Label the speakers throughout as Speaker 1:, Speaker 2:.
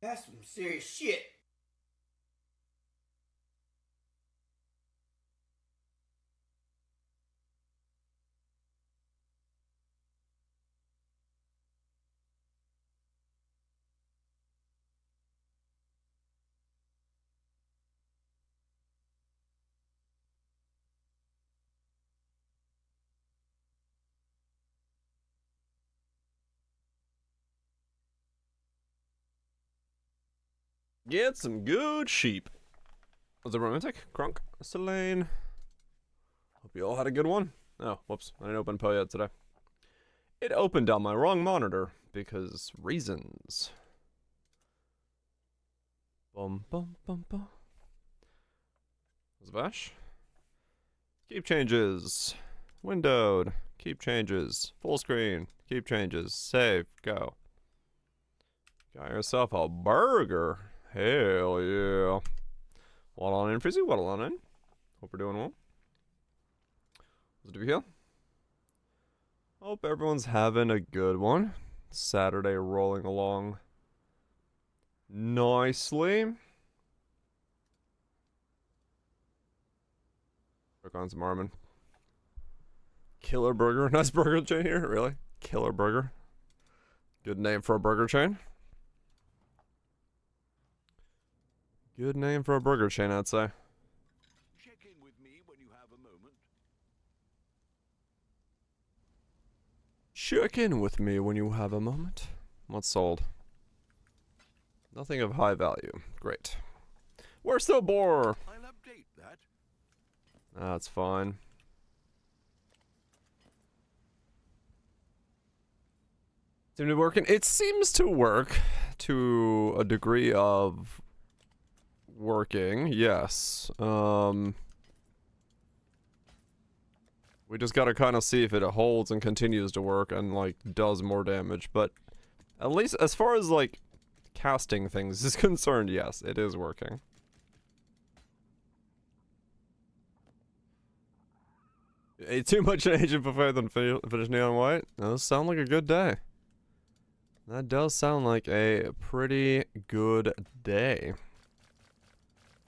Speaker 1: That's some serious shit.
Speaker 2: Get some good sheep. Was it romantic? Crunk? Selene? Hope you all had a good one. Oh, whoops. I didn't open Poe yet today. It opened on my wrong monitor because reasons. Bum bum bum bum. Bash. Keep changes. Windowed. Keep changes. Full screen. Keep changes. Save. Go. Got yourself a burger. Hell yeah. What on in, Frizzy? What on in? Hope we're doing well. What's it do here? Hope everyone's having a good one. Saturday rolling along nicely. Work on some ramen. Killer Burger. Nice burger chain here, really? Killer Burger. Good name for a burger chain. Good name for a burger chain, I'd say.
Speaker 3: Check in with me when you have a moment.
Speaker 2: Check in with me when you have a moment. What's sold? Nothing of high value. Great. Where's the boar?
Speaker 3: I'll update that.
Speaker 2: That's fine. Seem to be working. It seems to work to a degree of working. Yes. We just gotta kind of see if it holds and continues to work and like does more damage. But at least as far as like casting things is concerned, yes, it is working. Ate too much in Agent Buffet than finish Neon White? That does sound like a good day. That does sound like a pretty good day.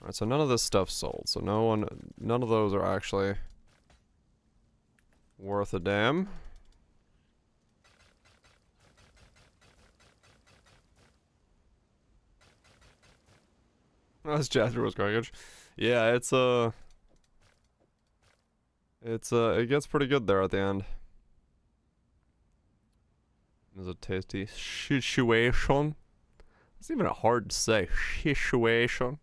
Speaker 2: Alright, so none of this stuff's sold. So none of those are actually worth a damn. That's Jasper's Carnage. Yeah, it gets pretty good there at the end. It's a tasty situation. It's even hard to say. Situation.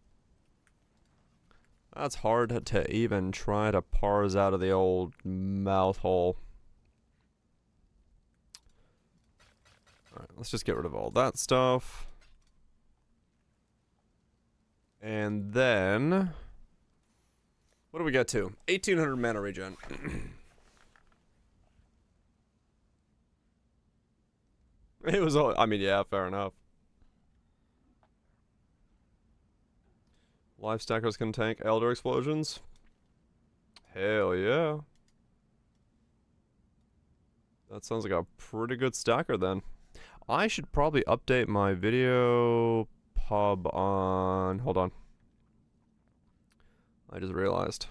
Speaker 2: That's hard to even try to parse out of the old mouth hole. Alright, let's just get rid of all that stuff. And then... what do we get to? 1800 mana regen. It was all... I mean, yeah, fair enough. Life stackers can tank Elder explosions. Hell yeah. That sounds like a pretty good stacker then. I should probably update my video pub on... hold on. I just realized.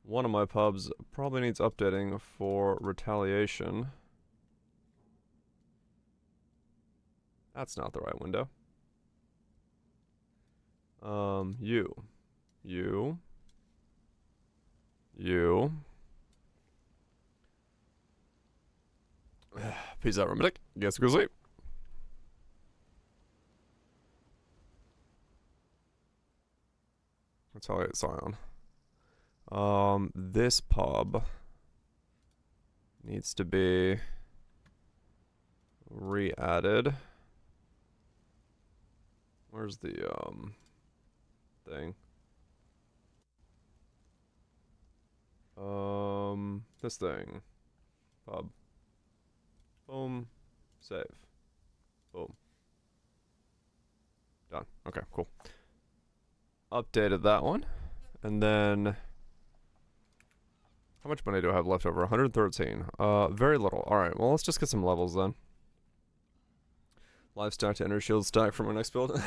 Speaker 2: One of my pubs probably needs updating for retaliation. That's not the right window. You. Peace out, Romantic. Guess go sleep. Retaliate Scion. This pub needs to be re-added. Where's the thing? This thing. Pub. Boom. Save. Boom. Done. Okay, cool. Updated that one. And then... how much money do I have left over? 113. Very little. Alright, well, let's just get some levels then. Life stack to inner shield stack for my next build.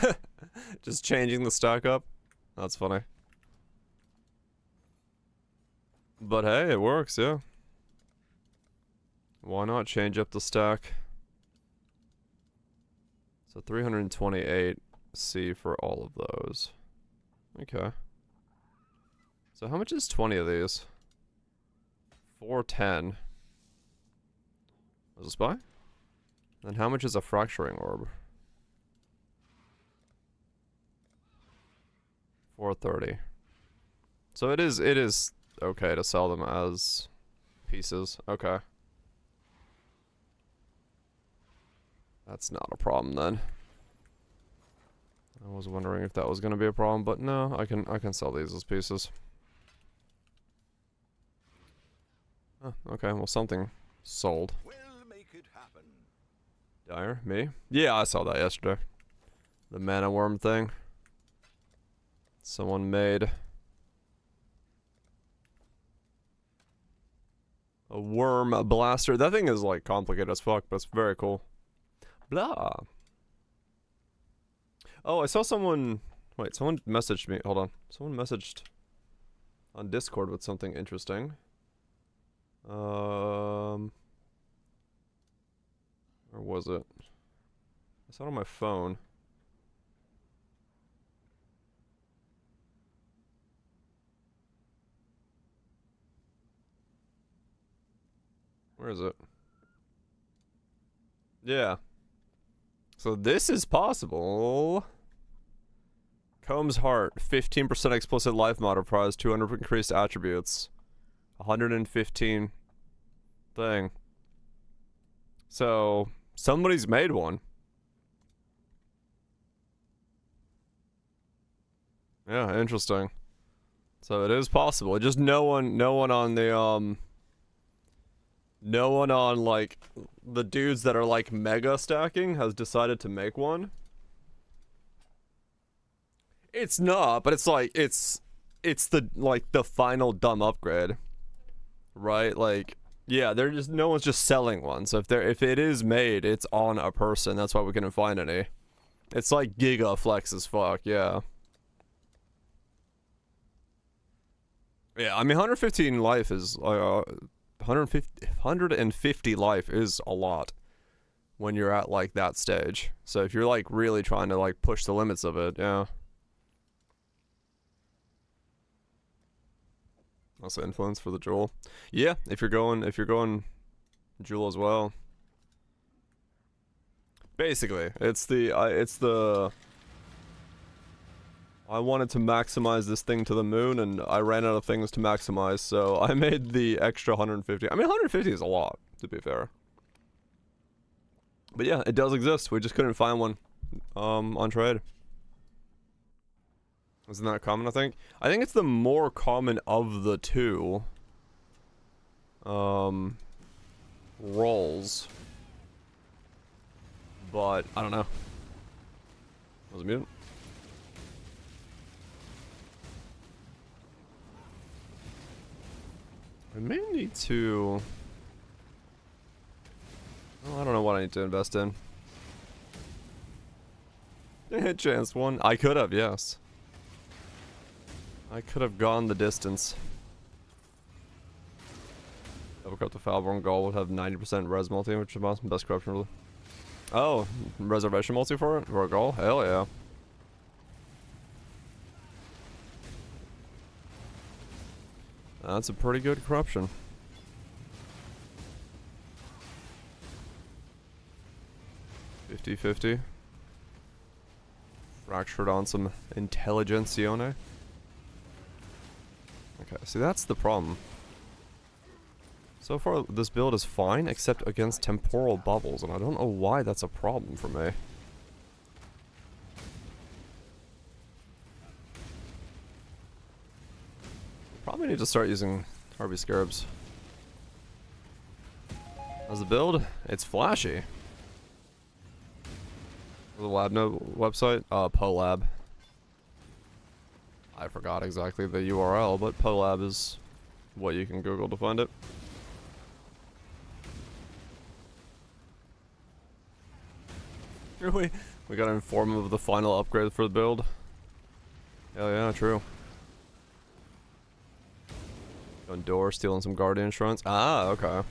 Speaker 2: Just changing the stack up. That's funny. But hey, it works, yeah. Why not change up the stack? So 328 C for all of those. Okay. So how much is 20 of these? 410. Was this buy? Then how much is a fracturing orb? 430. So it is okay to sell them as pieces. Okay. That's not a problem then. I was wondering if that was going to be a problem, but no, I can sell these as pieces. Oh, okay, well something sold.
Speaker 3: We'll make it happen.
Speaker 2: Dyer, me? Yeah, I saw that yesterday. The mana worm thing. Someone made a worm blaster. That thing is like complicated as fuck, but it's very cool. Blah. Oh, I saw someone. Wait, someone messaged me. Hold on. Someone messaged on Discord with something interesting. Or was it? I saw it on my phone. Where is it? Yeah. So this is possible. Comb's Heart, 15% explicit life modifiers, 200 increased attributes, 115 thing. So somebody's made one. Yeah, interesting. So it is possible. Just no one on the no one on like the dudes that are like mega stacking has decided to make one. It's not, but it's like it's the like the final dumb upgrade. Right? Like yeah, they're just no one's just selling one. So if it is made, it's on a person. That's why we couldn't find any. It's like giga flex as fuck, yeah. Yeah, I mean 115 life is 150 life is a lot when you're at like that stage. So if you're like really trying to like push the limits of it, yeah. Also influence for the jewel. Yeah, if you're going jewel as well. Basically, it's the I wanted to maximize this thing to the moon, and I ran out of things to maximize, so I made the extra 150. I mean, 150 is a lot, to be fair. But yeah, it does exist. We just couldn't find one on trade. Isn't that common, I think? I think it's the more common of the two roles. But, I don't know. Was it muted? I may need to... Well, I don't know what I need to invest in. Chance one. I could have, yes. I could have gone the distance. Double corrupt the Falborn Goal would have 90% res multi, which is awesome. Best corruption rule. Oh, reservation multi for it? For a goal? Hell yeah. That's a pretty good corruption. $50-50. Fractured on some Intelligenzione. Okay, see that's the problem. So far this build is fine, except against temporal bubbles, and I don't know why that's a problem for me. Probably need to start using Harvey Scarabs. How's the build? It's flashy. The lab note website? PoLab. I forgot exactly the URL, but PoLab is what you can Google to find it. We gotta inform him of the final upgrade for the build. Hell yeah, true. Going door, stealing some guardian shrines. Ah, okay.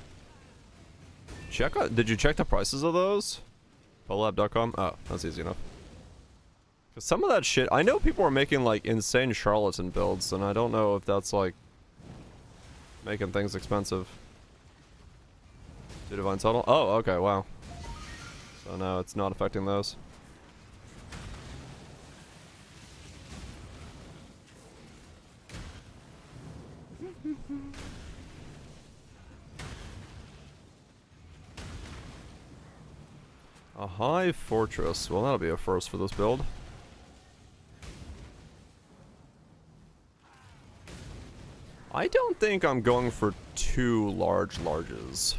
Speaker 2: Did you check the prices of those? Polab.com? Oh, that's easy enough. Cause some of that shit, I know people are making like insane charlatan builds, and I don't know if that's like making things expensive. Do divine subtle? Oh, okay, wow. So no, it's not affecting those. A high fortress. Well, that'll be a first for this build. I don't think I'm going for 2 larges.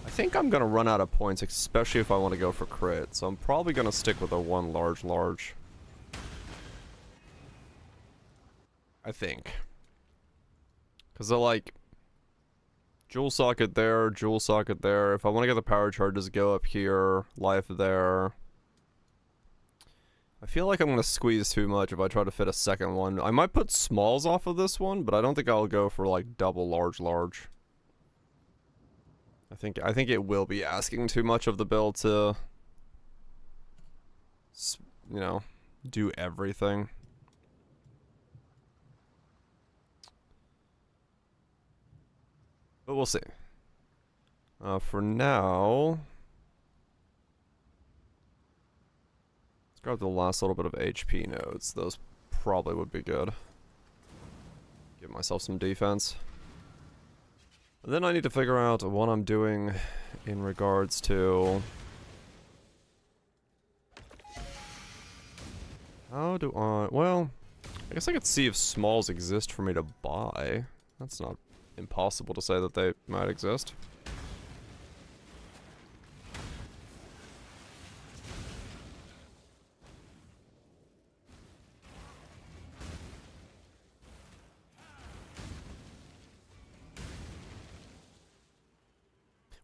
Speaker 2: I think I'm gonna run out of points, especially if I want to go for crit. So I'm probably gonna stick with a 1 large. I think. Because they're like... Jewel socket there, jewel socket there. If I want to get the power charges, go up here, life there. I feel like I'm going to squeeze too much if I try to fit a second one. I might put smalls off of this one, but I don't think I'll go for like double large. I think it will be asking too much of the build to, you know, do everything. But we'll see. For now, let's grab the last little bit of HP nodes. Those probably would be good. Give myself some defense. And then I need to figure out what I'm doing in regards to... How do I... Well, I guess I could see if smalls exist for me to buy. That's not impossible to say that they might exist.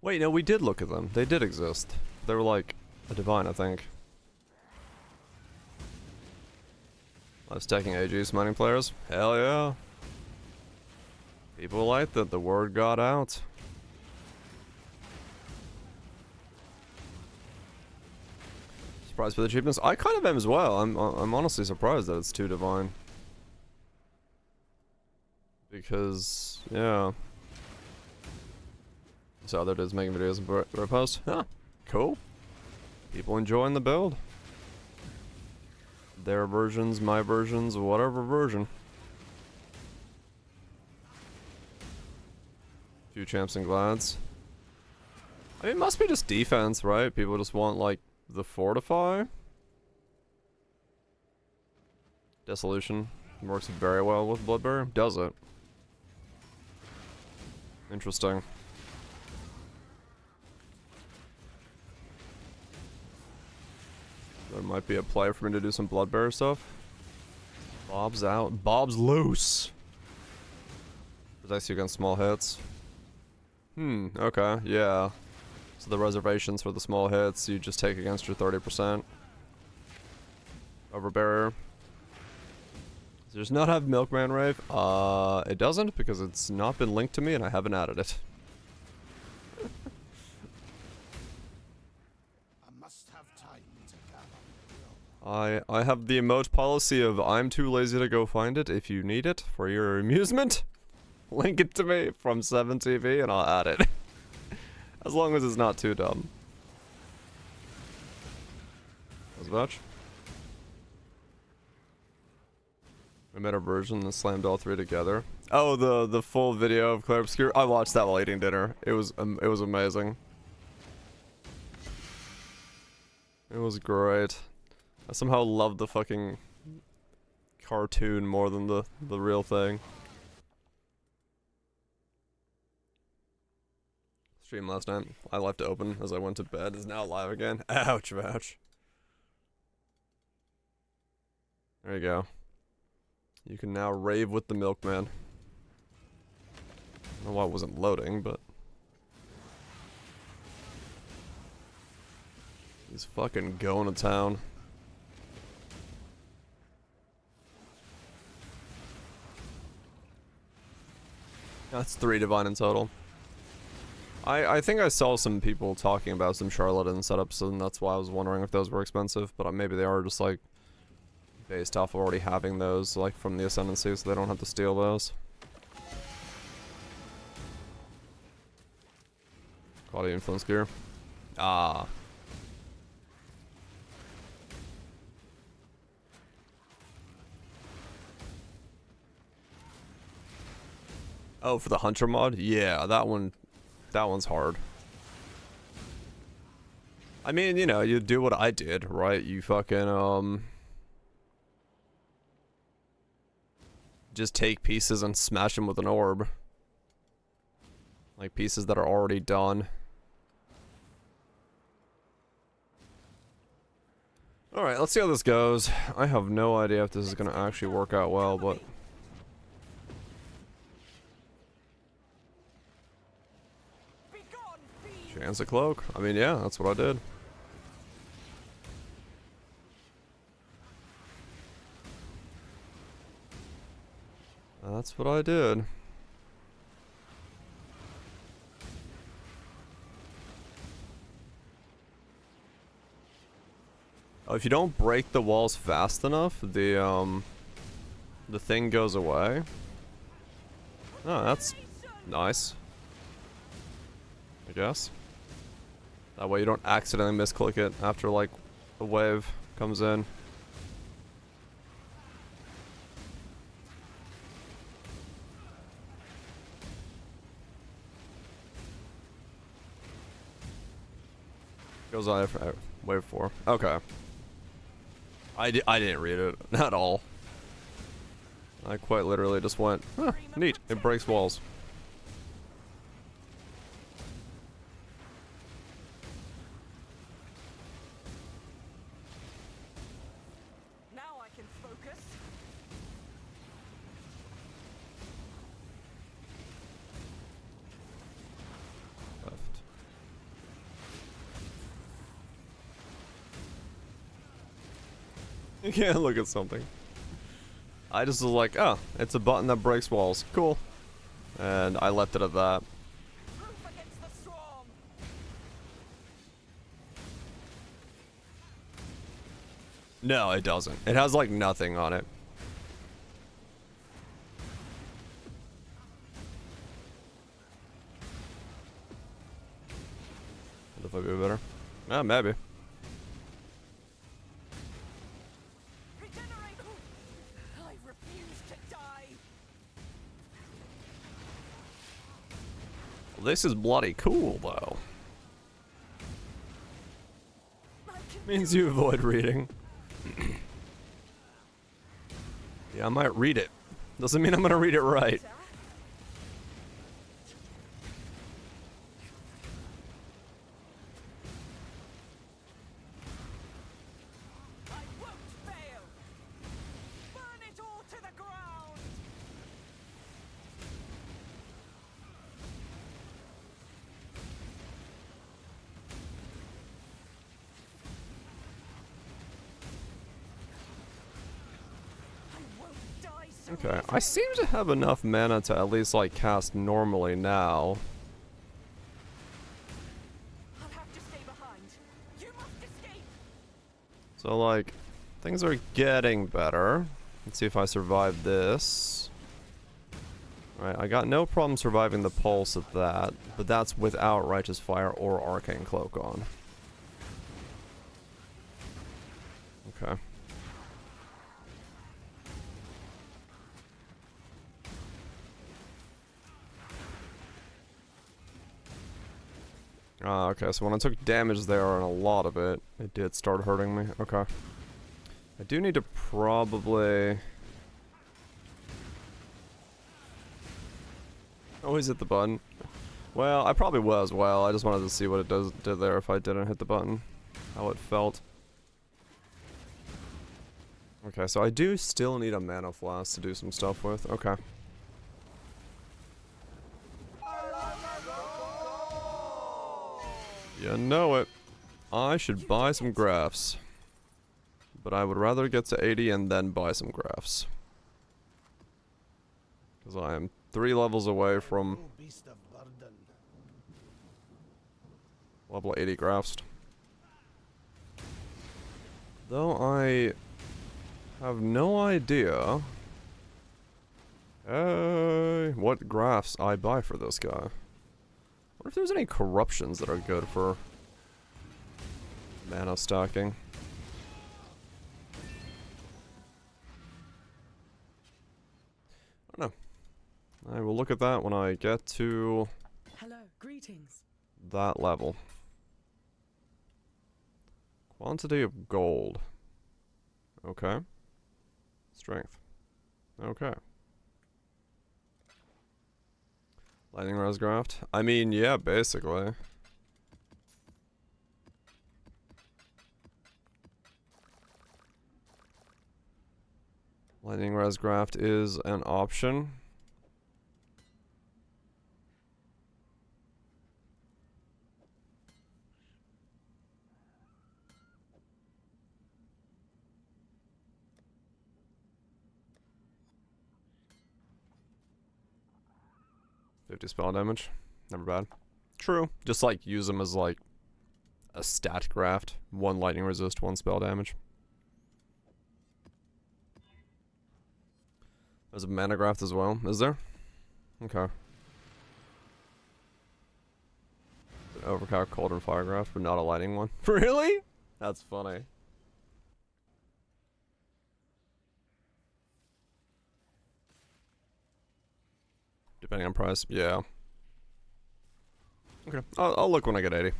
Speaker 2: Wait, no, we did look at them. They did exist. They were like a divine, I think. I was taking AGs mining players. Hell yeah. People like that. The word got out. Surprised for the cheapness. I kind of am as well. I'm honestly surprised that it's 2 divine. Because, yeah. So other dudes making videos and repost. Huh. Cool. People enjoying the build. Their versions, my versions, whatever version. Few champs and glads. I mean, it must be just defense, right? People just want, like, the fortify. Dissolution works very well with Bloodbearer. Does it? Interesting. There might be a play for me to do some Bloodbearer stuff. Bob's out. Bob's loose. Protects you against small hits. Okay, yeah. So the reservations for the small hits, you just take against your 30%. Overbearer. Does not have Milkman Rave? It doesn't, because it's not been linked to me and I haven't added it. I have the emote policy of I'm too lazy to go find it. If you need it for your amusement, link it to me from 7TV and I'll add it. As long as it's not too dumb. That's much. I made a version and slammed all 3 together. Oh, the full video of Claire Obscure. I watched that while eating dinner. It was amazing. It was great. I somehow love the fucking cartoon more than the real thing. Stream last night. I left it open as I went to bed. Is now live again. Ouch, ouch. There you go. You can now rave with the milkman. I don't know why it wasn't loading, but... He's fucking going to town. That's 3 divine in total. I think I saw some people talking about some charlatan setups, and that's why I was wondering if those were expensive, but maybe they are just like based off of already having those like from the Ascendancy, so they don't have to steal those. Quality influence gear. Ah. Oh, for the Hunter mod? Yeah, that one's hard. I mean, you know, you do what I did, right? You fucking, just take pieces and smash them with an orb. Like pieces that are already done. Alright, let's see how this goes. I have no idea if this is gonna actually work out well, but... Chance a cloak. I mean, yeah, that's what I did. That's what I did. Oh, if you don't break the walls fast enough, the thing goes away. Oh, that's nice. I guess. That way you don't accidentally misclick it after, like, a wave comes in. Goes on after wave 4. Okay. I didn't read it at all. I quite literally just went, huh, neat, it breaks walls.
Speaker 1: Now I can focus.
Speaker 2: Left. You can't look at something. I just was like, oh, it's a button that breaks walls. Cool. And I left it at that.
Speaker 1: Proof against the storm.
Speaker 2: No, it doesn't. It has like nothing on it. Would if I be better? Ah, maybe.
Speaker 1: Regenerate. I refuse to die.
Speaker 2: Well, this is bloody cool, though.
Speaker 1: I can
Speaker 2: Means you avoid reading. Yeah, I might read it. Doesn't mean I'm gonna read it right.
Speaker 1: I won't fail. Burn it all to the ground. I won't die so
Speaker 2: Okay, I
Speaker 1: easily.
Speaker 2: seem to have enough mana to at least like cast normally now.
Speaker 1: I'll have to stay behind. You must escape.
Speaker 2: So like, things are getting better. Let's see if I survive this. Alright, I got no problem surviving the pulse of that, but that's without Righteous Fire or Arcane Cloak on. Okay. Okay, so when I took damage there and a lot of it, it did start hurting me. Okay. I do need to probably... Always hit the button. Well, I probably will as well. I just wanted to see what it did there if I didn't hit the button. How it felt. Okay, so I do still need a mana flask to do some stuff with. Okay. You know it. I should buy some graphs. But I would rather get to 80 and then buy some graphs. Because I am 3 levels away from level 80 graphs. Though I have no idea what graphs I buy for this guy. What if there's any corruptions that are good for mana stacking? I don't know. I will look at that when I get to
Speaker 1: Hello, greetings.
Speaker 2: that level. Quantity of gold. Okay. Strength. Okay. Lightning Resgraft? I mean, yeah, basically. Lightning Resgraft is an option. $50 spell damage. Never bad. True. Just like use them as like a stat graft. 1 lightning resist, 1 spell damage. There's a mana graft as well, is there? Okay. Overclock, cold, and fire graft, but not a lightning one. Really? That's funny. Depending on price, yeah. Okay, I'll look when I get 80.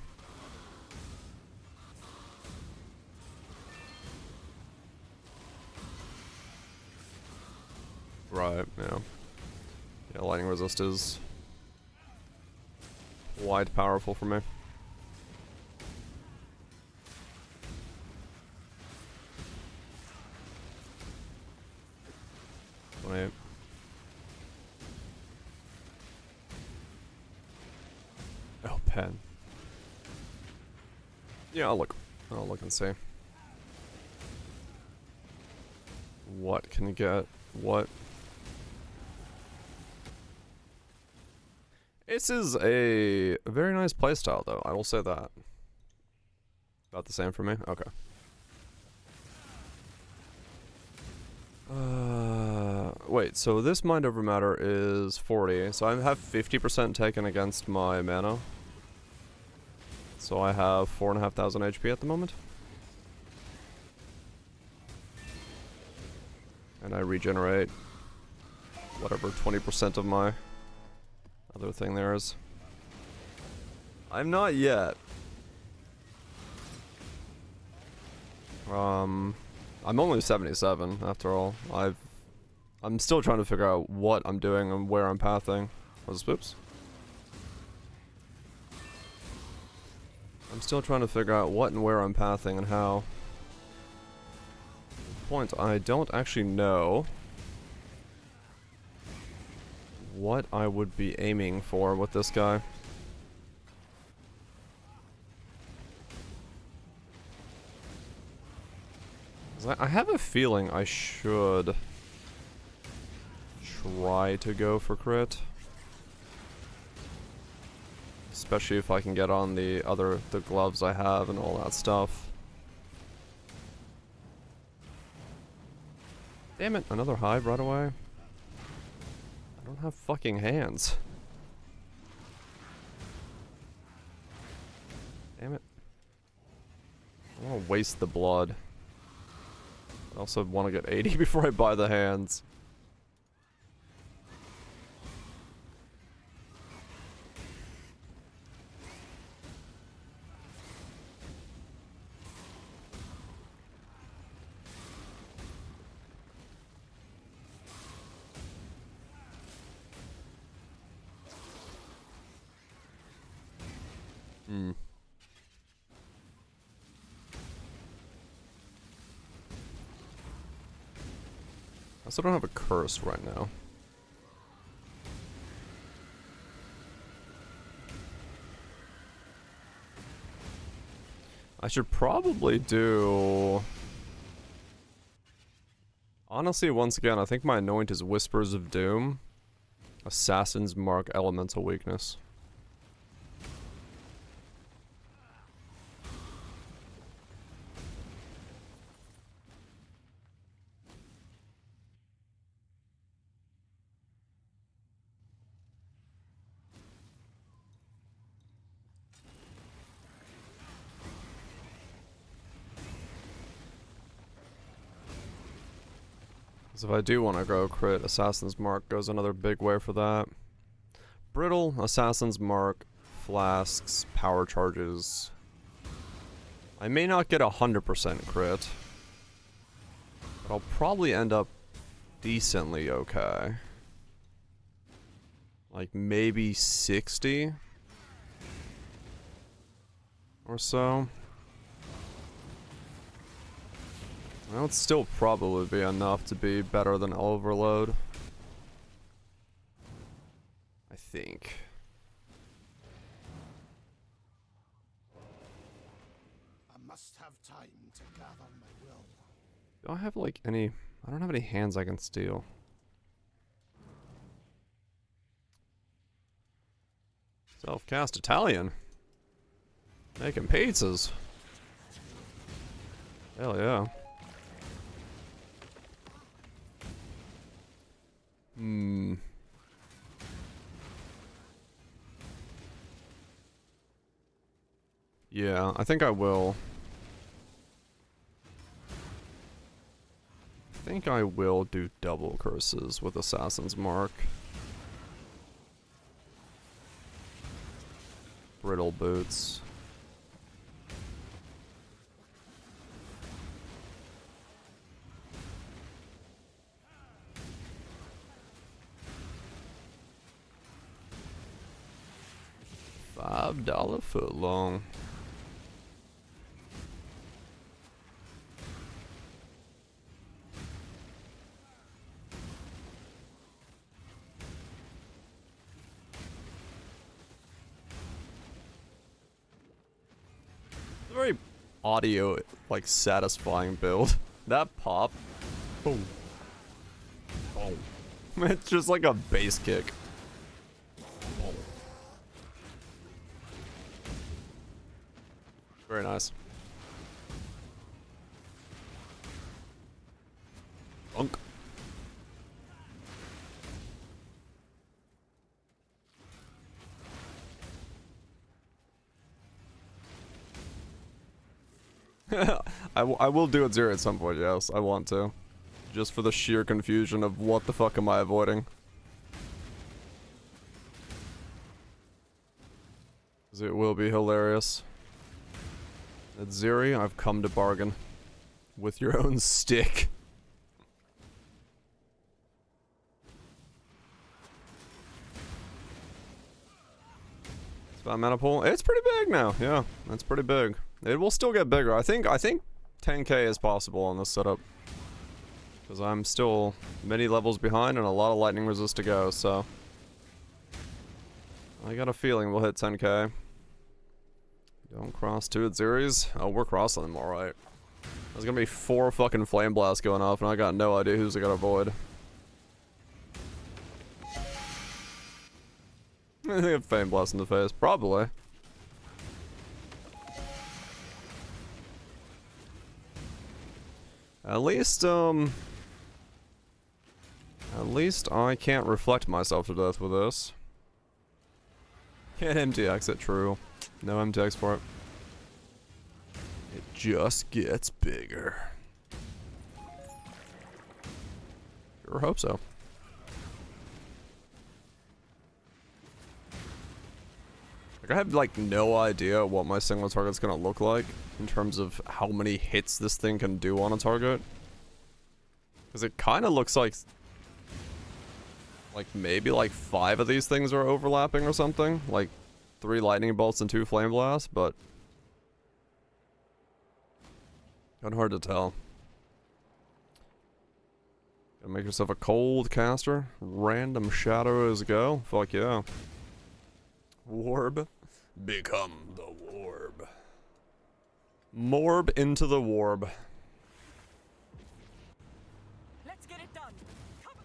Speaker 2: Right, yeah. Yeah, lightning resist is quite powerful for me. Wait. Oh, pen. Yeah, I'll look and see. What can you get? What? This is a very nice playstyle, though. I will say that. About the same for me? Okay. Wait, so this Mind Over Matter is 40, so I have 50% taken against my mana. So I have 4,500 HP at the moment. And I regenerate whatever 20% of my other thing there is. I'm not yet. I'm only 77 after all. I'm still trying to figure out what I'm doing and where I'm pathing. Was oops. I'm still trying to figure out what and where I'm pathing and how. Point, I don't actually know what I would be aiming for with this guy. I have a feeling I should try to go for crit. Especially if I can get on the gloves I have and all that stuff. Damn it, another hive right away. I don't have fucking hands. Damn it. I don't want to waste the blood. I also want to get 80 before I buy the hands. I still don't have a curse right now. I should probably do... Honestly, once again, I think my anoint is Whispers of Doom. Assassin's Mark Elemental Weakness. If I do want to go crit, Assassin's Mark goes another big way for that. Brittle, Assassin's Mark, Flasks, Power Charges. I may not get 100% crit, but I'll probably end up decently okay. Like maybe 60 or so. That would still probably be enough to be better than Overload. I think.
Speaker 4: I must have time to gather my will.
Speaker 2: Do I have like any... I don't have any hands I can steal. Self-cast Italian. Making pizzas. Hell yeah. Yeah, I think I will. I think I will do double curses with Assassin's Mark. Brittle boots. $5 foot long. Very audio like satisfying build. That pop. Boom. Boom. It's just like a bass kick. Boom. Very nice. Bunk. I will do it 0 at some point, yes, I want to. Just for the sheer confusion of what the fuck am I avoiding. 'Cause it will be hilarious. At Ziri, I've come to bargain. With your own stick. Spot mana pool. It's pretty big now, yeah. That's pretty big. It will still get bigger. I think 10k is possible on this setup. Because I'm still many levels behind and a lot of lightning resist to go, so. I got a feeling we'll hit 10k. Don't cross 2 Atziris. Oh, we're crossing them alright. There's gonna be 4 fucking flame blasts going off and I got no idea who's I gotta avoid. I think a flame blast in the face. Probably. At least I can't reflect myself to death with this. Can't MTX it, true. No MTX for it. It just gets bigger. Sure hope so. Like, I have, like, no idea what my single target's gonna look like in terms of how many hits this thing can do on a target. Because it kind of looks like maybe, like, 5 of these things are overlapping or something. Like, 3 lightning bolts and 2 flame blasts, but kind of hard to tell. Gotta make yourself a cold caster. Random shadows go. Fuck yeah. Warb. Become the Warb. Morb into the warb.
Speaker 1: Let's get it done. Come.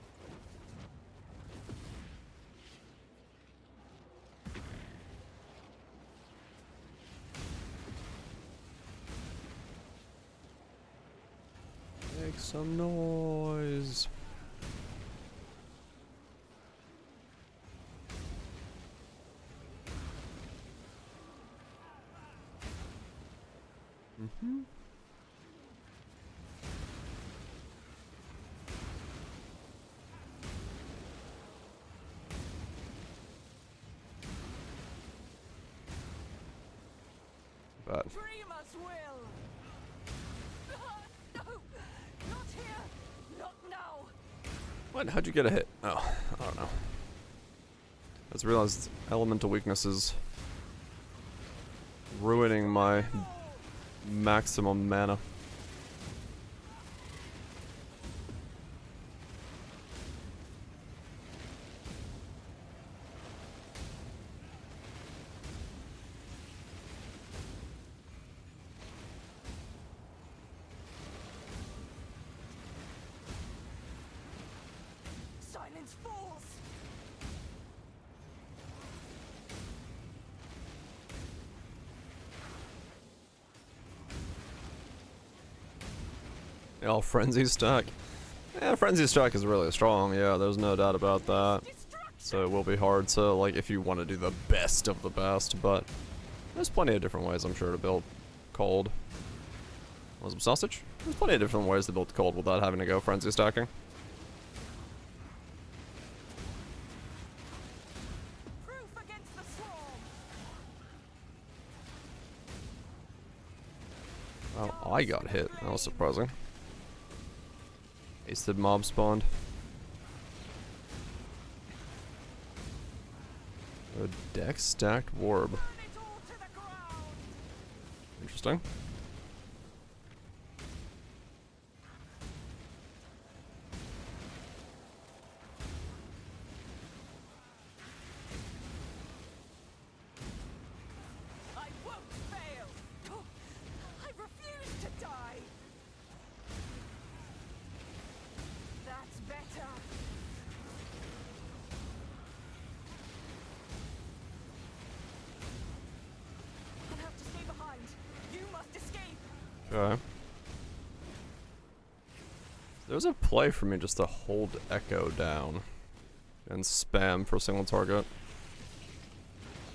Speaker 2: Make some noise. Mm-hmm. But
Speaker 1: Dreamers will. No, not here. Not now.
Speaker 2: what? How'd you get a hit? Oh, I don't know. I just realized elemental weaknesses ruining my maximum mana.
Speaker 1: Silence falls.
Speaker 2: Oh, Frenzy stack. Yeah, Frenzy stack is really strong, yeah, there's no doubt about that. So it will be hard to, like, if you want to do the best of the best, but there's plenty of different ways, I'm sure, to build cold. Want some sausage? There's plenty of different ways to build cold without having to go Frenzy stacking.
Speaker 1: Proof against the swarm.
Speaker 2: Oh, I got hit. That was surprising. Hasted mob spawned. A deck stacked warb.
Speaker 1: Burn it all to the ground.
Speaker 2: Interesting.
Speaker 1: I won't fail. I refuse to die. That's better. I'll have to stay behind. You must escape.
Speaker 2: Okay. There's a play for me just to hold Echo down and spam for a single target.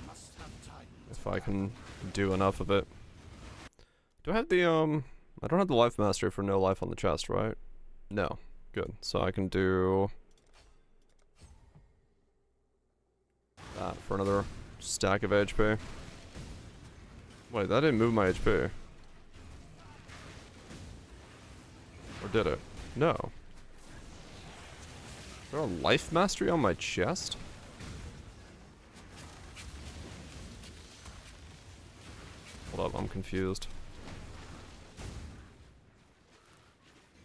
Speaker 4: Must have time.
Speaker 2: If I can do enough of it. Do I have the, I don't have the life mastery for no life on the chest, right? No. Good. So I can do that for another stack of HP. Wait, that didn't move my HP. Or did it? No. Is there a life mastery on my chest? Hold up, I'm confused.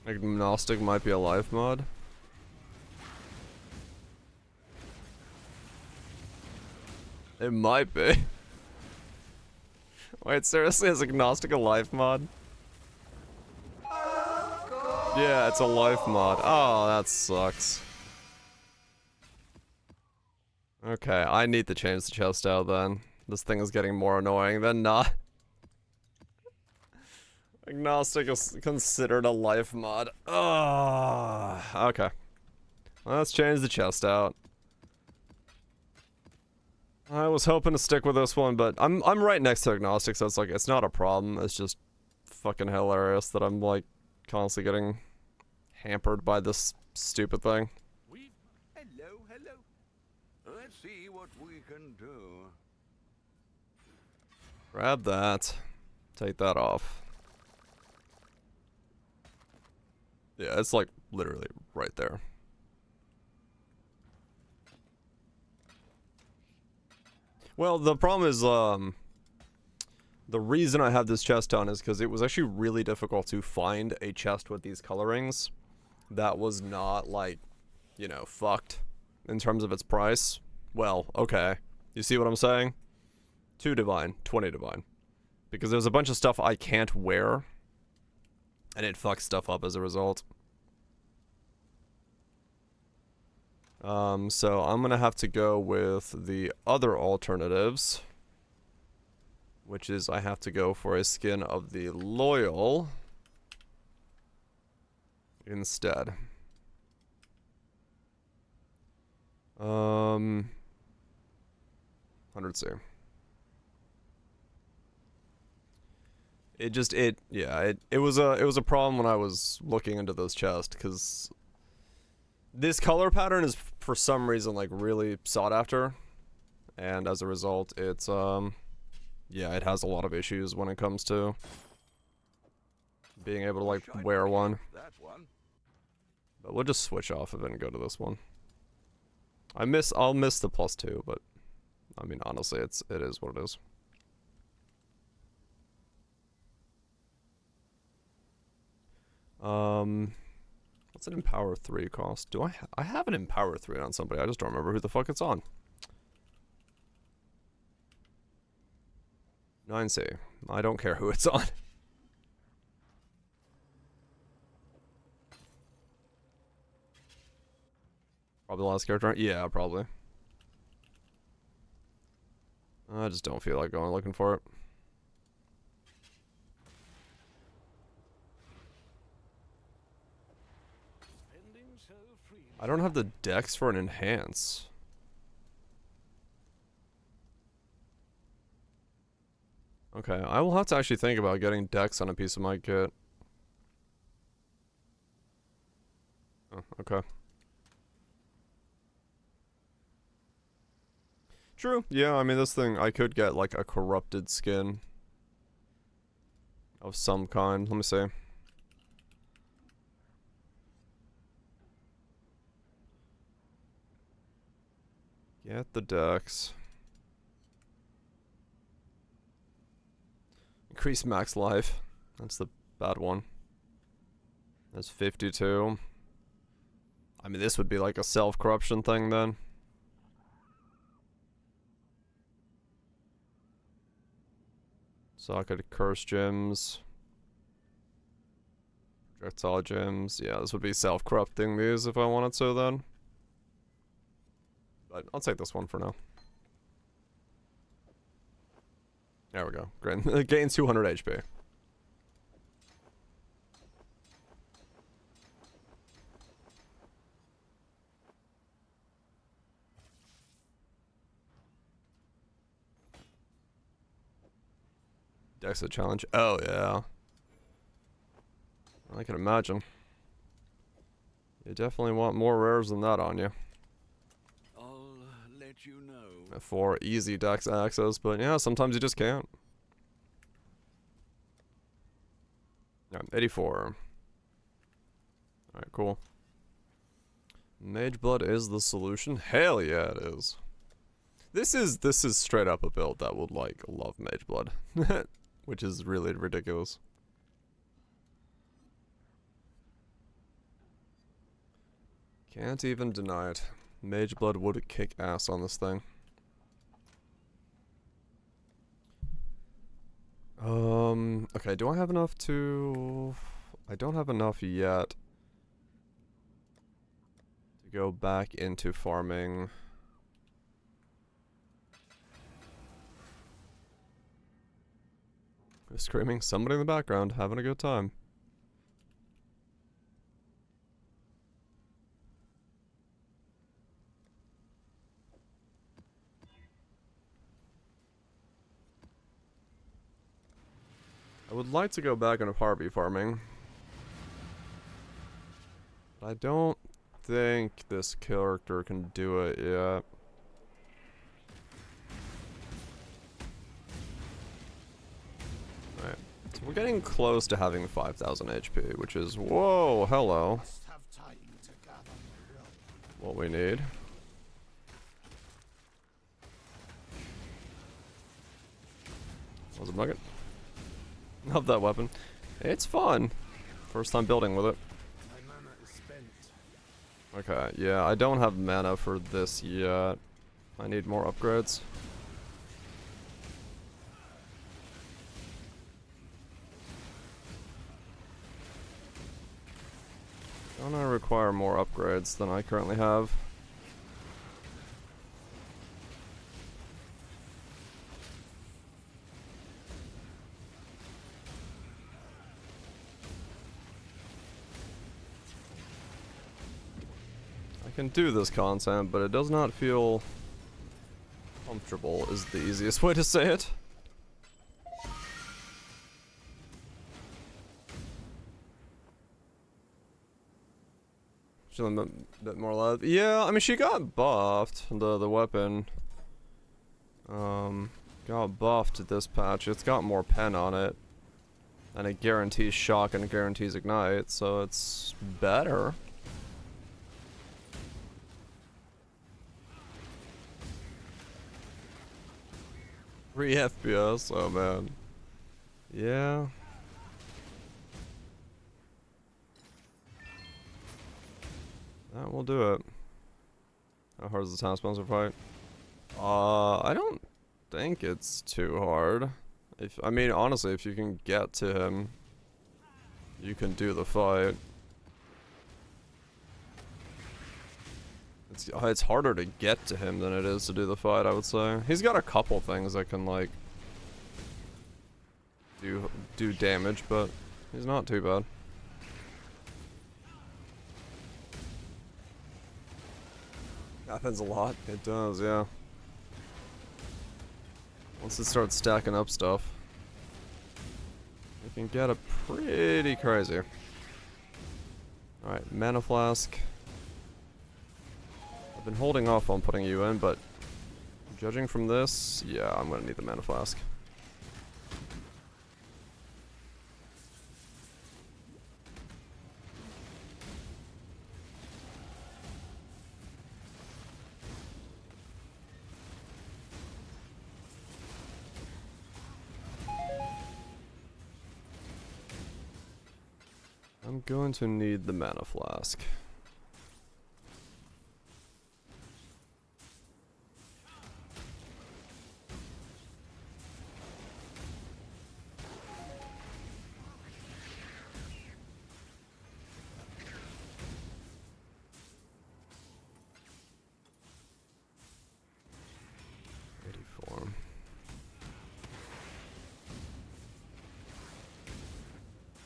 Speaker 2: Agnostic might be a life mod. It might be. Wait, seriously, is Agnostic a life mod? Yeah, it's a life mod. Oh, that sucks. Okay, I need to change the chest out then. This thing is getting more annoying than not. Agnostic is considered a life mod. Oh, okay. Let's change the chest out. I was hoping to stick with this one, but I'm right next to Agnostic, so it's like it's not a problem. It's just fucking hilarious that I'm like constantly getting hampered by this stupid thing.
Speaker 3: Hello, hello. Let's see what we can do.
Speaker 2: Grab that. Take that off. Yeah, it's like literally right there. Well, the problem is, the reason I have this chest on is because it was actually really difficult to find a chest with these colorings that was not, like, you know, fucked in terms of its price. Well, okay. You see what I'm saying? 2 divine, 20 divine. Because there's a bunch of stuff I can't wear, and it fucks stuff up as a result. So I'm gonna have to go with the other alternatives, which is I have to go for a skin of the Loyal instead. 100C. It was a problem when I was looking into this chest, because this color pattern is for some reason like really sought after, and as a result it's yeah, it has a lot of issues when it comes to being able to like wear one.
Speaker 3: That's one.
Speaker 2: But we'll just switch off of it and go to this one. I'll miss the +2, but I mean honestly it is what it is. What's an Empower 3 cost? Do I have an Empower 3 on somebody? I just don't remember who the fuck it's on. 9C. I don't care who it's on. Probably the last character. Yeah, probably. I just don't feel like going looking for it. I don't have the dex for an enhance. Okay, I will have to actually think about getting dex on a piece of my kit. Oh, okay. True, yeah, I mean this thing, I could get like a corrupted skin of some kind. Let me see. Get the dex. Increase max life. That's the bad one. That's 52. I mean, this would be like a self-corruption thing then. Socket curse gems. Projectile gems. Yeah, this would be self-corrupting these if I wanted to then. But I'll take this one for now. There we go. Great. It gains 200 HP. Dexa challenge. Oh, yeah. I can imagine. You definitely want more rares than that on you.
Speaker 3: You know.
Speaker 2: For easy dex access, but yeah, sometimes you just can't. Yeah, 84. Alright, cool. Mage Blood is the solution? Hell yeah, it is. This is straight up a build that would like love Mage Blood. Which is really ridiculous. Can't even deny it. Mage Blood would kick ass on this thing. Okay, do I have enough to... I don't have enough yet to go back into farming. Who's screaming? Somebody in the background having a good time. I would like to go back into Harvey farming. I don't think this character can do it yet. Alright, so we're getting close to having 5,000 HP, which is, whoa, hello,
Speaker 4: Must have time to gather my will.
Speaker 2: what we need. Was it nugget? Love that weapon. It's fun. First time building with it.
Speaker 4: My mana is spent.
Speaker 2: Okay, yeah, I don't have mana for this yet. I need more upgrades. Don't I require more upgrades than I currently have? I can do this content, but it does not feel comfortable is the easiest way to say it. She's a bit more alive. Yeah, I mean she got buffed. The weapon got buffed this patch. It's got more pen on it. And it guarantees shock and it guarantees ignite, so it's better. 3 FPS, oh man. Yeah. That will do it. How hard is the town sponsor fight? I don't think it's too hard. I mean, honestly, if you can get to him, you can do the fight. It's harder to get to him than it is to do the fight, I would say. He's got a couple things that can, like, do damage, but he's not too bad. Happens a lot. It does, yeah. Once it starts stacking up stuff, it can get pretty crazy. Alright, mana flask. I've been holding off on putting you in, but judging from this, yeah, I'm gonna need the mana flask. I'm going to need the mana flask.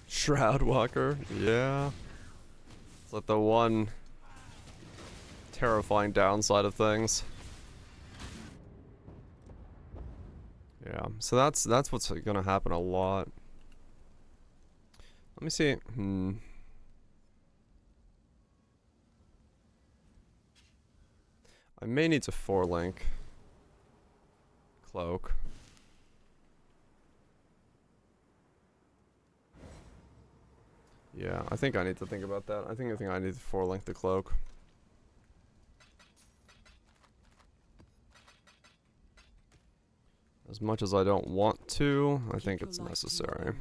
Speaker 2: Shroud Walker, yeah. It's like the one terrifying downside of things. Yeah, so that's what's gonna happen a lot. Let me see. I may need to 4-link cloak. Yeah, I think I need to think about that. I think I need to 4-link the cloak. As much as I don't want to, I think it's necessary.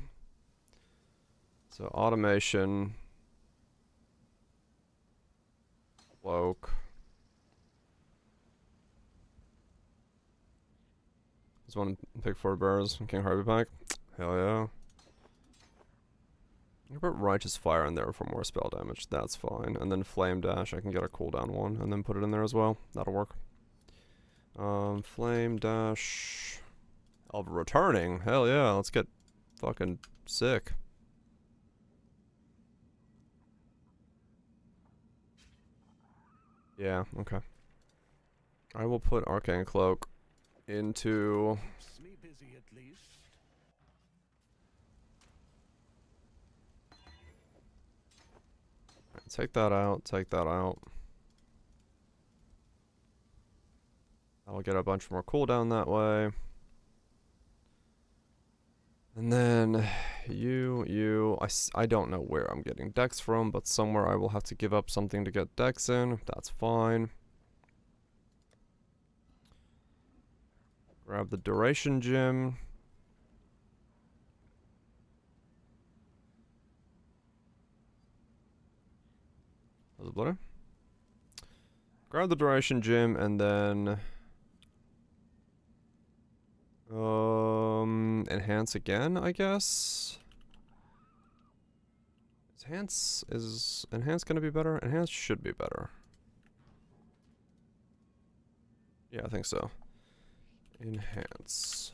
Speaker 2: So automation, cloak. Just want to pick 4 bears from King Harvey Pack. Hell yeah. I can put Righteous Fire in there for more spell damage. That's fine. And then Flame Dash, I can get a cooldown one and then put it in there as well. That'll work. Flame Dash. Of returning. Hell yeah, let's get fucking sick. Yeah, okay. I will put Arcane Cloak into... Take that out, take that out. I'll get a bunch more cooldown that way. And then I don't know where I'm getting dex from, but somewhere I will have to give up something to get dex in. That's fine. Grab the duration gem. Was it bloody? Grab the duration gem and then enhance again, I guess. Is Enhance is enhance gonna be better? Enhance should be better. Yeah, I think so. Enhance.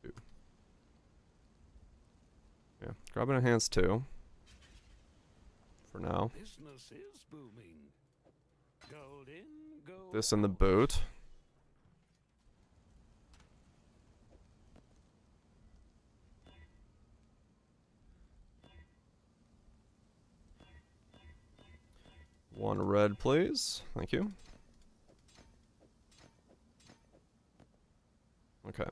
Speaker 2: Ooh. Yeah, grab an enhance too. For now.
Speaker 3: Business is booming. Gold in, gold
Speaker 2: This in the
Speaker 3: out.
Speaker 2: boot. One red, please. Thank you. Okay.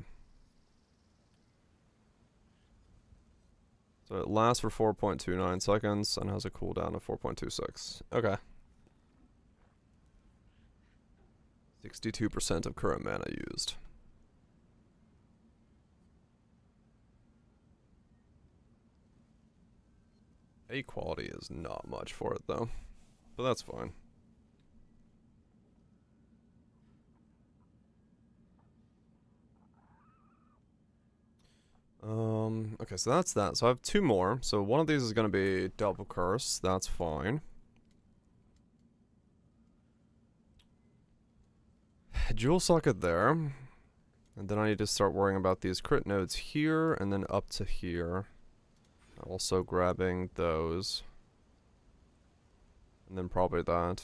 Speaker 2: So it lasts for 4.29 seconds and has a cooldown of 4.26. Okay. 62% of current mana used. A quality is not much for it though, but that's fine. Okay, so that's that. So I have two more. So one of these is going to be double curse. That's fine. Jewel socket there. And then I need to start worrying about these crit nodes here and then up to here. Also grabbing those. And then probably that.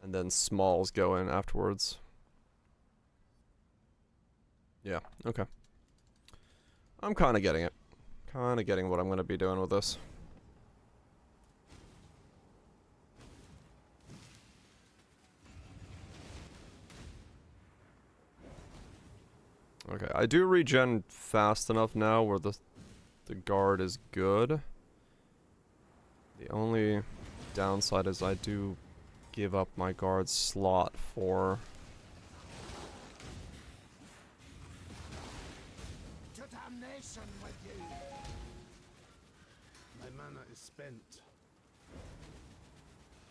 Speaker 2: And then smalls go in afterwards. Yeah, okay. I'm kind of getting it. Kind of getting what I'm going to be doing with this. Okay, I do regen fast enough now where the guard is good. The only downside is I do give up my guard slot for...
Speaker 4: To damnation with you. My mana is spent.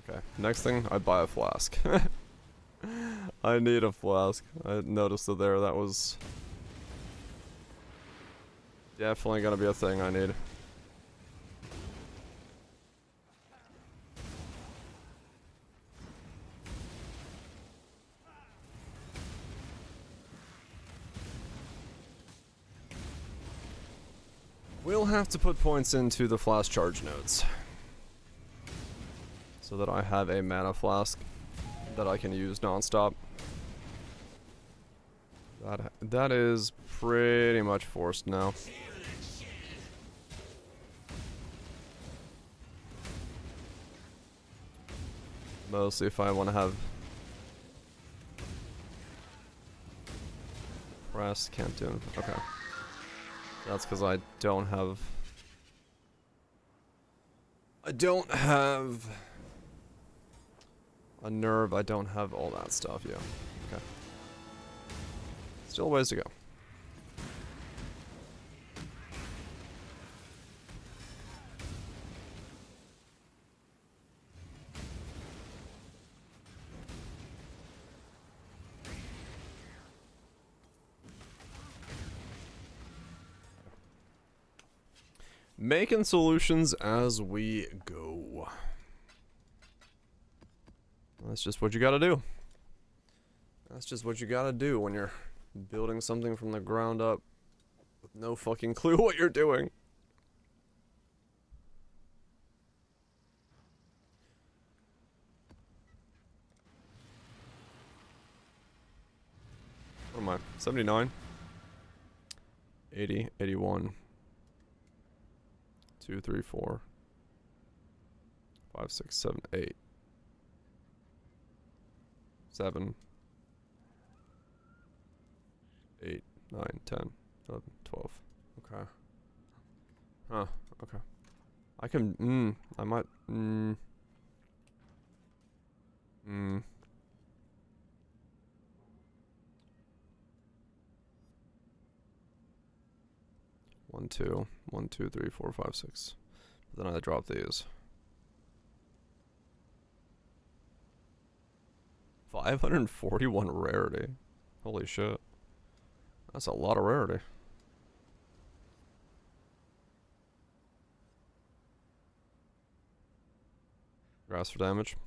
Speaker 2: Okay, next thing, I buy a flask. I need a flask. I noticed it there, that was... definitely gonna be a thing I need. We'll have to put points into the flask charge nodes. So that I have a mana flask that I can use non-stop. That is pretty much forced now. Mostly if I want to have... press, can't do it. Okay. That's because I don't have... I don't have... a nerve, I don't have all that stuff, yeah. Okay. Still a ways to go. Making solutions as we go. That's just what you gotta do. That's just what you gotta do when you're building something from the ground up with no fucking clue what you're doing. What am I? 79? 80, 81. 2, 3, 4. 5, 6, 7, 8. 7. 8, 9, 10, 11, 12. Okay. Huh, okay. I can, I might, 1, 2, 1, 2, 3, 4, 5, 6. But then I drop these. 541 rarity. Holy shit. That's a lot of rarity. Grass for damage.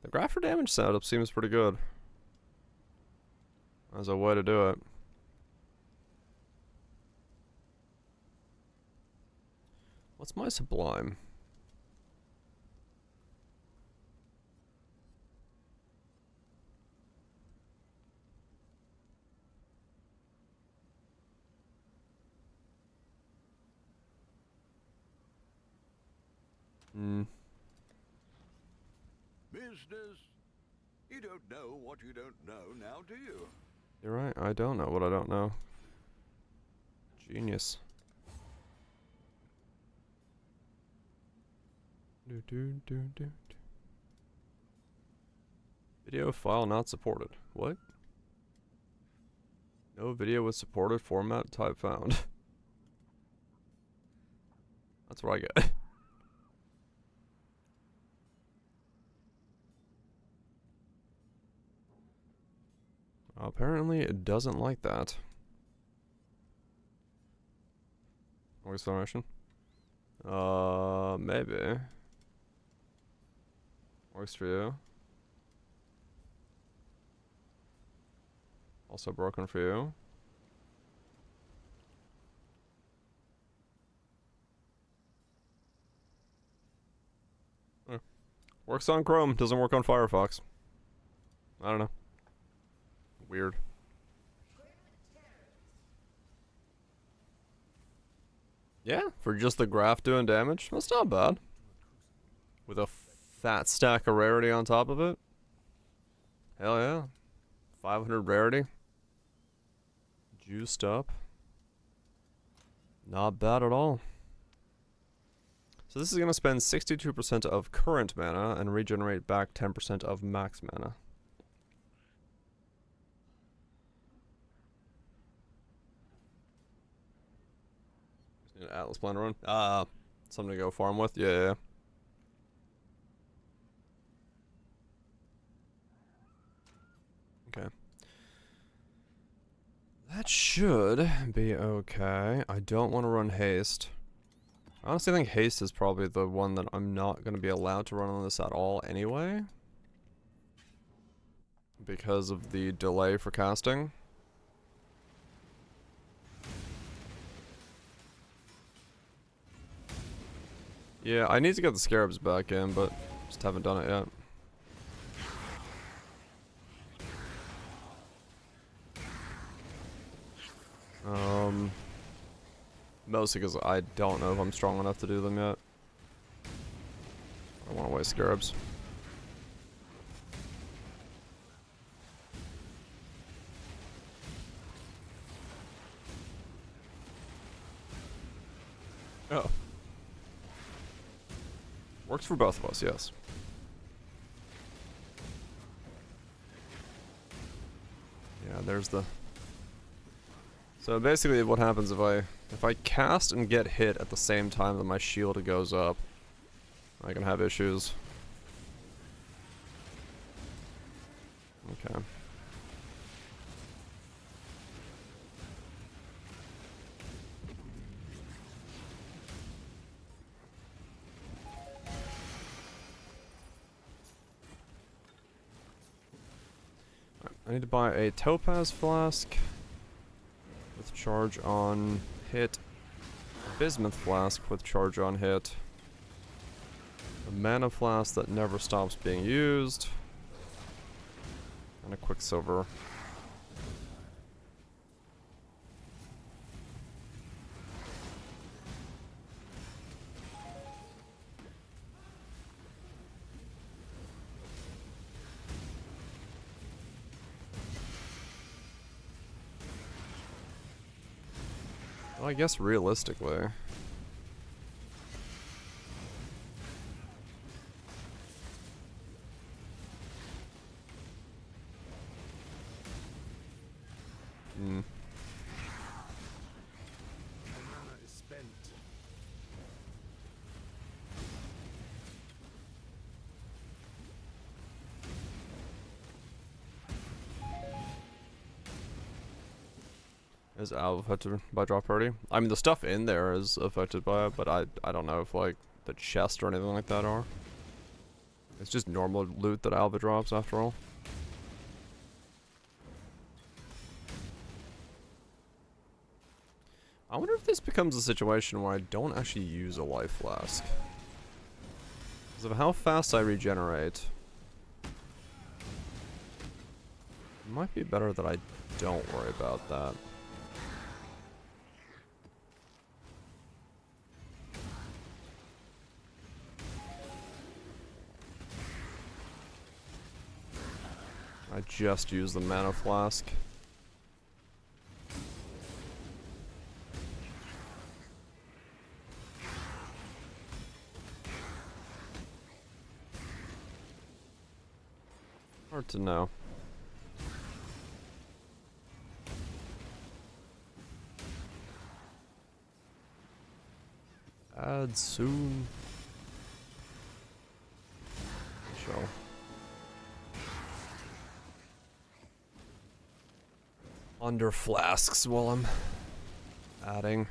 Speaker 2: The grass for damage setup seems pretty good. As a way to do it. What's my sublime?
Speaker 3: Business. You don't know what you don't know now, do you?
Speaker 2: You're right, I don't know what I don't know. Genius. Video file not supported. What? No video with supported format type found. That's what I get. Apparently it doesn't like that. Acceleration? Maybe. Works for you. Also broken for you. Works on Chrome, doesn't work on Firefox. I don't know. Weird. Yeah, for just the graph doing damage, that's not bad. With a fat stack of rarity on top of it. Hell yeah. 500 rarity. Juiced up. Not bad at all. So this is going to spend 62% of current mana and regenerate back 10% of max mana. Atlas plan run. Something to go farm with. Yeah. Okay. That should be okay. I don't want to run haste. I honestly think haste is probably the one that I'm not going to be allowed to run on this at all anyway. Because of the delay for casting. Yeah, I need to get the scarabs back in, but just haven't done it yet. Mostly because I don't know if I'm strong enough to do them yet. I don't want to waste scarabs. Oh. Works for both of us, yes. Yeah, there's the... So basically what happens if I cast and get hit at the same time that my shield goes up, I can have issues. Okay. I need to buy a topaz flask with charge on hit, a bismuth flask with charge on hit, a mana flask that never stops being used, and a quicksilver. Well, I guess realistically.
Speaker 4: Mana is spent.
Speaker 2: Is Alv affected by drop party? I mean, the stuff in there is affected by it, but I don't know if, like, the chest or anything like that are. It's just normal loot that Alva drops, after all. I wonder if this becomes a situation where I don't actually use a life flask. Because of how fast I regenerate, it might be better that I don't worry about that. I just used the mana flask. Hard to know. Add soon. Shall. Under flasks while I'm adding.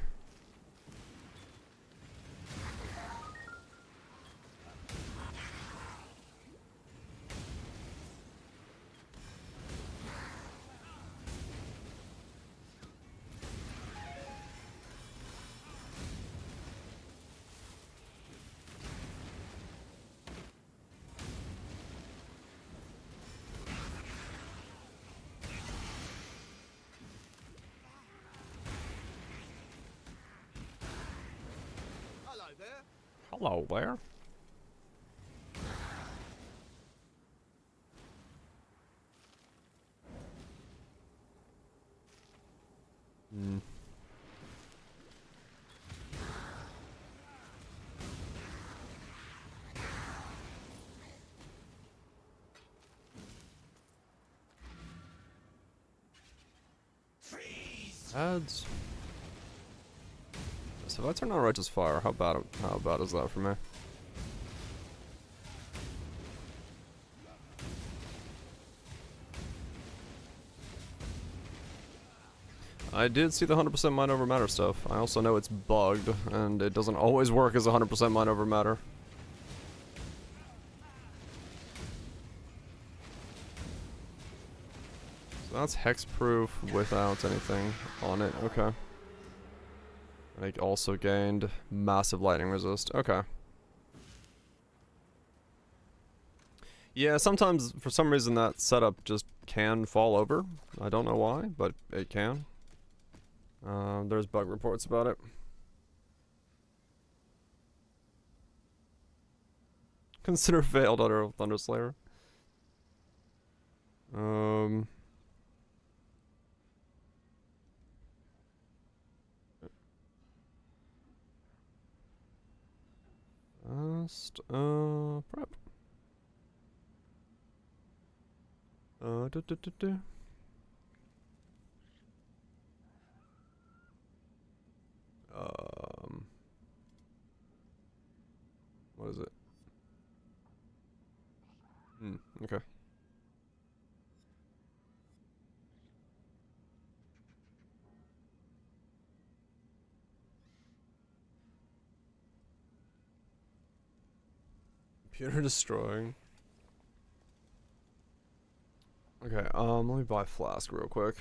Speaker 2: Hello there. Hmm. Ads. So if I turn on Righteous Fire, how bad is that for me? I did see the 100% mind over matter stuff. I also know it's bugged, and it doesn't always work as 100% mind over matter. So that's hexproof without anything on it. Okay. I also gained massive lightning resist. Okay. Yeah, sometimes for some reason that setup just can fall over. I don't know why, but it can. There's bug reports about it. Consider failed under Thunderslayer. Prep. What is it? Okay. Computer destroying. Okay, let me buy Flask real quick.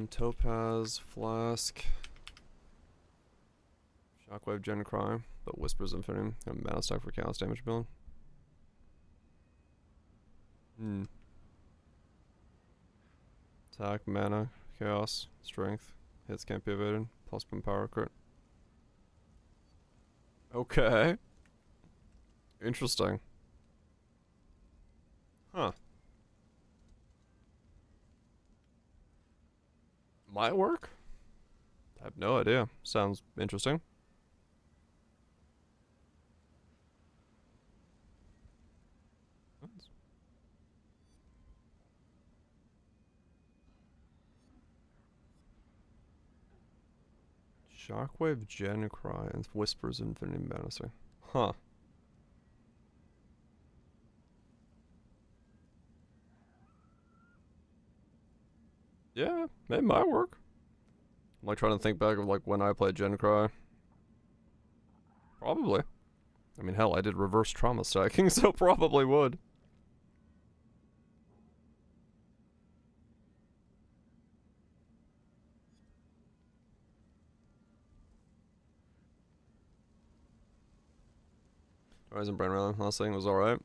Speaker 2: Topaz, Flask. Shockwave Gen Cry, but Whispers Infinity. And mana stack for chaos damage build. Attack, mana, chaos, strength. Hits can't be evaded. Plus one power crit. Okay. Interesting. Huh. Might work? I have no idea. Sounds interesting. Shockwave Gen Cry and Whispers Infinity Menacing. Huh. Yeah, it might work. I'm like trying to think back of like when I played Gen Cry. Probably. I mean, hell, I did reverse trauma stacking, so probably would. Horizon Brain Rally last thing was alright.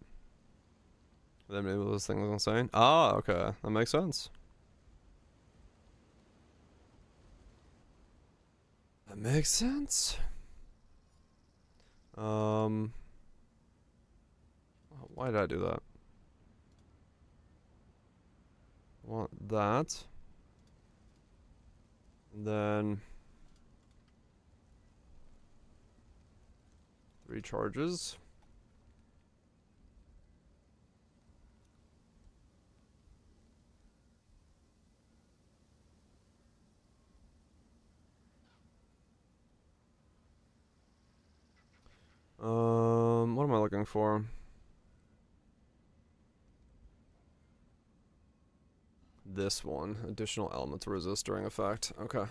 Speaker 2: Then maybe this thing was insane. Ah, okay. That makes sense. That makes sense. Why did I do that? I want that. And then 3 charges. What am I looking for? This one. Additional element to resist during effect. Okay.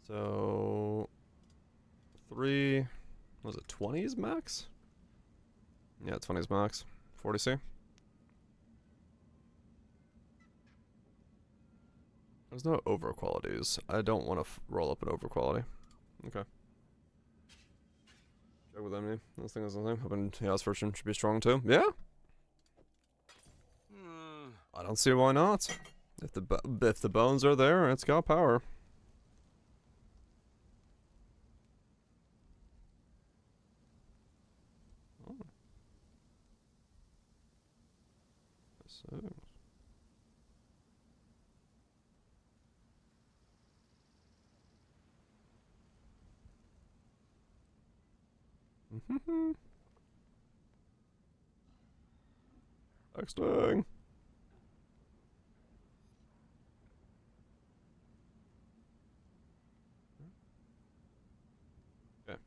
Speaker 2: So 3, was it 20s max? Yeah, 20s max. 40C. There's no over qualities. I don't want to roll up an over quality. Okay. Check with enemy. This thing is the same. Hoping Chaos version should be strong too. Yeah. I don't see why not. If the bones are there, it's got power. Oh. So. Texting. Okay.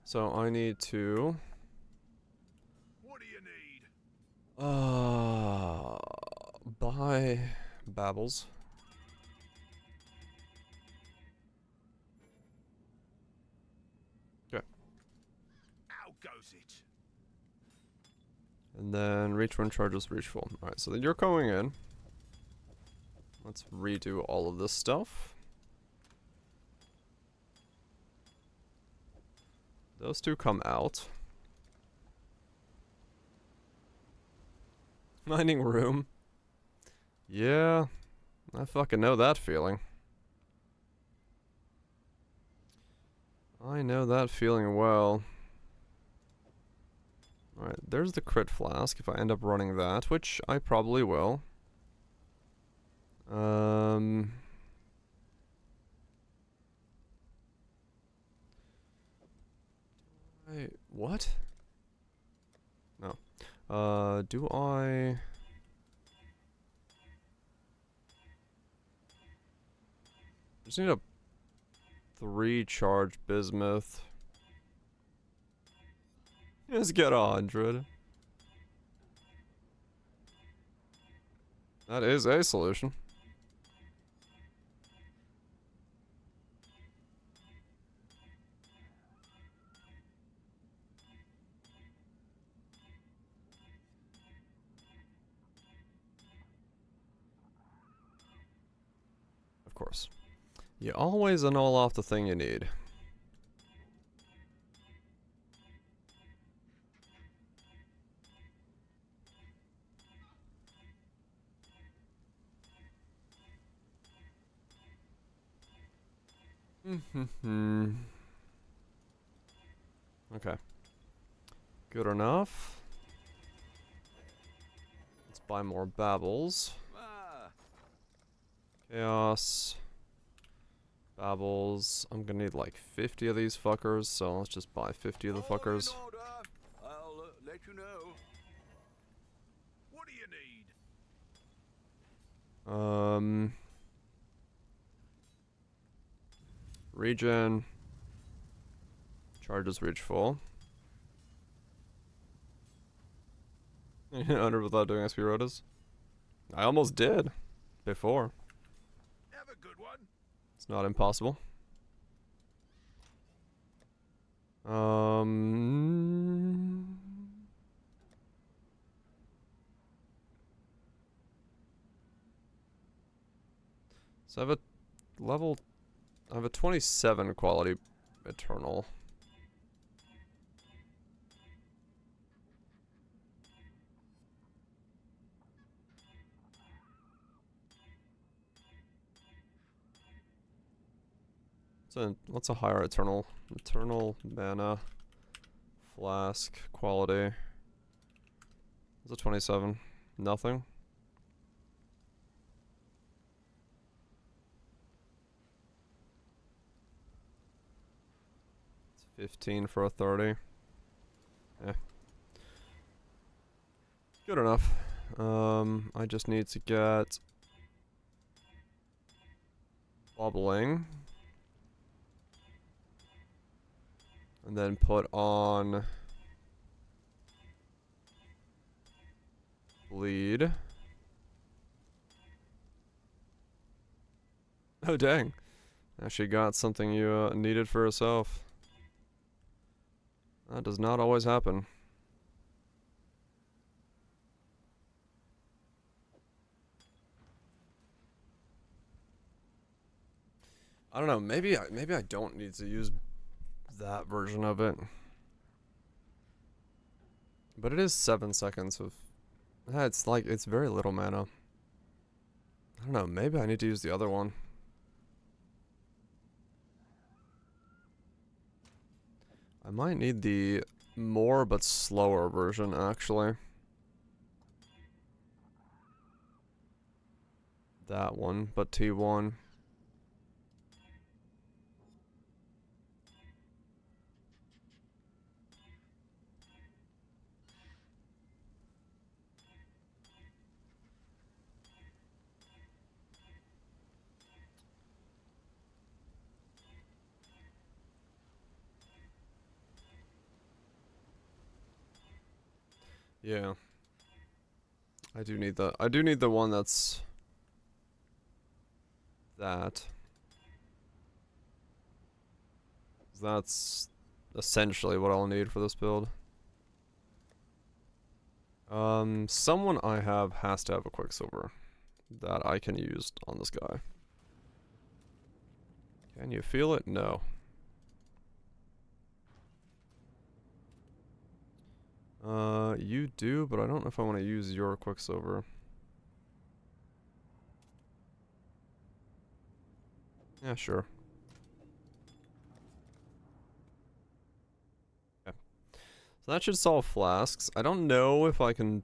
Speaker 2: So I need to.
Speaker 3: What do you need?
Speaker 2: Buy Babbles. Okay.
Speaker 3: How goes it?
Speaker 2: And then reach when charges reach full. Alright, so then you're going in. Let's redo all of this stuff. Those 2 come out. Mining room. Yeah, I fucking know that feeling. I know that feeling well. Alright, there's the crit flask if I end up running that, which I probably will. What? No. Do I... just need a 3 charge bismuth. Just get 100. That is a solution. Of course. You always annul off the thing you need. Okay. Good enough. Let's buy more babbles. Chaos. Babbles. I'm gonna need like 50 of these fuckers, so let's just buy 50 of the fuckers.
Speaker 3: All in order. I'll let you know. What do you need?
Speaker 2: Regen. Charges reach full. 100 without doing XP rotas. I almost did before.
Speaker 3: Have a good one.
Speaker 2: It's not impossible. So I have a level. I have a 27 quality Eternal. So what's a higher Eternal? Eternal mana flask quality. It's a 27. Nothing. It's 15 for a 30. Eh. Good enough. I just need to get bubbling. And then put on bleed. Oh dang. Actually got something you needed for herself. That does not always happen. I don't know, maybe I don't need to use that version of it. But it is 7 seconds of... it's like, it's very little mana. I don't know, maybe I need to use the other one. I might need the more but slower version, actually. That one, but T1. Yeah. I do need the one that's that. That's essentially what I'll need for this build. Someone I have has to have a Quicksilver that I can use on this guy. Can you feel it? No. You do, but I don't know if I want to use your Quicksilver. Yeah, sure. Okay. So that should solve flasks. I don't know if I can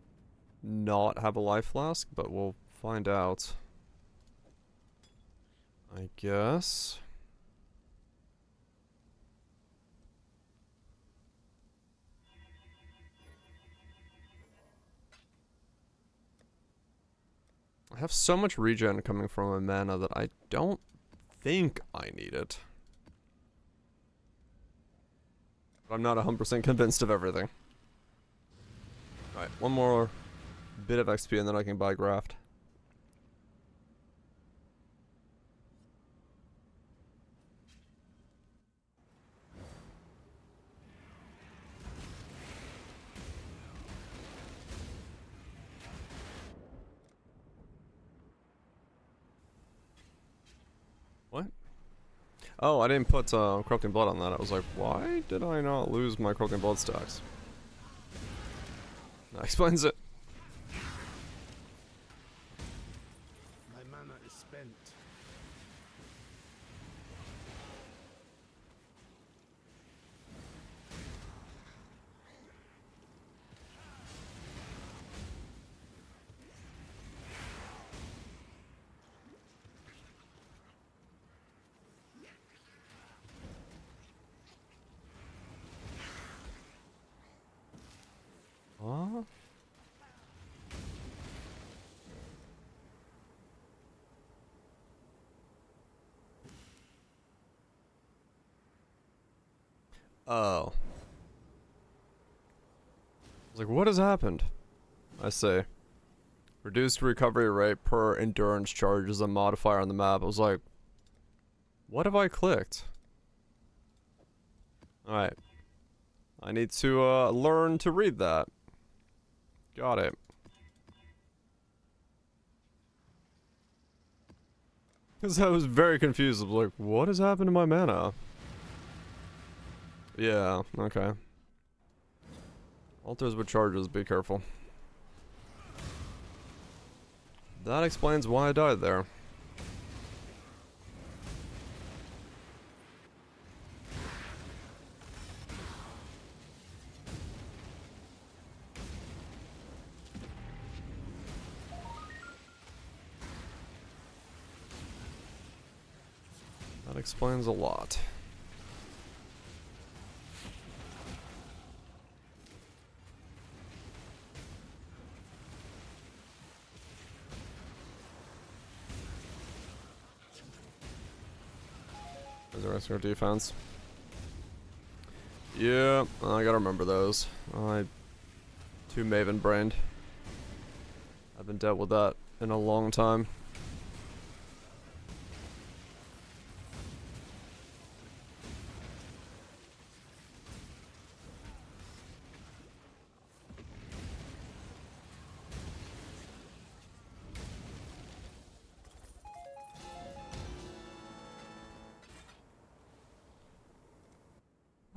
Speaker 2: not have a life flask, but we'll find out. I guess. I have so much regen coming from my mana that I don't think I need it. But I'm not 100% convinced of everything. Alright, one more bit of XP and then I can buy Graft. What? Oh, I didn't put Corrupting Blood on that. I was like, why did I not lose my Corrupting Blood stacks? That explains it.
Speaker 4: My mana is spent.
Speaker 2: What? Oh. I was like, what has happened? I see. Reduced recovery rate per endurance charge is a modifier on the map. I was like, what have I clicked? Alright. I need to learn to read that. Got it. Because I was very confused. I was like, what has happened to my mana? Yeah, okay. Altars with charges, be careful. That explains why I died there. That explains a lot. Resurrection defense. Yeah, I gotta remember those. Too Maven brained. I haven't dealt with that in a long time.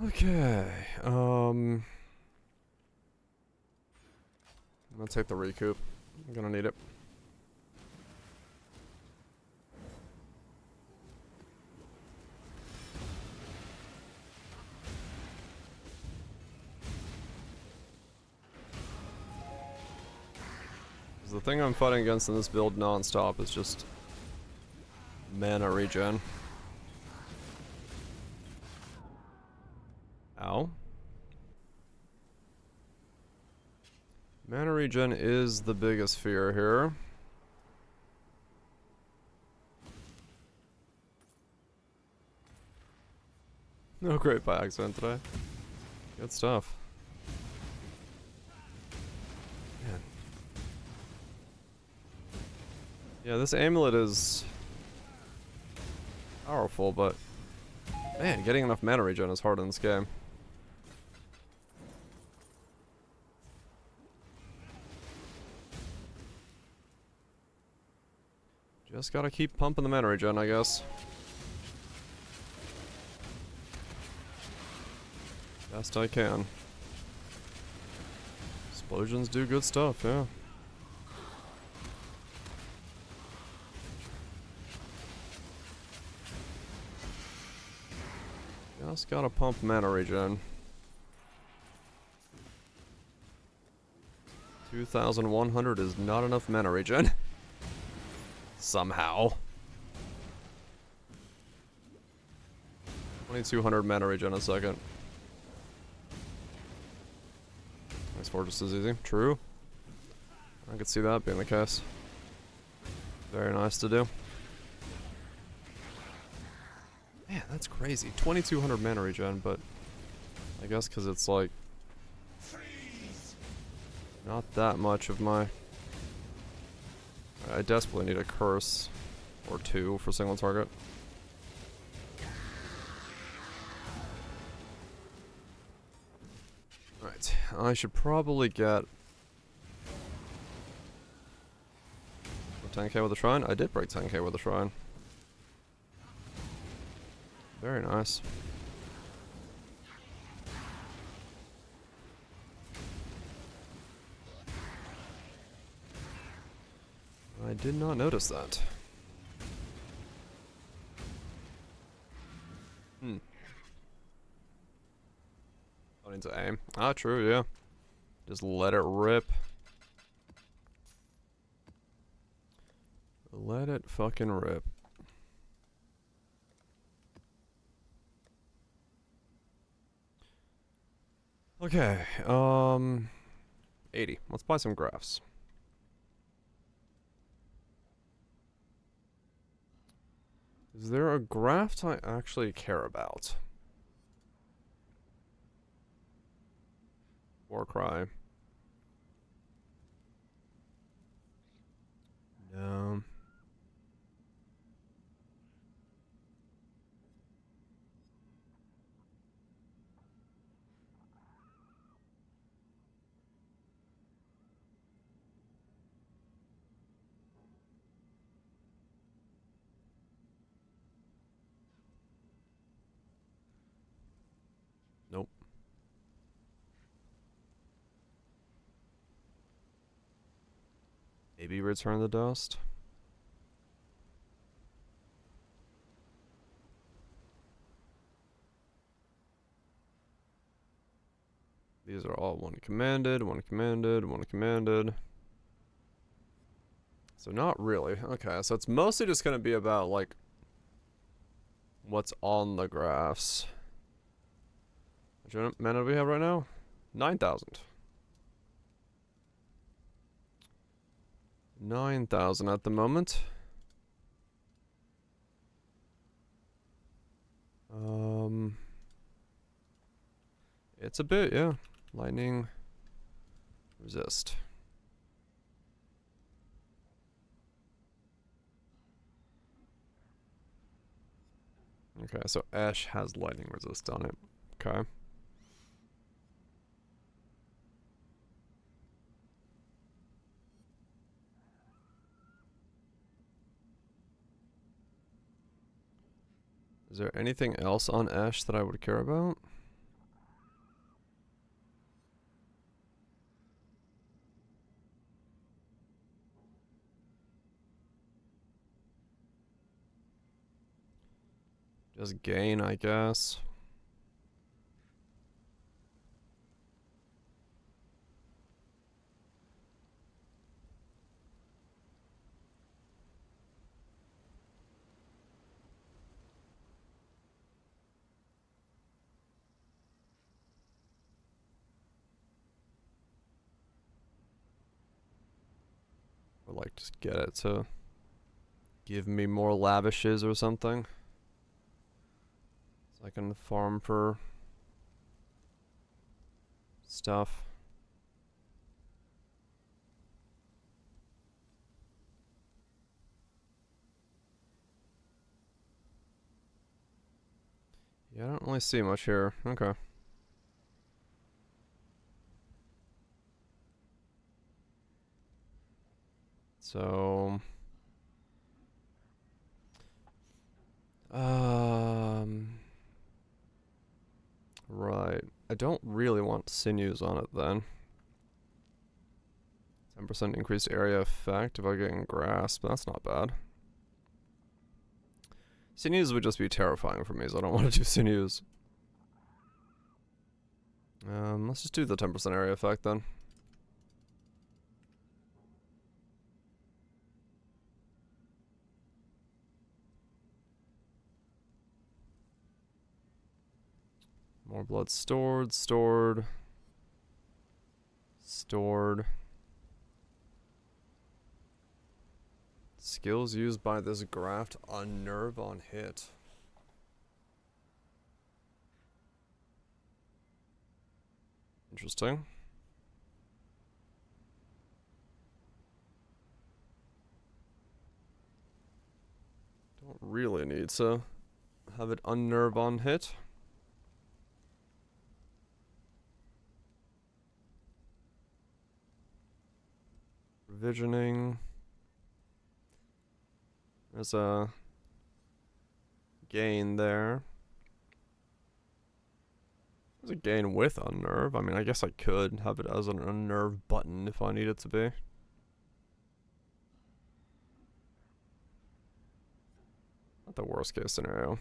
Speaker 2: Okay, I'm gonna take the recoup. I'm gonna need it. The thing I'm fighting against in this build non-stop is just mana regen. Ow. Mana regen is the biggest fear here. No great by accident today. Good stuff. Man. Yeah, this amulet is powerful, but man, getting enough mana regen is hard in this game. Just gotta keep pumping the mana regen, I guess. Best I can. Explosions do good stuff, yeah. Just gotta pump mana regen. 2,100 is not enough mana regen. Somehow. 2,200 mana regen a second. Nice fortress is easy. True. I could see that being the case. Very nice to do. Man, that's crazy. 2,200 mana regen, but I guess because it's like not that much of my... I desperately need a curse or two for single target. Alright, I should probably get 10k with the shrine. I did break 10k with the shrine. Very nice. I did not notice that. I need to aim. Ah, true, yeah. Just let it rip. Let it fucking rip. Okay, 80. Let's buy some graphs. Is there a graph I actually care about? Warcry. Maybe return the dust. These are all one commanded, one commanded, one commanded. So not really. Okay, so it's mostly just going to be about, like, what's on the graphs. How much mana do we have right now? 9,000. 9,000 at the moment. It's a bit, yeah. Lightning resist. Okay, so Ash has lightning resist on it. Okay. Is there anything else on Ash that I would care about? Just gain, I guess. Or like just get it to give me more lavishes or something. So I can farm for stuff. Yeah, I don't really see much here. Okay. So, right. I don't really want sinews on it then. 10% increased area effect if I get in grass, but that's not bad. Sinews would just be terrifying for me, so I don't want to do sinews. Let's just do the 10% area effect then. More blood stored, stored. Skills used by this graft unnerve on hit. Interesting. Don't really need to have it unnerve on hit. Provisioning. There's a gain there. There's a gain with unnerve. I mean, I guess I could have it as an unnerve button if I need it to be. Not the worst case scenario.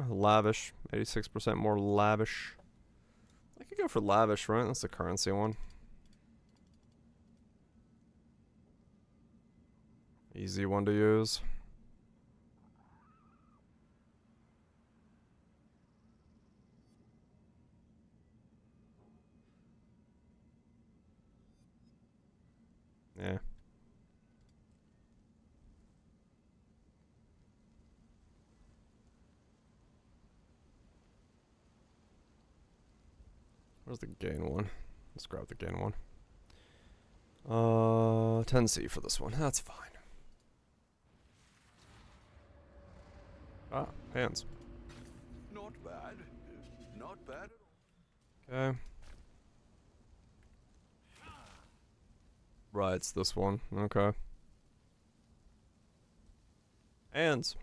Speaker 2: Lavish. 86% more lavish. I could go for lavish, right? That's the currency one. Easy one to use. Yeah. Where's the gain one? Let's grab the gain one. 10C for this one. That's fine. Ah, hands.
Speaker 3: Not bad. Not bad at all.
Speaker 2: Okay. Right, it's this one. Okay. Hands.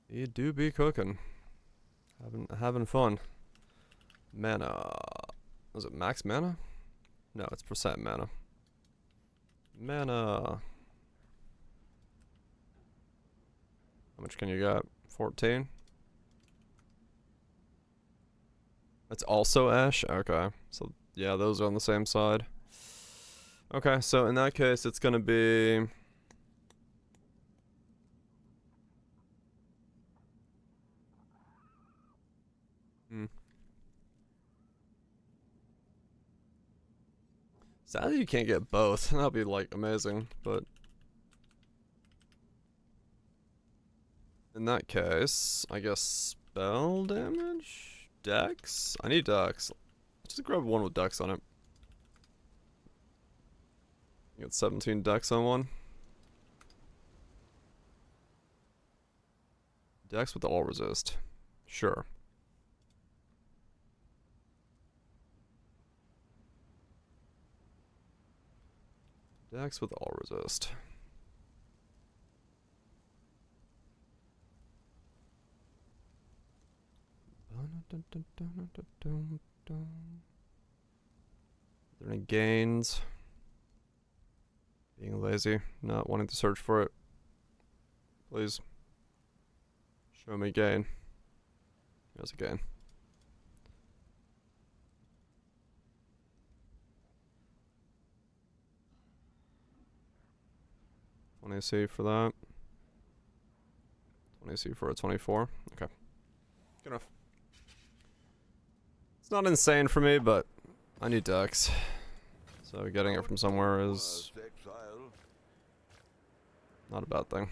Speaker 2: You do be cooking. Having fun. Mana. Was it max mana? No, it's percent mana. Mana. How much can you get? 14? It's also Ash? Okay. So, yeah, those are on the same side. Okay, so in that case, it's gonna be... Sadly, you can't get both. That'd be, like, amazing, but... In that case, I guess spell damage? Dex? I need Dex. Just grab one with Dex on it. You got 17 Dex on one. Dex with the all resist. Sure. Dex with all resist. Are there any gains? Being lazy, not wanting to search for it. Please. Show me gain. There's a gain. AC for that. 20 AC for a 24. Okay. Good enough. It's not insane for me, but I need Dex. So getting it from somewhere is not a bad thing.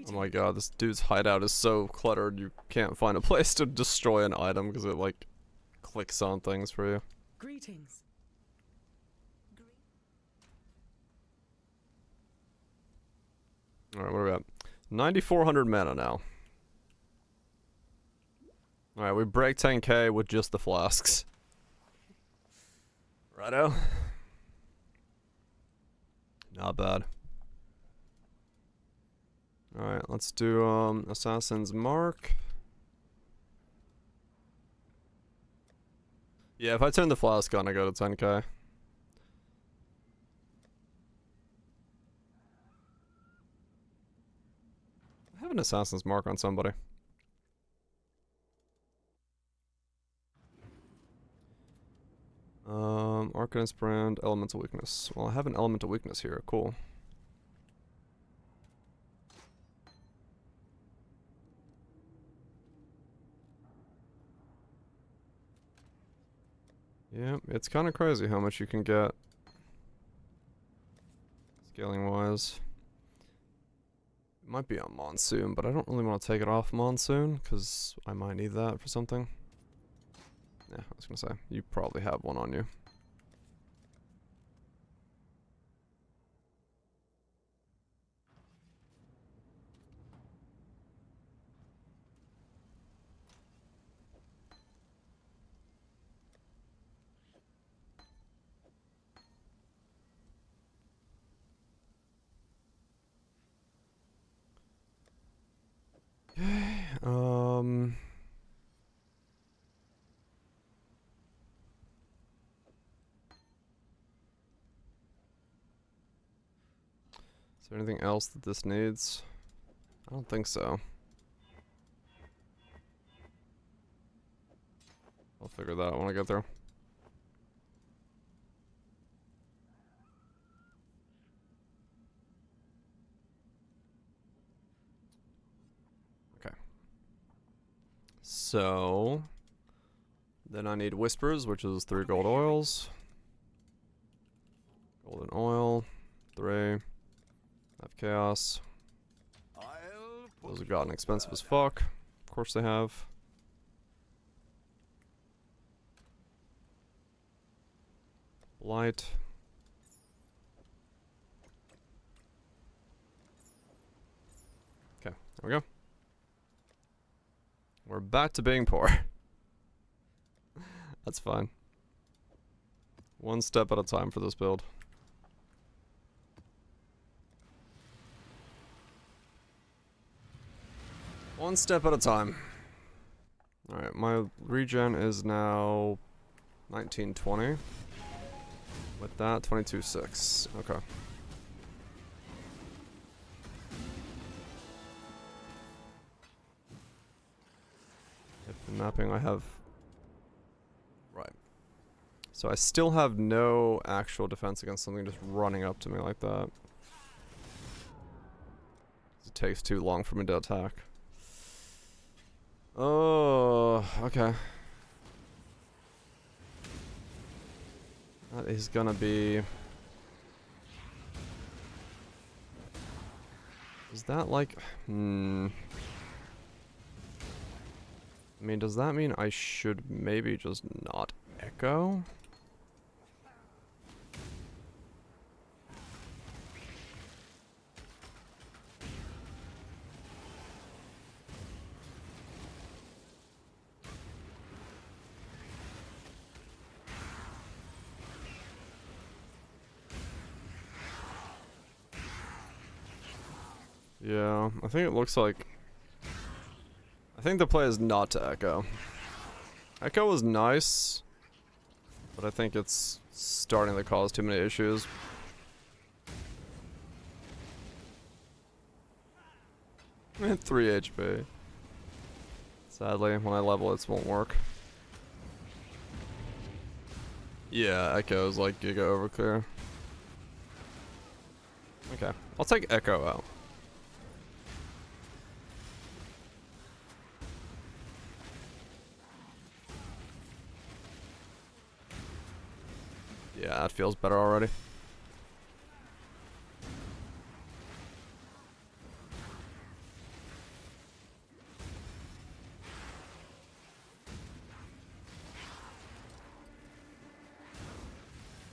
Speaker 2: Oh my god, this dude's hideout is so cluttered, you can't find a place to destroy an item because it, like, clicks on things for you.
Speaker 1: Greetings.
Speaker 2: Alright, what are we at? 9,400 mana now. Alright, we break 10k with just the flasks. Righto. Not bad. Alright, let's do Assassin's Mark. Yeah, if I turn the flask on, I go to 10k. I have an Assassin's Mark on somebody. Arcanist Brand, Elemental Weakness. Well, I have an Elemental Weakness here, cool. Yeah, it's kind of crazy how much you can get. Scaling wise. It might be on Monsoon, but I don't really want to take it off Monsoon, because I might need that for something. Yeah, I was gonna say, you probably have one on you. Okay, is there anything else that this needs? I don't think so. I'll figure that out when I get there. Okay. So, then I need Whispers, which is 3 gold oils. Golden oil, 3. Have chaos. Those have gotten expensive as fuck. Of course they have. Light. Okay, there we go. We're back to being poor. That's fine. One step at a time for this build. . One step at a time. Alright, my regen is now 1920. With that, 22.6. Okay. If the mapping I have... Right. So I still have no actual defense against something just running up to me like that. It takes too long for me to attack. Oh, okay. That is gonna be... Is that like... I mean, does that mean I should maybe just not echo? Yeah, I think it looks like... I think the play is not to echo. Echo was nice, but I think it's starting to cause too many issues. I had 3 HP. Sadly, when I level it won't work. Yeah, Echo is like Giga Overclear. Okay, I'll take Echo out. Yeah, that feels better already.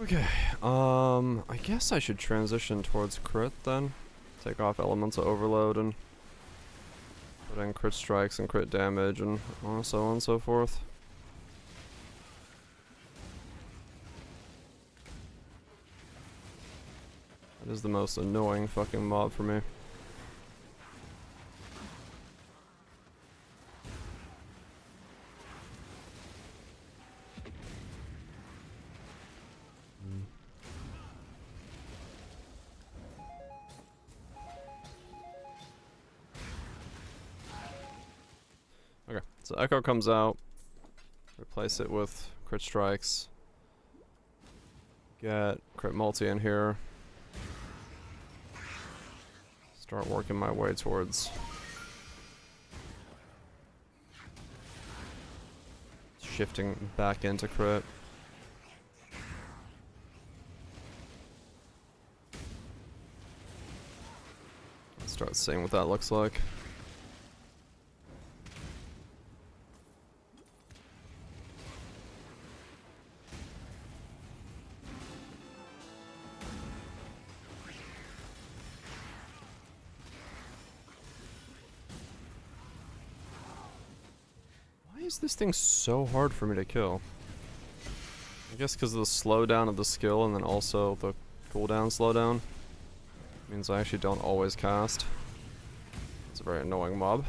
Speaker 2: Okay, I guess I should transition towards crit then. Take off Elemental Overload and put in crit strikes and crit damage and so on and so forth. That is the most annoying fucking mob for me. Okay, so Echo comes out. Replace it with crit strikes. Get crit multi in here. Start working my way towards shifting back into crit. Start seeing what that looks like. Why is this thing so hard for me to kill? I guess because of the slowdown of the skill and then also the cooldown slowdown. Means I actually don't always cast. It's a very annoying mob.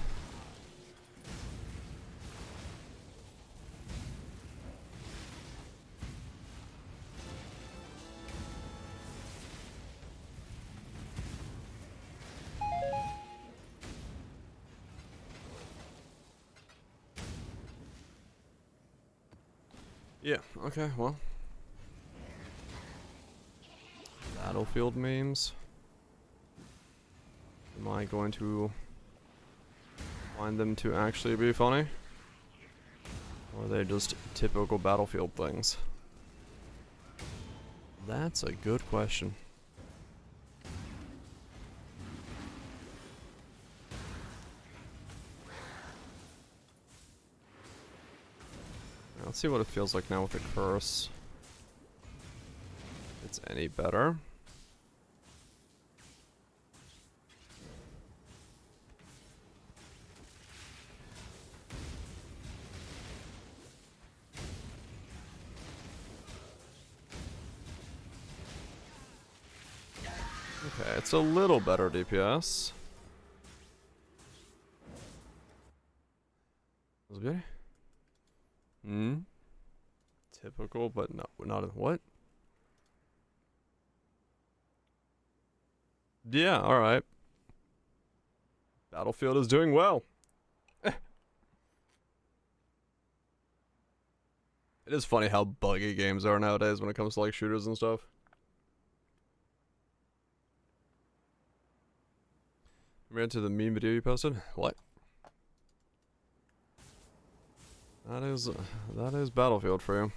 Speaker 2: Yeah, okay, well. Battlefield memes. Am I going to find them to actually be funny? Or are they just typical Battlefield things? That's a good question. Let's see what it feels like now with the curse. If it's any better. Okay, it's a little better DPS. beauty. Hmm. Typical, but no, not in what? Yeah, alright. Battlefield is doing well. It is funny how buggy games are nowadays when it comes to like shooters and stuff. Ran to the meme video you posted? What? That is Battlefield for you.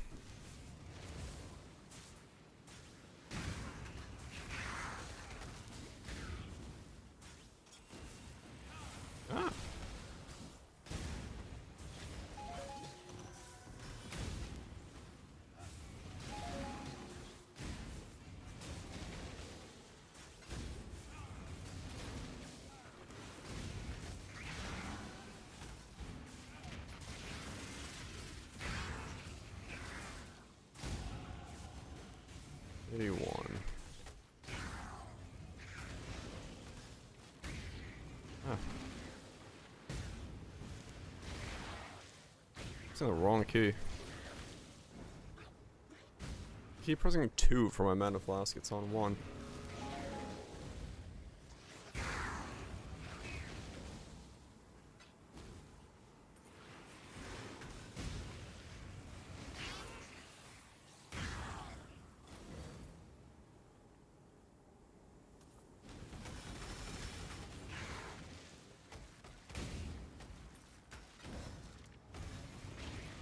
Speaker 2: Ah. 81. Ah. It's in the wrong key. Keep pressing 2 for my mana flask, it's on 1.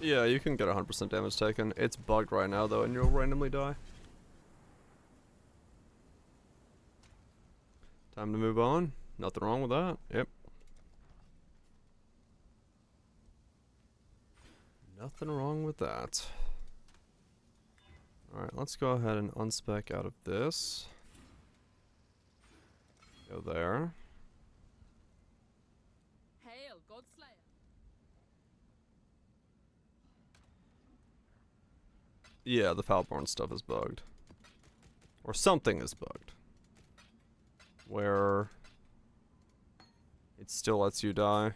Speaker 2: Yeah, you can get 100% damage taken. It's bugged right now though, and you'll randomly die. Time to move on. Nothing wrong with that. Yep. Nothing wrong with that. Alright, let's go ahead and unspec out of this. Go there.
Speaker 5: Hail, Godslayer.
Speaker 2: Yeah, the Foulborn stuff is bugged. Or something is bugged. Where it still lets you die.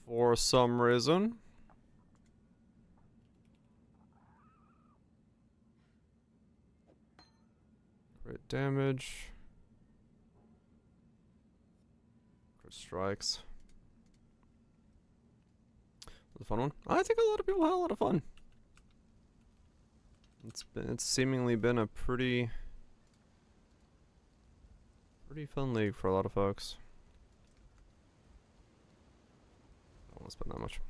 Speaker 2: For some reason. Crit damage. Crit strikes. A fun one. I think a lot of people had a lot of fun. It's seemingly been a pretty fun league for a lot of folks. I don't want to spend that much.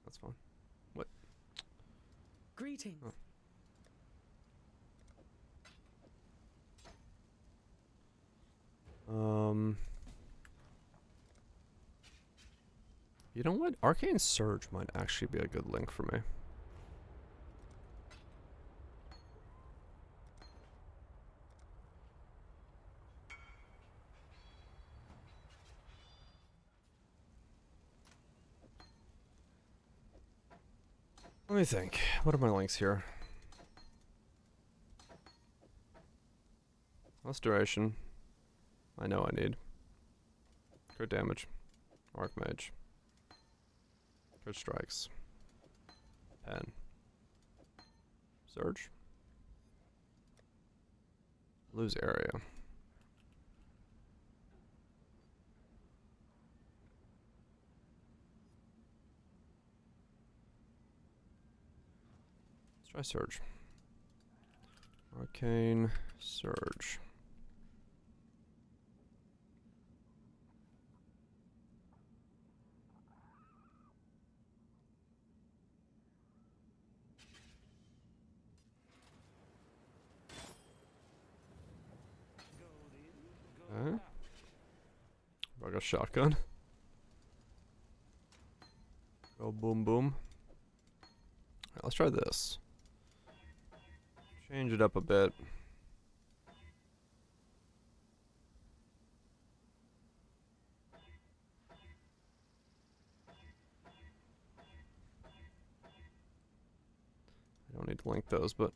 Speaker 2: That's fine. What?
Speaker 1: Greetings.
Speaker 2: Oh. You know what? Arcane Surge might actually be a good link for me. Let me think. What are my links here? Less duration. I know I need. Crit damage. Archmage. Crit strikes. Pen. Surge. Lose area. Let's try Surge. Arcane Surge. Okay. I got a shotgun. Go boom boom. Alright, let's try this. Change it up a bit. I don't need to link those, but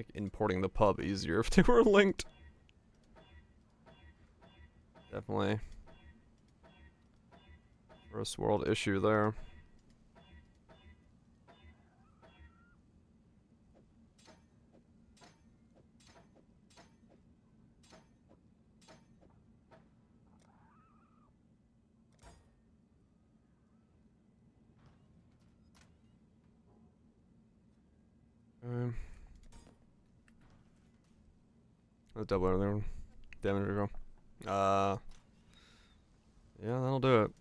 Speaker 2: Make importing the pub easier if they were linked. Definitely. First world issue there. Let's double everything. Damage we go. Yeah, that'll do it.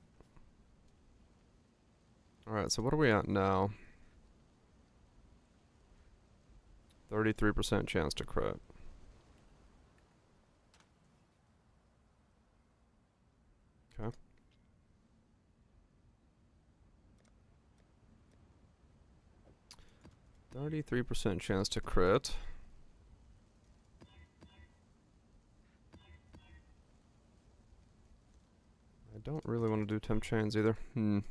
Speaker 2: Alright, so what are we at now? 33% chance to crit. Okay. %33% chance to crit. I don't really want to do temp chains either. Let's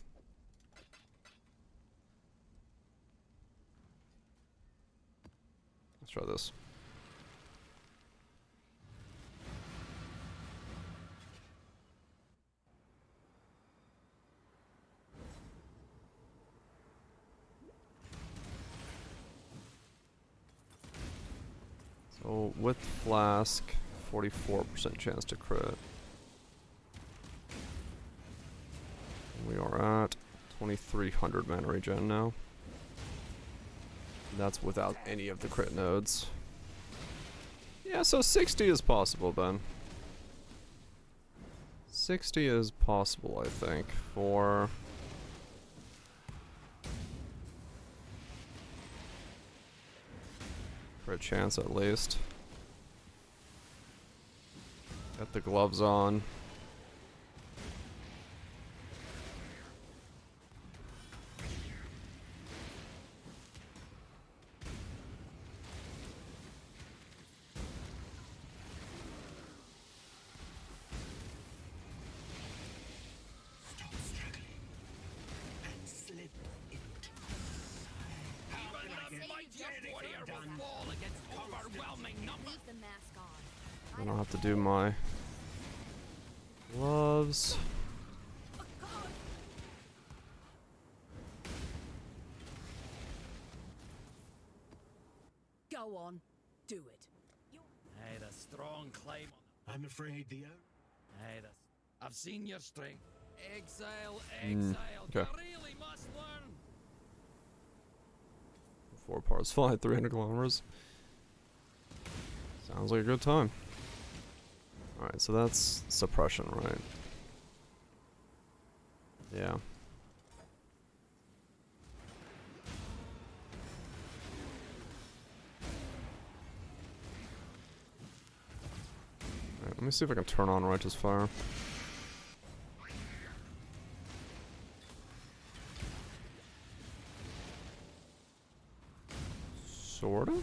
Speaker 2: try this. So with flask, 44% chance to crit. We are at 2300 mana regen now. That's without any of the crit nodes. Yeah, so 60 is possible then. 60 is possible, I think, for... for a chance at least. Got the gloves on. I don't have to do my gloves.
Speaker 1: Go on, do it.
Speaker 5: Hey, the strong climb on.
Speaker 4: I'm afraid the
Speaker 5: Hey, I've seen your strength. Exile,
Speaker 2: Okay.
Speaker 5: You really must learn.
Speaker 2: 4 parts fly, 300 kilometers. Sounds like a good time. Alright, so that's suppression, right? Yeah. Alright, let me see if I can turn on Righteous Fire. Sorta?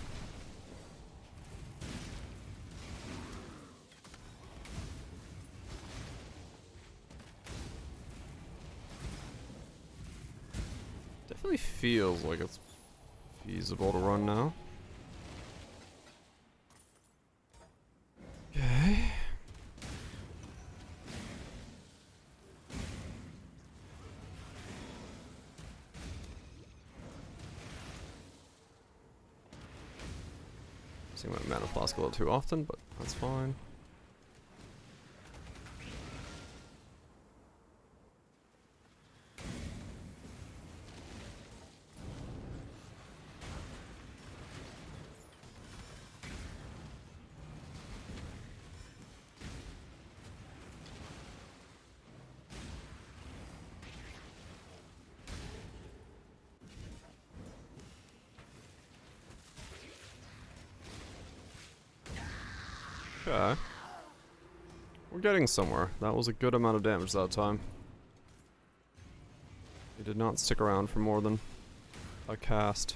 Speaker 2: Definitely feels like it's feasible to run now. Okay. Seeing my mana flask a little too often, but that's fine. Okay. We're getting somewhere. That was a good amount of damage that time. He did not stick around for more than a cast.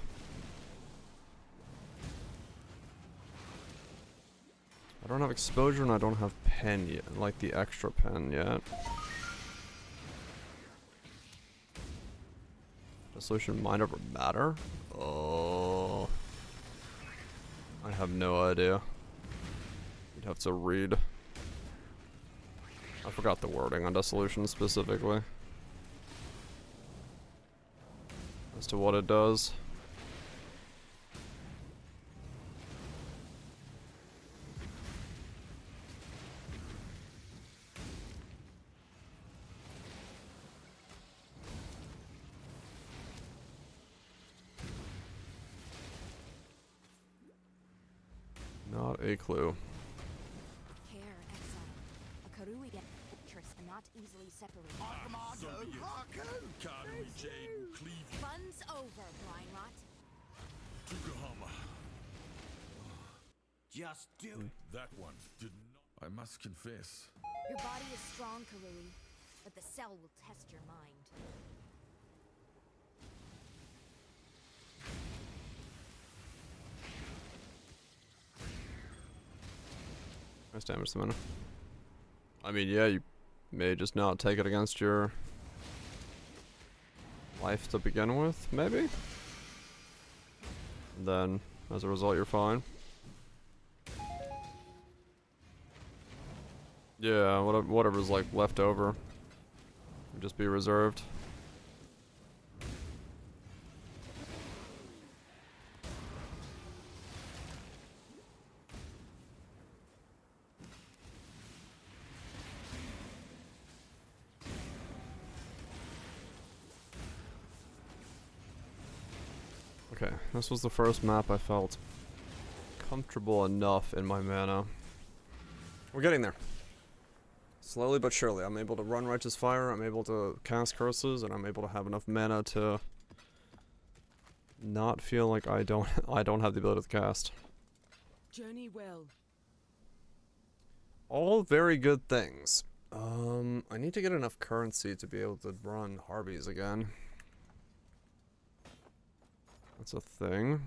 Speaker 2: I don't have exposure and I don't have pen yet, like the extra pen yet. Dissolution mind over matter? Oh. I have no idea. You'd have to read. I forgot the wording on Dissolution specifically. As to what it does. Not a clue.
Speaker 6: Care, exile. A Karui get fortress and not easily separated.
Speaker 5: Karui Jade will cleave you.
Speaker 6: Fun's over, Blind Rot.
Speaker 5: Tukahama.
Speaker 4: Just do it.
Speaker 5: That one did not. I must confess.
Speaker 6: Your body is strong, Karui, but the cell will test your mind.
Speaker 2: Nice damage to mana. I mean, yeah, you may just not take it against your life to begin with, maybe? Then, as a result, you're fine. Yeah, whatever's like left over would just be reserved. Okay, this was the first map I felt comfortable enough in my mana. We're getting there. Slowly but surely, I'm able to run Righteous Fire, I'm able to cast curses, and I'm able to have enough mana to not feel like I don't have the ability to cast.
Speaker 1: Journey well.
Speaker 2: All very good things. I need to get enough currency to be able to run Harbies again. That's a thing.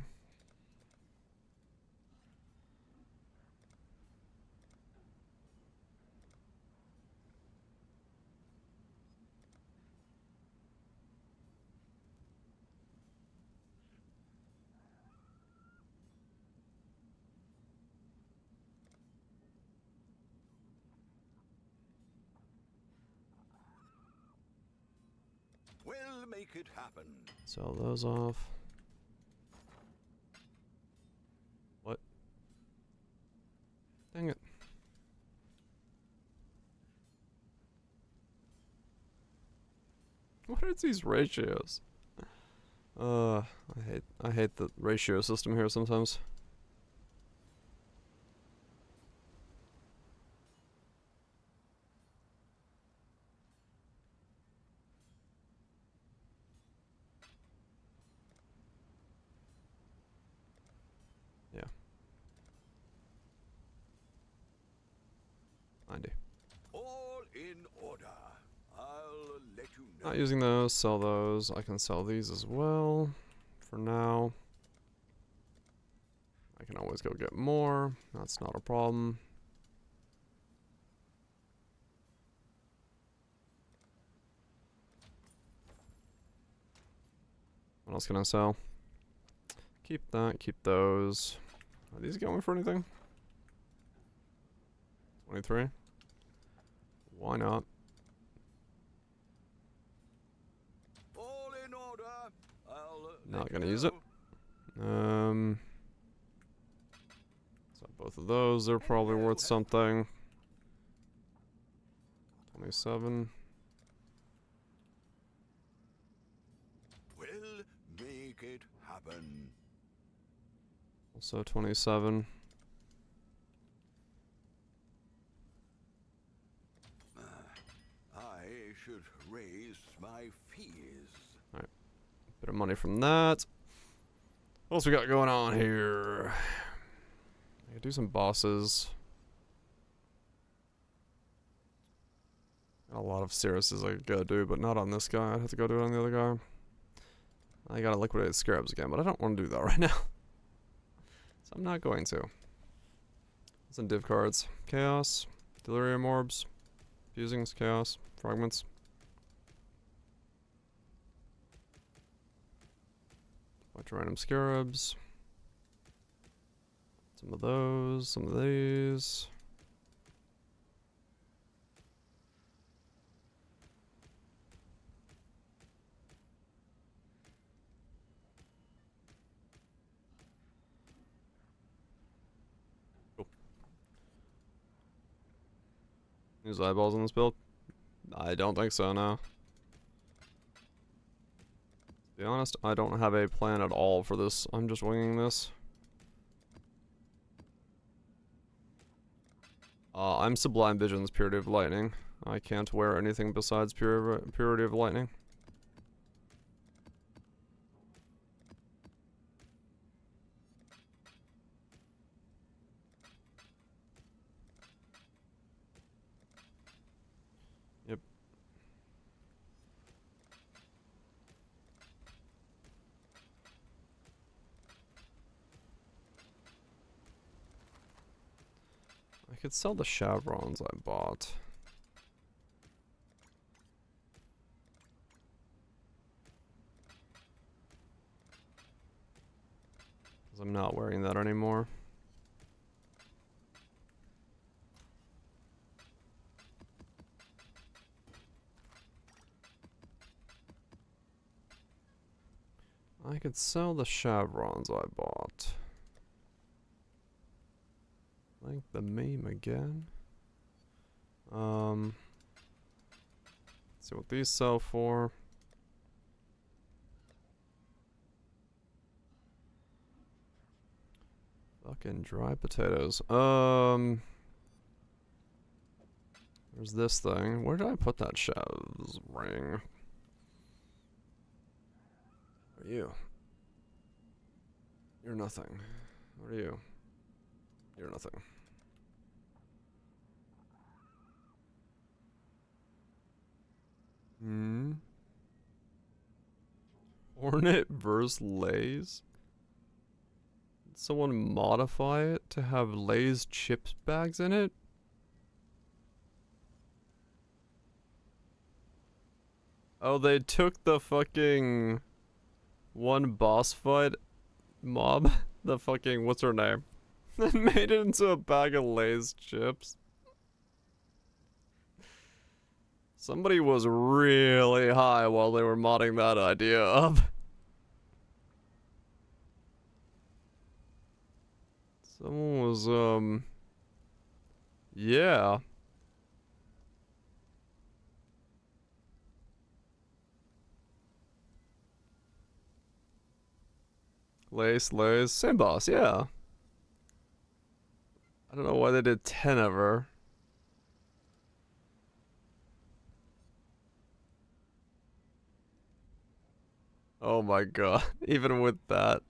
Speaker 3: We'll make it happen.
Speaker 2: Sell those off. What? Dang it. What are these ratios? I hate the ratio system here sometimes. Yeah. 90.
Speaker 3: All in order. I'll let you know.
Speaker 2: Not using those, sell those. I can sell these as well for now. I can always go get more. That's not a problem. What else can I sell? Keep that, keep those. Are these going for anything? 23? Why not?
Speaker 3: All in order. I'll
Speaker 2: Not
Speaker 3: let
Speaker 2: gonna
Speaker 3: you
Speaker 2: use it.
Speaker 3: know.
Speaker 2: So both of those are probably worth something. 27.
Speaker 3: We'll make it happen.
Speaker 2: Also 27.
Speaker 3: I should raise my fees.
Speaker 2: Bit of money from that. What else we got going on here? I could do some bosses. Got a lot of Sirius's I could go do, but not on this guy. I'd have to go do it on the other guy. I gotta liquidate Scarabs again, but I don't want to do that right now. So I'm not going to. Some div cards. Chaos. Delirium Orbs. Fusings. Chaos. Fragments. Bunch of random Scarabs. Some of those, some of these. Cool. Use eyeballs on this build? I don't think so, no. To be honest, I don't have a plan at all for this. I'm just winging this. I'm Sublime Vision's Purity of Lightning. I can't wear anything besides Purity of Lightning. Yep. I could sell the chevrons I bought. Because I'm not wearing that anymore. I could sell the chevrons I bought. Link the meme again. Let's see what these sell for. Fucking dry potatoes. There's this thing. Where did I put that Chev's ring? What are you? You're nothing. What are you? You're nothing. Hornet versus Lay's? Did someone modify it to have Lay's chips bags in it? Oh, they took the fucking one boss fight mob, the fucking, what's her name? And made it into a bag of Lay's chips. Somebody was really high while they were modding that idea up. Someone was, yeah. Lace, same boss, yeah. I don't know why they did 10 of her. Oh my god, even with that.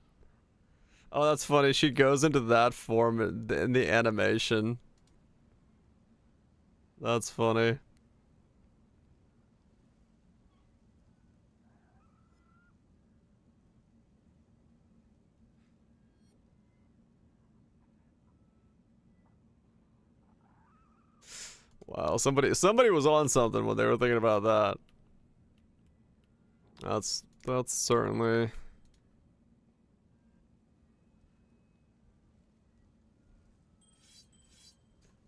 Speaker 2: Oh, that's funny, she goes into that form in the animation. That's funny. Wow, somebody was on something when they were thinking about that. That's certainly.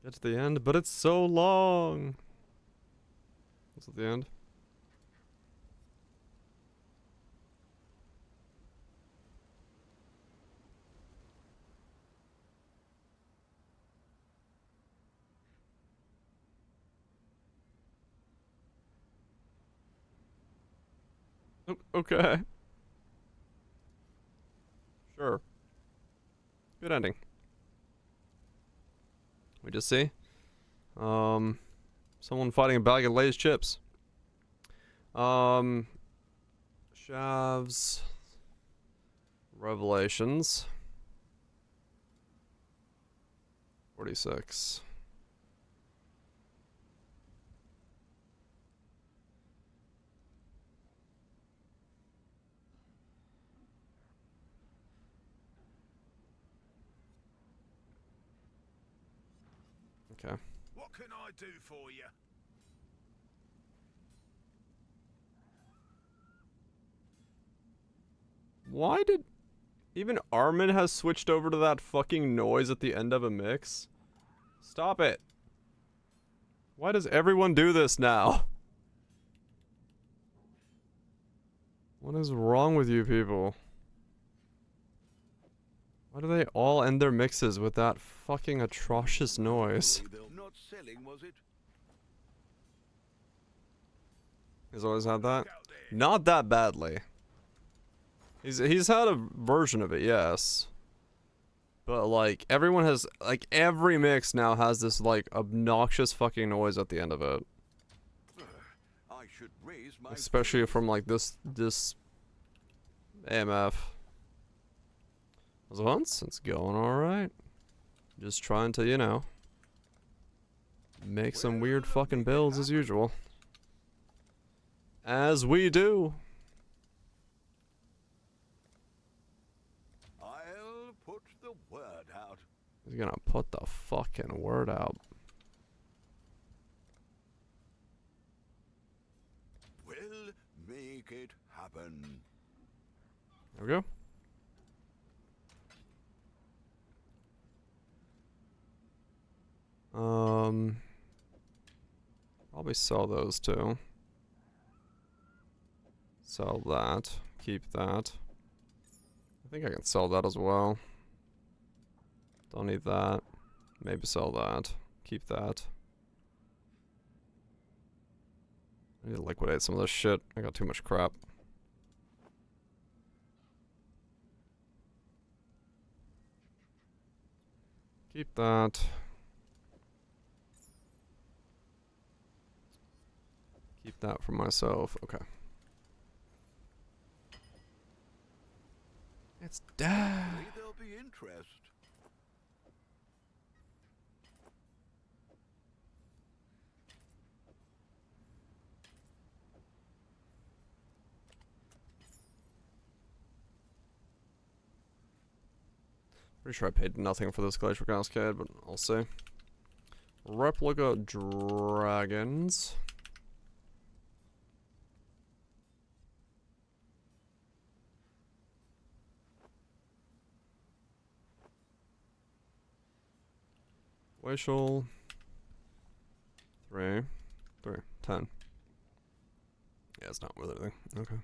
Speaker 2: Get to the end, but it's so long. Is it the end? Okay. Sure. Good ending. We just see. Someone fighting a bag of Lay's chips. Shavs. Revelations. 46. Okay.
Speaker 3: What can I do for you?
Speaker 2: Why did... Even Armin has switched over to that fucking noise at the end of a mix. Stop it. Why does everyone do this now? What is wrong with you people? Why do they all end their mixes with that fucking atrocious noise?
Speaker 3: Not selling, was it?
Speaker 2: He's always had that? Not that badly. He's had a version of it, yes. But like everyone has like every mix now has this like obnoxious fucking noise at the end of it.
Speaker 3: I should raise my
Speaker 2: Especially from like this AMF. Once it's going alright. Just trying to, you know, make some weird fucking builds as usual. As we do.
Speaker 3: I'll put the word out.
Speaker 2: He's gonna put the fucking word out.
Speaker 3: We'll make it happen.
Speaker 2: There we go. Probably sell those too. Sell that. Keep that. I think I can sell that as well. Don't need that. Maybe sell that. Keep that. I need to liquidate some of this shit. I got too much crap. Keep that. Keep that for myself. Okay. It's dead.
Speaker 3: Maybe there'll be interest.
Speaker 2: Pretty sure I paid nothing for this glacier cascade, but I'll see. Replica dragons. Glacial. 3. 10. Yeah, it's not worth anything. Okay.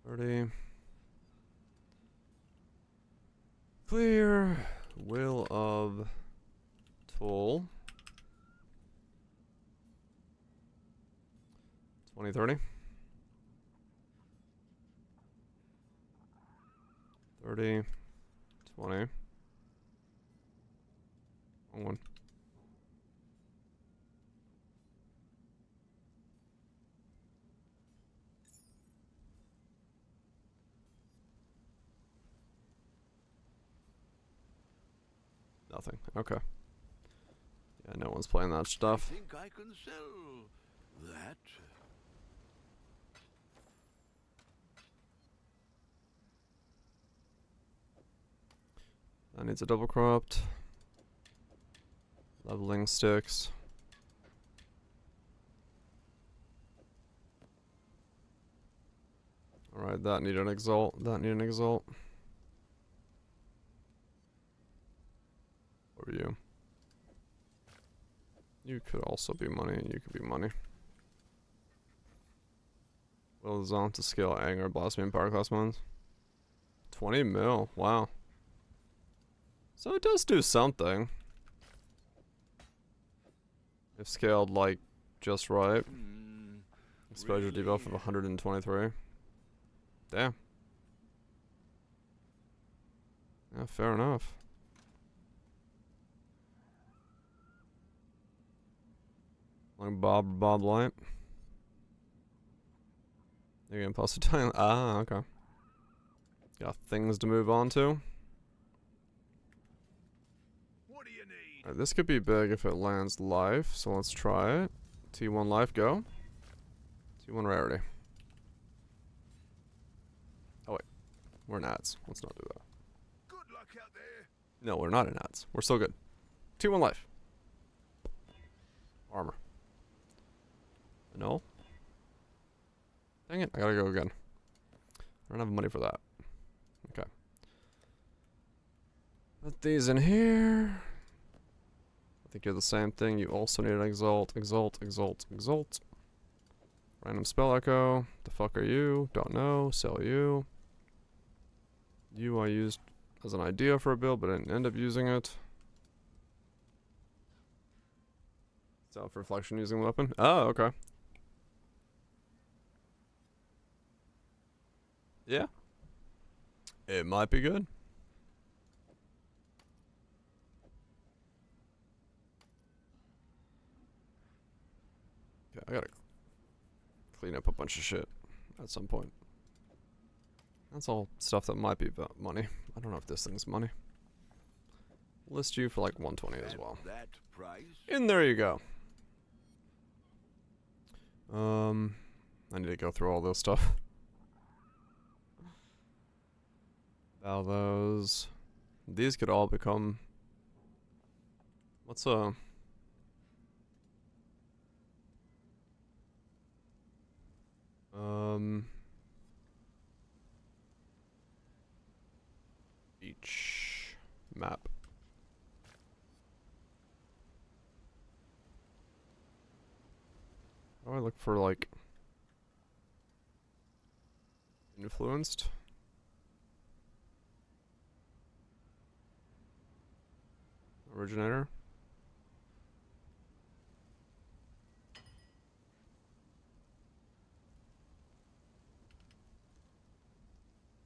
Speaker 2: 30. Clear. Will of Toll. 20, 30. 30. 20. Wrong one. Nothing. Okay. Yeah, no one's playing that
Speaker 3: I
Speaker 2: stuff.
Speaker 3: think I can sell that.
Speaker 2: That needs a double cropped. Leveling sticks. Alright, that need an exalt. That need an exalt. What are you? You could also be money, and you could be money. Will is on to scale anger, blasphemy, and power class ones. 20 mil, wow. So it does do something. If scaled like just right. Exposure debuff of 123. Damn. Yeah, fair enough. Like Bob Light. You're gonna plus a time. Ah, okay. Got things to move on to.
Speaker 3: What do you need?
Speaker 2: Alright, this could be big if it lands life, so let's try it. T1 life, go. T1 rarity. Oh wait, we're in ads. Let's not do that.
Speaker 3: Good luck out there.
Speaker 2: No, we're not in ads. We're still good. T1 life. Armor. No. Dang it, I gotta go again. I don't have money for that. Okay. Put these in here. I think you're the same thing. You also need an exalt, exalt, exalt, exalt. Random spell echo. The fuck are you? Don't know. Sell you. You I used as an idea for a build, but I didn't end up using it. Self-reflection using the weapon? Oh, okay. Yeah. It might be good. Yeah, I gotta clean up a bunch of shit at some point. That's all stuff that might be about money. I don't know if this thing's money. List you for like 120 as well.
Speaker 3: That price?
Speaker 2: And there you go. I need to go through all this stuff. Bow those. These could all become. What's beach map. How do I look for like influenced? Originator?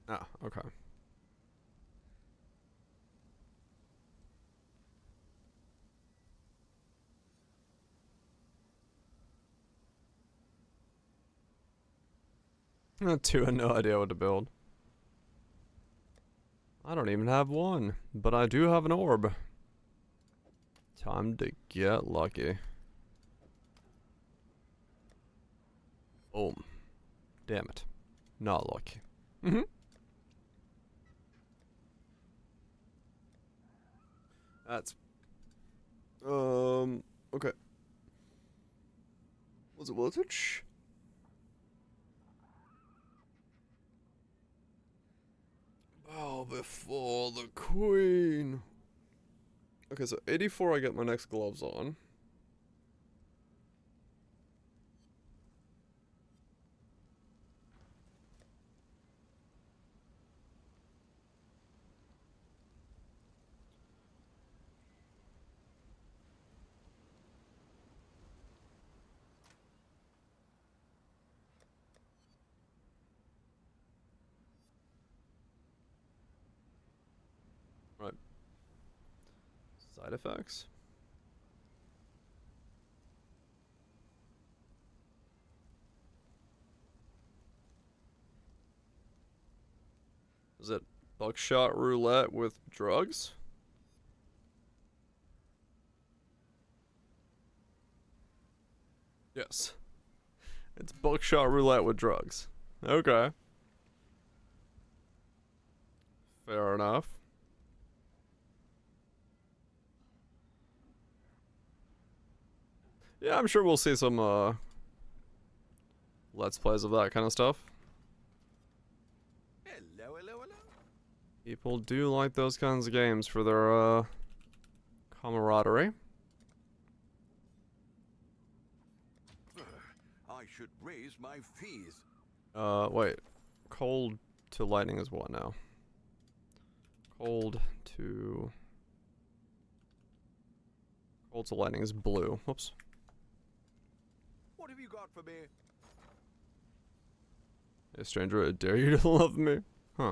Speaker 2: Ah, okay. Two, I no idea what to build. I don't even have one, but I do have an orb. Time to get lucky. Boom. Damn it. Not lucky. Mm-hmm. That's... okay. Was it voltage? Bow before the queen. Okay, so 84 I get my next gloves on. Right. Side effects. Is it buckshot roulette with drugs? Yes. It's buckshot roulette with drugs. Okay. Fair enough. Yeah, I'm sure we'll see some let's plays of that kind of stuff.
Speaker 3: Hello, hello, hello.
Speaker 2: People do like those kinds of games for their camaraderie.
Speaker 3: I should raise my fees.
Speaker 2: Wait. Cold to lightning is what now? Cold to lightning is blue. Whoops.
Speaker 3: What have you got for me?
Speaker 2: Hey stranger, I dare you to love me. Huh.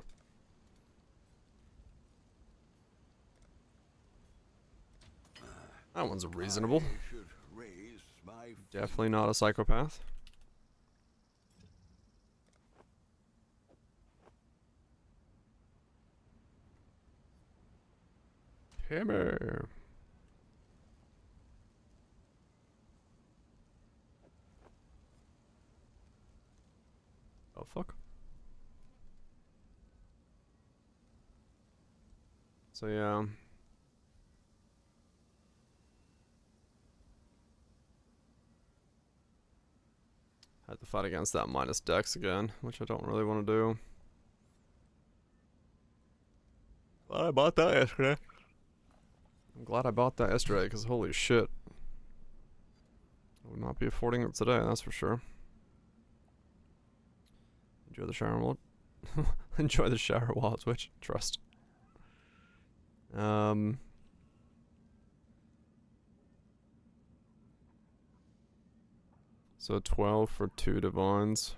Speaker 2: That one's reasonable.
Speaker 3: I should raise my
Speaker 2: Definitely not a psychopath. Hammer. Oh fuck. So yeah. Had to fight against that minus dex again, which I don't really want to do. Glad I bought that yesterday. I'm glad I bought that yesterday, because holy shit. I would not be affording it today, that's for sure. Enjoy the shower while enjoy the shower while I Twitch. Trust. So 12 for 2 divines.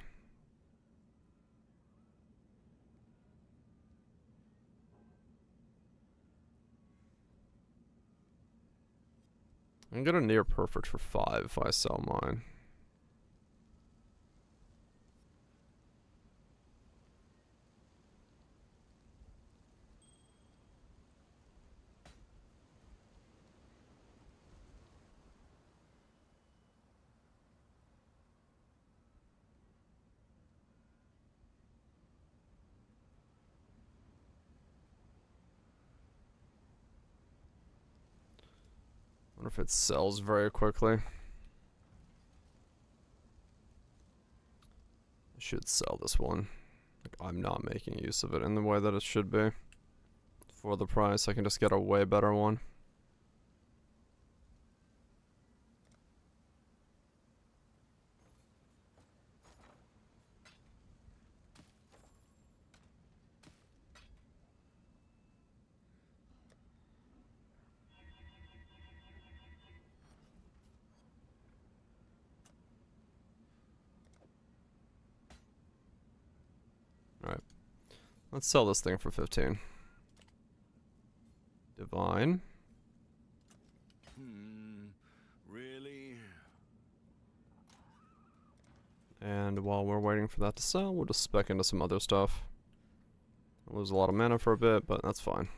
Speaker 2: I'm gonna near perfect for 5 if I sell mine. Wonder if it sells very quickly. I should sell this one. Like, I'm not making use of it in the way that it should be. For the price, I can just get a way better one. Alright. Let's sell this thing for 15. Divine.
Speaker 3: Really?
Speaker 2: And while we're waiting for that to sell, we'll just spec into some other stuff. I'll lose a lot of mana for a bit, but that's fine.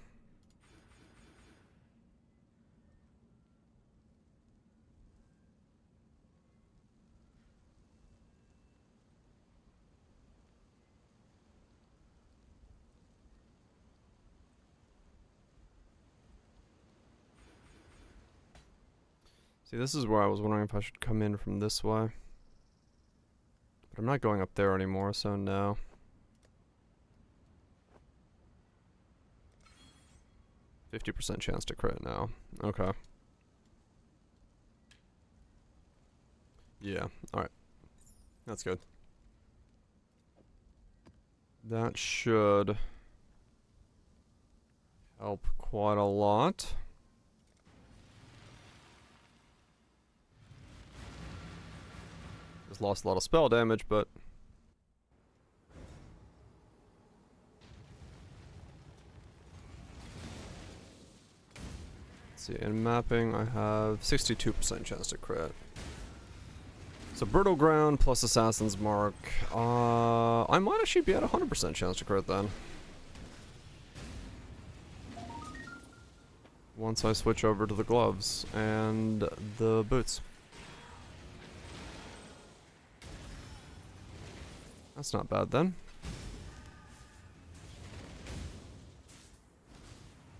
Speaker 2: See, this is where I was wondering if I should come in from this way. But I'm not going up there anymore, so no. %50 chance to crit now. Okay. Yeah, alright. That's good. That should help quite a lot. Just lost a lot of spell damage, but let's see, in mapping I have 62% chance to crit. So Brittle Ground plus Assassin's Mark. I might actually be at 100% chance to crit then. Once I switch over to the gloves and the boots. That's not bad then.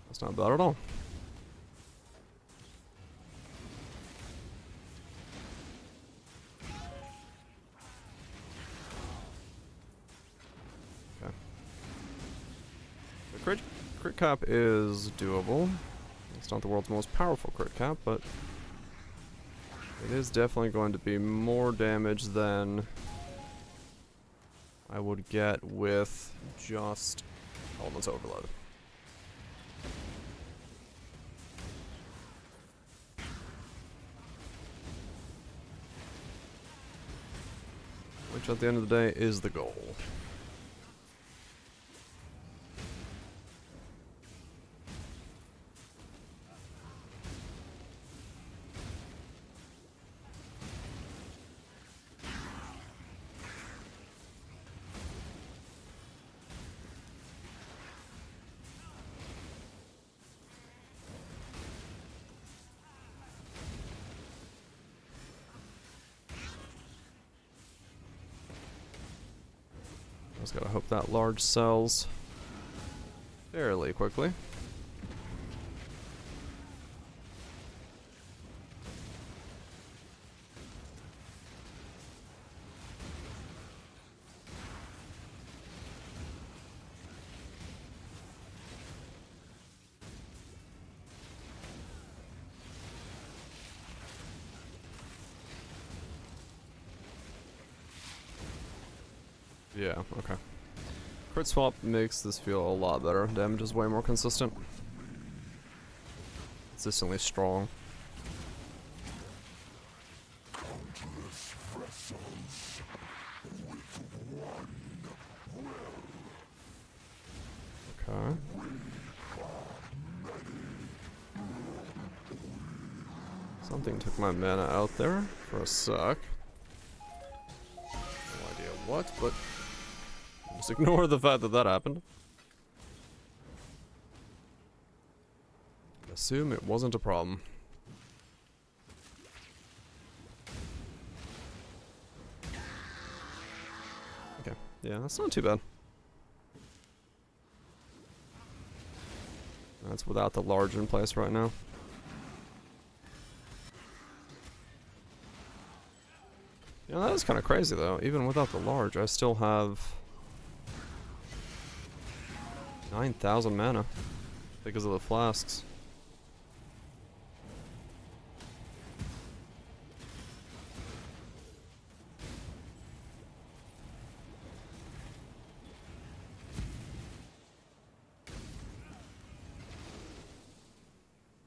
Speaker 2: That's not bad at all. Okay. The crit cap is doable. It's not the world's most powerful crit cap, but it is definitely going to be more damage than I would get with just Elements Overload. Which at the end of the day is the goal. Just gotta hope that large sells fairly quickly. Yeah, okay. Crit swap makes this feel a lot better. Damage is way more consistent. Consistently strong. Okay. Something took my mana out there for a sec. No idea what, but just ignore the fact that that happened. Assume it wasn't a problem. Okay, yeah, that's not too bad. That's without the large in place right now. Yeah, that is kind of crazy though. Even without the large, I still have 9,000 mana because of the flasks.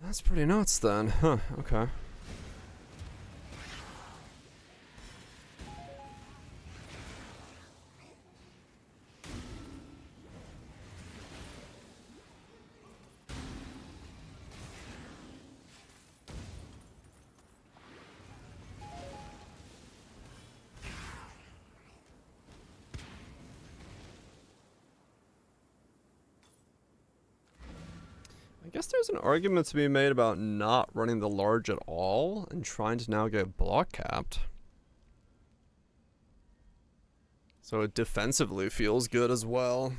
Speaker 2: That's pretty nuts then. Huh, okay. I guess there's an argument to be made about not running the large at all and trying to now get block capped. So it defensively feels good as well.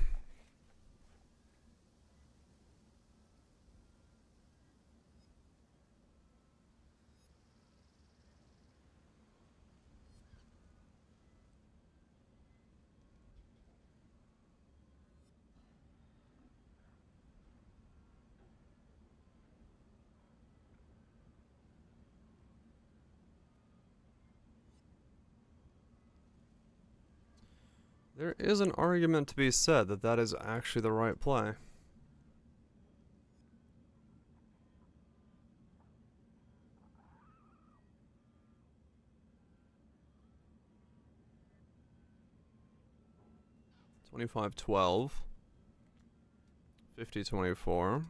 Speaker 2: There is an argument to be said that that is actually the right play. $25.12. $50.24.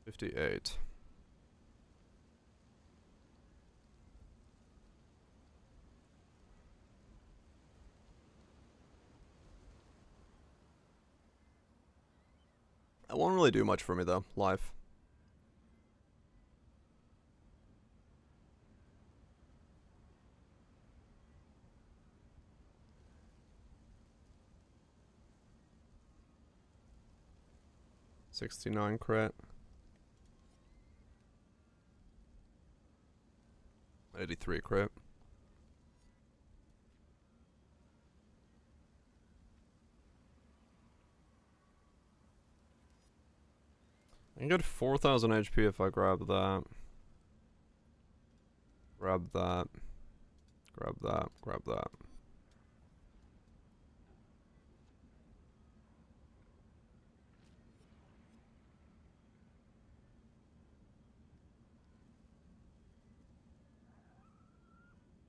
Speaker 2: $58. That won't really do much for me though, live. $69 crit. 83 crit. I can get 4,000 HP if I grab that. Grab that. Grab that. Grab that.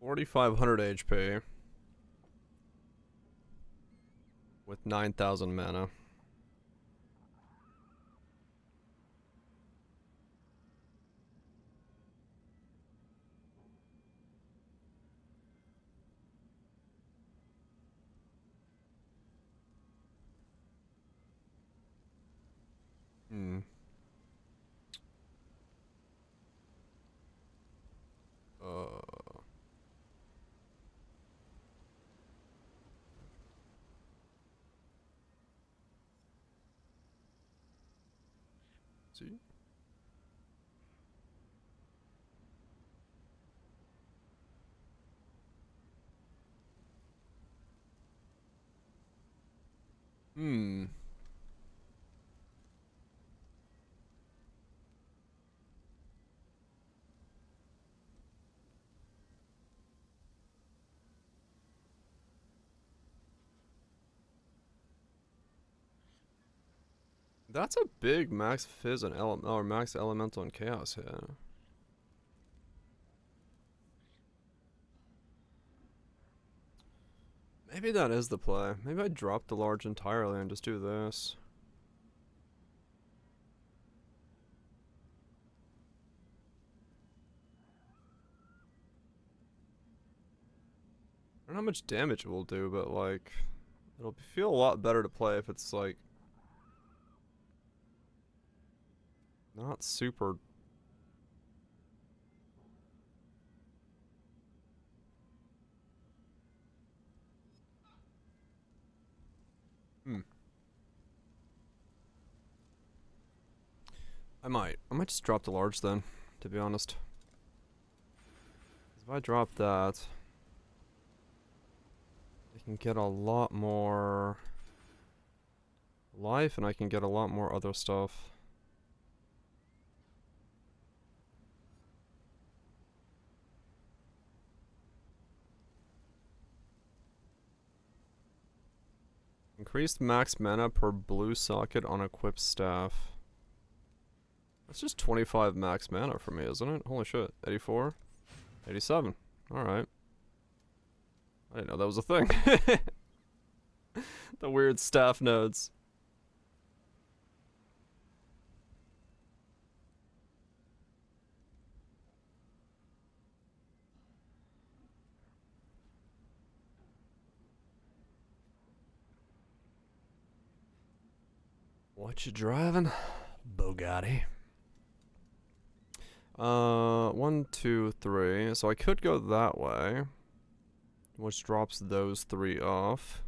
Speaker 2: $4,500 HP. With 9,000 mana. Hmm. See? Hmm. That's a big max fizz and or max elemental and chaos hit. Maybe that is the play. Maybe I drop the large entirely and just do this. I don't know how much damage it will do, but like, it'll feel a lot better to play if it's like not super. I might just drop the large then, to be honest. If I drop that, I can get a lot more life and I can get a lot more other stuff. Increased max mana per blue socket on equipped staff. That's just 25 max mana for me, isn't it? Holy shit. 84? 87. Alright. I didn't know that was a thing. The weird staff nodes. What you driving? Bugatti. 1, 2, 3. So I could go that way, which drops those 3 off.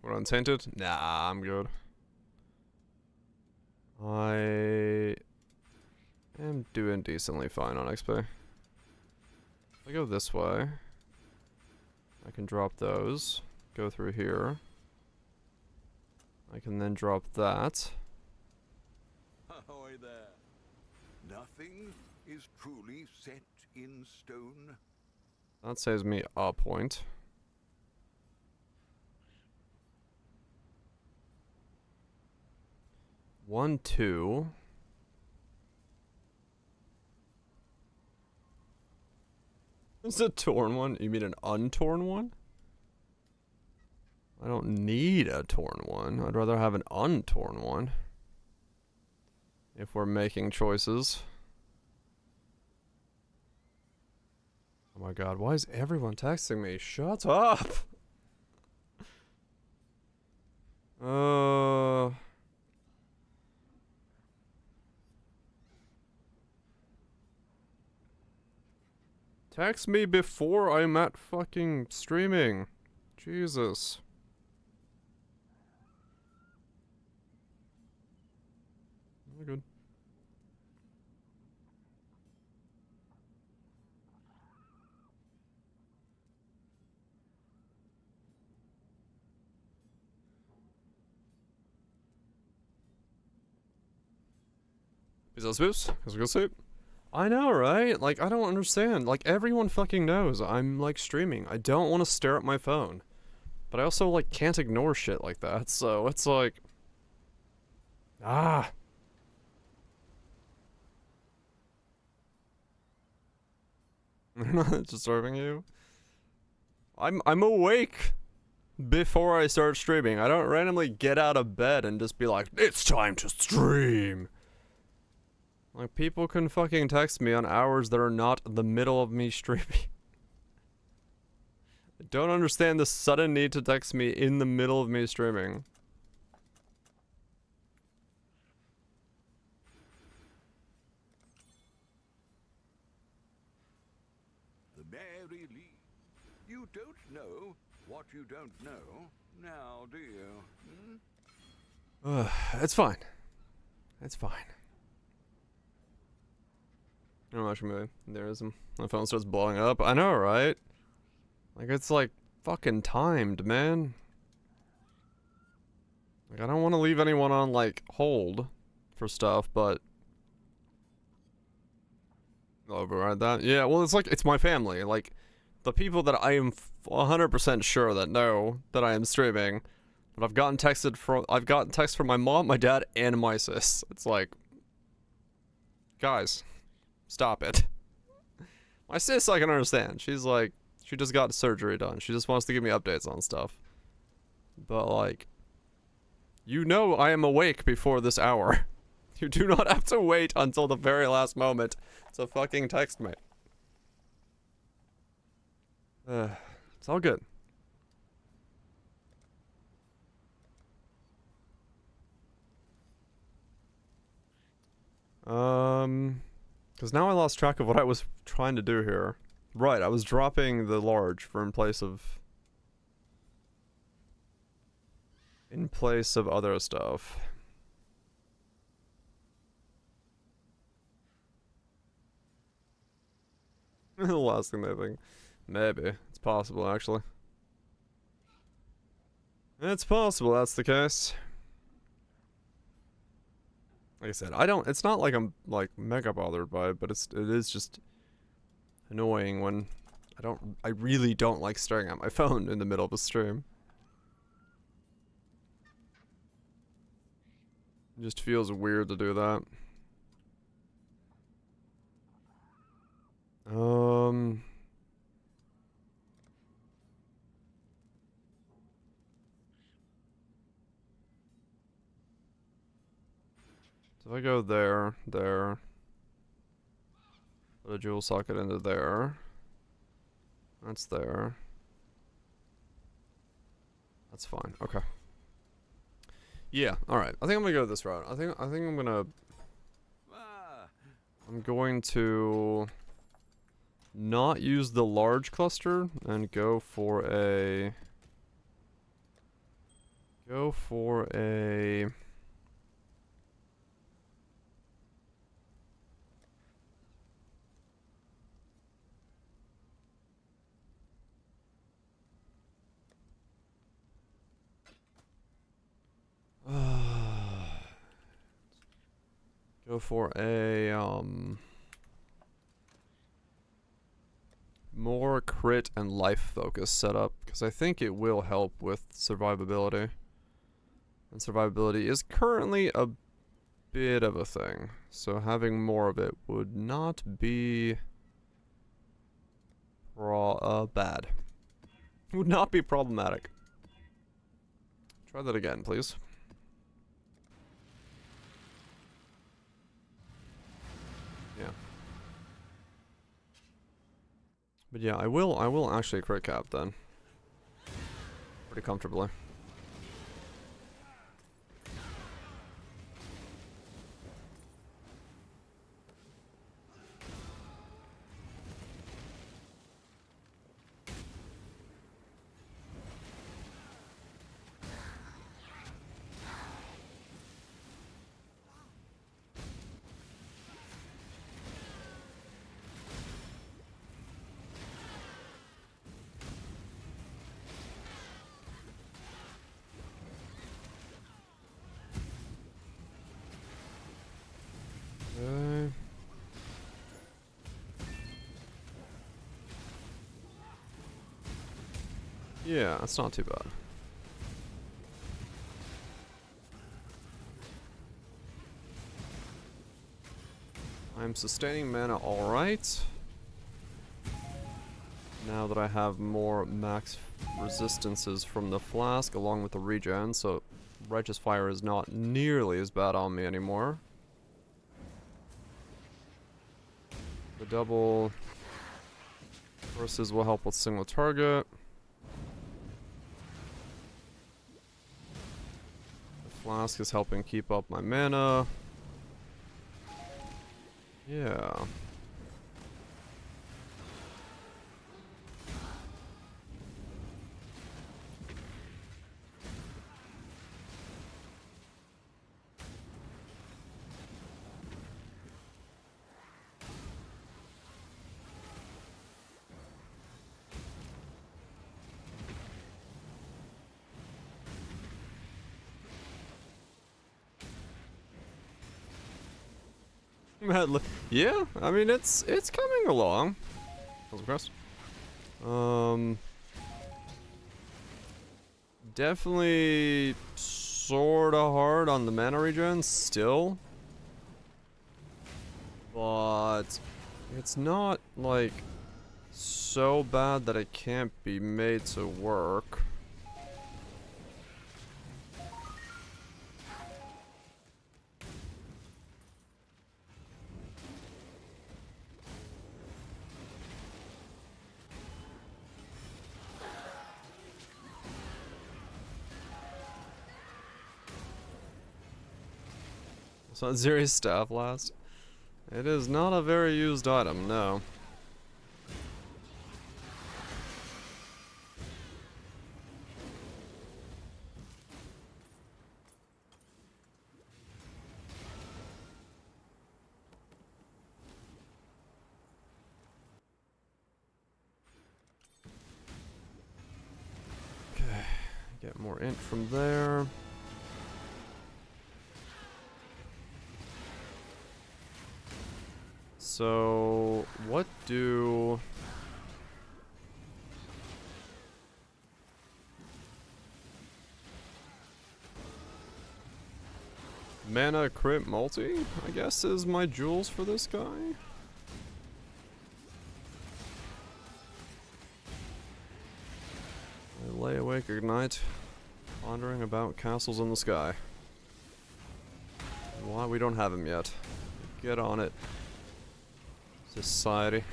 Speaker 2: What, untainted? Nah, I'm good. I am doing decently fine on XP. I go this way. I can drop those. Go through here. I can then drop that.
Speaker 3: Ahoy there. Nothing is truly set in stone.
Speaker 2: That saves me a point. One, 2. Is a torn one? You mean an untorn one? I don't need a torn one. I'd rather have an untorn one. If we're making choices. Oh my god, why is everyone texting me? Shut up! Text me before I'm at fucking streaming. Jesus. Oh, good. Is that Spoofs? Is it good sleep? I know, right? Like, I don't understand. Like, everyone fucking knows I'm, like, streaming. I don't want to stare at my phone. But I also, like, can't ignore shit like that, so it's like... Ah! I'm not disturbing you. I'm awake before I start streaming. I don't randomly get out of bed and just be like, it's time to stream! Like, people can fucking text me on hours that are not the middle of me streaming. I don't understand the sudden need to text me in the middle of me streaming.
Speaker 3: The Mary Lee. You don't know what you don't know, now do you?
Speaker 2: It's fine. It's fine. I'm watching a movie. There is my phone starts blowing up. I know, right? Like, it's like fucking timed, man. Like, I don't want to leave anyone on like hold for stuff, but I'll override that. Yeah, well, it's like it's my family. Like, the people that I am 100% sure that know that I am streaming, but I've gotten texts from my mom, my dad, and my sis. It's like, guys, stop it. My sis, I can understand. She's like, she just got surgery done. She just wants to give me updates on stuff. But like, you know I am awake before this hour. You do not have to wait until the very last moment to fucking text me. It's all good. Because now I lost track of what I was trying to do here. Right, I was dropping the large for in place of other stuff. The last thing they think. Maybe. It's possible, actually. It's possible that's the case. Like I said, it's not like I'm, like, mega bothered by it, but it is just annoying when I really don't like staring at my phone in the middle of a stream. It just feels weird to do that. So if I go there, put a jewel socket into there. That's there. That's fine. Okay. Yeah. All right. I think I'm gonna go this route. I think I'm going to not use the large cluster and go for a more crit and life focus setup, because I think it will help with survivability. And survivability is currently a bit of a thing, so having more of it would not be bad. Would not be problematic. Try that again, please. Yeah. But yeah, I will actually crit cap then. Pretty comfortably. Yeah, that's not too bad. I'm sustaining mana alright. Now that I have more max resistances from the flask along with the regen, so Righteous Fire is not nearly as bad on me anymore. The double versus will help with single target. Flask is helping keep up my mana. Yeah. Yeah, I mean it's coming along. That was impressed. Definitely sorta hard on the mana regen still. But it's not like so bad that it can't be made to work. It's not Atziris staff last. It is not a very used item, no. Okay, get more int from there. So, what do... Mana crit multi, I guess, is my jewels for this guy. I lay awake at night, pondering about castles in the sky. Why we don't have him yet. Get on it. Society.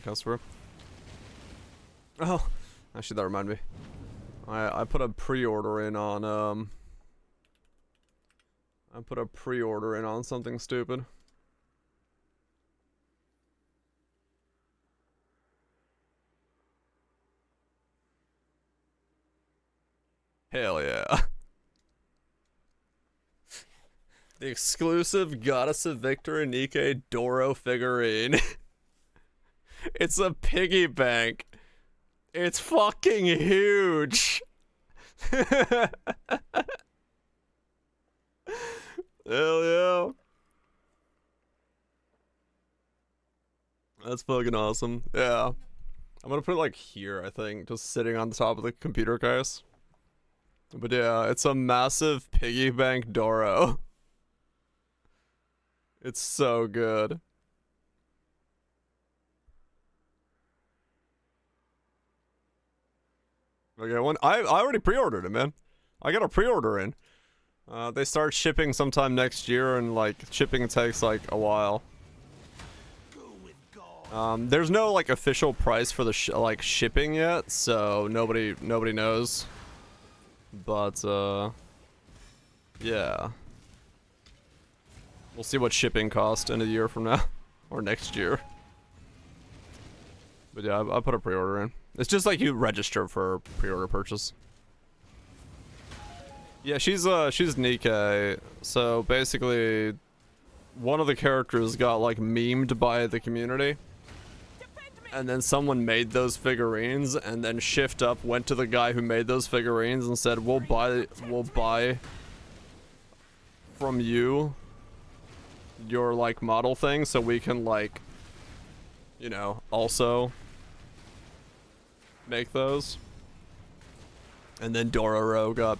Speaker 2: Customer. Oh, actually that reminded me. I put a pre-order in on I put a pre-order in on something stupid. Hell yeah. The exclusive Goddess of Victory Nike Doro figurine. It's a piggy bank. It's fucking huge. Hell yeah. That's fucking awesome. Yeah. I'm gonna put it like here, I think, just sitting on the top of the computer case. But yeah, it's a massive piggy bank Doro. It's so good. Okay, I already pre-ordered it, man. I got a pre-order in. They start shipping sometime next year, and like shipping takes like a while. There's no like official price for the shipping yet, so nobody knows. But yeah. We'll see what shipping costs in a year from now. Or next year. But yeah, I put a pre-order in. It's just like you register for pre-order purchase. Yeah, she's Nike. So basically, one of the characters got like memed by the community. And then someone made those figurines, and then Shift Up went to the guy who made those figurines and said, we'll buy from you your like model thing so we can like, you know, also make those. And then Dororo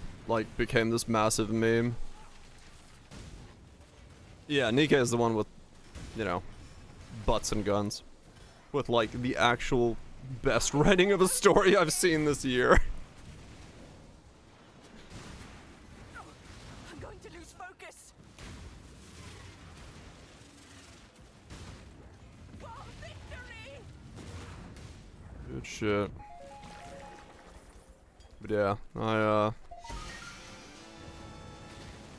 Speaker 2: became this massive meme. Yeah, Nike is the one with, you know, butts and guns. With like the actual best writing of a story I've seen this year.
Speaker 1: I'm going to lose focus. For victory!
Speaker 2: Good shit. But yeah,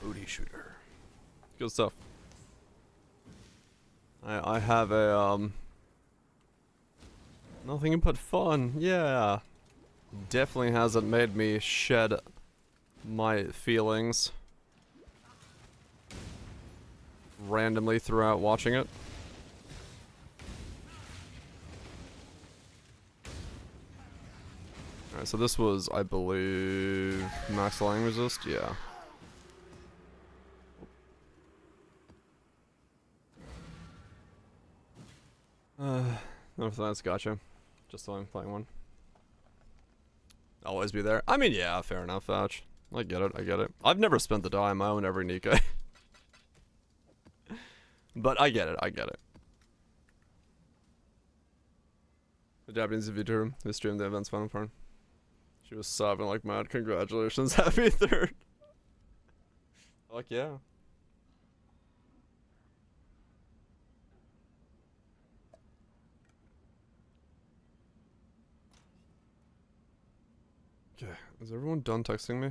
Speaker 2: booty shooter. Good stuff. I have a nothing but fun. Yeah. Definitely hasn't made me shed my feelings randomly throughout watching it. Alright, so this was, I believe, max flying resist? Yeah. If that's gotcha. Just so I'm playing one. Always be there. I mean, yeah, fair enough, Vouch. I get it, I get it. I've never spent the dime. I own every Nikkei. But I get it, I get it. The Japanese VTuber who streamed the event's final part. She was sobbing like mad. Congratulations, happy third. Fuck yeah. Okay, is everyone done texting me?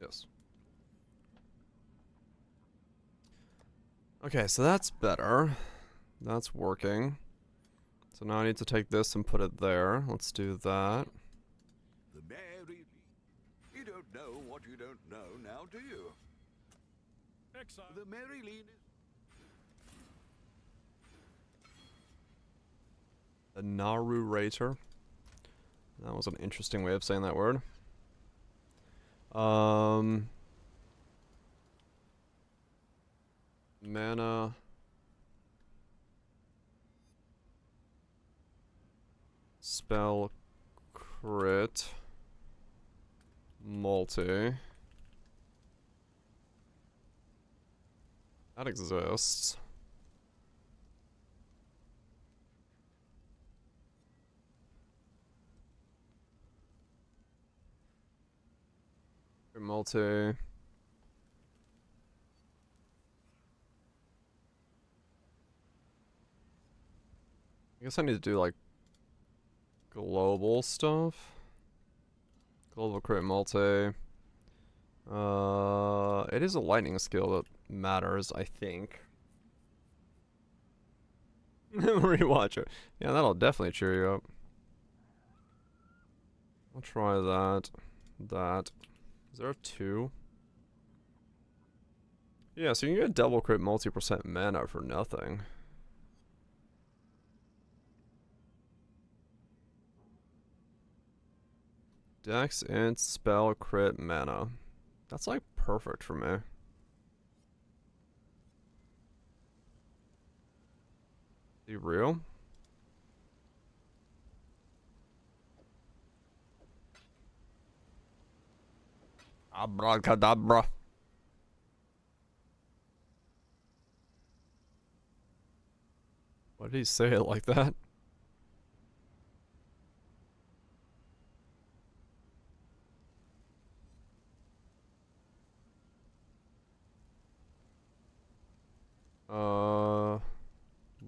Speaker 2: Yes. Okay, so that's better. That's working. So now I need to take this and put it there. Let's do that.
Speaker 3: The Mary Lee. You don't know what you don't know now, do you?
Speaker 5: Exile.
Speaker 3: The Mary Lee is...
Speaker 2: A Narurator. That was an interesting way of saying that word. Mana. Spell crit. Multi. That exists. Multi. I guess I need to do like global stuff. Global crit multi. It is a lightning skill that matters, I think. Rewatch it. Yeah, that'll definitely cheer you up. I'll try that. That. Is there a 2? Yeah, so you can get double crit multi% mana for nothing. Dex and spell crit mana. That's like perfect for me. Are you real? Abracadabra. Why did he say it like that?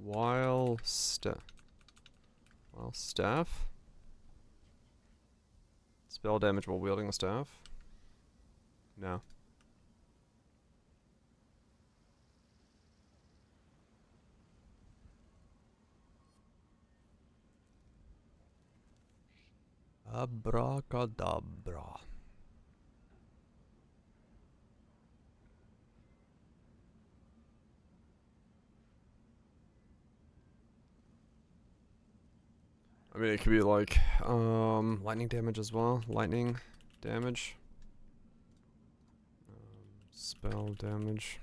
Speaker 2: While staff? Spell damage while wielding a staff? No. Abracadabra. I mean, it could be like, lightning damage as well. Lightning damage. Spell damage.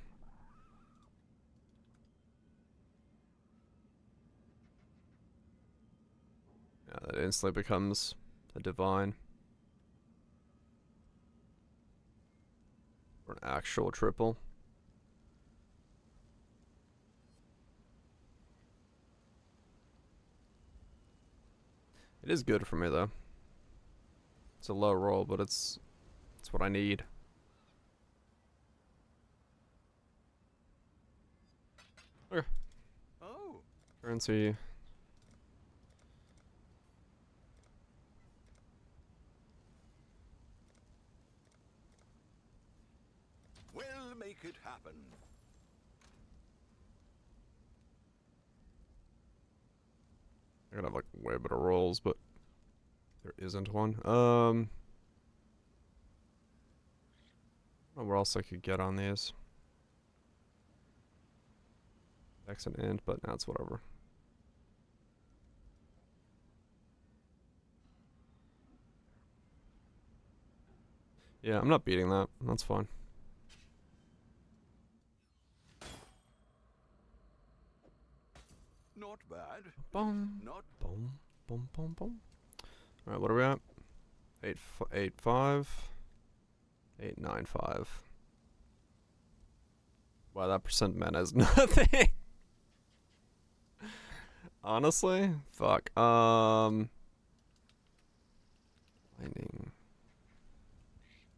Speaker 2: Yeah, that instantly becomes a divine. Or an actual triple. It is good for me though. It's a low roll, but it's what I need. Okay.
Speaker 3: Oh.
Speaker 2: Currency.
Speaker 3: We'll make it happen.
Speaker 2: I gotta have like way better rolls, but there isn't one. I don't know where else I could get on these. X and int, but that's whatever. Yeah, I'm not beating that. That's fine.
Speaker 3: Not bad.
Speaker 2: Boom.
Speaker 3: Not
Speaker 2: Boom. Boom. Boom. Boom. All right, what are we at? 8.5. 8.95. Wow, that percent mana is nothing. Honestly, fuck. Lightning.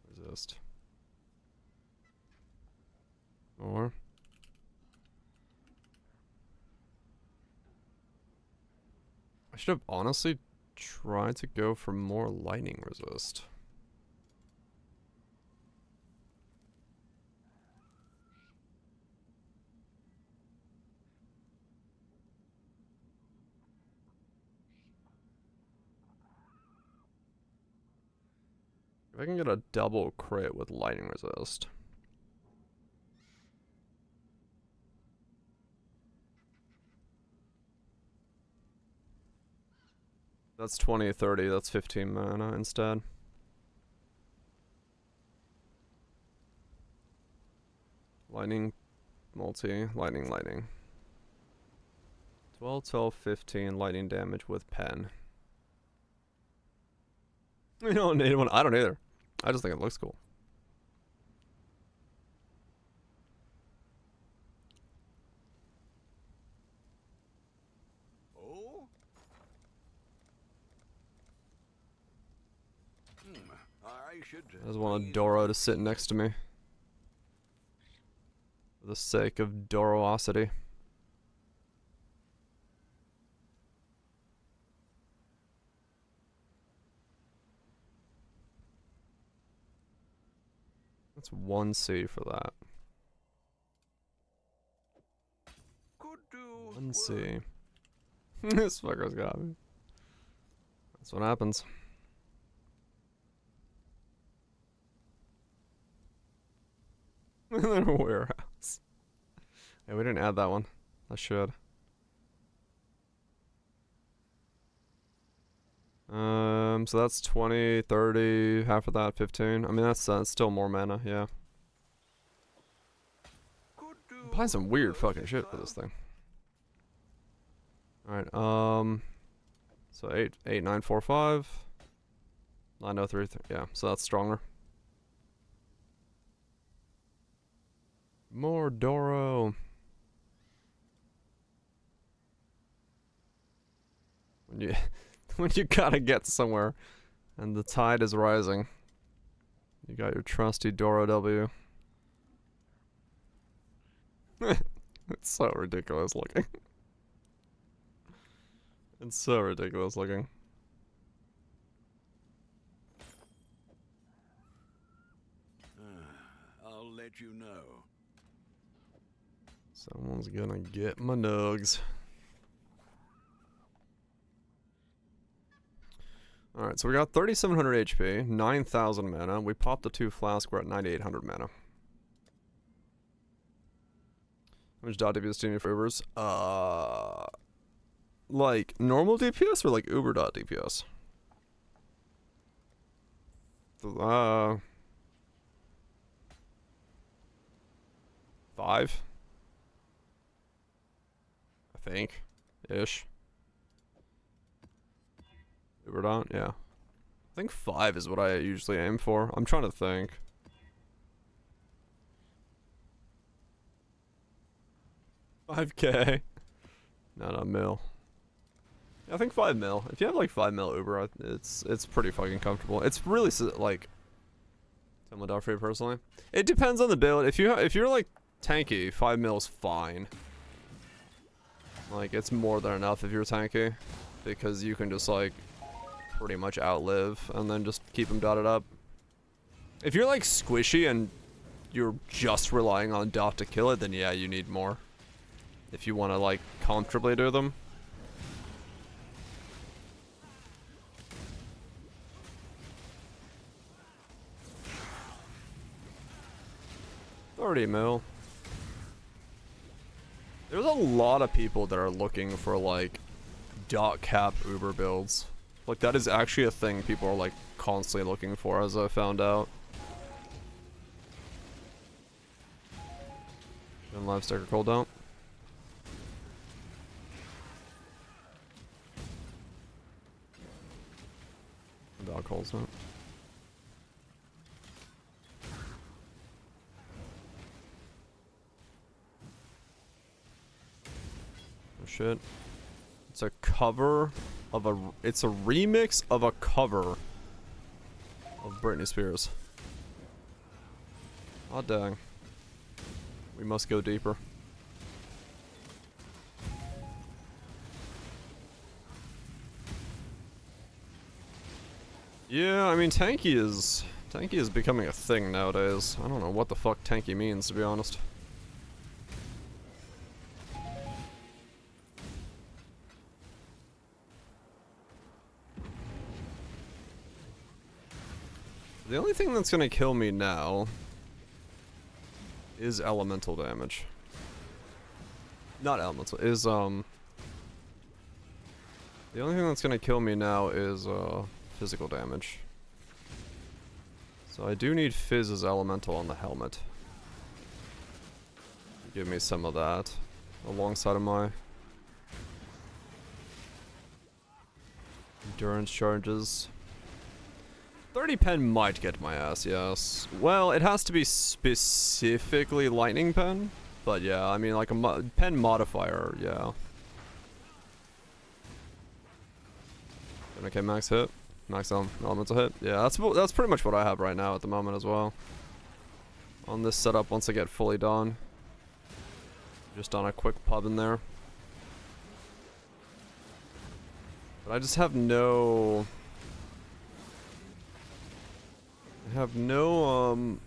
Speaker 2: Resist. More. I should have honestly tried to go for more lightning resist. If I can get a double crit with lightning resist. That's 20, 30, that's 15 mana instead. Lightning, multi, lightning, lightning. 12, 12, 15 lightning damage with pen. You don't need one. I don't either. I just think it looks cool.
Speaker 3: Oh? I should.
Speaker 2: I just want a Doro to sit next to me. For the sake of Dorosity. That's 1C for that.
Speaker 3: Could do.
Speaker 2: 1C. This fucker's got me. That's what happens. Warehouse. Hey, we didn't add that one. I should. So that's 20, 30, half of that, 15. I mean, that's still more mana, yeah. I'm buying some weird fucking shit for this thing. Alright, so 8, 9, 4, 5. 9, 0, 3, yeah, so that's stronger. More Doro. When you gotta get somewhere and the tide is rising, you got your trusty Doro W. It's so ridiculous looking. It's so ridiculous looking.
Speaker 3: I'll let you know.
Speaker 2: Someone's gonna get my nugs. Alright, so we got 3,700 HP, 9,000 mana. We popped the 2 flask, we're at 9,800 mana. How much dot DPS do you need for Ubers? Like, normal DPS or like Uber dot DPS? 5? I think. Ish. Uber dot? Yeah. I think 5 is what I usually aim for. I'm trying to think. $5K. No, mil. Yeah, I think 5 mil. If you have like 5 mil Uber, it's pretty fucking comfortable. It's really like $10 for you personally. It depends on the build. If you're like tanky, 5 mil is fine. Like it's more than enough if you're tanky, because you can just like pretty much outlive and then just keep them dotted up. If you're like squishy and you're just relying on dot to kill it, then yeah, you need more. If you want to like comfortably do them. $30 mil. There's a lot of people that are looking for like dot cap Uber builds. Like that is actually a thing people are like constantly looking for, as I found out. And live sticker cooldown. calls it. Oh shit. It's a cover of a... It's a remix of a cover of Britney Spears. Oh dang. We must go deeper. Yeah, I mean tanky is becoming a thing nowadays. I don't know what the fuck tanky means, to be honest. The only thing that's gonna kill me now is elemental damage. Not elemental, is the only thing that's gonna kill me now is physical damage. So I do need Fizz as elemental on the helmet. Give me some of that alongside of my endurance charges. 30 pen might get my ass, yes. Well, it has to be specifically lightning pen, but yeah, I mean like a pen modifier, yeah. Okay, max hit. Max elemental hit. Yeah, that's pretty much what I have right now at the moment as well. On this setup, once I get fully done. Just on a quick pub in there. But I just have no... no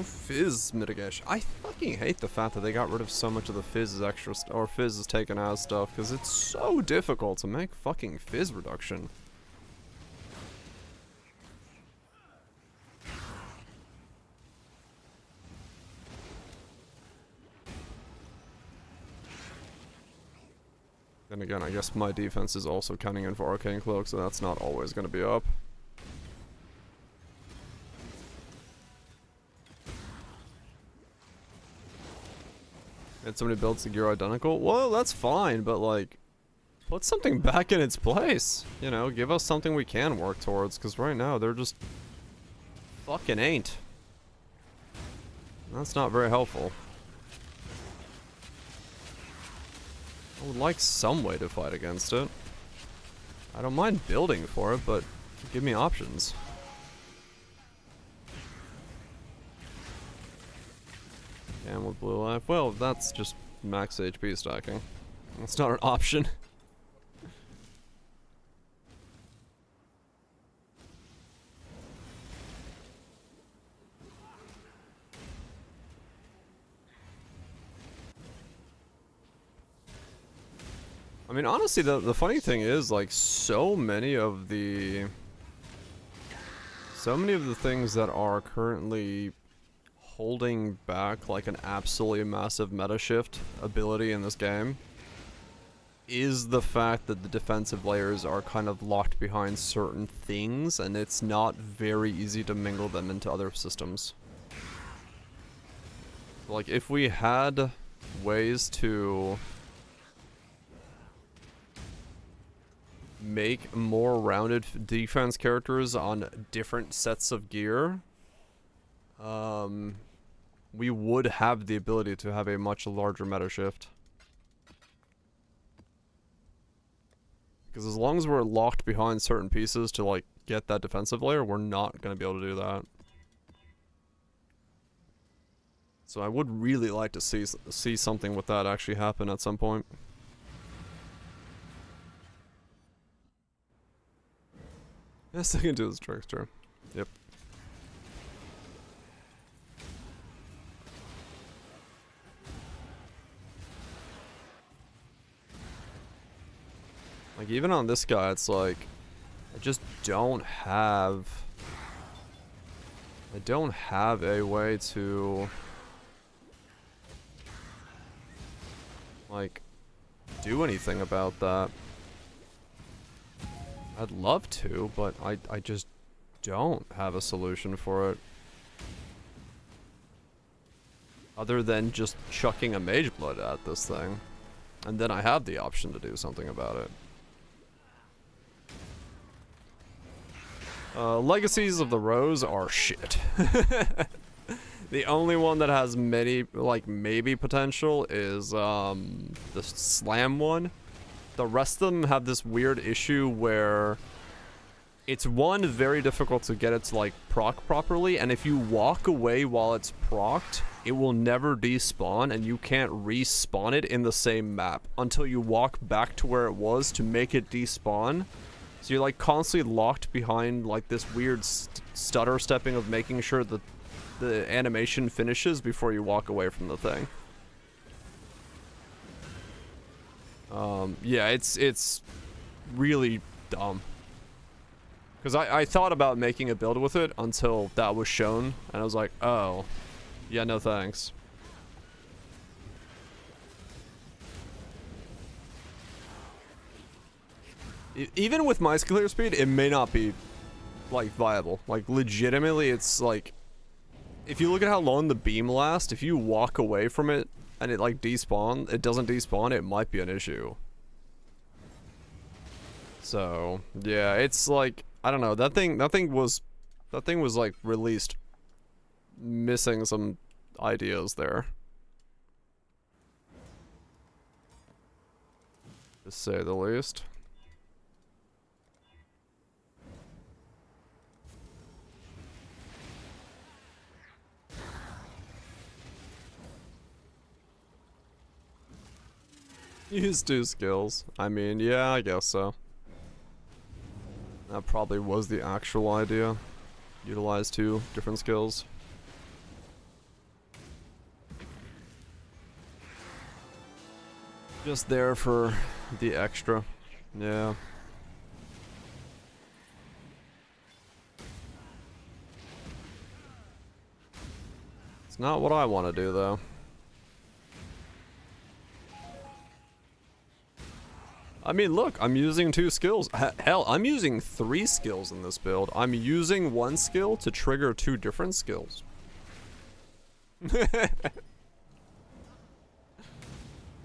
Speaker 2: fizz mitigation. I fucking hate the fact that they got rid of so much of the fizz as extra or fizz is taken as stuff, because it's so difficult to make fucking fizz reduction. Then again, I guess my defense is also counting in for Arcane Cloak, so that's not always going to be up. And somebody builds the gear identical? Well, that's fine, but like, put something back in its place. You know, give us something we can work towards, because right now they're just fucking ain't. That's not very helpful. I would like some way to fight against it. I don't mind building for it, but give me options. And with blue life, well, that's just max HP stacking. That's not an option. I mean, honestly, the funny thing is, like, so many of the things that are currently holding back, like, an absolutely massive meta shift ability in this game is the fact that the defensive layers are kind of locked behind certain things, and it's not very easy to mingle them into other systems. Like, if we had ways to make more rounded defense characters on different sets of gear, we would have the ability to have a much larger meta shift. Because as long as we're locked behind certain pieces to, like, get that defensive layer, we're not going to be able to do that. So I would really like to see something with that actually happen at some point. Yes, I can do this trickster. Yep. Like, even on this guy, it's like, I just don't have... I don't have a way to... like, do anything about that. I'd love to, but I just don't have a solution for it. Other than just chucking a Mage Blood at this thing. And then I have the option to do something about it. Legacies of the Rose are shit. The only one that has many, like, maybe potential is, the Slam one. The rest of them have this weird issue where it's, one, very difficult to get it to, like, proc properly, and if you walk away while it's procced, it will never despawn, and you can't respawn it in the same map until you walk back to where it was to make it despawn. So you're, like, constantly locked behind, like, this weird stutter stepping of making sure that the animation finishes before you walk away from the thing. Yeah, it's really dumb. Because I thought about making a build with it until that was shown, and I was like, oh, yeah, no thanks. Even with my clear speed, it may not be, like, viable. Like, legitimately, it's like, if you look at how long the beam lasts, if you walk away from it and it, like, it doesn't despawn, it might be an issue. So, yeah, it's like, I don't know, that thing was like released missing some ideas there, to say the least. Use 2 skills. I mean, yeah, I guess so. That probably was the actual idea. Utilize 2 different skills. Just there for the extra. Yeah. It's not what I want to do, though. I mean, look, I'm using 2 skills. Hell, I'm using 3 skills in this build. I'm using 1 skill to trigger 2 different skills. Does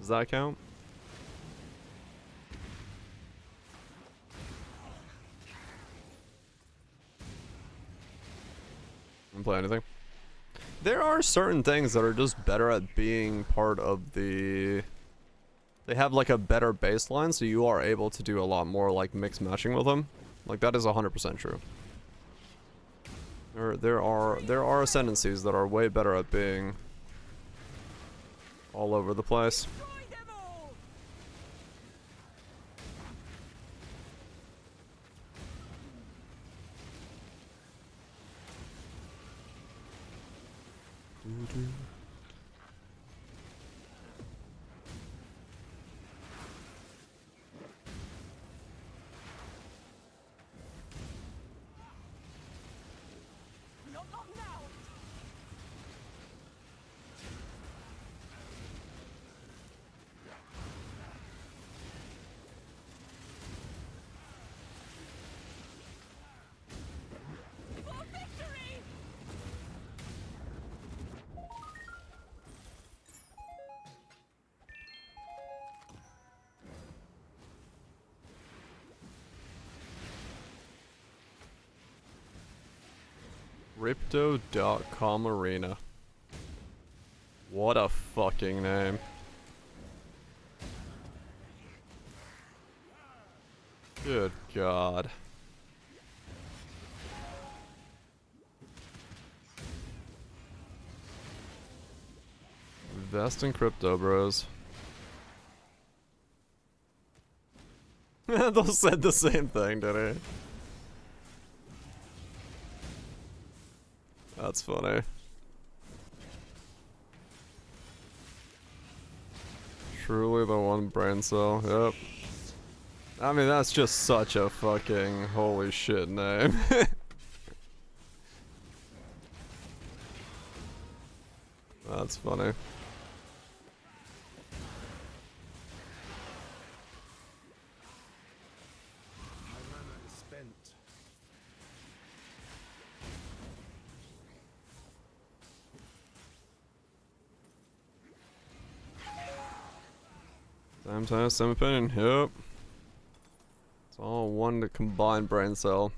Speaker 2: that count? Didn't play anything. There are certain things that are just better at being part of the... They have, like, a better baseline, so you are able to do a lot more, like, mix matching with them. Like, that is 100% true. There are ascendancies that are way better at being all over the place. Crypto.com Arena. What a fucking name. Good God. Invest in crypto, bros. Those said the same thing, didn't they? That's funny. Truly the one brain cell, yep. I mean, that's just such a fucking holy shit name. That's funny. Same opinion, yep. It's all one to combine brain cell.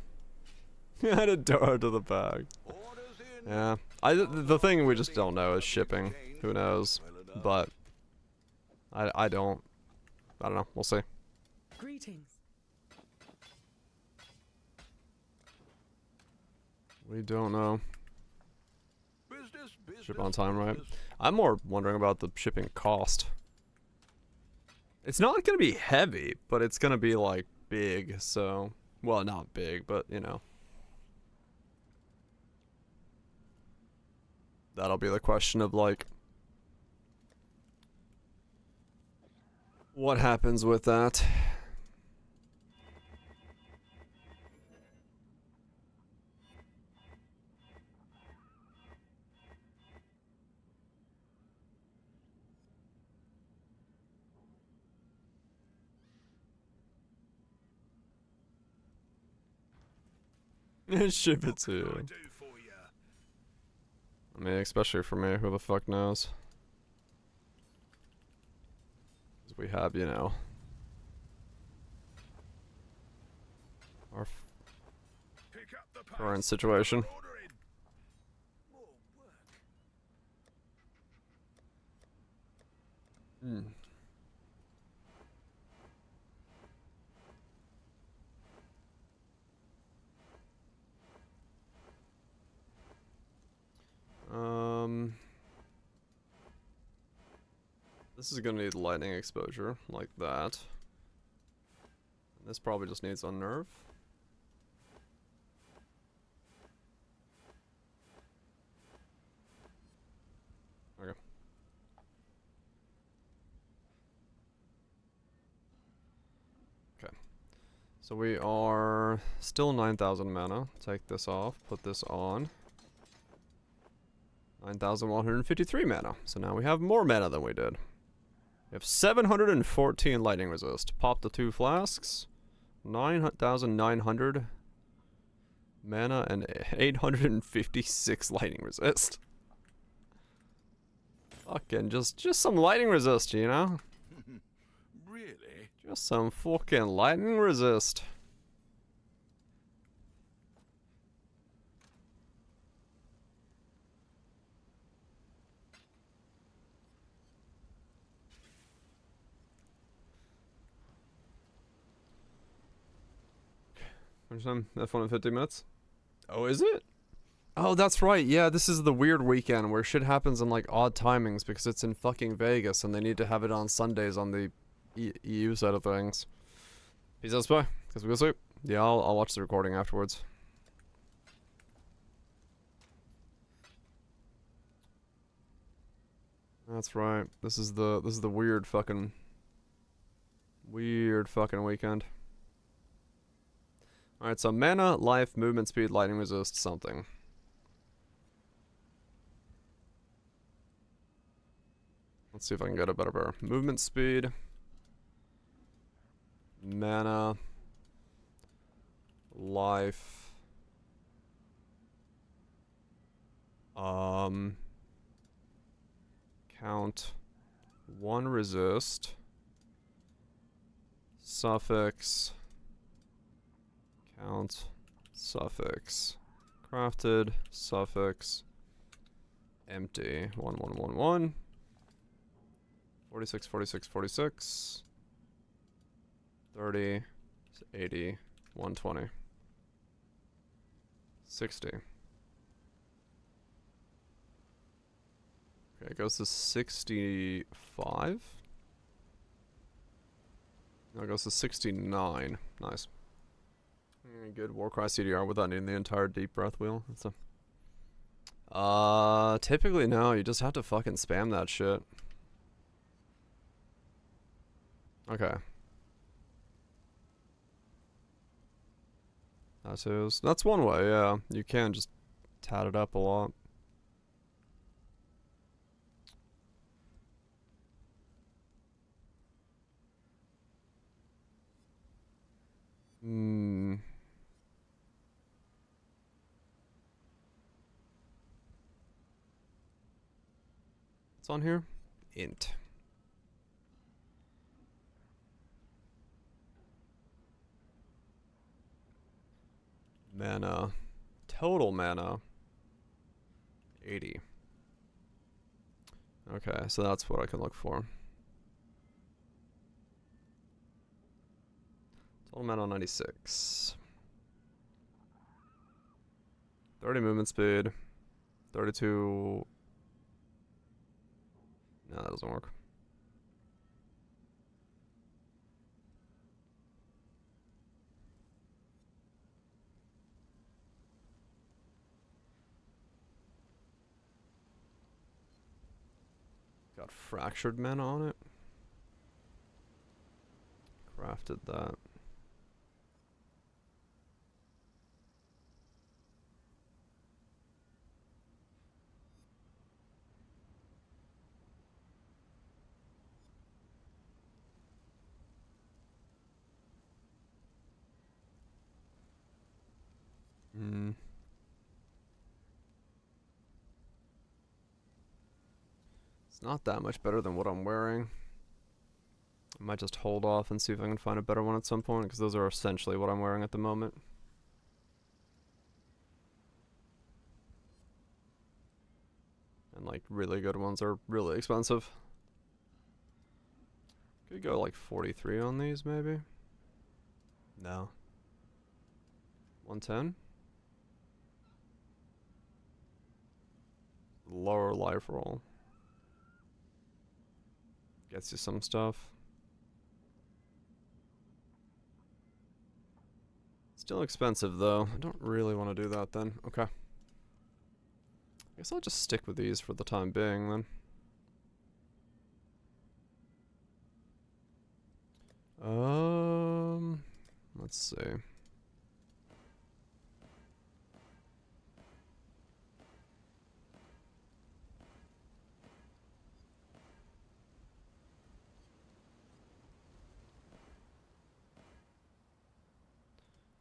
Speaker 2: Add a door to the bag.
Speaker 3: Orders in.
Speaker 2: Yeah. The thing we just don't know is shipping. Who knows? But I don't know. We'll see.
Speaker 1: Greetings.
Speaker 2: We don't know.
Speaker 3: Business, business,
Speaker 2: Ship on time, right?
Speaker 3: business.
Speaker 2: I'm more wondering about the shipping cost. It's not gonna be heavy, but it's gonna be like big, so well, not big, but you know. That'll be the question of like what happens with that. Ship it to. I mean, especially for me, who the fuck knows? 'Cause we have, you know, our current situation. Hmm. This is gonna need lightning exposure, like that. And this probably just needs unnerve. Okay. Okay. So we are still 9,000 mana. Take this off, put this on. 9,153 mana. So now we have more mana than we did. We have 714 lightning resist. Pop the 2 flasks. 9,900 mana and 856 lightning resist. Fucking just some lightning resist, you know?
Speaker 3: Really?
Speaker 2: Just some fucking lightning resist. Time? F1 in 50 minutes? Oh, is it? Oh, that's right. Yeah, this is the weird weekend where shit happens in like odd timings because it's in fucking Vegas and they need to have it on Sundays on the EU side of things. Peace out, Spy. Guess we go sleep. Yeah, I'll watch the recording afterwards. That's right. This is the weird fucking weekend. Alright, so mana, life, movement speed, lightning resist, something. Let's see if I can get a better movement speed. Mana. Life. Count. 1 resist. Suffix. Count, suffix, crafted, suffix, empty, 1, 1, 1, 1, 46, 46, 46, 30, 80, 120, 60. Okay, it goes to 65. No, it goes to 69. Nice. Good Warcry CDR without needing the entire deep breath wheel. That's a typically no, you just have to fucking spam that shit. Okay. That's one way, yeah. You can just tat it up a lot. What's on here? Int. Mana. Total mana, 80. Okay, so that's what I can look for. Total mana 96. 30 movement speed. 32. No, that doesn't work. Got fractured mana on it. Crafted that. It's not that much better than what I'm wearing. I might just hold off and see if I can find a better one at some point, because those are essentially what I'm wearing at the moment. And like really good ones are really expensive. Could go like 43 on these maybe. No. 110? Lower life roll. Gets you some stuff. Still expensive though. I don't really want to do that then. Okay. I guess I'll just stick with these for the time being then. Let's see.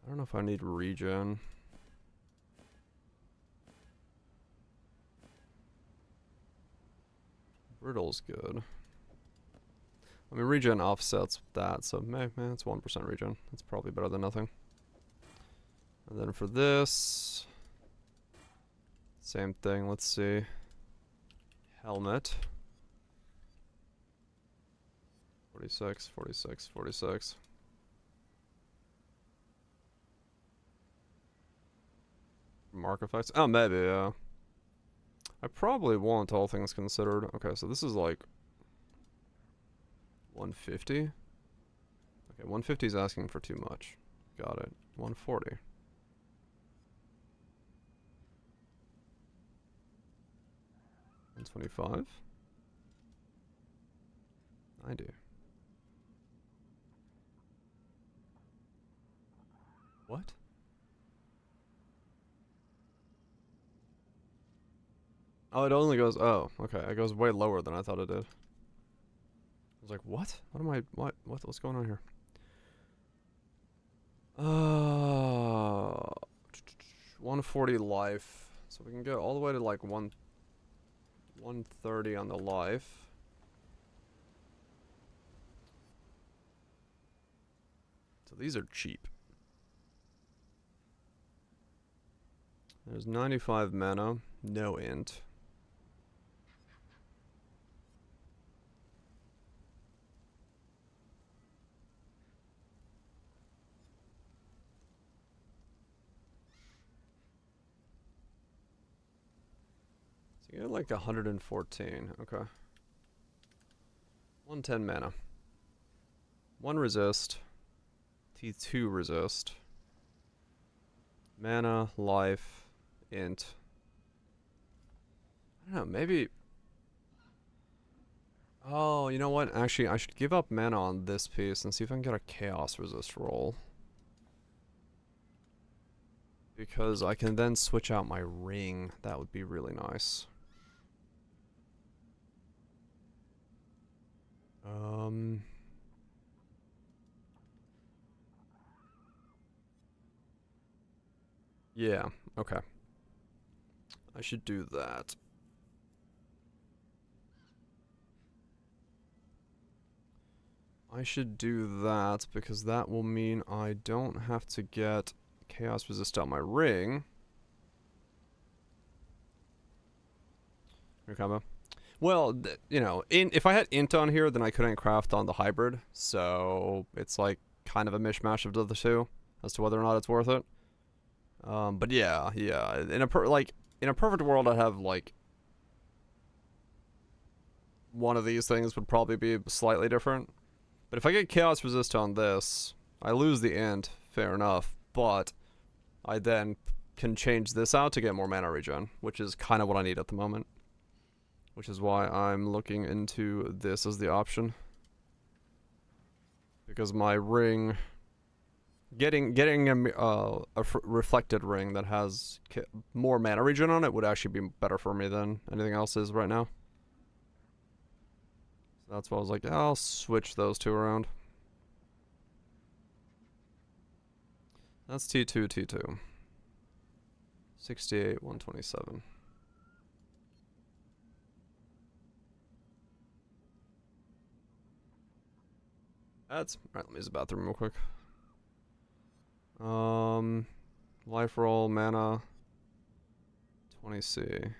Speaker 2: I don't know if I need regen. Brittle's good. I mean, regen offsets that, so it's 1% regen. That's probably better than nothing. And then for this, same thing. Let's see. Helmet. 46, 46, 46. Mark effects? Oh, maybe, yeah. I probably won't, all things considered. Okay, so this is like 150. Okay, 150 is asking for too much. Got it. 140. $125. 90. What? Oh, it only goes, oh, okay. It goes way lower than I thought it did. I was like, what? What's going on here? 140 life. So we can get all the way to like 130 on the life. So these are cheap. There's 95 mana, no int. So you get like 114, okay. 110 mana. 1 resist. T2 resist. Mana, life, int. I don't know, maybe... Oh, you know what? Actually, I should give up mana on this piece and see if I can get a chaos resist roll. Because I can then switch out my ring. That would be really nice. Yeah, okay. I should do that. I should do that because that will mean I don't have to get chaos resist out my ring. Your combo. Well, you know, if I had int on here, then I couldn't craft on the hybrid. So it's like kind of a mishmash of the two as to whether or not it's worth it. But yeah. In a perfect world, I'd have like one of these things would probably be slightly different. But if I get chaos resist on this, I lose the int. Fair enough, but I then can change this out to get more mana regen, which is kind of what I need at the moment. Which is why I'm looking into this as the option. Because my ring, getting a reflected ring that has more mana regen on it would actually be better for me than anything else is right now. So that's why I was like, I'll switch those two around. That's T2, T2. 68, 127. That's alright, let me use the bathroom real quick. Life roll, mana 20C.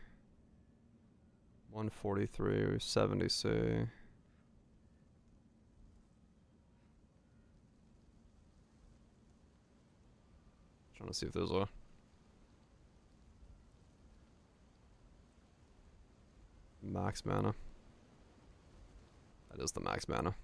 Speaker 2: 143, 70C. Trying to see if there's a max mana. That is the max mana.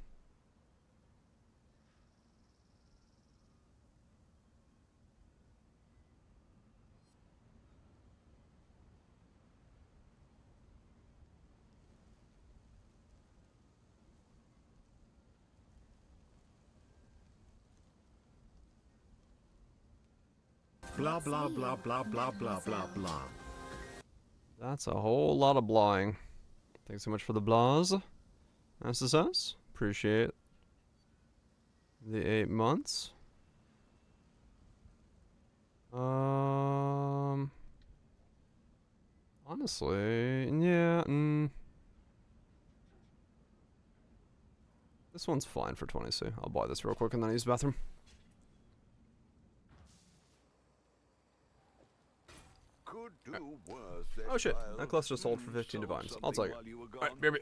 Speaker 4: Blah blah blah blah blah blah blah blah.
Speaker 2: That's a whole lot of blawing. Thanks so much for the blahs. SSS. Appreciate the 8 months. Honestly, yeah. This one's fine for 20C. I'll buy this real quick and then I use the bathroom.
Speaker 3: Could do worse,
Speaker 2: Oh shit,
Speaker 3: child.
Speaker 2: that cluster sold for 15 divines. I'll take it.
Speaker 3: While you were
Speaker 2: Alright,
Speaker 3: gone.
Speaker 2: baby.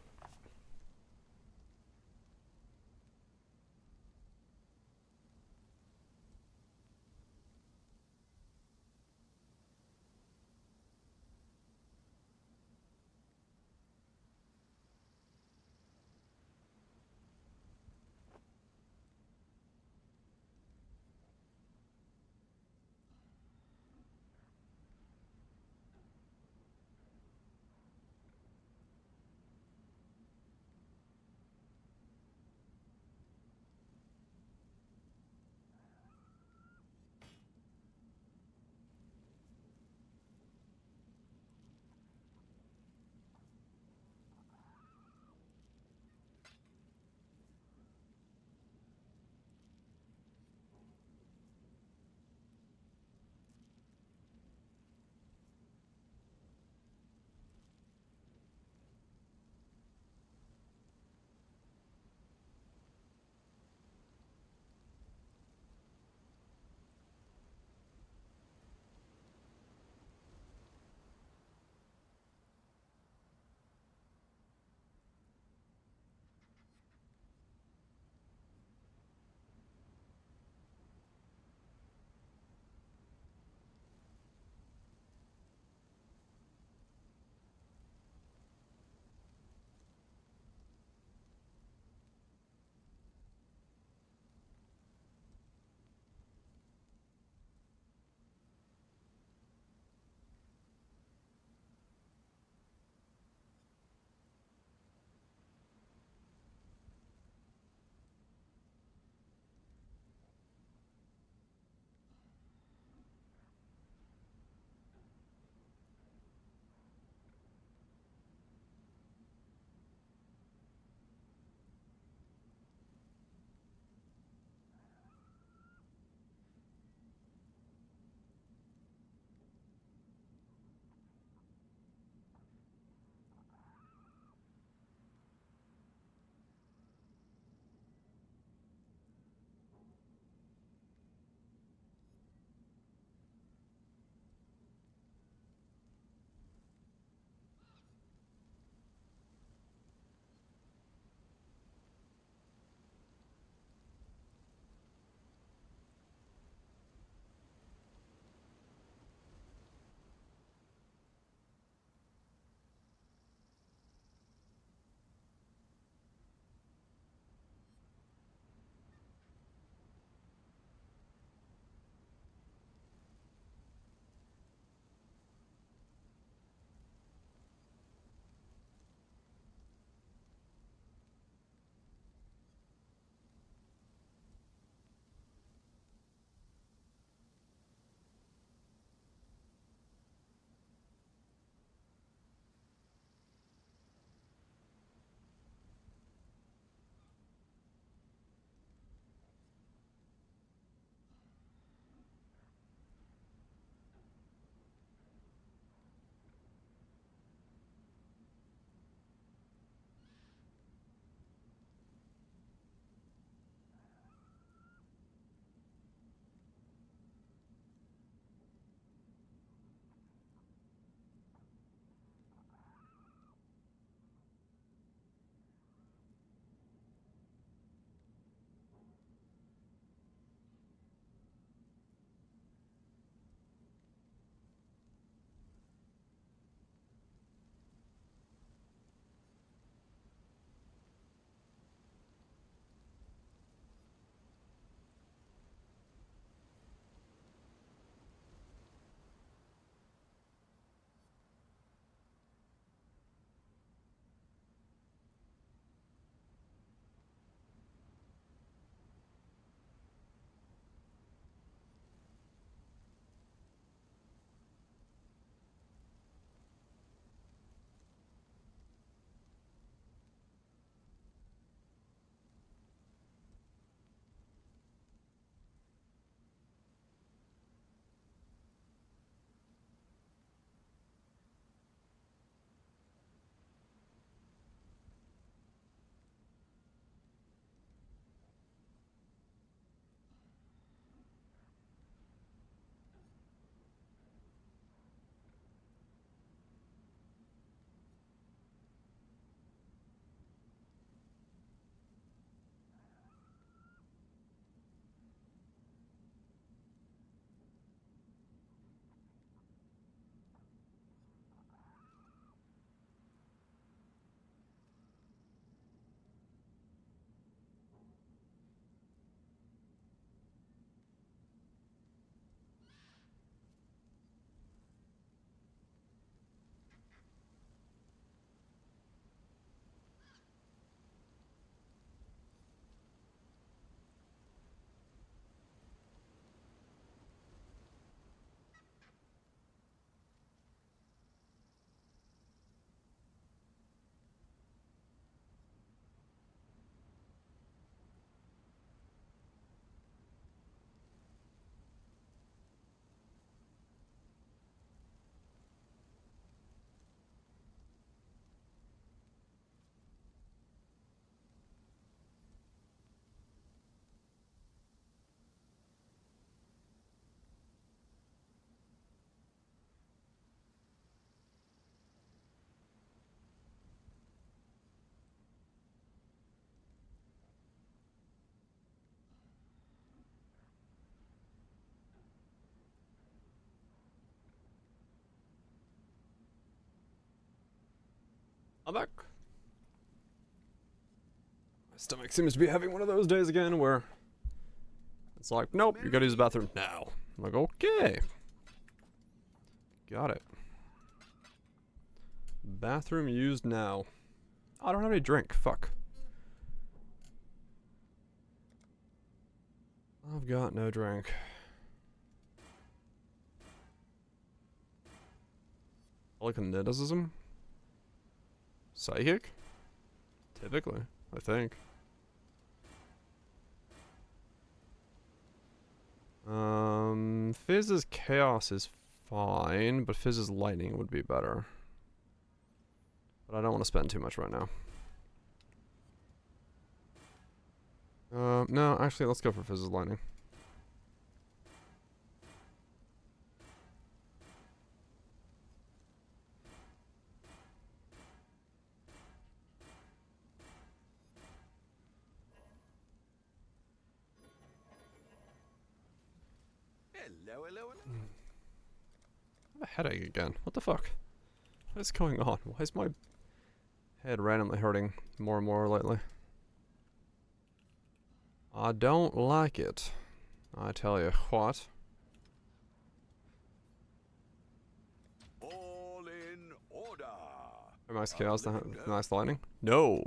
Speaker 2: I'm back. My stomach seems to be having one of those days again where it's like, nope, you gotta use the bathroom now. I'm like, okay. Got it. Bathroom used now. I don't have any drink. Fuck. I've got no drink. Telekinetism? Psychic? Typically, I think. Fizz's chaos is fine, but Fizz's lightning would be better. But I don't want to spend too much right now. No, actually, let's go for Fizz's lightning.
Speaker 3: Hello, hello, hello.
Speaker 2: I have a headache again. What the fuck? What is going on? Why is my head randomly hurting more and more lately? I don't like it. I tell you what.
Speaker 3: All in order.
Speaker 2: Max chaos, max lightning? No.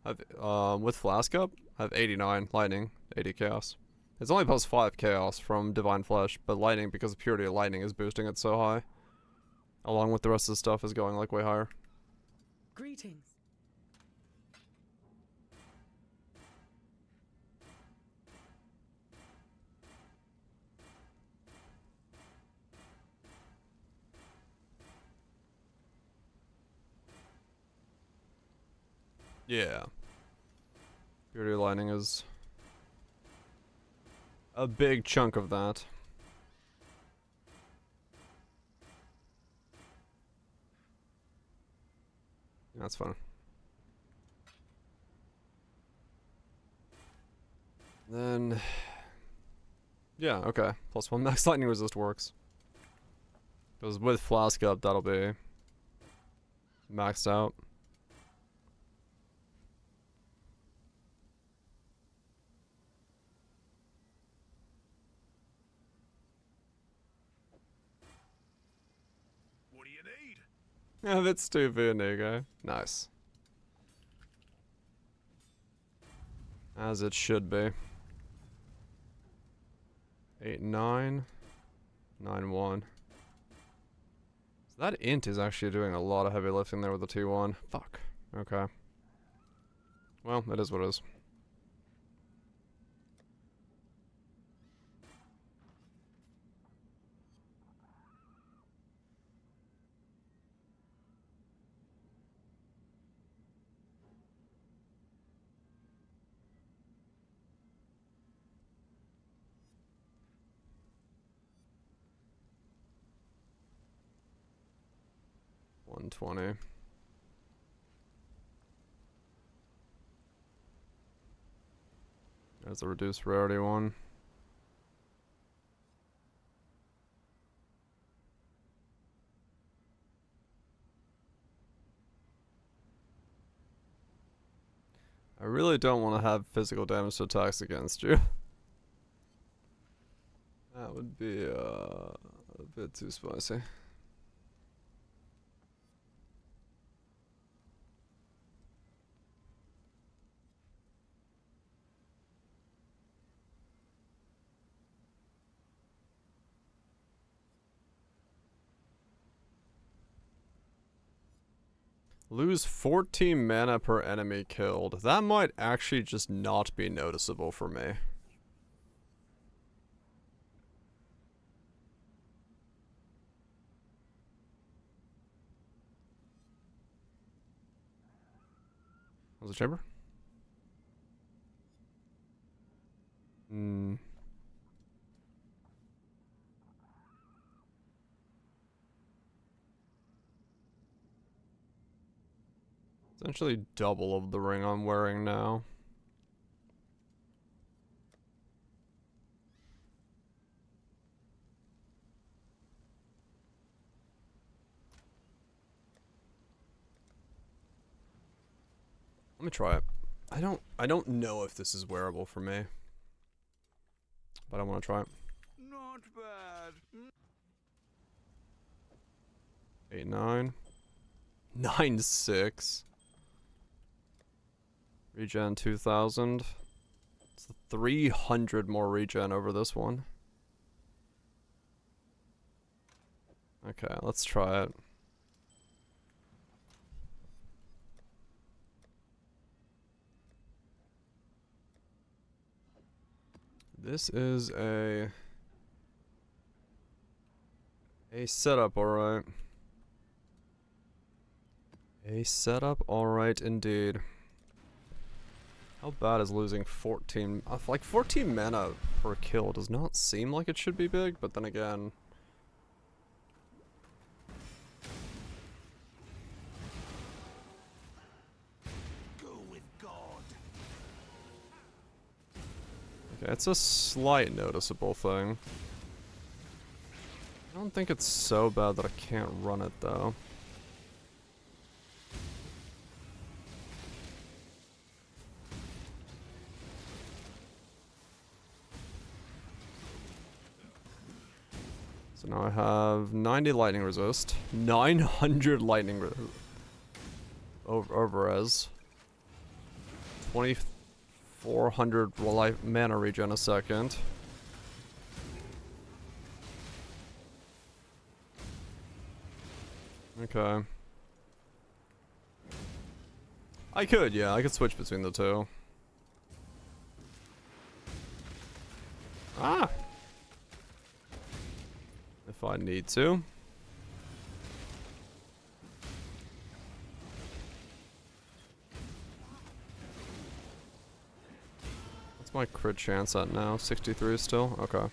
Speaker 2: I've with flask up, I have 89 lightning, 80 chaos. It's only plus 5 chaos from divine flesh, but lightning, because of purity of lightning, is boosting it so high. Along with the rest of the stuff is going like way higher.
Speaker 1: Greetings.
Speaker 2: Yeah. Purity of lightning is a big chunk of that. That's fun. Then, yeah, okay. Plus 1 max lightning resist works. Because with flask up, that'll be maxed out.
Speaker 3: What do you need?
Speaker 2: Yeah, that's stupid, guy. Nice. As it should be. 8, 9. 9, 1. So that int is actually doing a lot of heavy lifting there with the T1. Fuck. Okay. Well, it is what it is. $120. There's a reduced rarity one. I really don't want to have physical damage to attacks against you. That would be a bit too spicy. Lose 14 mana per enemy killed. That might actually just not be noticeable for me. Was it chamber? Hmm. Essentially double of the ring I'm wearing now. me try it. I don't know if this is wearable for me, but I want to try it.
Speaker 3: Not bad.
Speaker 2: 8, 9. 9, 6. Regen 2000. It's 300 more regen over this one. Okay, let's try it. This is a setup, alright. A setup, alright indeed. How bad is losing 14? Like 14 mana per kill does not seem like it should be big, but then again.
Speaker 4: Go with God.
Speaker 2: Okay, it's a slight noticeable thing. I don't think it's so bad that I can't run it though. So now I have 90 lightning resist, 900 lightning over res, 2400 mana regen a second. Okay. I could switch between the two. Ah! If I need to. What's my crit chance at now? 63 still? Okay.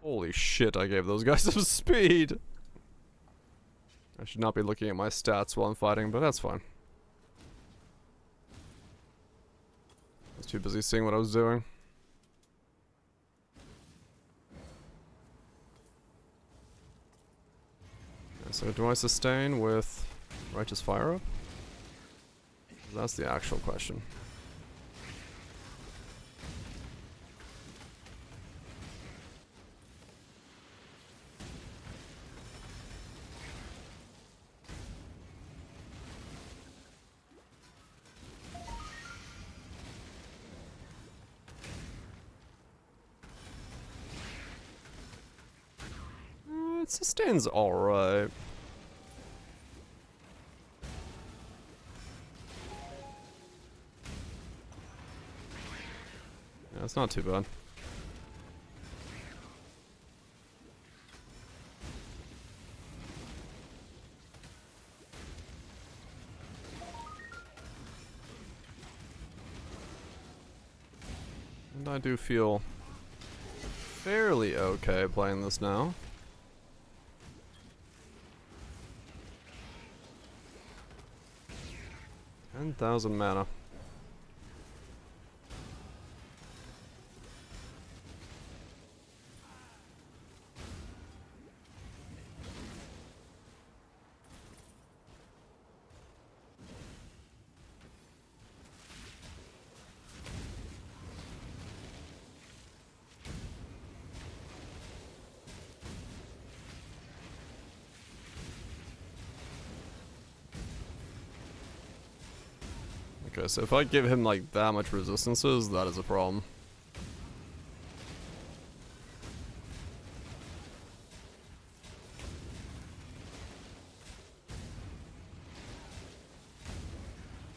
Speaker 2: Holy shit, I gave those guys some speed! I should not be looking at my stats while I'm fighting, but that's fine. I was too busy seeing what I was doing. Okay, so do I sustain with Righteous Fire Up? That's the actual question. It sustains alright. Yeah, it's not too bad. And I do feel fairly okay playing this now. 10,000 mana. Okay, so if I give him like that much resistances, that is a problem.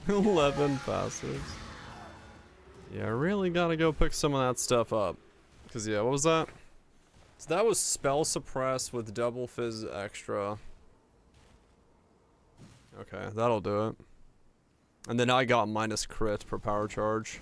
Speaker 2: $11 passives. Yeah, I really gotta go pick some of that stuff up. Cause yeah, what was that? So that was spell suppress with double fizz extra. Okay, that'll do it. And then I got minus crit per power charge.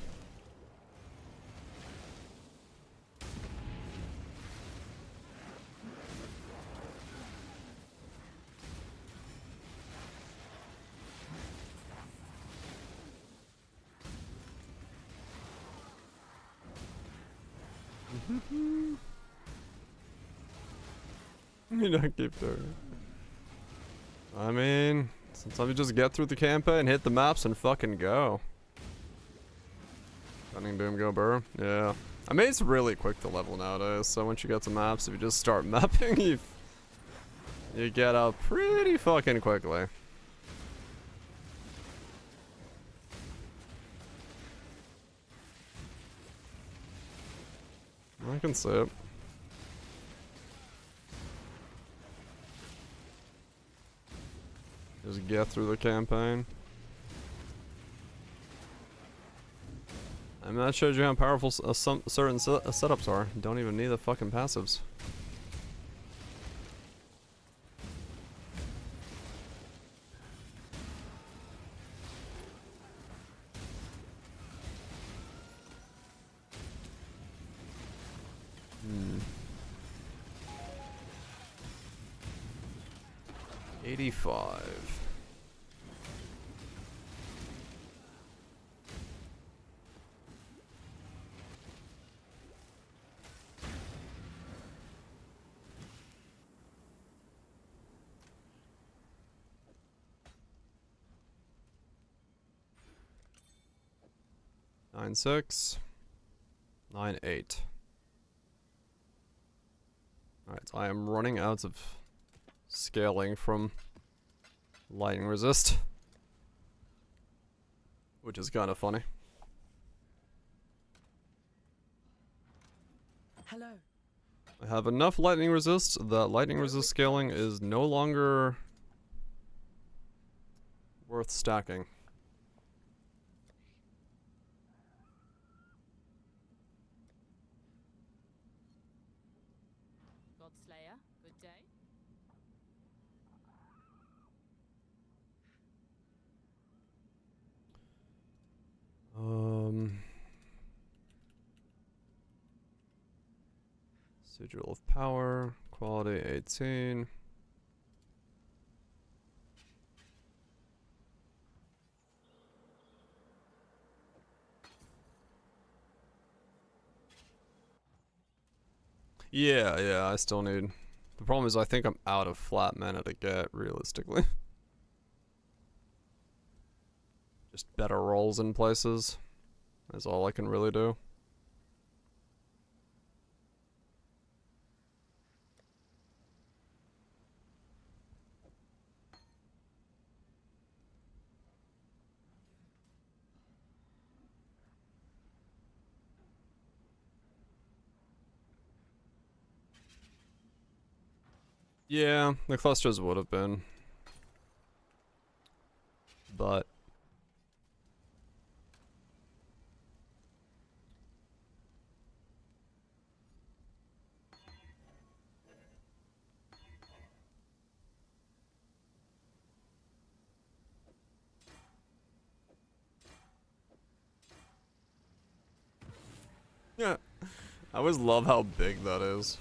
Speaker 2: You don't keep doing it. I mean, Sometimes you just get through the campaign, hit the maps, and fucking go. Running Doom Go Burr. Yeah. I mean, it's really quick to level nowadays, so once you get to maps, if you just start mapping, you get up pretty fucking quickly. I can see it. Just get through the campaign. I mean, that shows you how powerful some certain setups are. You don't even need the fucking passives. Hmm. 85. Nine 6, 9 8. Alright, so I am running out of scaling from lightning resist, which is kind of funny.
Speaker 1: Hello.
Speaker 2: I have enough lightning resist that lightning resist scaling is no longer worth stacking.
Speaker 7: Godslayer, good day.
Speaker 2: Sigil of Power, quality 18. Yeah, I still need. The problem is I think I'm out of flat mana to get, realistically. Just better rolls in places. That's all I can really do. Yeah, the clusters would have been. But yeah, I always love how big that is.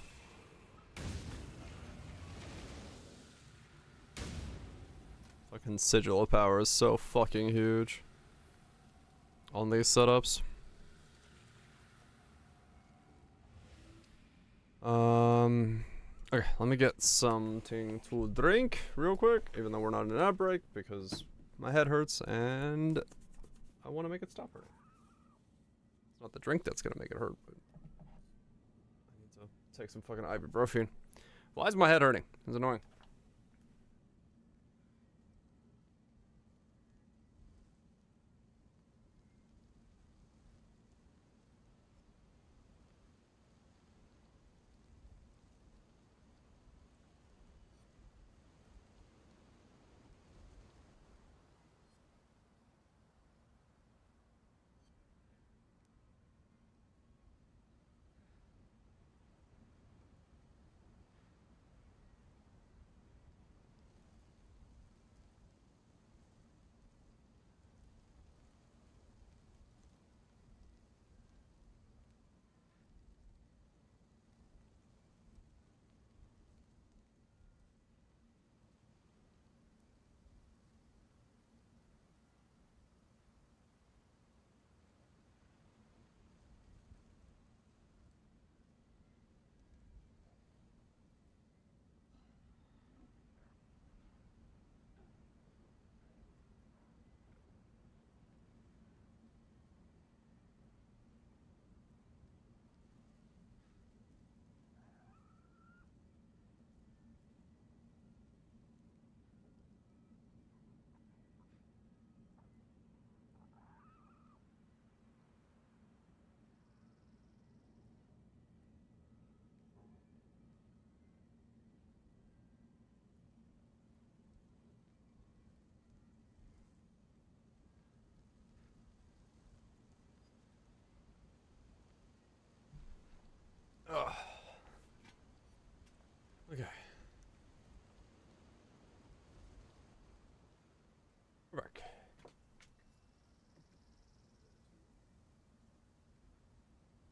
Speaker 2: Fucking Sigil of Power is so fucking huge on these setups. Okay, let me get something to drink real quick, even though we're not in an ad break, because my head hurts and I want to make it stop hurting. It's not the drink that's gonna make it hurt, but I need to take some fucking ibuprofen. Why is my head hurting? It's annoying.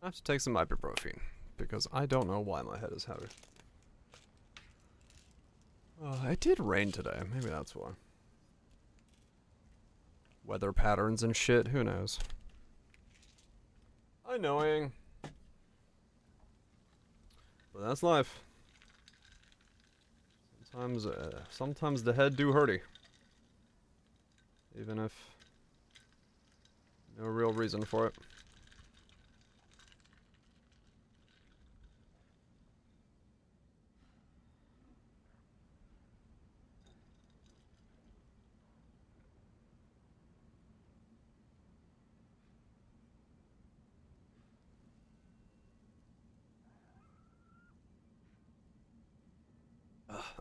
Speaker 2: I have to take some ibuprofen because I don't know why my head is heavy. It did rain today. Maybe that's why. Weather patterns and shit. Who knows? Annoying. But that's life. Sometimes the head do hurty. Even if no real reason for it.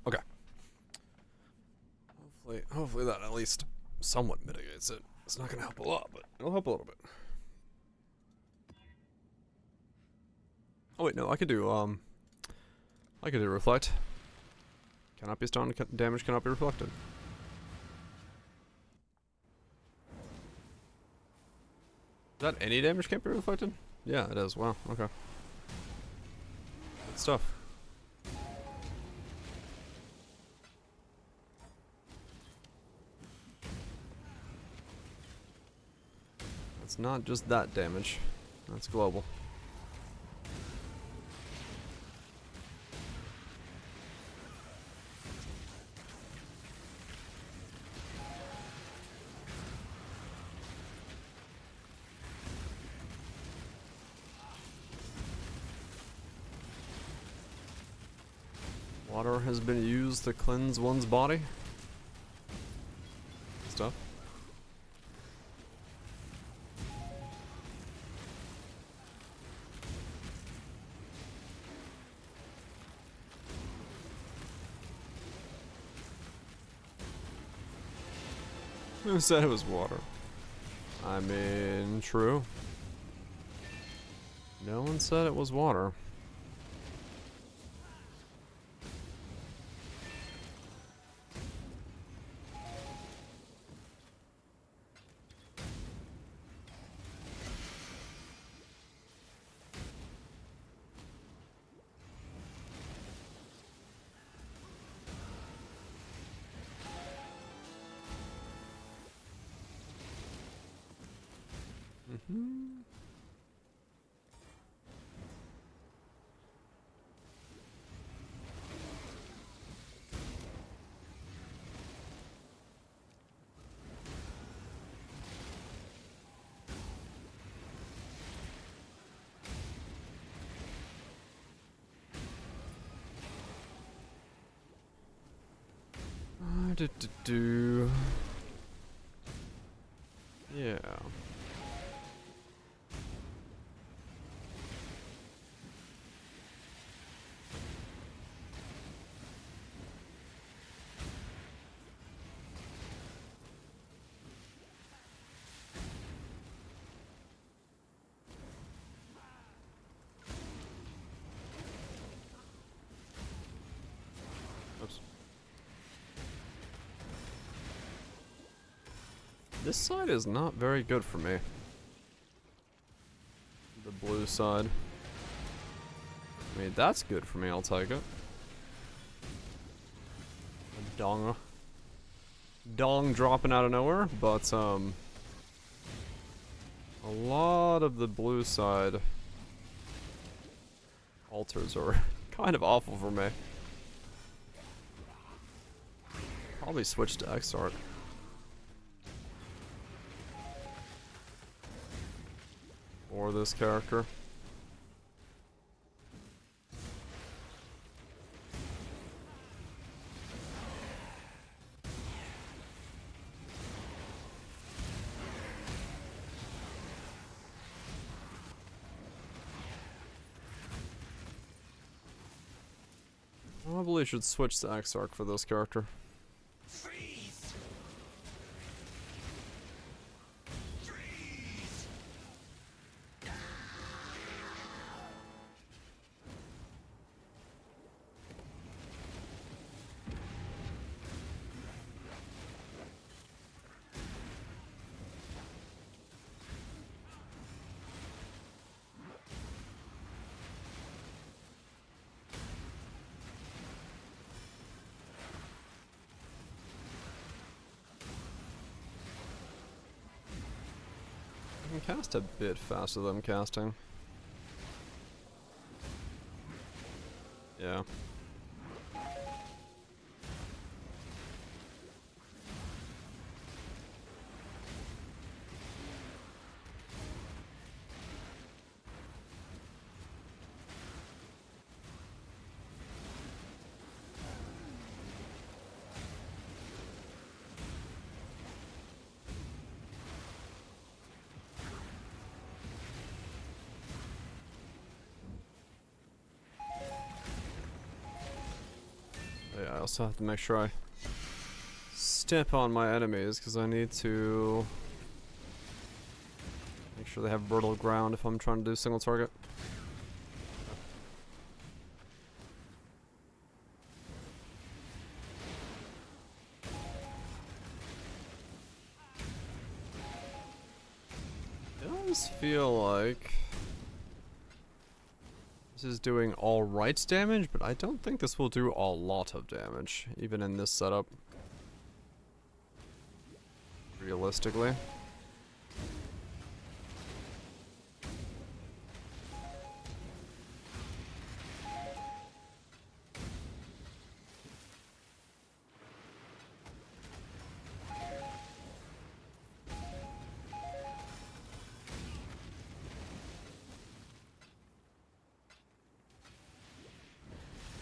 Speaker 2: Okay. Hopefully that at least somewhat mitigates it. It's not gonna help a lot, but it'll help a little bit. Oh wait, no, I could do reflect. Cannot be stone damage cannot be reflected. Is that any damage can't be reflected? Yeah, it is. Wow, okay. Good stuff. It's not just that damage. That's global. Water has been used to cleanse one's body. Stuff. Who said it was water? I mean, true. No one said it was water. Yeah. Oops. This side is not very good for me. The blue side. I mean, that's good for me, I'll take it. A dong dropping out of nowhere, but a lot of the blue side altars are kind of awful for me. Probably switch to X-Art. Or this character. Probably should switch to X-Arc for this character.
Speaker 4: Freeze! Freeze!
Speaker 2: I can cast a bit faster than I'm casting. Yeah. Yeah, I also have to make sure I step on my enemies because I need to make sure they have fertile ground if I'm trying to do single target. It does feel like this is doing alright damage, but I don't think this will do a lot of damage, even in this setup. Realistically.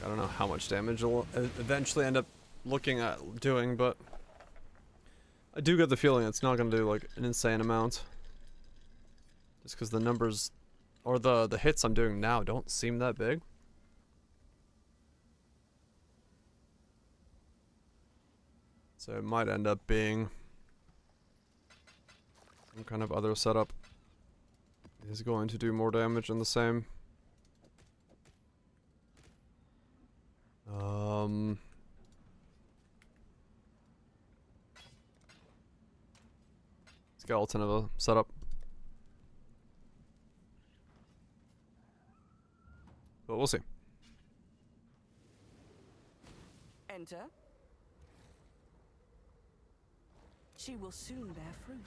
Speaker 2: I don't know how much damage it'll eventually end up looking at doing, but I do get the feeling it's not going to do like an insane amount. Just because the numbers, or the hits I'm doing now don't seem that big. So it might end up being some kind of other setup is going to do more damage in the same. Skeleton of a setup. But we'll see.
Speaker 1: Enter. She will soon bear fruit.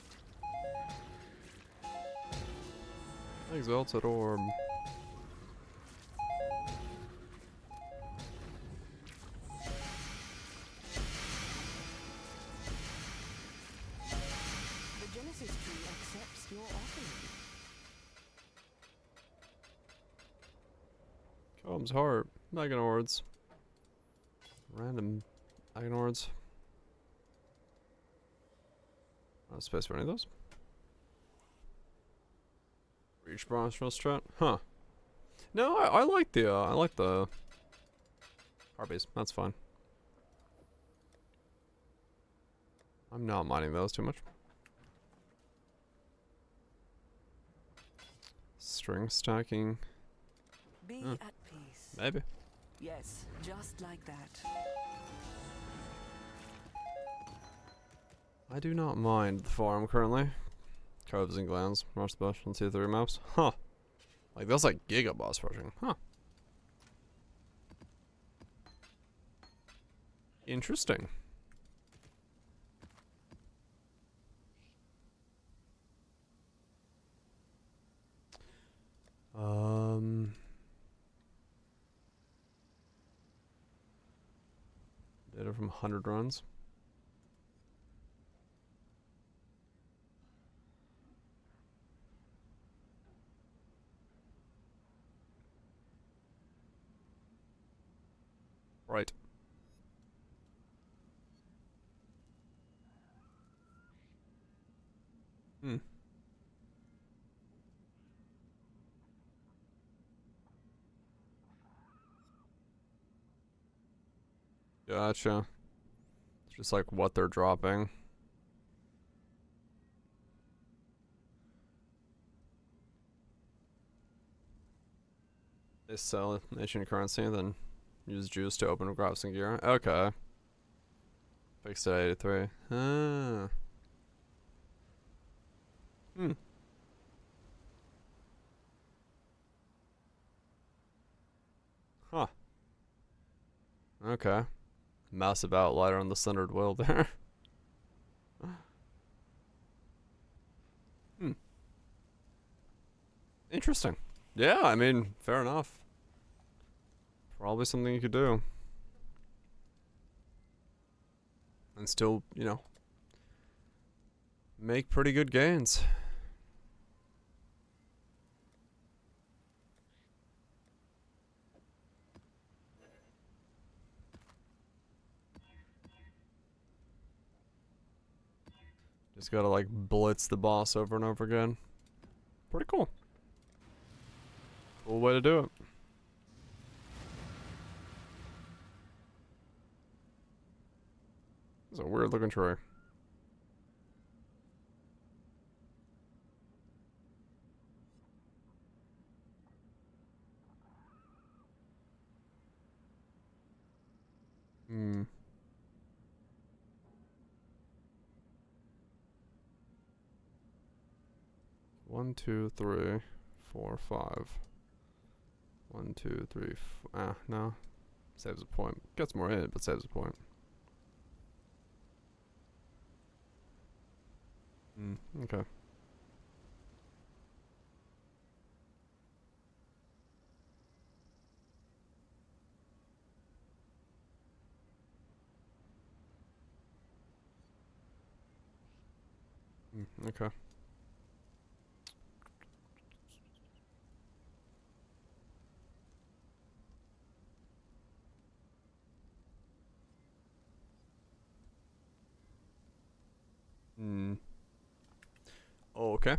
Speaker 2: Exalted Orb.
Speaker 1: The Genesis tree accepts your offering.
Speaker 2: Combs Heart. Magnords. Random Magnords. Not space for any of those. Reach bronze strat. Huh. No, I like the Harpies. That's fine. I'm not minding those too much. String stacking.
Speaker 1: Be
Speaker 2: Huh.
Speaker 1: at peace.
Speaker 2: Maybe.
Speaker 1: Yes, just like that.
Speaker 2: I do not mind the farm currently. Coves and Glands. Rush special on tier 3 maps. Huh. Like that's like Giga boss rushing. Huh. Interesting. Data from 100 runs. Right. Hmm. Gotcha. It's just like what they're dropping. They sell ancient currency, then use juice to open crops and gear. Okay. Fixed at 83. Ah. Hmm. Huh. Okay. Massive outlier on the centered wheel there. Hmm. Interesting. Yeah, I mean, fair enough. Probably something you could do. And still, you know, make pretty good gains. Just gotta like blitz the boss over and over again. Pretty cool. Cool way to do it. It's a weird looking tree. Hmm. One, two, three, 4, 5. 1, 2, 3. No. Saves a point. Gets more hit, but saves a point. Okay. Okay. Oh, okay.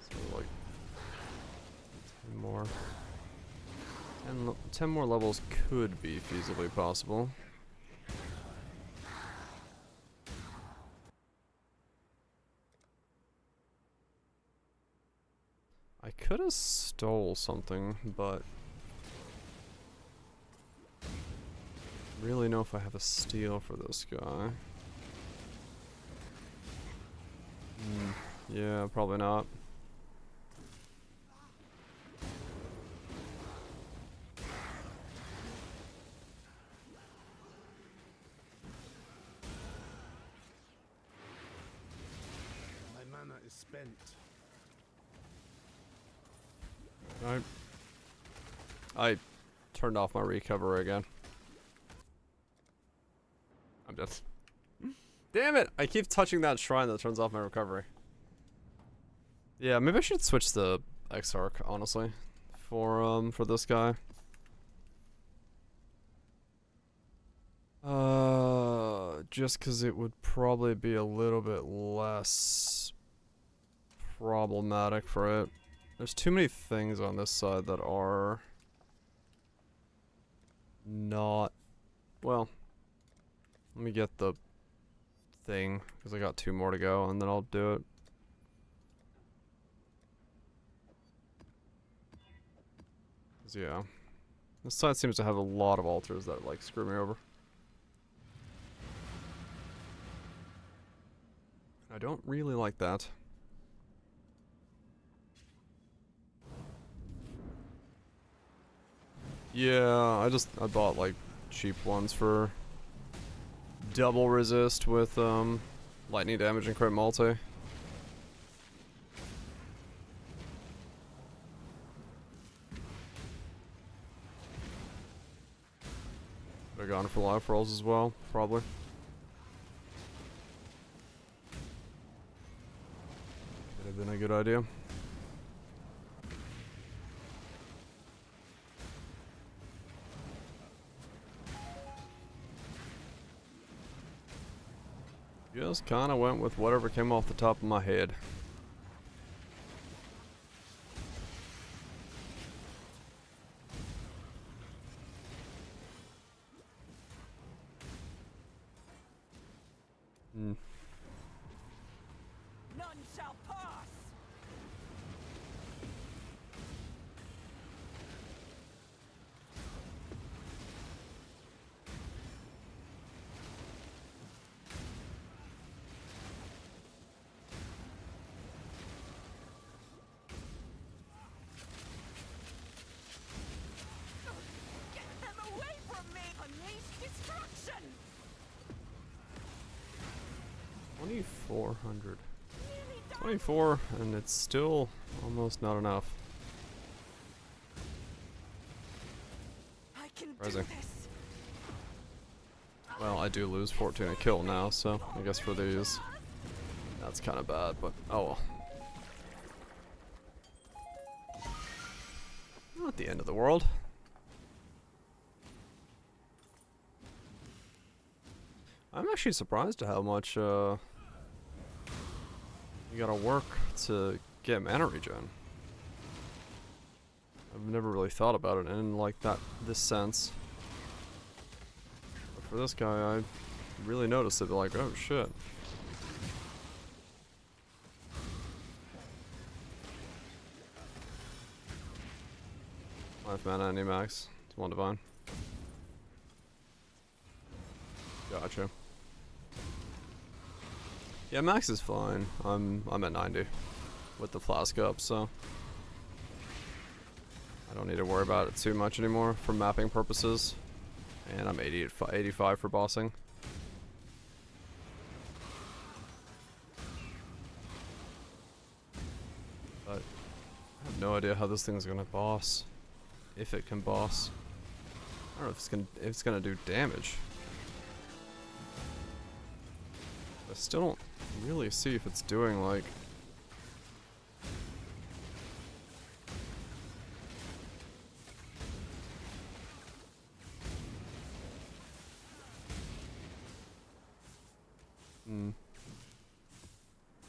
Speaker 2: So like 10 more. 10 more levels could be feasibly possible. I could have stole something, but really know if I have a steal for this guy. Yeah, probably not.
Speaker 4: My mana is spent.
Speaker 2: I turned off my recover again. I'm dead. Damn it! I keep touching that shrine that turns off my recovery. Yeah, maybe I should switch the X-Arc, honestly, for this guy. Just because it would probably be a little bit less problematic for it. There's too many things on this side that are not... Well, let me get the thing, because I got 2 more to go, and then I'll do it. Yeah. This side seems to have a lot of altars that, like, screw me over. I don't really like that. Yeah, I bought, like, cheap ones for double resist with, lightning damage and crit multi. They're gone for life rolls as well, probably. Could have been a good idea. Just kinda went with whatever came off the top of my head.
Speaker 1: None shall pass.
Speaker 2: 2,400. 24, and it's still almost not enough.
Speaker 1: I can do
Speaker 2: Rising.
Speaker 1: this.
Speaker 2: Well, I do lose 14 a kill now, so I guess for these, that's kind of bad, but oh well. Not the end of the world. I'm actually surprised at how much you gotta work to get mana regen. I've never really thought about it in like this sense. But for this guy, I really noticed it, like, oh shit. Life mana, any max. It's 1 divine. Gotcha. Yeah, max is fine. I'm at 90 with the flask up, so I don't need to worry about it too much anymore for mapping purposes. And I'm 85 for bossing. But I have no idea how this thing's gonna boss. If it can boss. I don't know if it's gonna do damage. I still don't really see if it's doing like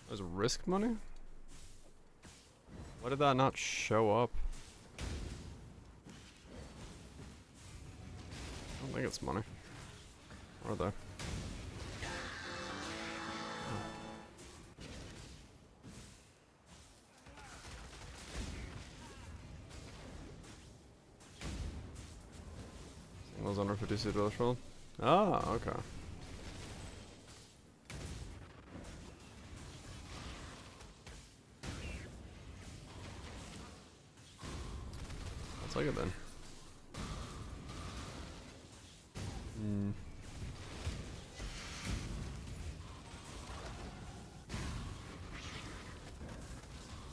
Speaker 2: There's risk money? Why did that not show up? I don't think it's money. Are they? Was under 50 threshold. Ah, okay. I'll take it then.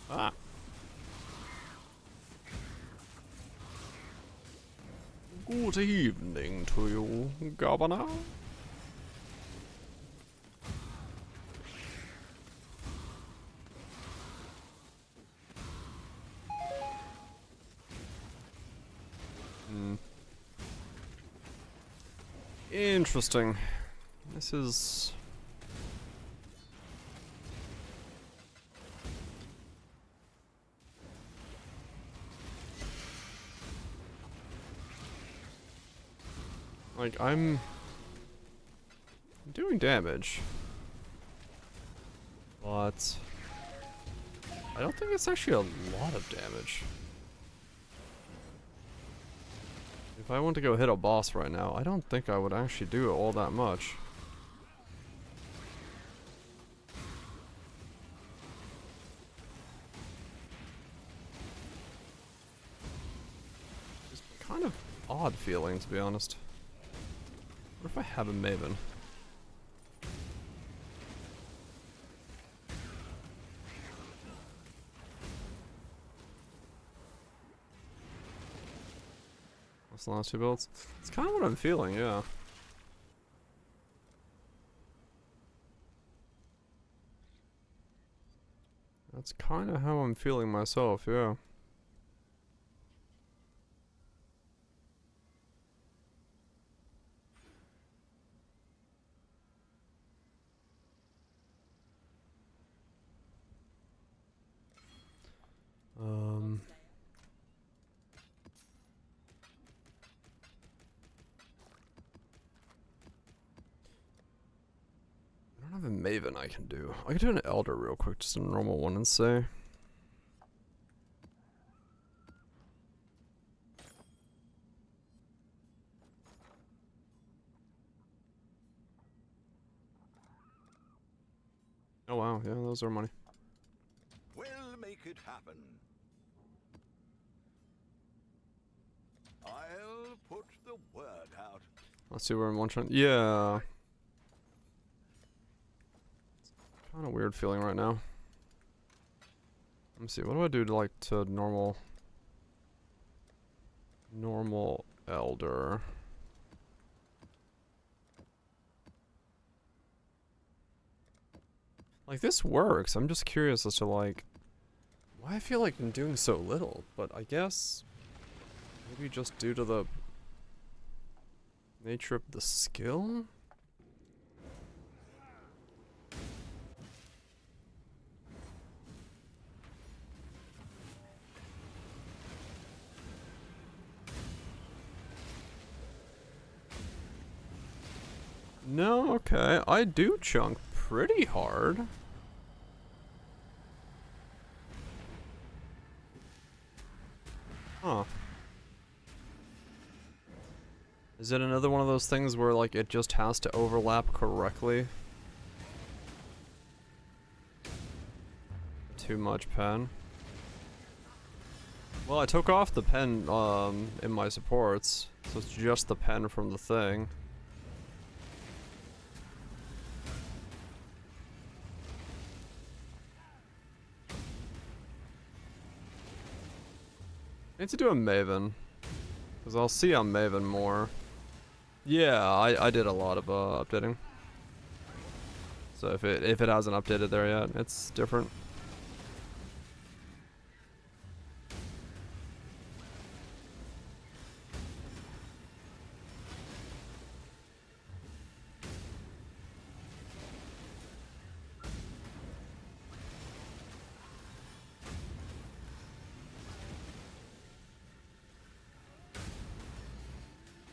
Speaker 2: Ah. Good evening to you, Governor. Interesting. This is... like, I'm doing damage, but I don't think it's actually a lot of damage. If I want to go hit a boss right now, I don't think I would actually do it all that much. It's kind of odd feeling, to be honest. What if I have a Maven? What's the last 2 builds? It's kind of what I'm feeling, yeah. That's kind of how I'm feeling myself, yeah. I don't have a Maven I can do. I can do an Elder real quick, just a normal one, and say. Oh wow, yeah, those are money.
Speaker 3: We'll make it happen. I'll put the word out.
Speaker 2: Let's see, we're in one shot. Yeah. Kind of weird feeling right now. Let me see. What do I do to like to normal elder? Like this works. I'm just curious as to like why I feel like I'm doing so little, but I guess maybe just due to the nature of the skill? No, okay. I do chunk pretty hard. Huh. Is it another one of those things where like it just has to overlap correctly? Too much pen. Well, I took off the pen in my supports, so it's just the pen from the thing. I need to do a Maven, because I'll see on Maven more. Yeah, I did a lot of updating. So if it hasn't updated there yet, it's different.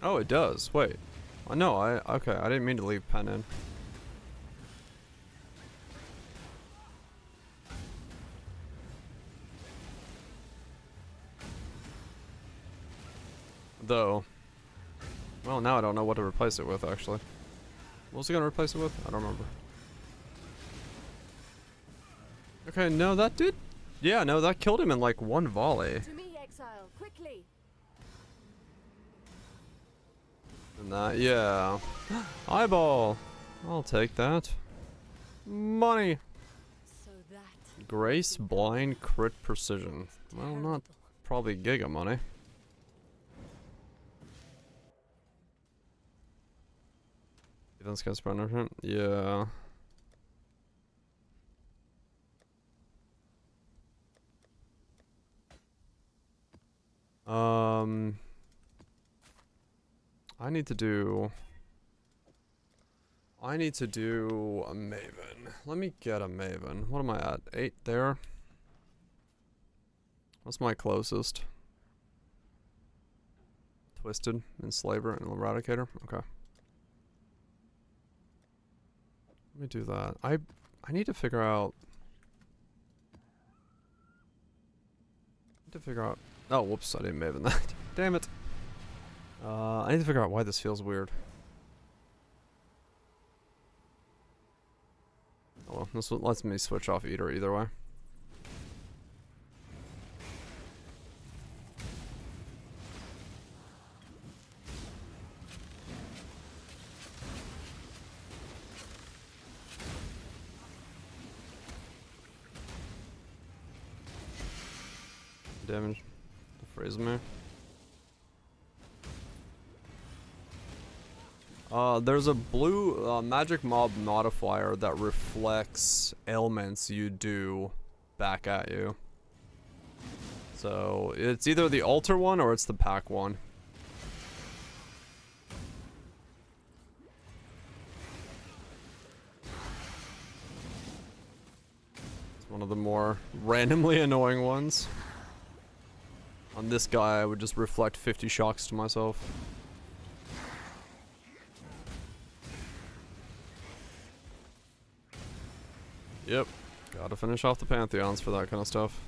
Speaker 2: Oh, it does. Wait. Oh, no, okay, I didn't mean to leave pen in. Though. Well, now I don't know what to replace it with, actually. What was he gonna replace it with? I don't remember. Okay, no, that did... Yeah, no, that killed him in like one volley.
Speaker 6: To me, exile, quickly.
Speaker 2: And that, yeah. Eyeball! I'll take that. Money!
Speaker 6: So that
Speaker 2: Grace, blind, crit, precision. Well, not probably giga money. Defense against punishment? Yeah. I need to do a Maven. Let me get a Maven. What am I at? 8 there? What's my closest? Twisted, Enslaver, and Eradicator? Okay. Let me do that. I need to figure out... Oh, whoops, I didn't Maven that. Damn it. I need to figure out why this feels weird. Oh well, this lets me switch off Eater either way. Damage. Phrase me. There's a blue magic mob modifier that reflects ailments you do back at you. So it's either the altar one or it's the pack one. It's one of the more randomly annoying ones. On this guy, I would just reflect 50 shocks to myself. Yep. Gotta finish off the Pantheons for that kind of stuff.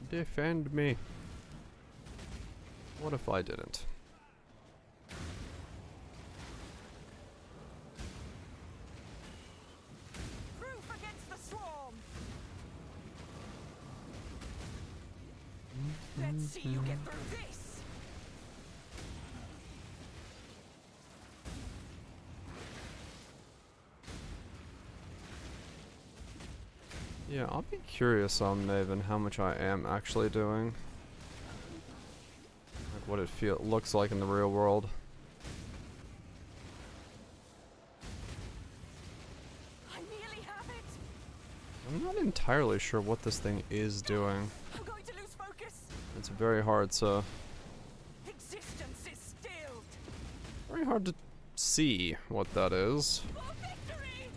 Speaker 2: Defend me. What if I didn't?
Speaker 1: Proof against the swarm. Let's see you get through this.
Speaker 2: Yeah, I'll be curious on Maven how much I am actually doing. Like what it looks like in the real world.
Speaker 1: I nearly have it.
Speaker 2: I'm not entirely sure what this thing is doing.
Speaker 1: I'm going to lose focus.
Speaker 2: It's very hard to
Speaker 1: Existence is stilled.
Speaker 2: very hard to see what that is.
Speaker 1: For victory!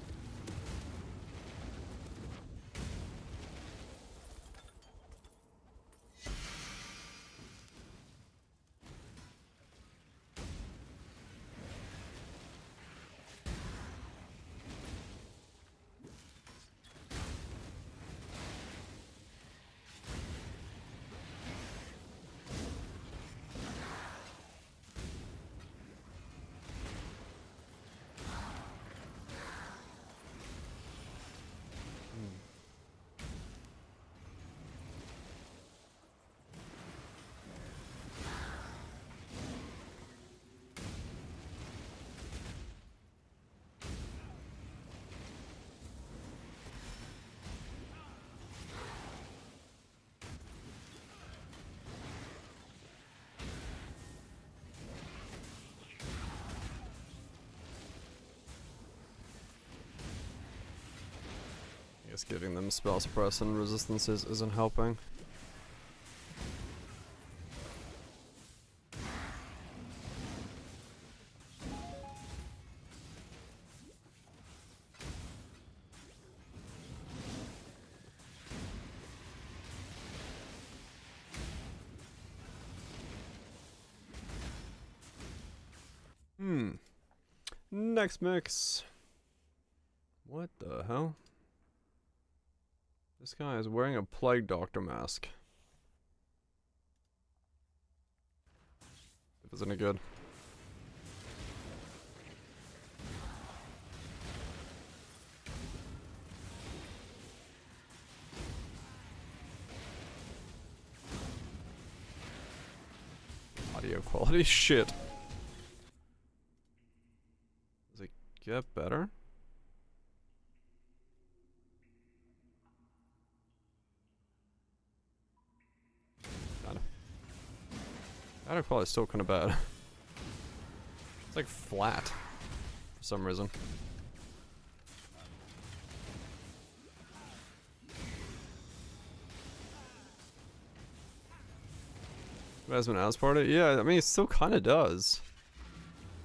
Speaker 1: I guess giving them spell suppress and resistances isn't helping. Next mix. What the hell? This guy is wearing a Plague Doctor mask. If it's any good. Audio quality shit. Does it get better? Audio quality is still kind of bad. It's like flat for some reason. Has been as part of it? Yeah, I mean, it still kind of does.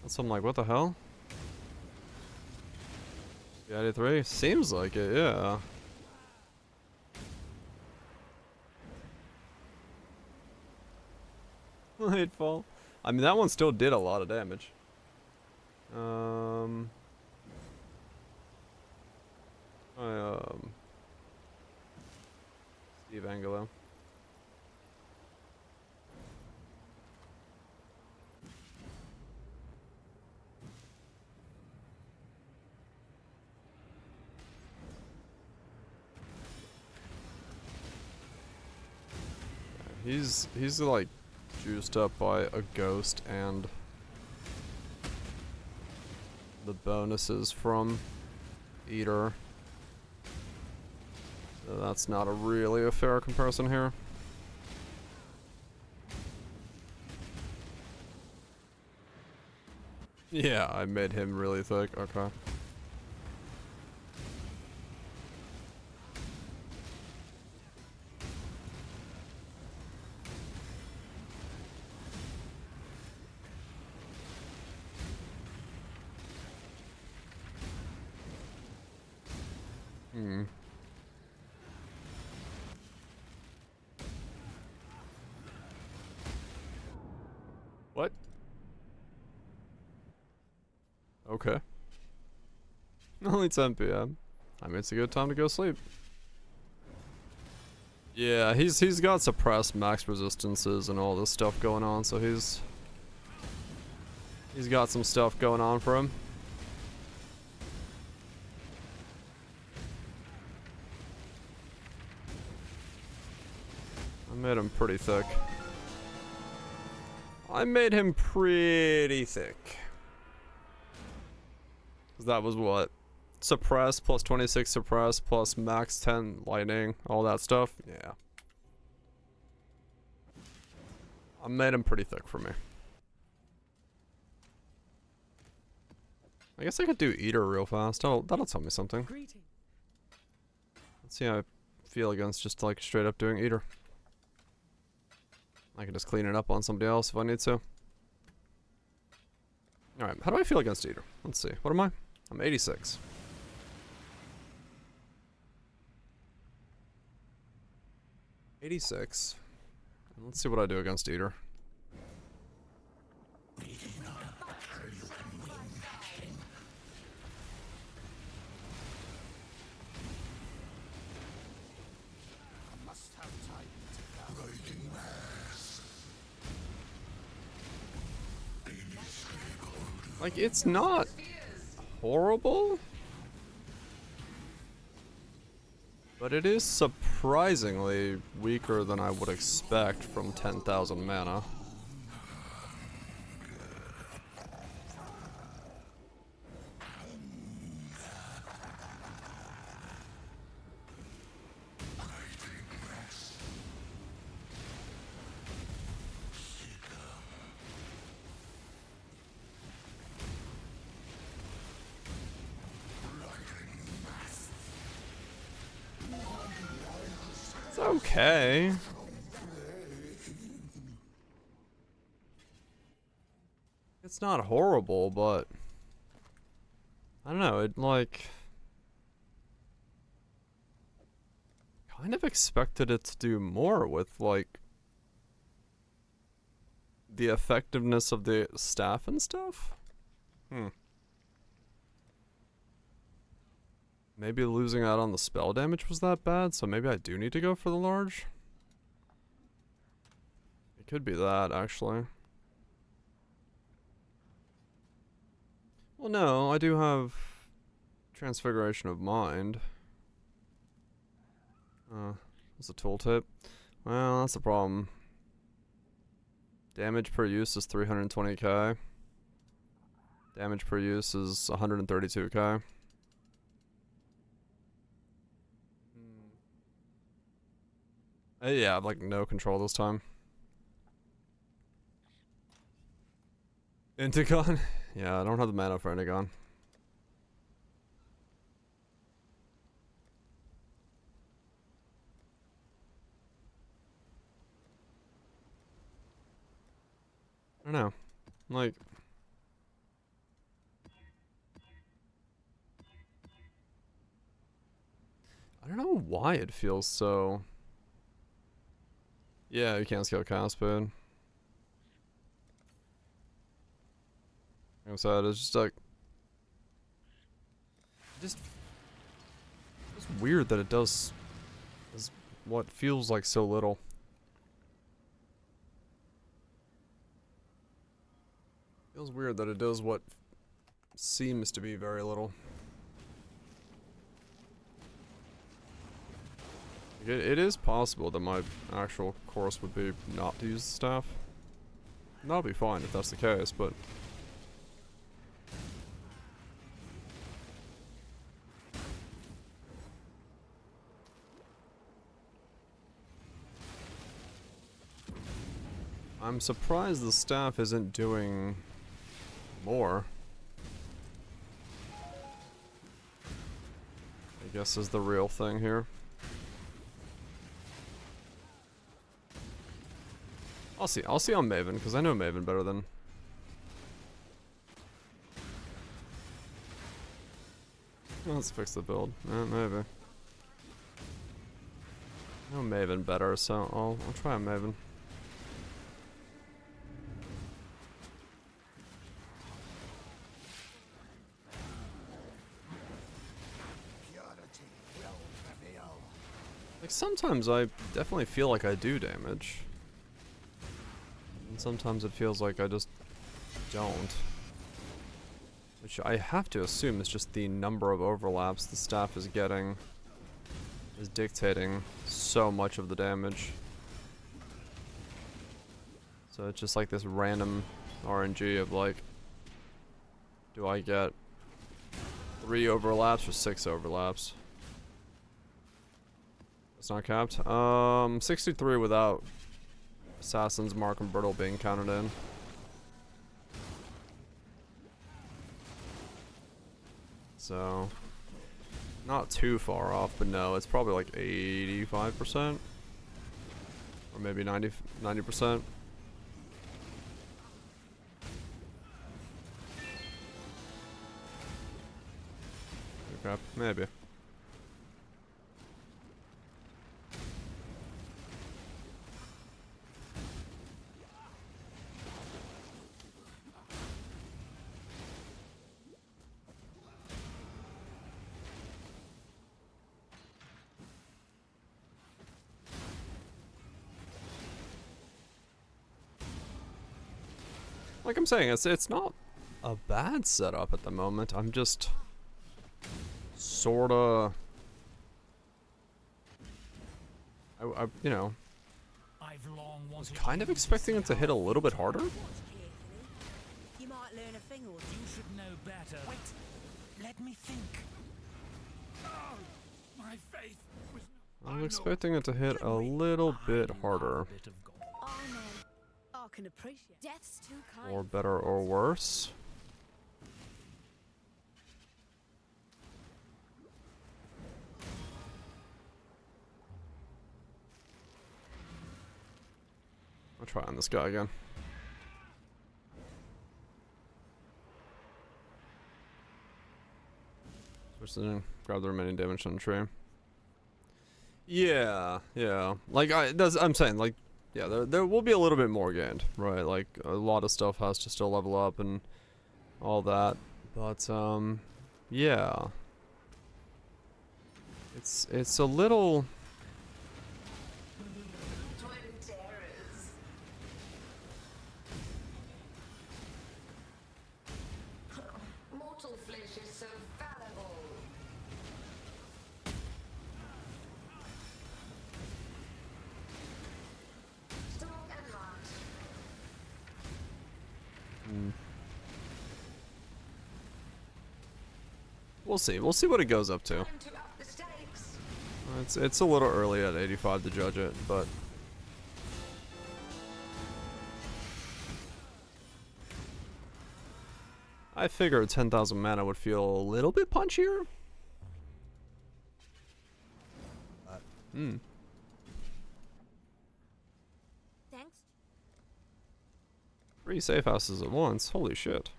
Speaker 1: That's I'm like, what the hell? The idea 3 seems like it, yeah. Lightfall. I mean, that one still did a lot of damage. Steve Angelo. He's like juiced up by a ghost and the bonuses from Eater. So that's not really a fair comparison here. Yeah, I made him really thick. Okay. What? Okay. Only 10 p.m. I mean, it's a good time to go sleep. Yeah, he's got suppressed max resistances and all this stuff going on, so he's got some stuff going on for him. I made him pretty thick. I made him pretty thick. 'Cause that was what? Suppress plus 26 suppress plus max 10 lightning, all that stuff. Yeah. I made him pretty thick for me. I guess I could do Eater real fast. That'll tell me something. Let's see how I feel against just like straight up doing Eater. I can just clean it up on somebody else if I need to. Alright, how do I feel against Eater? Let's see. What am I? I'm 86. '86. Let's see what I do against Eater.
Speaker 4: Must have time to gather.
Speaker 1: Like, it's not horrible, but it is surprisingly weaker than I would expect from 10,000 mana. It's okay. It's not horrible, but I don't know, it like kind of expected it to do more with like the effectiveness of the staff and stuff. Maybe losing out on the spell damage was that bad, so maybe I do need to go for the large. It could be that, actually. Well, no, I do have Transfiguration of Mind. What's the tooltip? Well, that's the problem. Damage per use is 320k. Damage per use is 132k. Yeah, I have like no control this time. Intigon? Yeah, I don't have the mana for Intigon. I don't know. Like, I don't know why it feels so. Yeah, you can't scale cast speed. Like I said, it's just like it's weird that it does is what feels like so little. Feels weird that it does what seems to be very little. It is possible that my actual course would be not to use the staff. And that'll be fine if that's the case, but I'm surprised the staff isn't doing more. I guess is the real thing here. I'll see on Maven, because I know Maven better than... Let's fix the build. Maybe. I know Maven better, so I'll try on Maven.
Speaker 4: Purity will prevail.
Speaker 1: Like, sometimes I definitely feel like I do damage. And sometimes it feels like I just don't. Which I have to assume is just the number of overlaps the staff is getting is dictating so much of the damage. So it's just like this random RNG of like, do I get 3 overlaps or 6 overlaps? It's not capped. 63 without Assassin's Mark and Brittle being counted in. So, not too far off, but no, it's probably like 85%. Or maybe 90%. Crap, maybe. Like I'm saying, it's not a bad setup at the moment. I'm just sorta, you know, was kind of expecting it to hit a little bit harder.
Speaker 8: You might learn a thing or two.
Speaker 5: You should know better.
Speaker 8: Wait, let me think.
Speaker 5: Oh, my faith was.
Speaker 1: I was expecting it to hit a little bit harder.
Speaker 8: Oh no, I can appreciate.
Speaker 6: Death's too kind.
Speaker 1: Or better or worse. I'll try on this guy again. Switch it in, grab the remaining damage on the tree. Yeah, yeah. Like I'm saying, like, yeah, there will be a little bit more gained, right? Like a lot of stuff has to still level up and all that, but yeah, it's a little.
Speaker 9: Mortal flesh is so fallible. Strong and hard.
Speaker 1: We'll see. We'll see what it goes up to.
Speaker 9: Time to up the stakes.
Speaker 1: It's a little early at 85 to judge it, but I figured 10,000 mana would feel a little bit punchier.
Speaker 6: Thanks.
Speaker 1: 3 safe houses at once. Holy shit.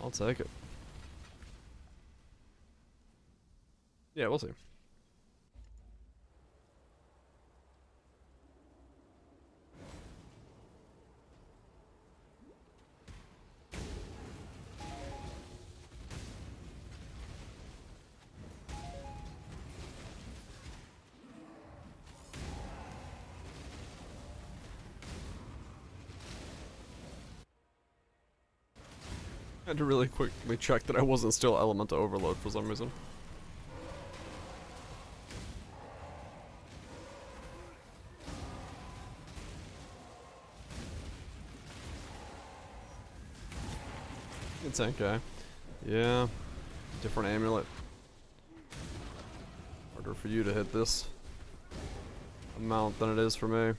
Speaker 1: I'll take it. Yeah, we'll see. I had to really quickly check that I wasn't still Elemental Overload for some reason. It's okay. Yeah. Different amulet. Harder for you to hit this amount than it is for me.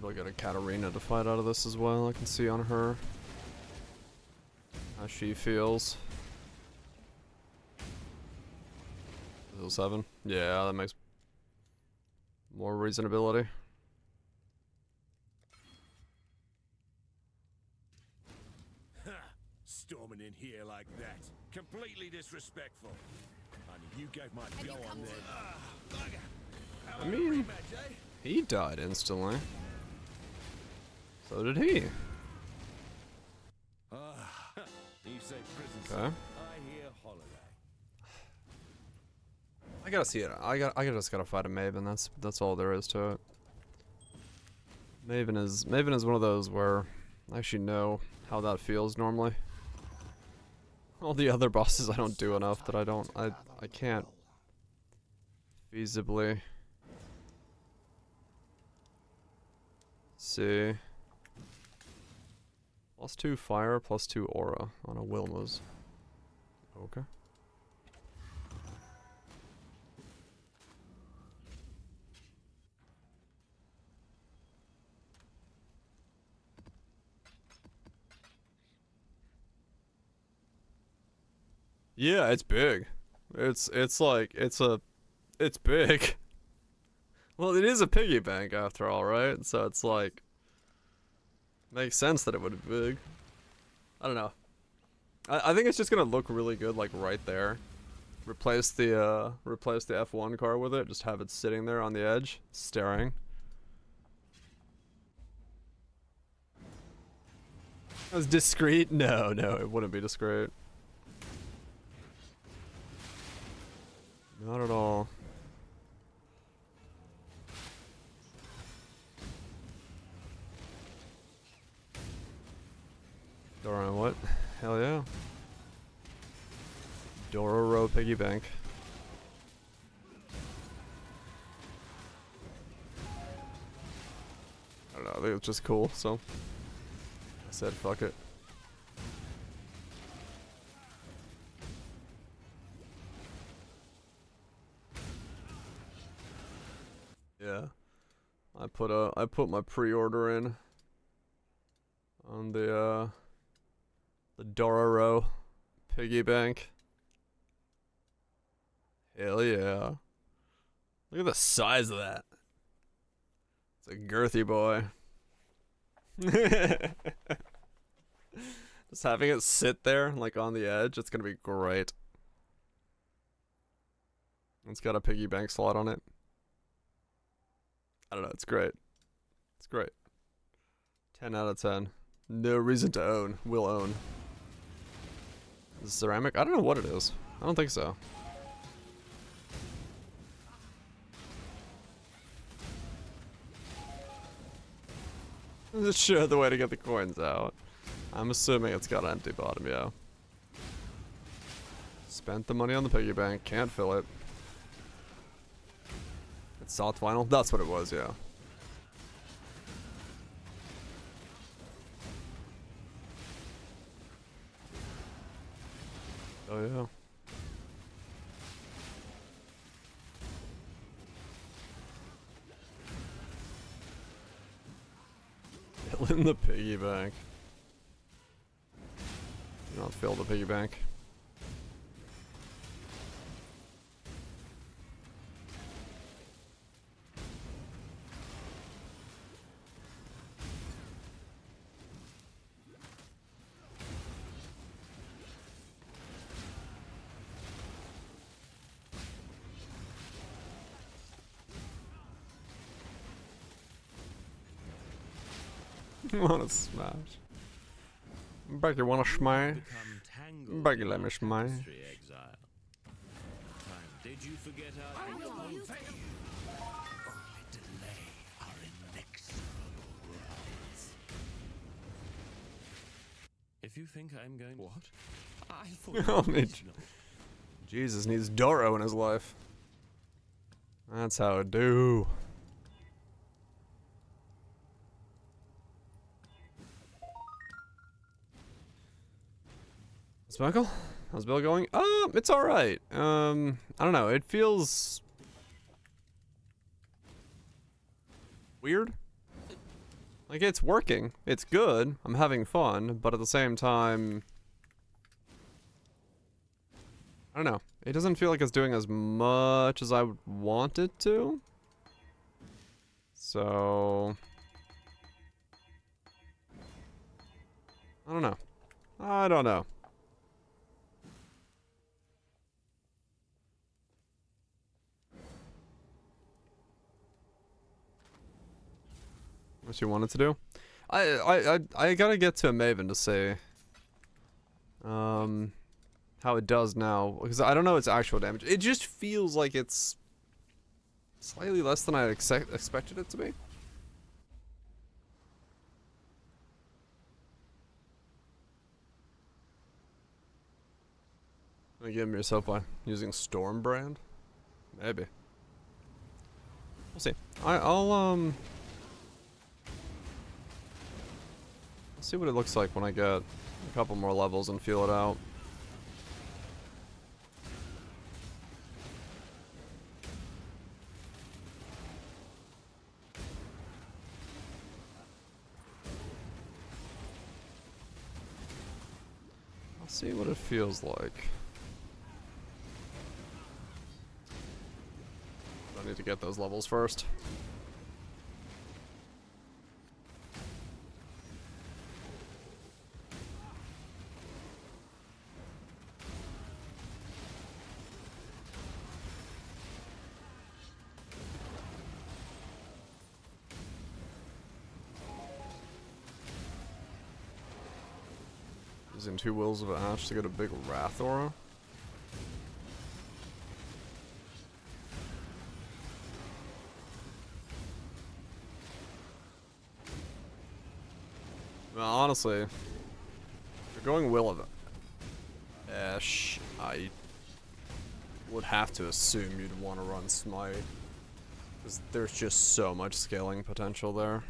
Speaker 1: Maybe I'll get a Katarina to fight out of this as well, I can see on her. how she feels. Level 7. Yeah, that makes more reasonability.
Speaker 10: Storming in here like that. Completely disrespectful. Honey, you gave my blow on there.
Speaker 1: I mean, he died instantly. So did he.
Speaker 10: You say prison.
Speaker 1: Okay.
Speaker 10: I hear holiday.
Speaker 1: I gotta see it. I just gotta fight a Maven. That's all there is to it. Maven is one of those where I actually know how that feels normally. All the other bosses I don't do enough that I can't feasibly see. +2 fire, +2 aura on a Wilma's. Okay. Yeah, it's big. It's big. Well, it is a piggy bank after all, right? So it's like makes sense that it would be big. I don't know. I think it's just gonna look really good, like right there. Replace the F1 car with it. Just have it sitting there on the edge, staring. It was discreet? No, it wouldn't be discreet. Not at all. Dora, what? Hell yeah. Dororo piggy bank. I don't know, I think it's just cool, so I said fuck it. Yeah. I put my pre-order in on the Dororo piggy bank. Hell yeah. Look at the size of that. It's a girthy boy. Just having it sit there, like on the edge, it's gonna be great. It's got a piggy bank slot on it. I don't know, it's great. It's great. 10 out of 10. No reason to own. Will own. Is it ceramic? I don't know what it is. I don't think so. Just show the way to get the coins out. I'm assuming it's got an empty bottom, yeah. Spent the money on the piggy bank, can't fill it. It's soft vinyl? That's what it was, yeah. Oh yeah. Fill in the piggy bank. Do not fill the piggy bank. Wanna smash? Becky wanna smash? Becky let me smash.
Speaker 10: Did you forget our only delay our inexorable rise? If you think I'm going what? I thought
Speaker 1: Jesus needs Doro in his life. That's how it do. Smuckle? How's Bill going? It's alright. I don't know, it feels weird. Like, it's working. It's good. I'm having fun, but at the same time, I don't know. It doesn't feel like it's doing as much as I would want it to. So... I don't know. I don't know. What you wanted to do? I gotta get to a Maven to say how it does now, because I don't know its actual damage. It just feels like it's slightly less than I expected it to be. You give them yourself by using Stormbrand? Maybe. We'll see. I'll see what it looks like when I get a couple more levels and feel it out. I'll see what it feels like. I need to get those levels first. Using 2 Wills of Ash to get a big Wrath Aura. Well, honestly, if you're going Will of Ash, I would have to assume you'd want to run Smite. Because there's just so much scaling potential there.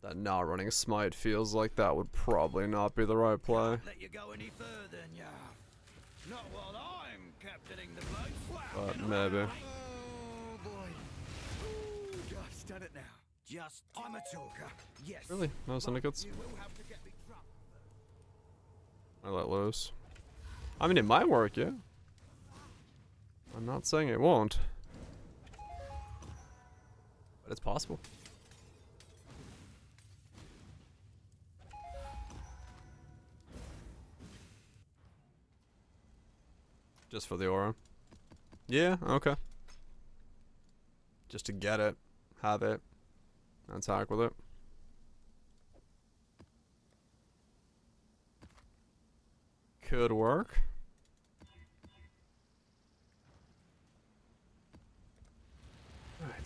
Speaker 1: That not running Smite feels like that would probably not be the right play.
Speaker 5: Can't let you go any further, yeah. Not while I'm captaining the boat.
Speaker 1: But maybe.
Speaker 5: Oh boy. Ooh, just done it now. Just I'm a talker. Yes.
Speaker 1: Really? No syndicates?
Speaker 5: You will have to get me drunk.
Speaker 1: I let loose. I mean, it might work, yeah. I'm not saying it won't. But it's possible. Just for the aura. Yeah, okay. Just to get it, have it, and attack with it. Could work. Right.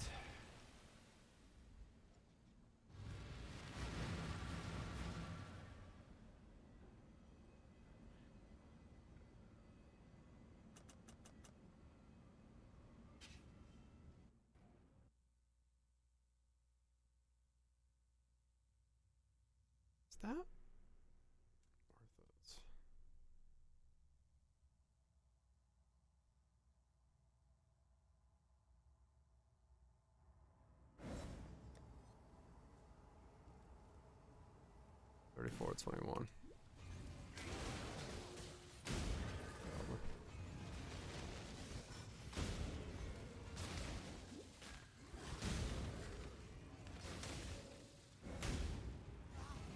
Speaker 1: Is that worth it? $34.21.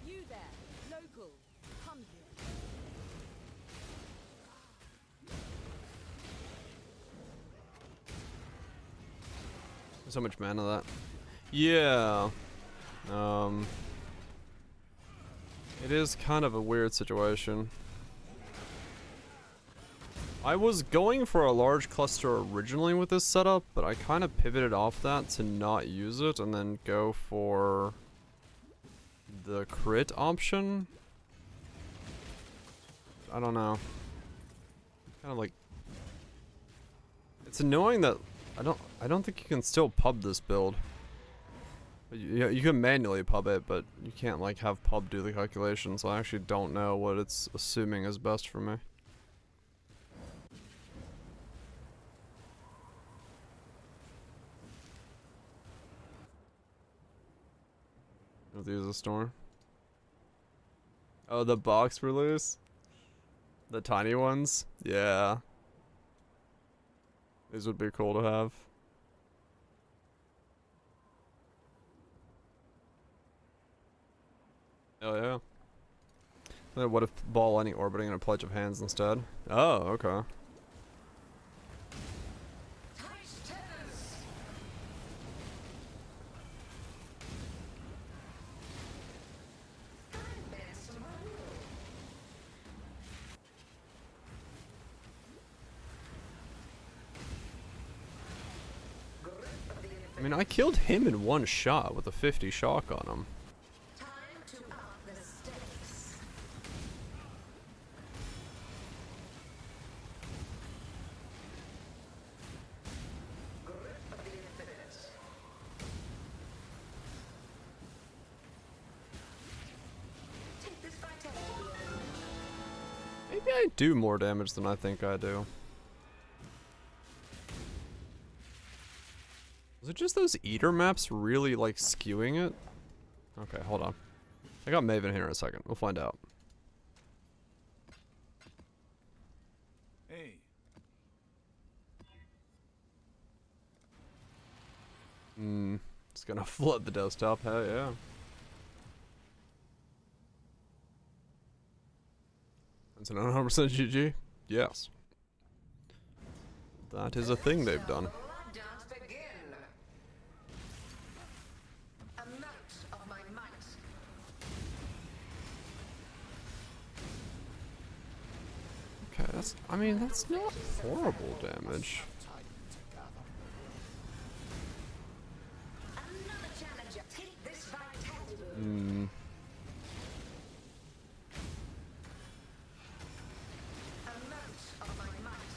Speaker 8: You there, local. Come here.
Speaker 1: There's so much mana that. Yeah. It is kind of a weird situation. I was going for a large cluster originally with this setup, but I kind of pivoted off that to not use it and then go for the crit option. I don't know. Kind of like, it's annoying that I don't think you can still pub this build. You can manually pub it, but you can't like have pub do the calculation, so I actually don't know what it's assuming is best for me. Have to use a storm. Oh, the box release? The tiny ones? Yeah. These would be cool to have. Hell yeah. Then what if ball lightning orbiting in a pledge of hands instead? Oh, okay. I mean, I killed him in one shot with a 50 shock on him.
Speaker 9: Time to up the stakes. Grip of the infinite. Take this vitality.
Speaker 1: Maybe I do more damage than I think I do. Was it just those eater maps really like skewing it? Okay, hold on. I got Maven here in a second. We'll find out.
Speaker 5: Hey.
Speaker 1: It's gonna flood the desktop. Hell yeah. It's an 100% GG? Yes. That is a thing they've done.
Speaker 9: Blood dance begin. A note of my might.
Speaker 1: Okay, that's, I mean, that's not horrible damage.
Speaker 4: Time to gather.
Speaker 9: Another challenger. Take this vitality. A note of my might.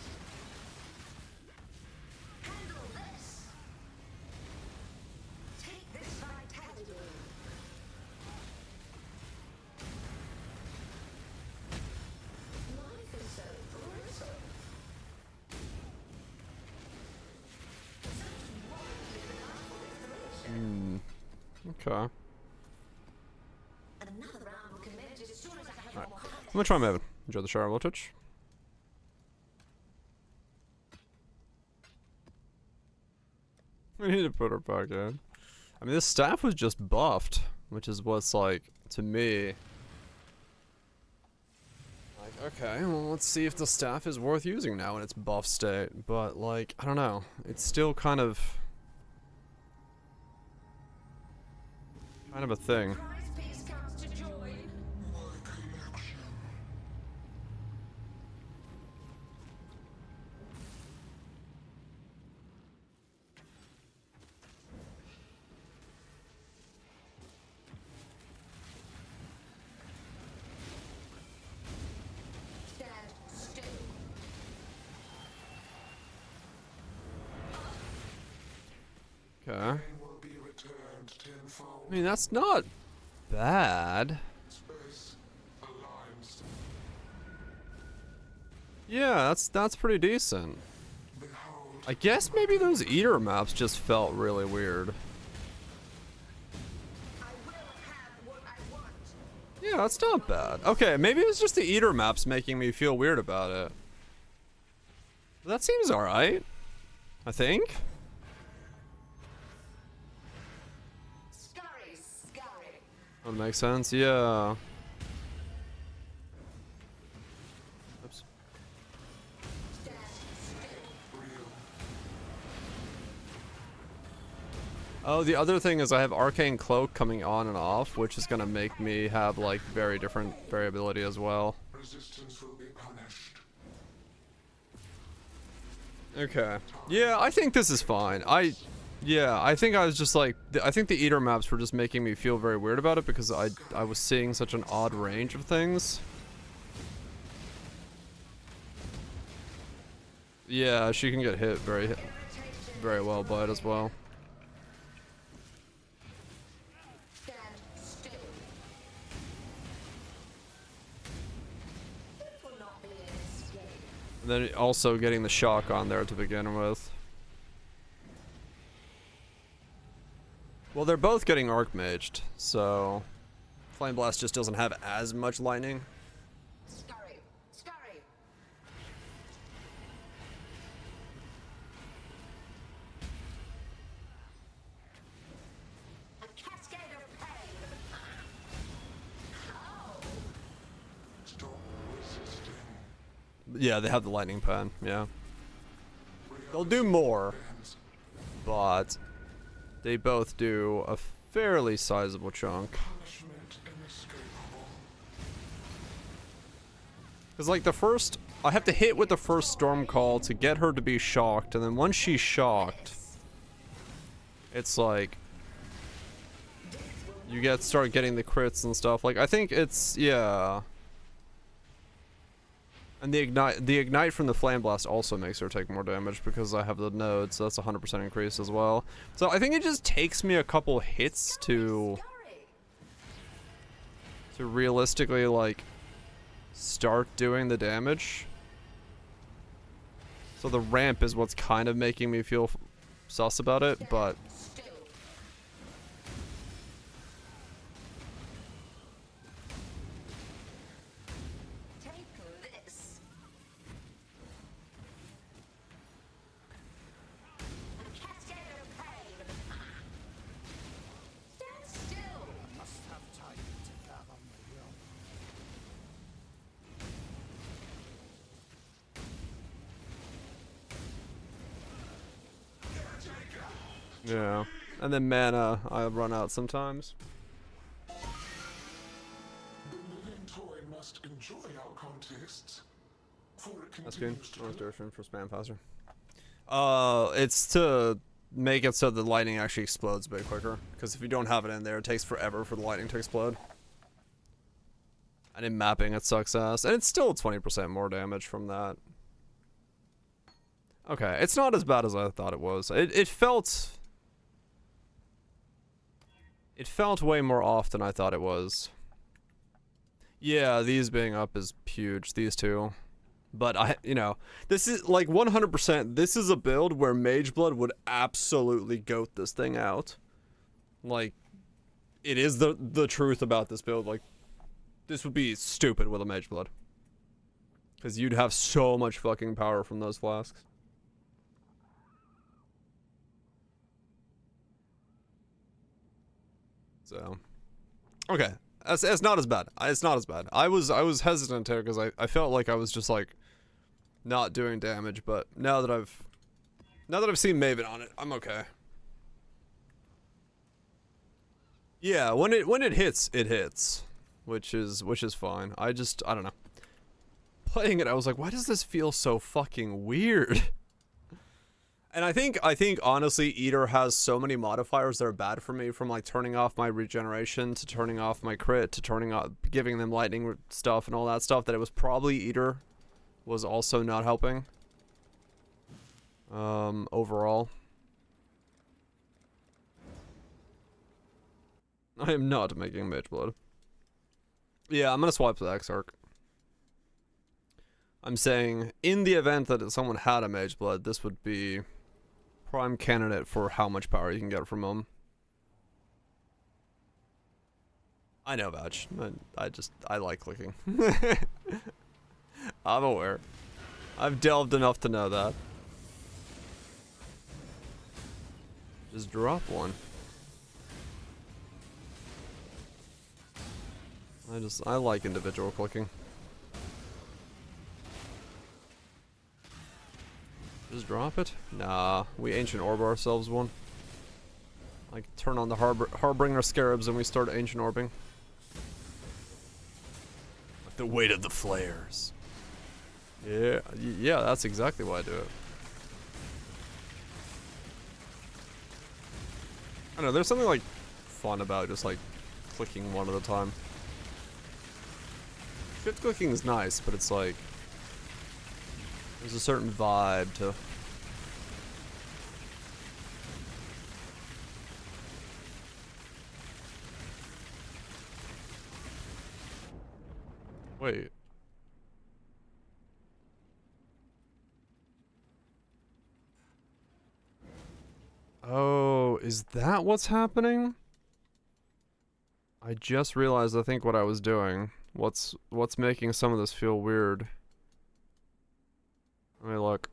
Speaker 9: Handle this. Take this vitality. Life is so brutal.
Speaker 1: Okay.
Speaker 9: Another round will commence as soon as I have
Speaker 1: Alright.
Speaker 9: more
Speaker 1: I'm gonna try Maven. Enjoy the shower voltage. We need to put her back in. I mean, this staff was just buffed, which is what's like, to me. Like, okay, well, let's see if the staff is worth using now in its buff state. But, like, I don't know. It's still kind of a thing.
Speaker 9: prize piece comes to join. Stand still.
Speaker 1: Okay. I mean, that's not bad. Yeah, that's pretty decent. I guess maybe those eater maps just felt really weird.
Speaker 9: I will have what I want.
Speaker 1: Yeah, that's not bad. Okay, maybe it was just the eater maps making me feel weird about it. That seems alright. I think.
Speaker 9: Scurry, scurry.
Speaker 1: That makes sense, yeah. Oops.
Speaker 9: Stand still.
Speaker 1: Oh, the other thing is I have Arcane Cloak coming on and off, which is gonna make me have like very different variability as well.
Speaker 11: Resistance will be punished.
Speaker 1: Okay. Yeah, I think this is fine. I think I was just like, I think the eater maps were just making me feel very weird about it because I was seeing such an odd range of things. Yeah, she can get hit very well by it as well.
Speaker 9: Stand still. It will not be an escape.
Speaker 1: And then also getting the shock on there to begin with. Well, they're both getting arc-maged, so Flame Blast just doesn't have as much lightning.
Speaker 9: Scurry, scurry.
Speaker 1: Yeah, they have the lightning pen, yeah. They'll do more, but they both do a fairly sizable chunk. Because, like, the first... I have to hit with the first storm call to get her to be shocked, and then once she's shocked, it's like... you start getting the crits and stuff. Like, I think it's... yeah. And the ignite from the flame blast also makes her take more damage because I have the node, so that's a 100% increase as well. So I think it just takes me a couple hits to realistically, like, start doing the damage. So the ramp is what's kind of making me feel sus about it, but yeah. And then mana, I run out sometimes.
Speaker 11: The living toy must enjoy our contests, for it
Speaker 1: That's good.
Speaker 11: continues to
Speaker 1: North direction for spam passer. It's to make it so the lightning actually explodes a bit quicker. Because if you don't have it in there, it takes forever for the lightning to explode. And in mapping, it sucks ass. And it's still 20% more damage from that. Okay, it's not as bad as I thought it was. It felt way more off than I thought it was. Yeah, these being up is huge, these two. But you know, this is like 100%, this is a build where Mageblood would absolutely goat this thing out. Like, it is the truth about this build. Like, this would be stupid with a Mageblood. Because you'd have so much fucking power from those flasks. So, okay, it's not as bad. It's not as bad. I was hesitant here because I felt like I was just like not doing damage, but now that I've seen Maven on it, I'm okay. Yeah, when it hits, which is fine. I don't know. Playing it, I was like, why does this feel so fucking weird? And I think honestly, Eater has so many modifiers that are bad for me, from like turning off my regeneration to turning off my crit to turning off giving them lightning stuff and all that stuff, that it was probably Eater was also not helping. Overall. I am not making Mageblood. Yeah, I'm gonna swipe to the Exarch. I'm saying, in the event that someone had a Mageblood, this would be prime candidate for how much power you can get from them. I know, Vouch. I like clicking. I'm aware. I've delved enough to know that. Just drop one. I like individual clicking. Just drop it? Nah, we ancient orb ourselves one. Like, turn on the Harbinger Scarabs and we start ancient orbing. Like the weight of the flares. Yeah, yeah, that's exactly why I do it. I don't know, there's something like fun about just like clicking one at a time. Shift clicking is nice, but it's like there's a certain vibe to... Wait. Oh, is that what's happening? I just realized, I think, what I was doing. What's making some of this feel weird? Let me look.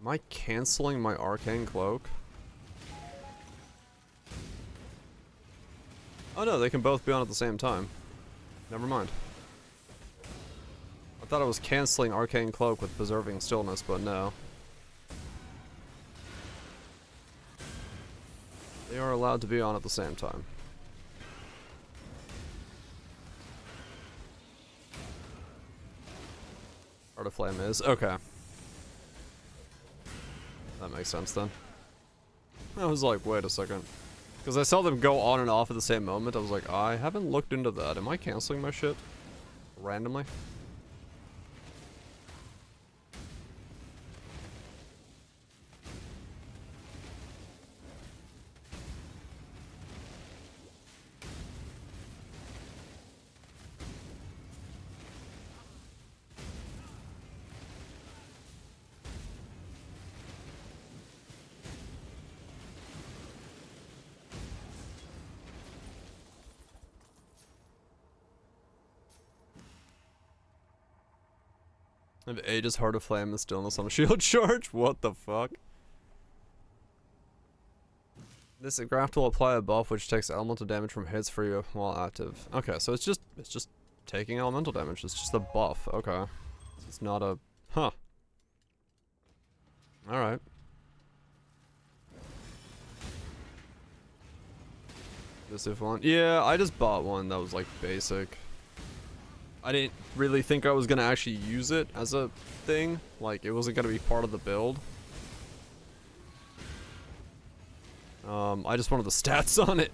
Speaker 1: Am I canceling my arcane cloak? Oh no, they can both be on at the same time. Never mind. I thought I was canceling Arcane Cloak with Preserving Stillness, but no. They are allowed to be on at the same time. Art of Flame is. Okay. That makes sense then. I was like, wait a second. Because I saw them go on and off at the same moment. I was like, I haven't looked into that. Am I canceling my shit? Randomly? If Age is Heart of Flame and Stillness on a shield charge? What the fuck? This graft will apply a buff which takes elemental damage from hits for you while active. Okay, so it's just taking elemental damage. It's just a buff. Okay. It's not a... Huh. Alright. This if one. Yeah, I just bought one that was like basic. I didn't really think I was gonna actually use it as a thing. Like, it wasn't gonna be part of the build. I just wanted the stats on it.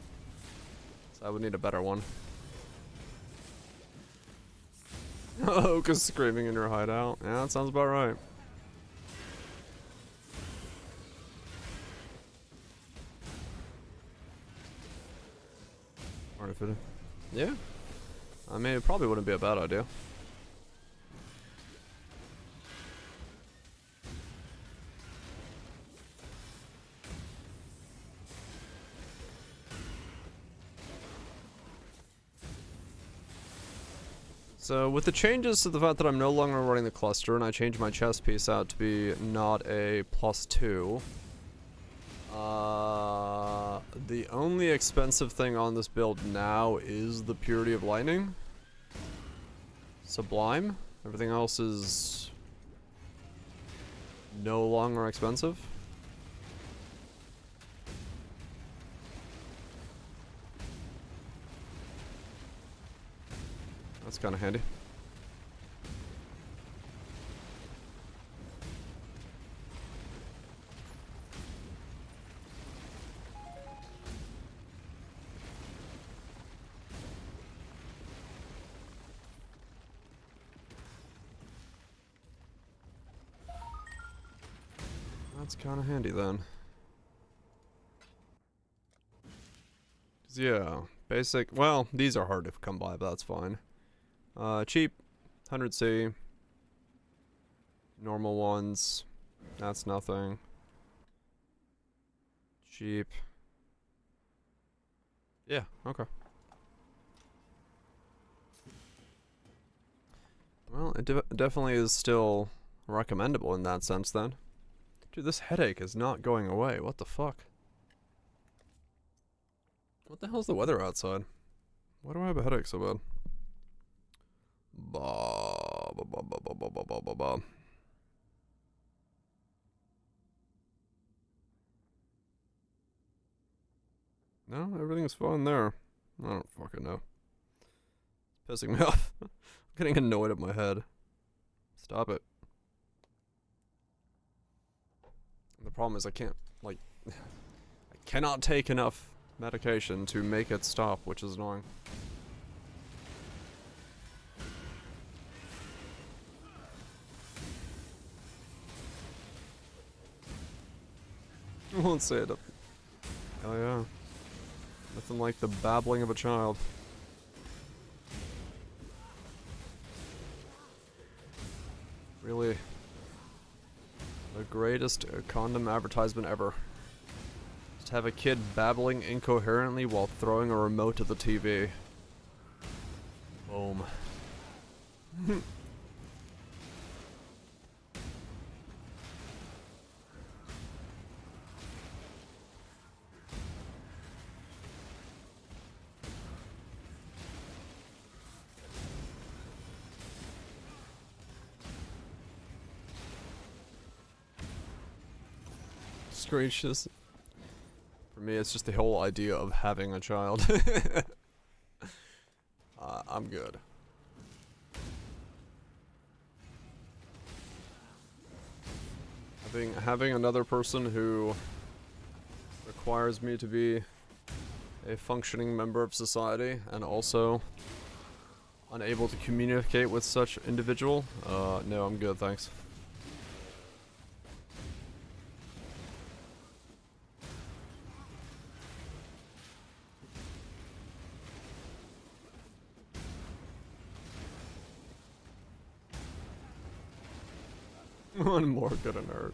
Speaker 1: So I would need a better one. Oh, cause screaming in your hideout. Yeah, that sounds about right. Artificer. Yeah. I mean, it probably wouldn't be a bad idea. So, with the changes to the fact that I'm no longer running the cluster and I changed my chest piece out to be not a +2, the only expensive thing on this build now is the Purity of Lightning. Sublime. Everything else is no longer expensive. That's kind of handy. That's kind of handy then. 'Cause yeah, basic. Well, these are hard to come by, but that's fine. Cheap, 100C. Normal ones, that's nothing. Cheap. Yeah, okay. Well, it definitely is still recommendable in that sense then. Dude, this headache is not going away. What the fuck? What the hell's the weather outside? Why do I have a headache so bad? Ba ba ba ba ba ba ba ba ba ba. No, everything's fine there. I don't fucking know. It's pissing me off. I'm getting annoyed at my head. Stop it. The problem is I can't, like, I cannot take enough medication to make it stop, which is annoying. I won't say it. Oh yeah. Nothing like the babbling of a child. Really. The greatest condom advertisement ever. Just have a kid babbling incoherently while throwing a remote to the TV. Boom. Screeches. For me, it's just the whole idea of having a child. I'm good. Having another person who requires me to be a functioning member of society and also unable to communicate with such individual, no, I'm good, thanks. One more good a nerd.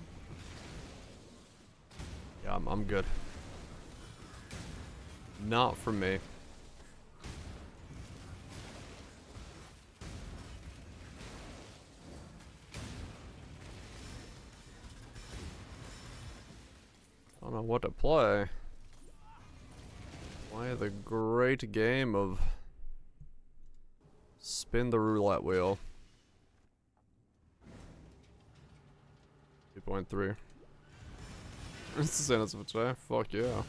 Speaker 1: Yeah, I'm good. Not for me. I don't know what to play. Play the great game of spin the roulette wheel. 2.3. It's the same as of today. Fuck yeah.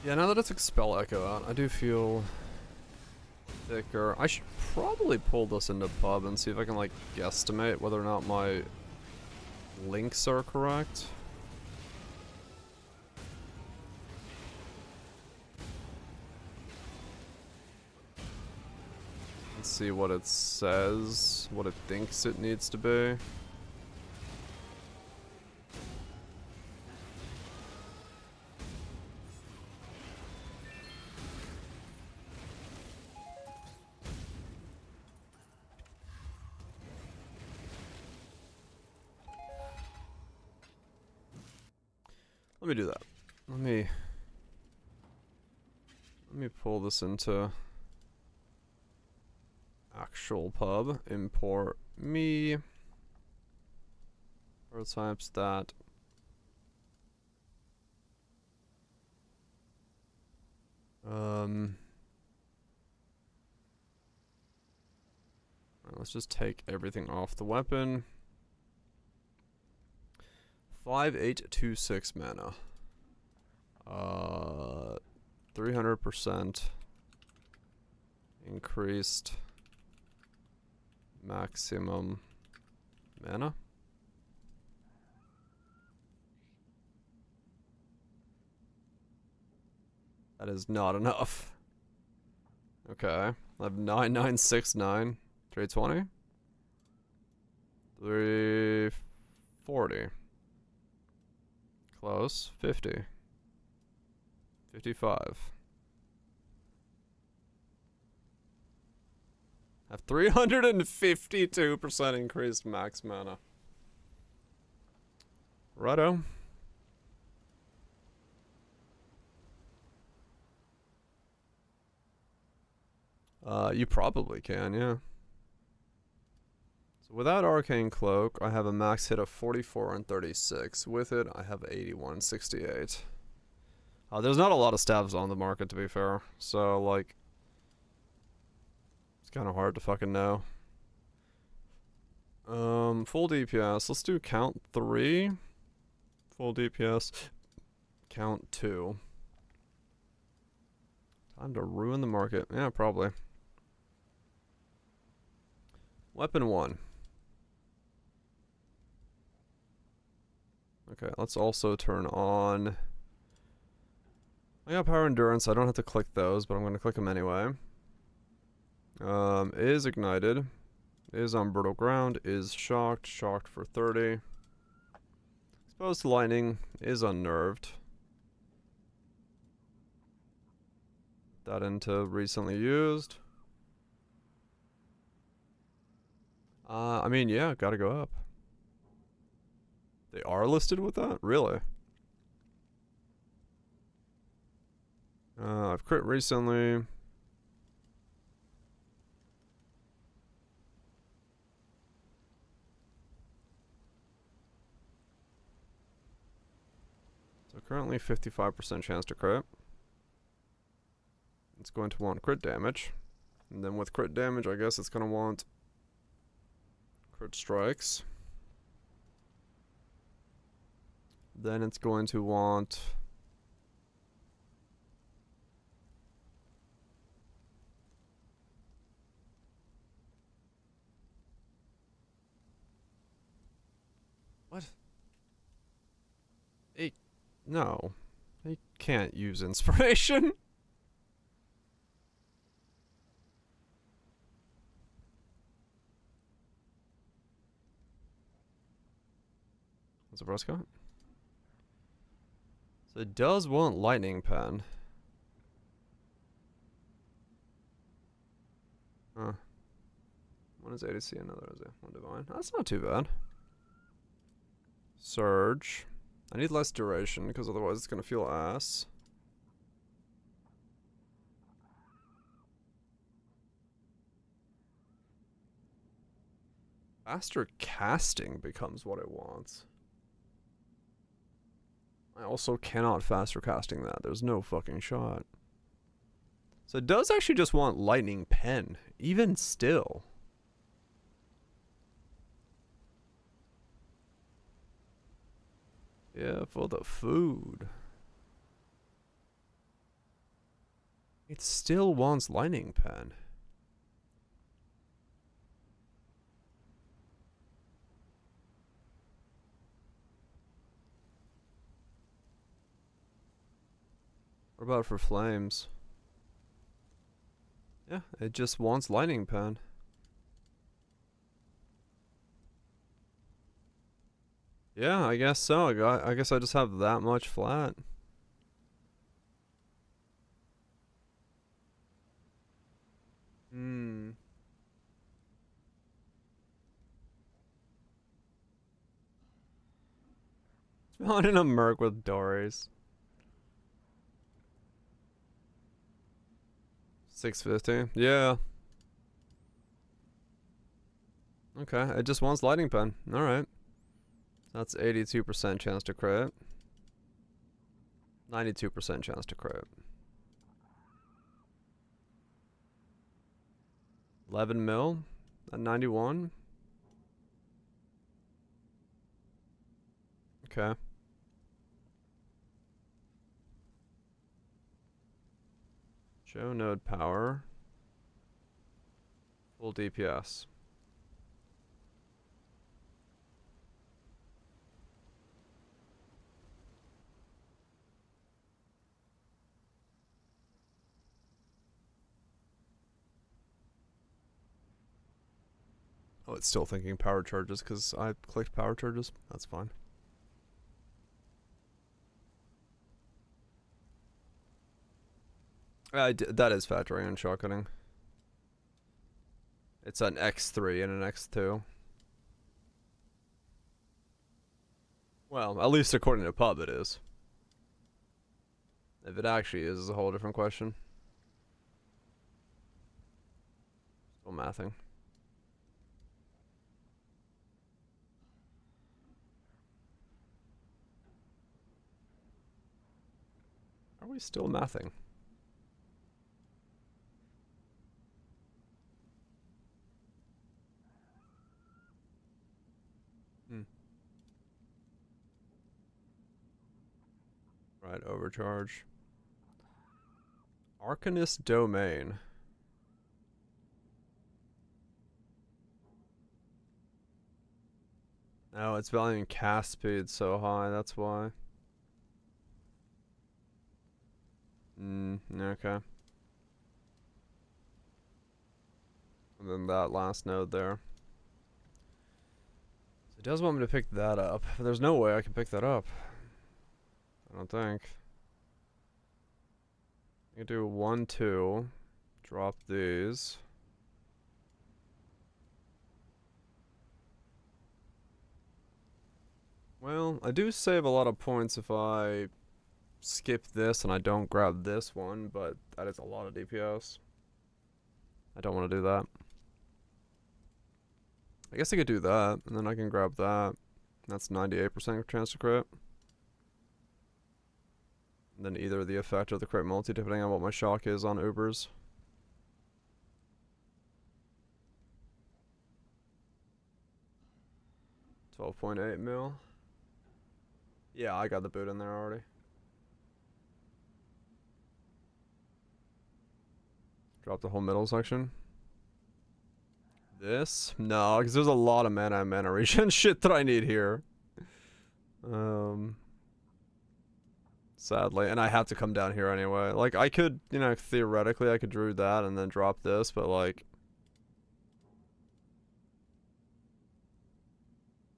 Speaker 1: Yeah, now that I took Spell Echo out, I do feel thicker. I should probably pull this into pub and see if I can, like, guesstimate whether or not my links are correct. Let's see what it says, what it thinks it needs to be. Let me do that. Let me pull this into actual pub. Import me. Prototypes that. Alright, let's just take everything off the weapon. 5826 mana. 300% increased maximum mana. That is not enough. Okay. I have 9969. 320. 340. Close. 50. 55. I have 352% increased max mana. Righto. You probably can, yeah. So without Arcane Cloak, I have a max hit of 44 and 36. With it, I have 81, 68. There's not a lot of stabs on the market, to be fair. So, like, it's kind of hard to fucking know. Full DPS. Let's do count 3. Full DPS. Count 2. Time to ruin the market. Yeah, probably. Weapon 1. Okay, let's also turn on... I got Power Endurance, I don't have to click those, but I'm going to click them anyway. Is ignited. Is on brutal ground. Is shocked. Shocked for 30. Exposed to lightning. Is unnerved. That into recently used. I mean, yeah, gotta go up. They are listed with that? Really? I've crit recently. So currently 55% chance to crit. It's going to want crit damage. And then with crit damage, I guess it's going to want crit strikes. Then it's going to want what? No. They can't use inspiration. What's the brush got? So it does want lightning pen. Huh. One is ADC, another is one divine. That's not too bad. Surge. I need less duration because otherwise it's gonna feel ass. Faster casting becomes what it wants. I also cannot faster casting that. There's no fucking shot. So it does actually just want lightning pen, even still. Yeah, for the food. It still wants lightning pen. What about for flames? Yeah, it just wants lightning pen. Yeah, I guess so. I guess I just have that much flat. Hmm. Spawn in a merc with Dories. 650. Yeah. Okay, it just wants lightning pen. Alright. That's 82% chance to crit. 92% chance to crit. 11 mil at 91. Okay. Show node power. Full DPS. Oh, it's still thinking power charges because I clicked power charges. That's fine. That is factoring in shotgunning. It's an X3 and an X2. Well, at least according to pub it is. If it actually is a whole different question. Still mathing. Are we still mathing? Right, overcharge. Arcanist domain. Oh, it's valuing cast speed so high, that's why. Okay. And then that last node there. does want me to pick that up, but there's no way I can pick that up. I don't think. I can do 1, 2. Drop these. Well, I do save a lot of points if I skip this and I don't grab this one, but that is a lot of DPS. I don't want to do that. I guess I could do that, and then I can grab that. That's 98% chance to crit. And then either the effect or the crit multi, depending on what my shock is on Ubers. $12.8 mil. Yeah, I got the boot in there already. Drop the whole middle section. This? No, because there's a lot of mana and mana regen shit that I need here. Sadly, and I have to come down here anyway. Like, I could, you know, theoretically, I could drew that and then drop this, but like,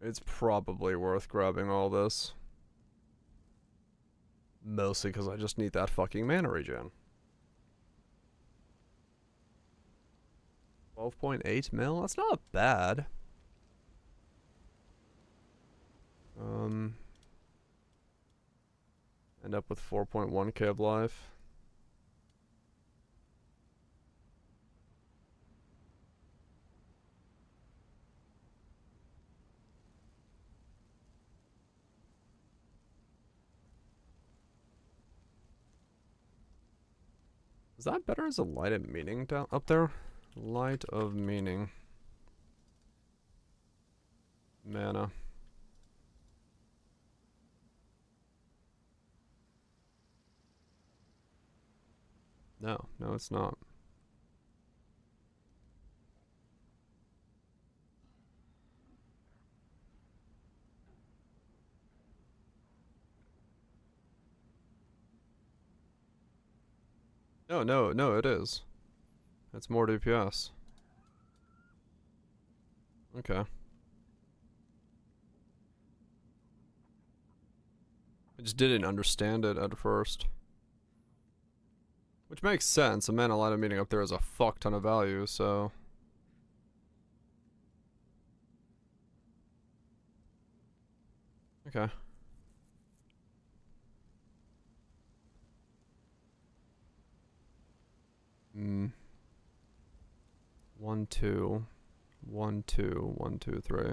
Speaker 1: it's probably worth grabbing all this. Mostly because I just need that fucking mana regen. 12.8 mil? That's not bad. End up with 4.1k of life. Is that better as a light of meaning down up there? Light of meaning. Mana. No, no it's not. No, it is. It's more DPS. Okay. I just didn't understand it at first. Which makes sense. A mana line of meaning up there is a fuck ton of value, so. Okay. Hmm. 1, 2. 1, 2. 1, 2, 3.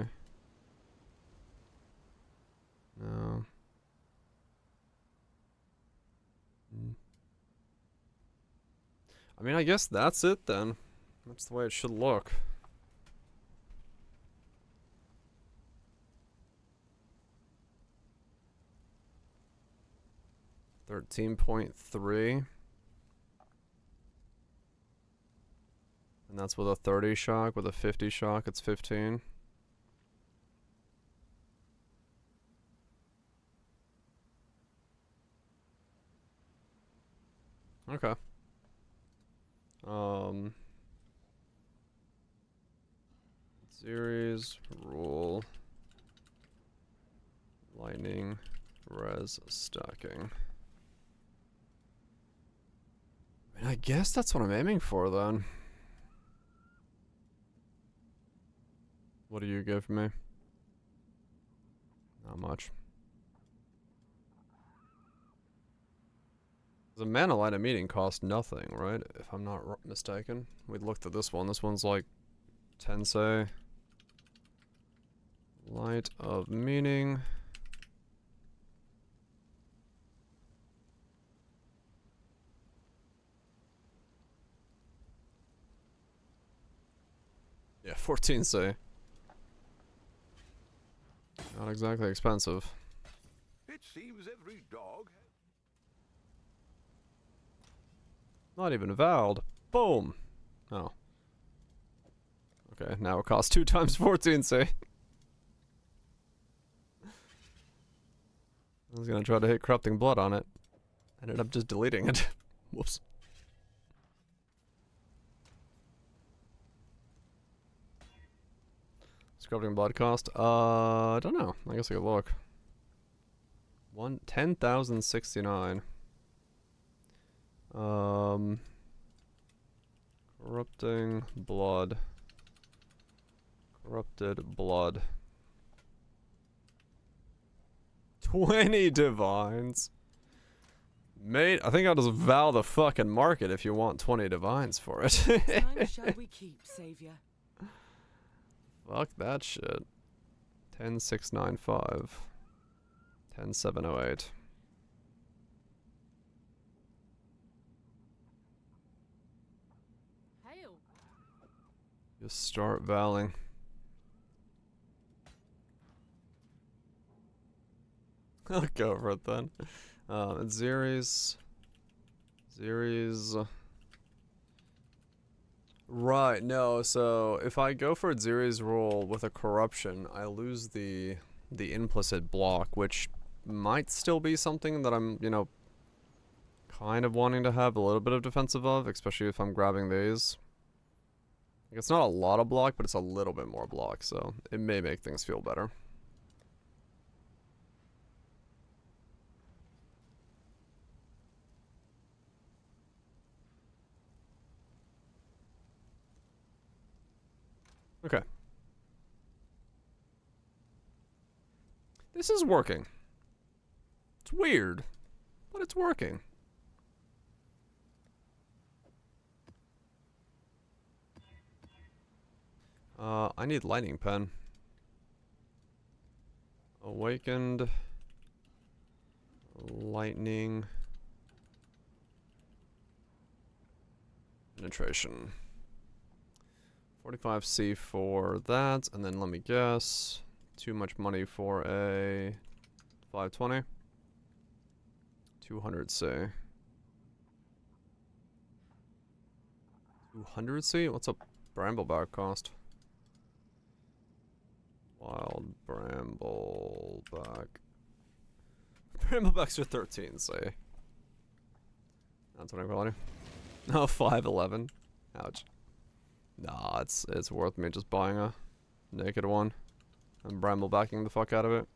Speaker 1: No. I mean, I guess that's it then. That's the way it should look. $13.3. And that's with a 30 shock. With a 50 shock, it's 15. Okay. Atziris Rule. Lightning. Res stacking. I mean, I guess that's what I'm aiming for then. What do you give me? Not much. The mana line of meeting costs nothing, right? If I'm not mistaken. We looked at this one. This one's like Tensei. Light of meaning. Yeah, 14 say. Not exactly expensive.
Speaker 3: It seems every dog.
Speaker 1: Not even vowed. Boom. Oh. Okay, now it costs 2 times 14, say. I was gonna try to hit Corrupting Blood on it. Ended up just deleting it. Whoops. Let's Corrupting blood cost? I don't know. I guess I could look. 10,069. Corrupting blood. Corrupted blood. 20 divines. Mate, I think I'll just vow the fucking market if you want 20 divines for it.
Speaker 8: Time shall we keep, Savior?
Speaker 1: Fuck that shit. 10695. 10708.
Speaker 7: Hail.
Speaker 1: Just start vowing. I'll go for it then. Atziris. Right, no, so if I go for Atziris Rule with a corruption, I lose the implicit block, which might still be something that I'm, you know, kind of wanting to have a little bit of defensive of, especially if I'm grabbing these. Like, it's not a lot of block, but it's a little bit more block, so it may make things feel better. Okay. This is working. It's weird, but it's working. I need lightning pen. Awakened. Lightning. Penetration. 45C for that, and then let me guess. Too much money for a 520. 200C. 200C? What's a brambleback cost? Wild brambleback. Bramblebacks are 13C. That's what I call it. Oh, 511. Ouch. Nah, it's worth me just buying a naked one and bramblebacking the fuck out of it.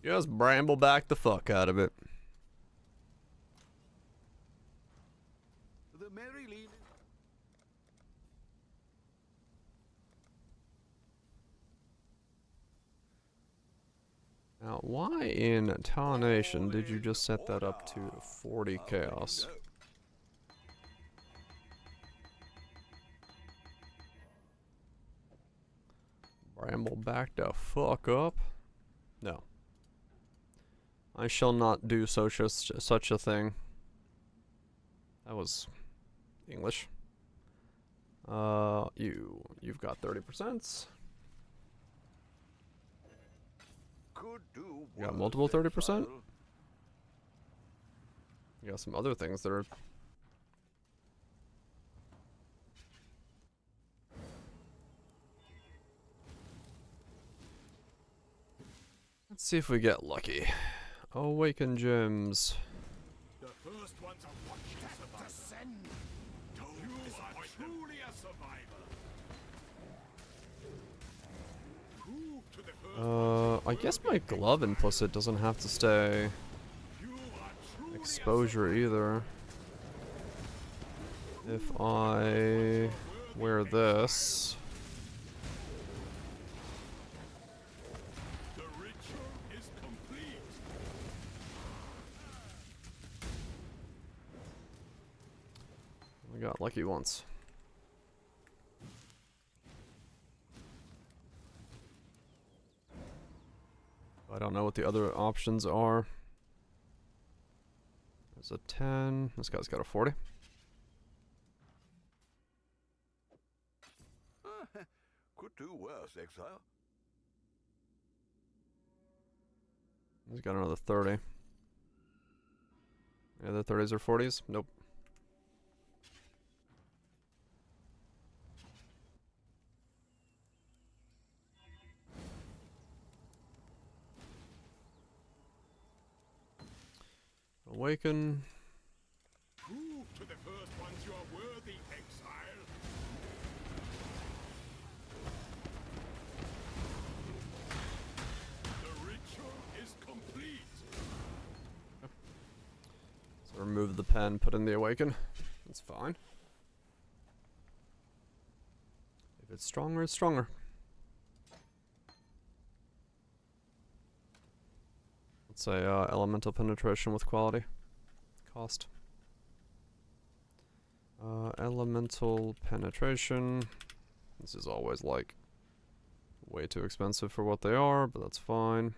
Speaker 1: Just brambleback the fuck out of it.
Speaker 3: The merry lead.
Speaker 1: Now, why in Talonation did you just set that up to 40 chaos? Brambleback the fuck up? No. I shall not do such a thing. That was English. You've got 30%. You got multiple 30%? You got some other things that are... Let's see if we get lucky. Awaken gems.
Speaker 10: The first one to watch you survive. You are truly a survivor. Prove to the first
Speaker 1: I guess my glove implicit doesn't have to stay exposure either. If I wear this.
Speaker 10: the ritual is complete.
Speaker 1: We got lucky once. I don't know what the other options are. There's a 10. This guy's got a 40.
Speaker 3: Could do worse, exile.
Speaker 1: He's got another 30. Any other 30s or 40s? Nope. Awaken.
Speaker 10: Prove to the you're worthy, exile. The ritual is complete.
Speaker 1: So remove the pen, put in the awaken. That's fine. If it's stronger, it's stronger. Let's say elemental penetration with quality. Cost. Elemental penetration. This is always like way too expensive for what they are, but that's fine.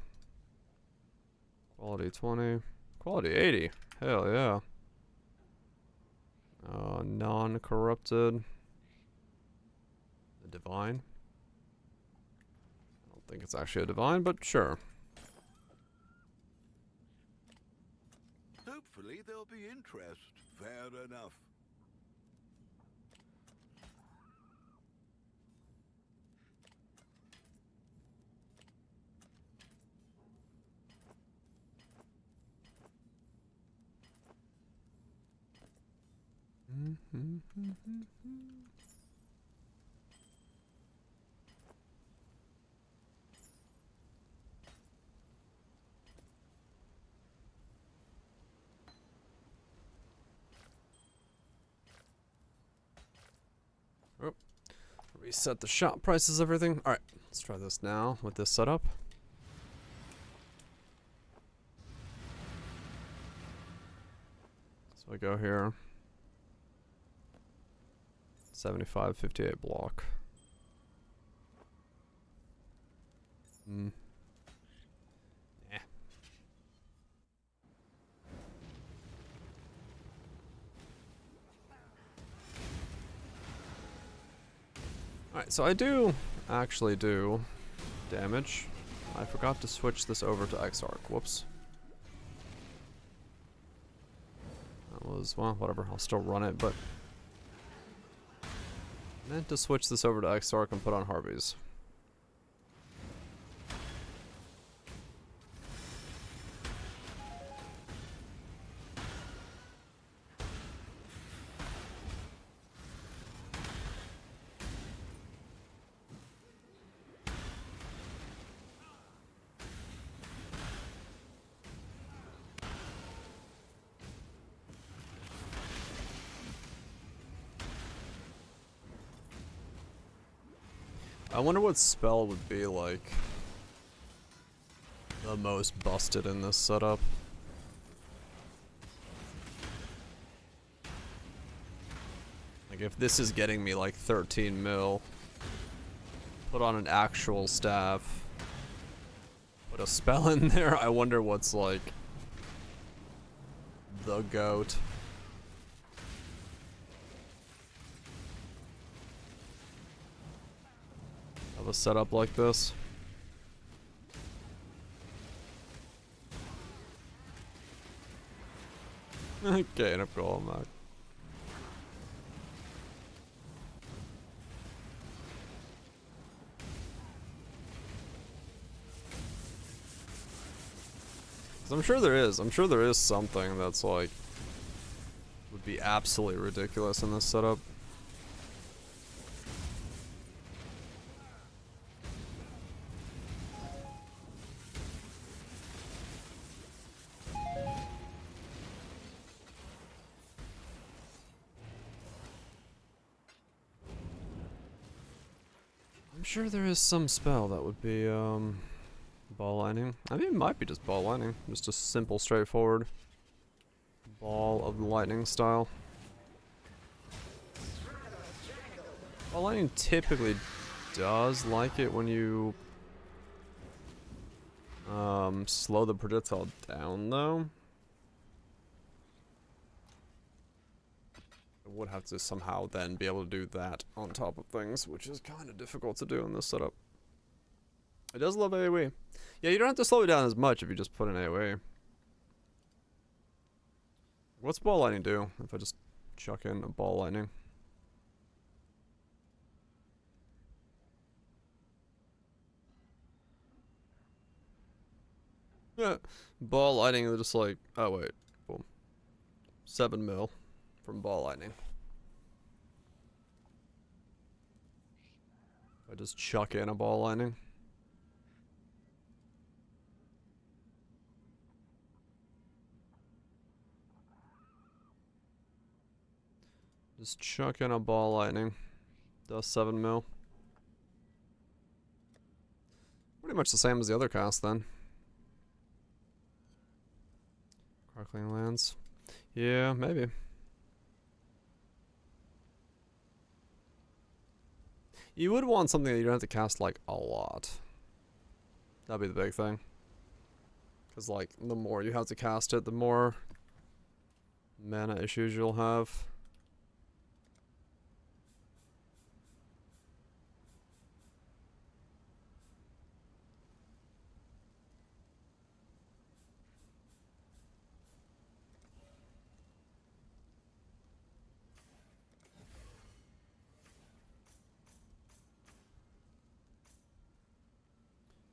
Speaker 1: Quality 20. Quality 80. Hell yeah. Non-corrupted. The divine. I don't think it's actually a divine, but sure.
Speaker 3: Hopefully there'll be interest. Fair enough.
Speaker 1: Oh. Reset the shop prices, everything. Alright, let's try this now with this setup. So I go here. 75, 58 block. Yeah. Alright, so I do actually do damage. I forgot to switch this over to Exarch. Whoops. That was, well, whatever. I'll still run it, but I meant to switch this over to Exarch and put on Harvey's. I wonder what spell would be like the most busted in this setup. Like if this is getting me like 13 mil, put on an actual staff, put a spell in there, I wonder what's like the GOAT. Of a setup like this. Okay, and I'm going back. I'm sure there is. I'm sure there is something that's like would be absolutely ridiculous in this setup. I'm sure there is some spell that would be, ball lightning. I mean, it might be just ball lightning. Just a simple, straightforward ball of the lightning style. Ball lightning typically does like it when you, slow the projectile down, though. Would have to somehow then be able to do that on top of things, which is kind of difficult to do in this setup. It does love AoE. Yeah, you don't have to slow it down as much if you just put in AoE. What's ball lightning do if I just chuck in a ball lightning? Yeah, ball lightning, they're just like, oh wait, boom. 7 mil from ball lightning. I just chuck in a ball lightning. Just chuck in a ball lightning. Does 7 mil. Pretty much the same as the other cast then. Crackling lands. Yeah, maybe. You would want something that you don't have to cast like a lot. That'd be the big thing. Because like the more you have to cast it, the more mana issues you'll have.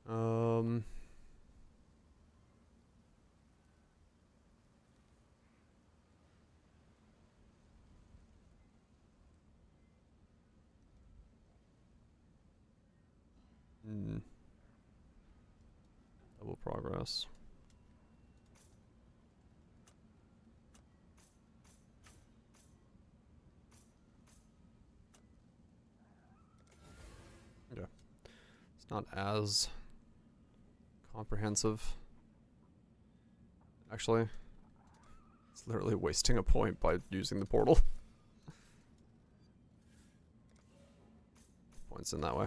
Speaker 1: Um, Double progress. Okay. It's not as comprehensive. Actually, it's literally wasting a point by using the portal. Points in that way.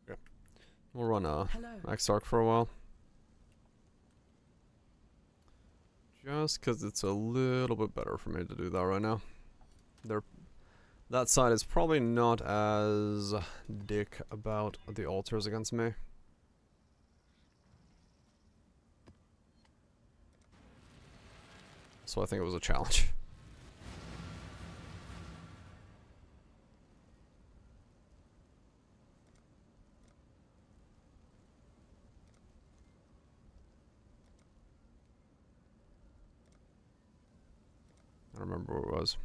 Speaker 1: Okay. We'll run Max Arc for a while. Just because it's a little bit better for me to do that right now. That side is probably not as dick about the altars against me. So I think it was a challenge. I don't remember where it was.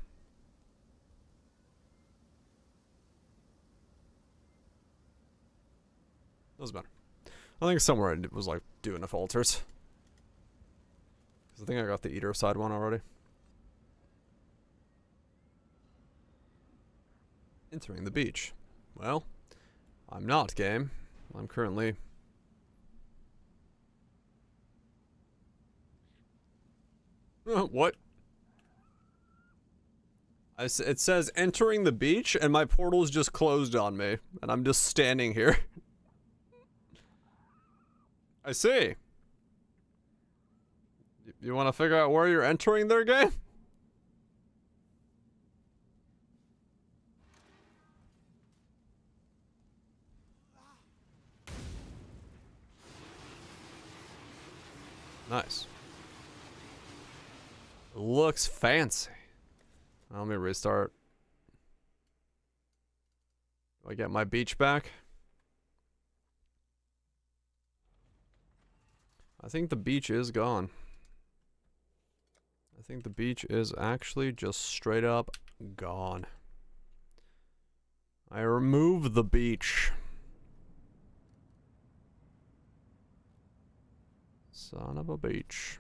Speaker 1: That was better. I think somewhere it was like do enough altars. Because I think I got the Eater side one already. Entering the beach. Well, I'm not game. I'm currently... What? It says entering the beach and my portal's just closed on me. And I'm just standing here. I see. You want to figure out where you're entering their game? Nice. Looks fancy. Let me restart. Do I get my beach back? I think the beach is gone. I think the beach is actually just straight up gone. I removed the beach. Son of a beach.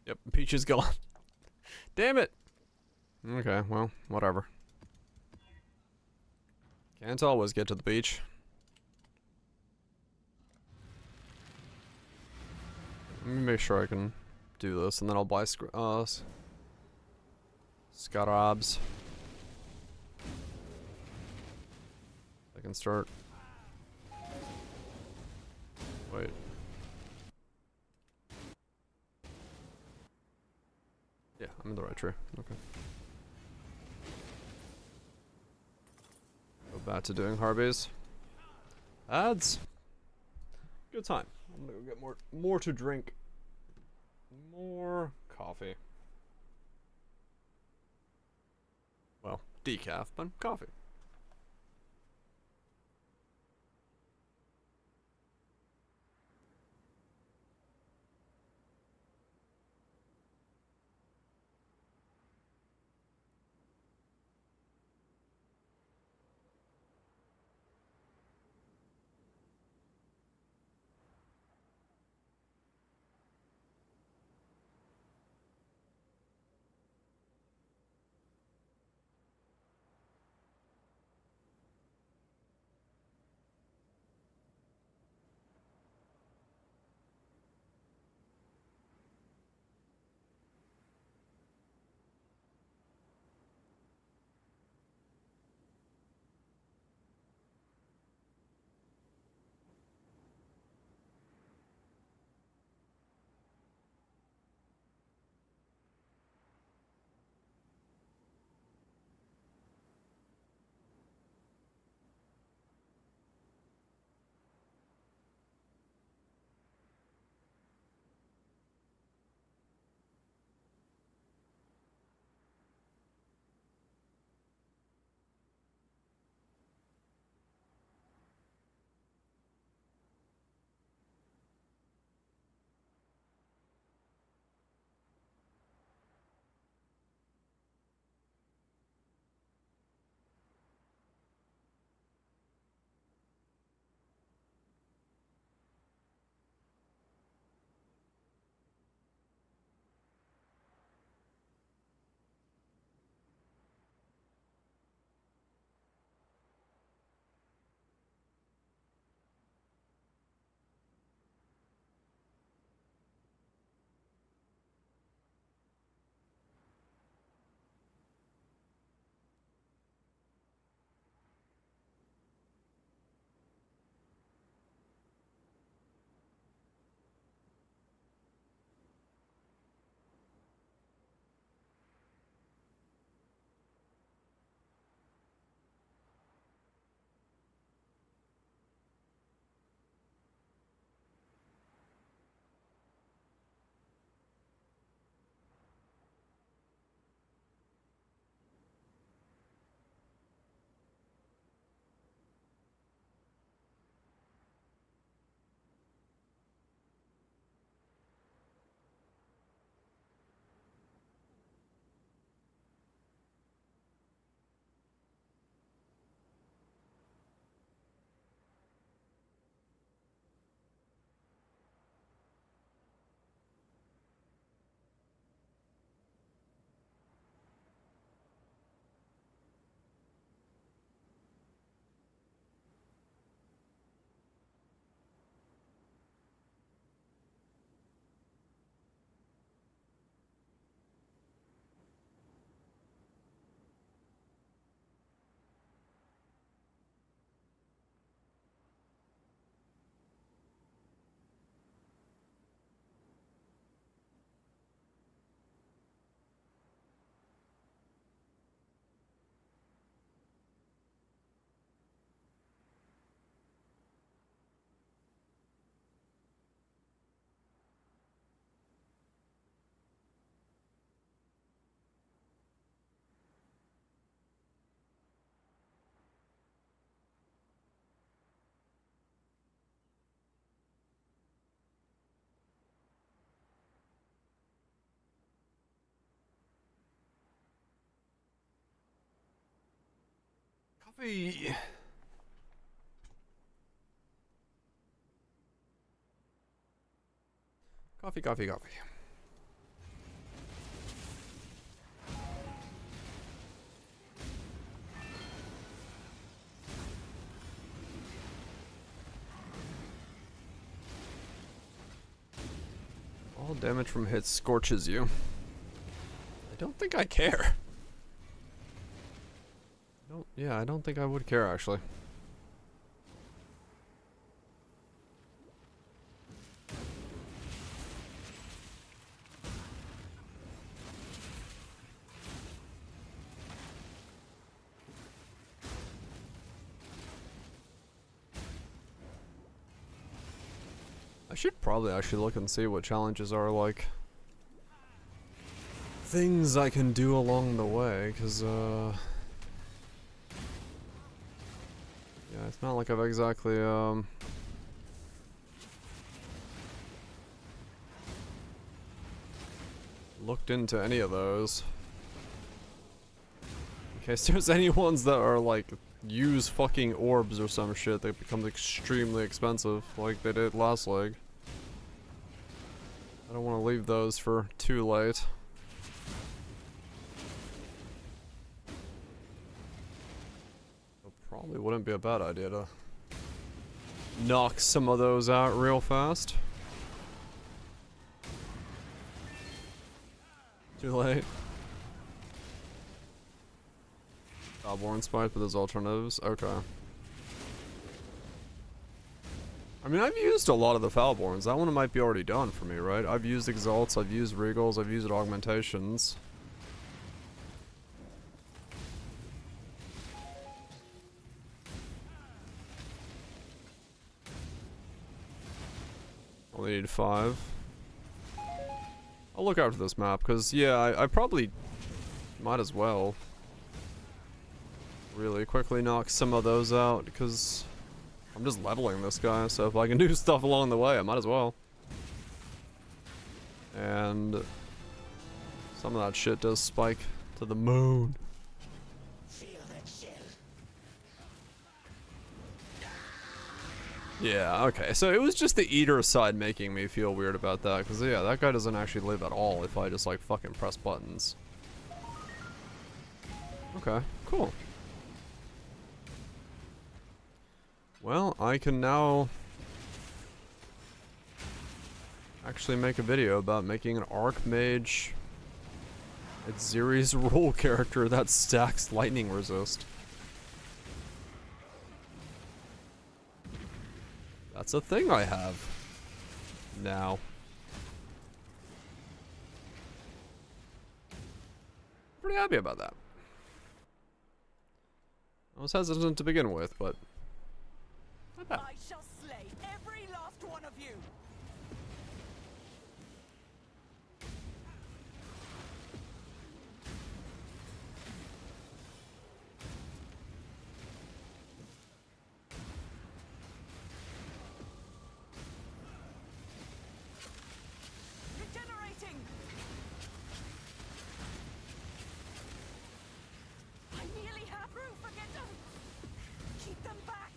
Speaker 1: Yep, beach is gone. Damn it. Okay, well, whatever. Can't always get to the beach. Let me make sure I can do this, and then I'll buy scarabs. I can start. Wait. Yeah, I'm in the right tree. Okay. back to doing Harveys. Ads. Good time. I'm gonna go get more to drink. More coffee. Well, decaf, but coffee. Coffee. Coffee, coffee, coffee. All damage from hits scorches you. I don't think I care. I don't think I would care actually. should probably actually look and see what challenges are like things I can do along the way, because yeah, it's not like I've exactly looked into any of those. In case there's any ones that are like use fucking orbs or some shit that become extremely expensive like they did last leg. I don't want to leave those for too late. It probably wouldn't be a bad idea to knock some of those out real fast. Too late. Warren Spite, but there's alternatives. Okay. I mean, I've used a lot of the Foulborns. That one might be already done for me, right? I've used Exalts, I've used Regals, I've used Augmentations. Only need 5. I'll look after this map, because, yeah, I probably might as well really quickly knock some of those out, because I'm just leveling this guy, so if I can do stuff along the way, I might as well. And some of that shit does spike to the moon.
Speaker 9: Feel that chill.
Speaker 1: Yeah, okay, so it was just the eater side making me feel weird about that, because yeah, that guy doesn't actually live at all if I just like fucking press buttons. Okay, cool. Well, I can now actually make a video about making an Archmage Atziris Rule character that stacks lightning resist. That's a thing I have now. Pretty happy about that. I was hesitant to begin with, but not bad.
Speaker 8: I shall slay every last one of you. Regenerating. I nearly have room for them. Keep them back.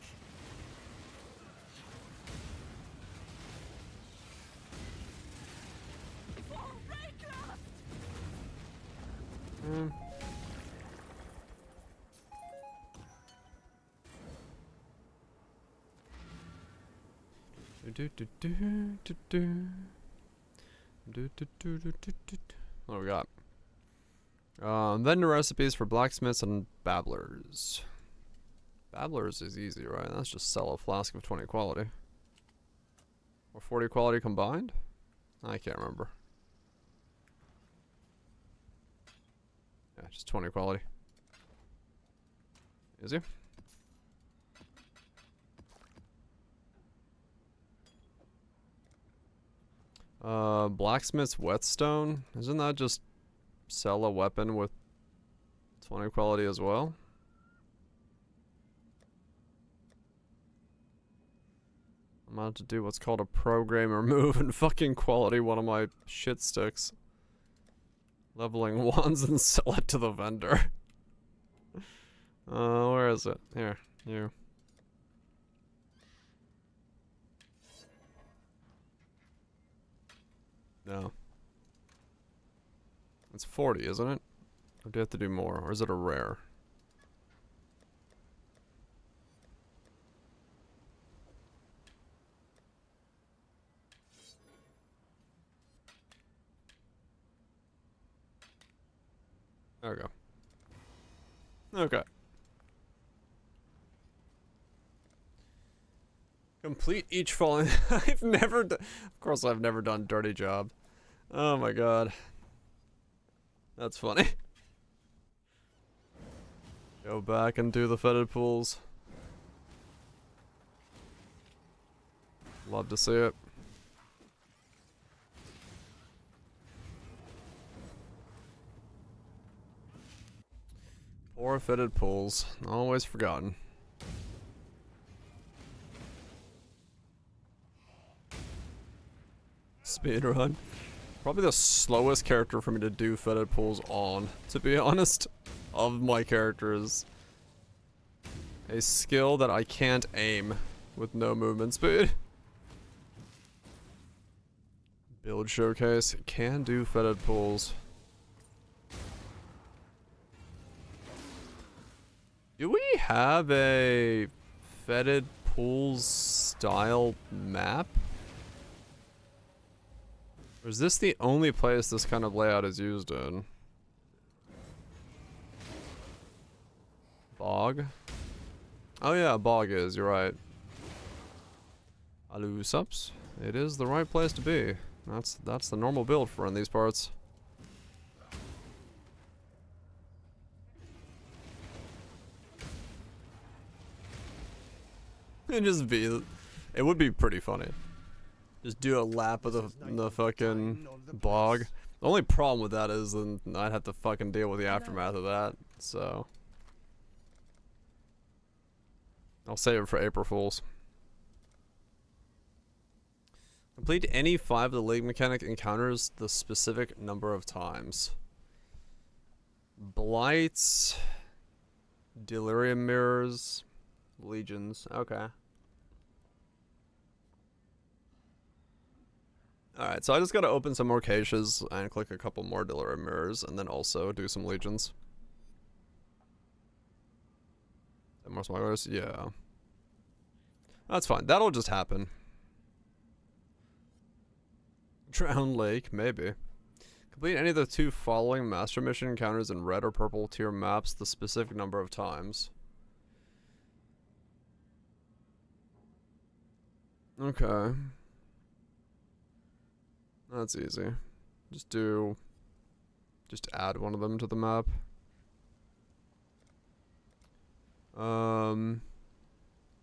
Speaker 1: What do we got? Vendor recipes for blacksmiths and babblers. Babblers is easy, right? That's just sell a flask of 20 quality. Or 40 quality combined? I can't remember. Yeah, just 20 quality. Easy. Blacksmith's whetstone? Isn't that just sell a weapon with 20 quality as well? I'm about to do what's called a programmer move and fucking quality one of my shit sticks. Leveling wands and sell it to the vendor. Where is it? Here, you. No. It's 40, isn't it? Or do you have to do more? Or is it a rare? There we go. Okay. Complete each falling. I've never done. Of course, I've never done dirty job. Oh my god. That's funny. Go back and do the fetid pools. Love to see it. 4 fitted pools. Always forgotten. Speedrun. Probably the slowest character for me to do fitted pools on, to be honest, of my characters. A skill that I can't aim with no movement speed. Build showcase. Can do fitted pools. Do we have a fetid pools style map? Or is this the only place this kind of layout is used in? Bog? Oh yeah, bog is, you're right. Alu sups. It is the right place to be. That's the normal build for in these parts. It would be pretty funny. Just do a lap of the fucking bog. The only problem with that is then I'd have to fucking deal with the aftermath of that, so. I'll save it for April Fools. Complete any 5 of the League mechanic encounters the specific number of times. Blights, Delirium Mirrors, Legions, okay. Alright, so I just gotta open some more caches and click a couple more Delirium Mirrors and then also do some Legions. More smugglers? Yeah. That's fine. That'll just happen. Drowned Lake? Maybe. Complete any of the 2 following master mission encounters in red or purple tier maps the specific number of times. Okay. That's easy. Just add one of them to the map.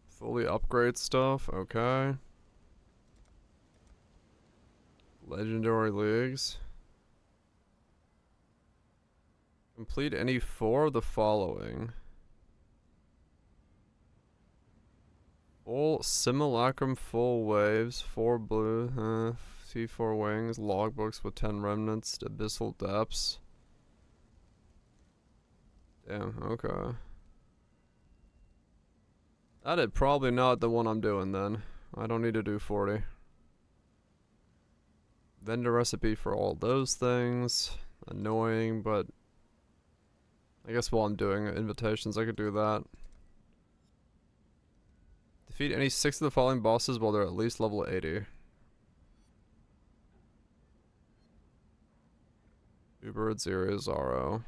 Speaker 1: Fully upgrade stuff, okay. Legendary leagues. Complete any 4 of the following. Full simulacrum, full waves, 4 blue, C4 wings, logbooks with 10 remnants, abyssal depths. Damn, okay. That is probably not the one I'm doing then. I don't need to do 40. Vendor recipe for all those things. Annoying, but I guess while I'm doing invitations I could do that. Defeat any 6 of the following bosses while they're at least level 80. Uber, Zero, Zaro.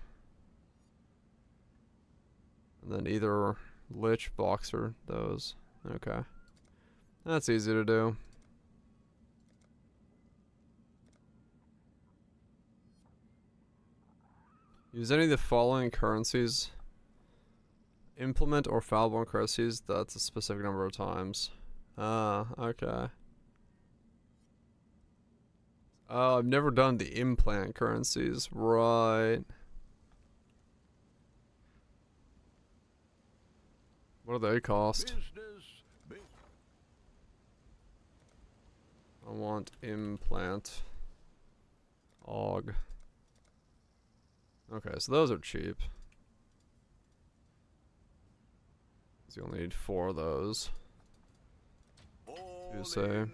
Speaker 1: And then either Lich, Boxer, those. Okay. That's easy to do. Use any of the following currencies. Implement or Foulborn currencies, that's a specific number of times. Ah, okay. Oh, I've never done the implant currencies. Right. What do they cost? I want implant. Og. Okay, so those are cheap. You only need 4 of those. You say.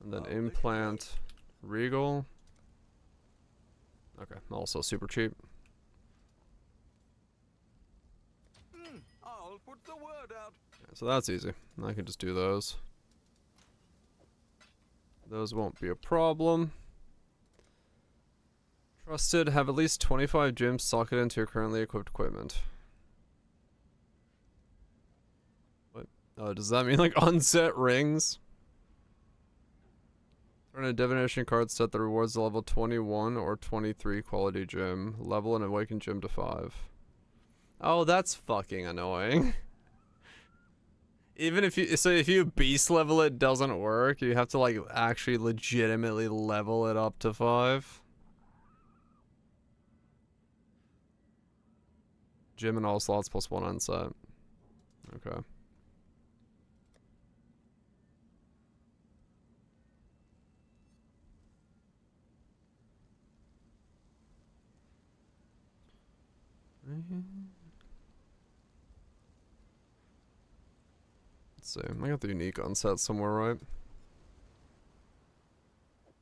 Speaker 1: And then implant regal. Okay, also super cheap.
Speaker 3: I'll put the word out.
Speaker 1: Yeah, so that's easy. I can just do those. Those won't be a problem. Trusted, have at least 25 gems socket into your currently equipped equipment. What? Does that mean like unset rings? Turn a divination card set that rewards the level 21 or 23 quality gem. Level an awakened gem to 5. Oh, that's fucking annoying. Even if you beast level it doesn't work, you have to like actually legitimately level it up to 5. Gym and all slots plus 1 on set. Okay. Let's see. I got the unique on set somewhere, right?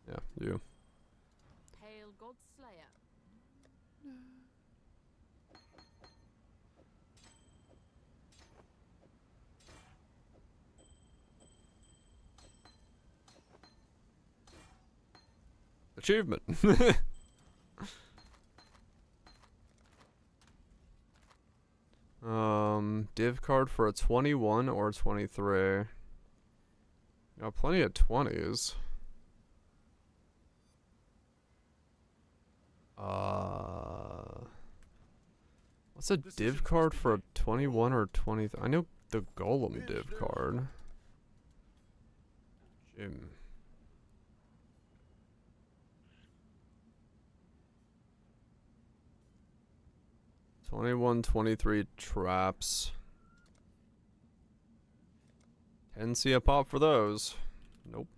Speaker 1: Yeah, you.
Speaker 7: Hail God Slayer.
Speaker 1: Achievement. Div card for a 21 or 23. Got plenty of 20s. What's a div card for a 21 or 20? I know the Golem div card. Jim. $21, $23 traps. 10C a pop for those. Nope.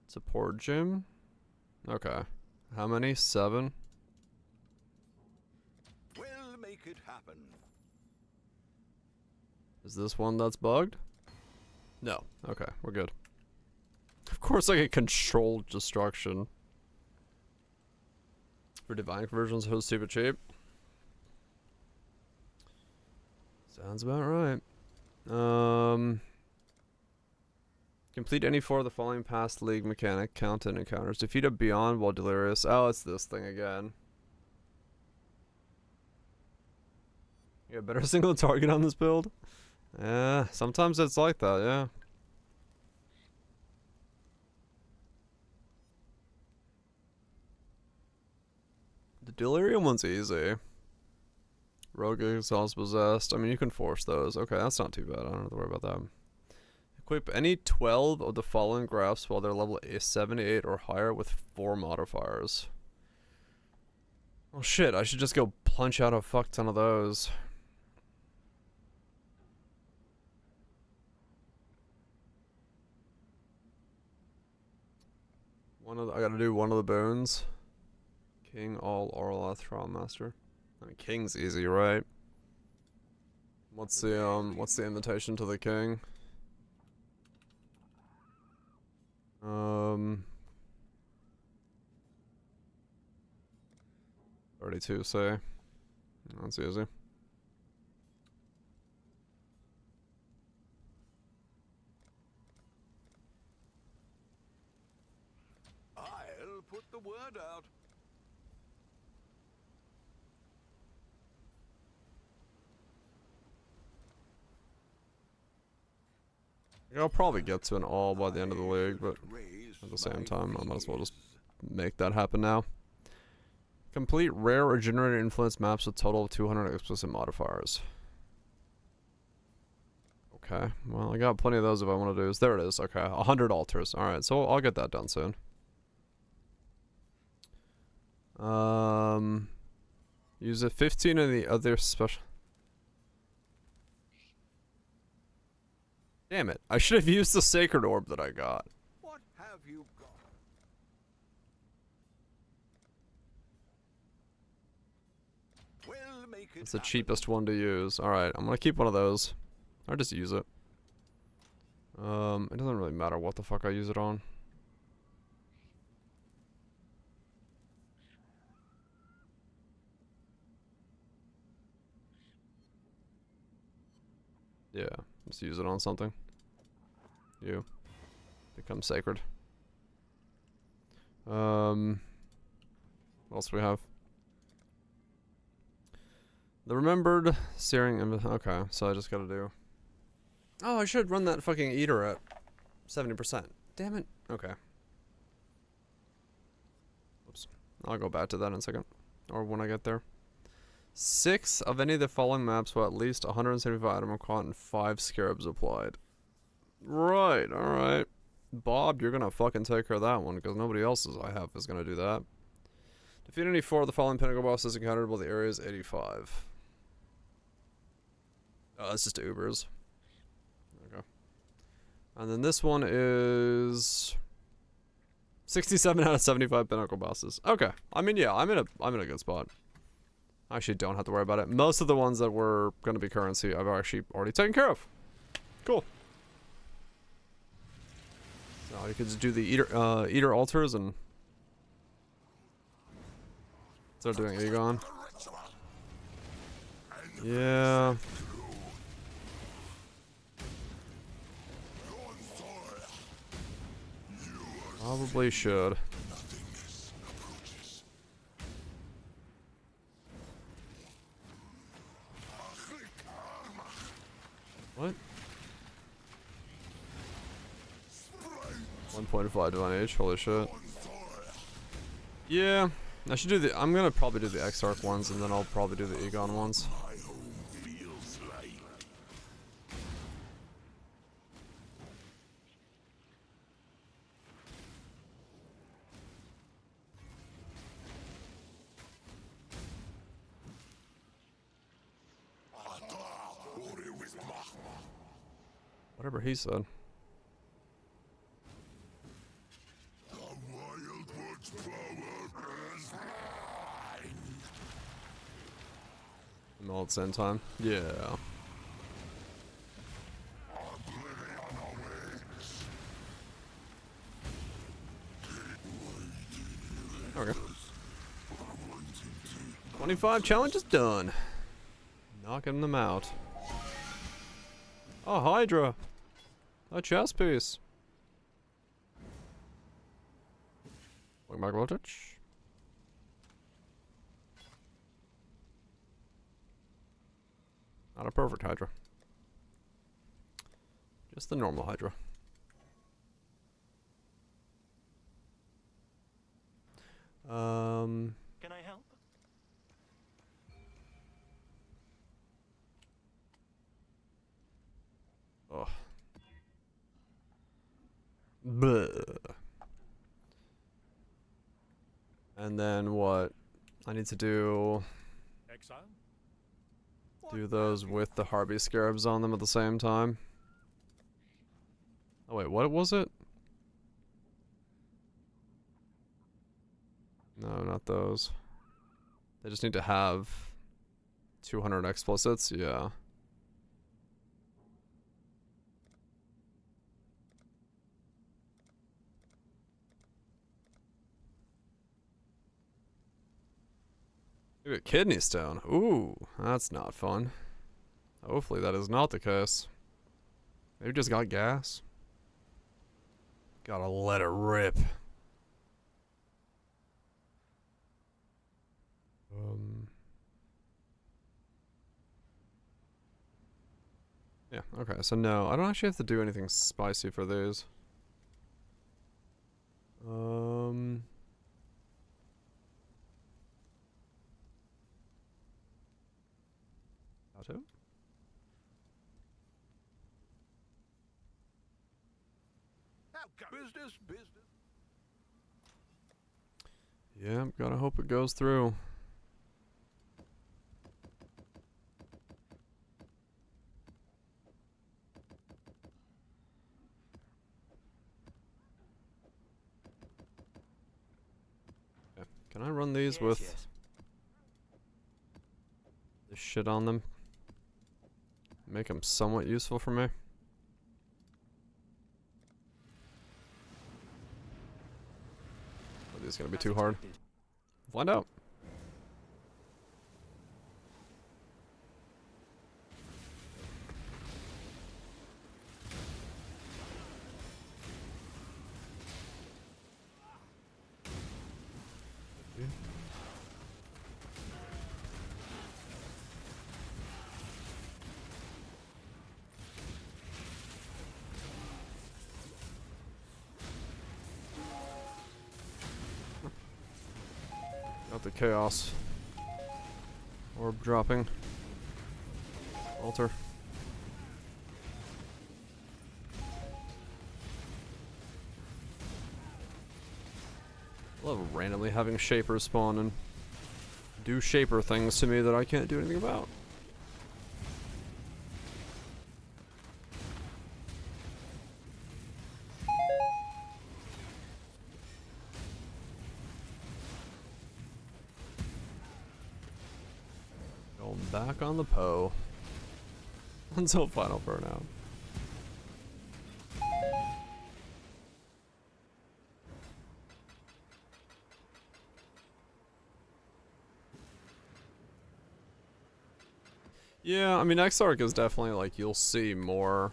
Speaker 1: Support gym. Okay. How many? 7?
Speaker 3: We'll make it happen.
Speaker 1: Is this one that's bugged? No. Okay, we're good. Of course I get controlled destruction. For divine conversions, so stupid cheap. Sounds about right. Complete any 4 of the following past league mechanic counted encounters. Defeat a beyond while delirious. Oh, it's this thing again. You got better single target on this build? Yeah, sometimes it's like that, yeah. The delirium one's easy. Rogue exhaust possessed. I mean, you can force those. Okay, that's not too bad. I don't have to worry about that. Equip any 12 of the following graphs while they're level 78 or higher with 4 modifiers. Oh shit, I should just go punch out a fuck ton of those. I gotta do one of the boons. King, all, oral, Athron Master. I mean, King's easy, right? What's the invitation to the King? 32, say. That's easy.
Speaker 3: I'll put the word out.
Speaker 1: I'll probably get to an all by the end of the league, but at the same time, I might as well just make that happen now. Complete rare or generated influence maps with total of 200 explicit modifiers. Okay, well, I got plenty of those if I want to do this. There it is. Okay, 100 altars. Alright, so I'll get that done soon. Use a 15 of the other special... Damn it. I should have used the sacred orb that I got.
Speaker 3: What have you got? We'll make it
Speaker 1: It's the
Speaker 3: happen.
Speaker 1: cheapest one to use. Alright, I'm gonna keep one of those. Or just use it. It doesn't really matter what the fuck I use it on. Yeah, just use it on something. You. Become sacred. What else do we have? The remembered searing. Okay, so I just gotta do. Oh, I should run that fucking eater at 70%. Damn it. Okay. Oops. I'll go back to that in a second. Or when I get there. 6 of any of the following maps will at least 175 item quant and 5 scarabs applied. Right, alright. Bob, you're gonna fucking take care of that one, because nobody else I have is gonna do that. Defeat any 4 of the following pinnacle bosses encountered while the area is 85. Oh, that's just Ubers. Okay. And then this one is 67 out of 75 pinnacle bosses. Okay. I mean, yeah, I'm in a good spot. I actually don't have to worry about it. Most of the ones that were going to be currency, I've actually already taken care of. Cool. So you could just do the eater altars and start doing Aegon. Yeah. Probably should. What? 1.5 divine age, holy shit. Yeah, I should do the, I'm gonna probably do the Exarch ones and then I'll probably do the Aegon ones. Whatever he said. All at the same time? Yeah. Okay. 25 challenges done. Knocking them out. Oh, Hydra. A chest piece. Welcome back, voltage. Not a perfect Hydra. Just the normal Hydra.
Speaker 12: Can I help?
Speaker 1: Oh. Bleh. And then what? I need to do those with the Harpy Scarabs on them at the same time. Oh wait, what was it? No, not those. They just need to have 200 explicits, yeah. Maybe a kidney stone. Ooh, that's not fun. Hopefully that is not the case. Maybe just got gas. Gotta let it rip. Yeah, okay, so no, I don't actually have to do anything spicy for these. How to?
Speaker 3: Business, business.
Speaker 1: Yeah, gotta hope it goes through. Okay. Can I run these with this shit on them? Make them somewhat useful for me. Is gonna be too hard. Find out. Got the chaos orb dropping. Altar. Hello, love randomly having Shapers spawn and do Shaper things to me that I can't do anything about. Going back on the Poe until final burnout. Yeah, I mean, Exarch is definitely like, you'll see more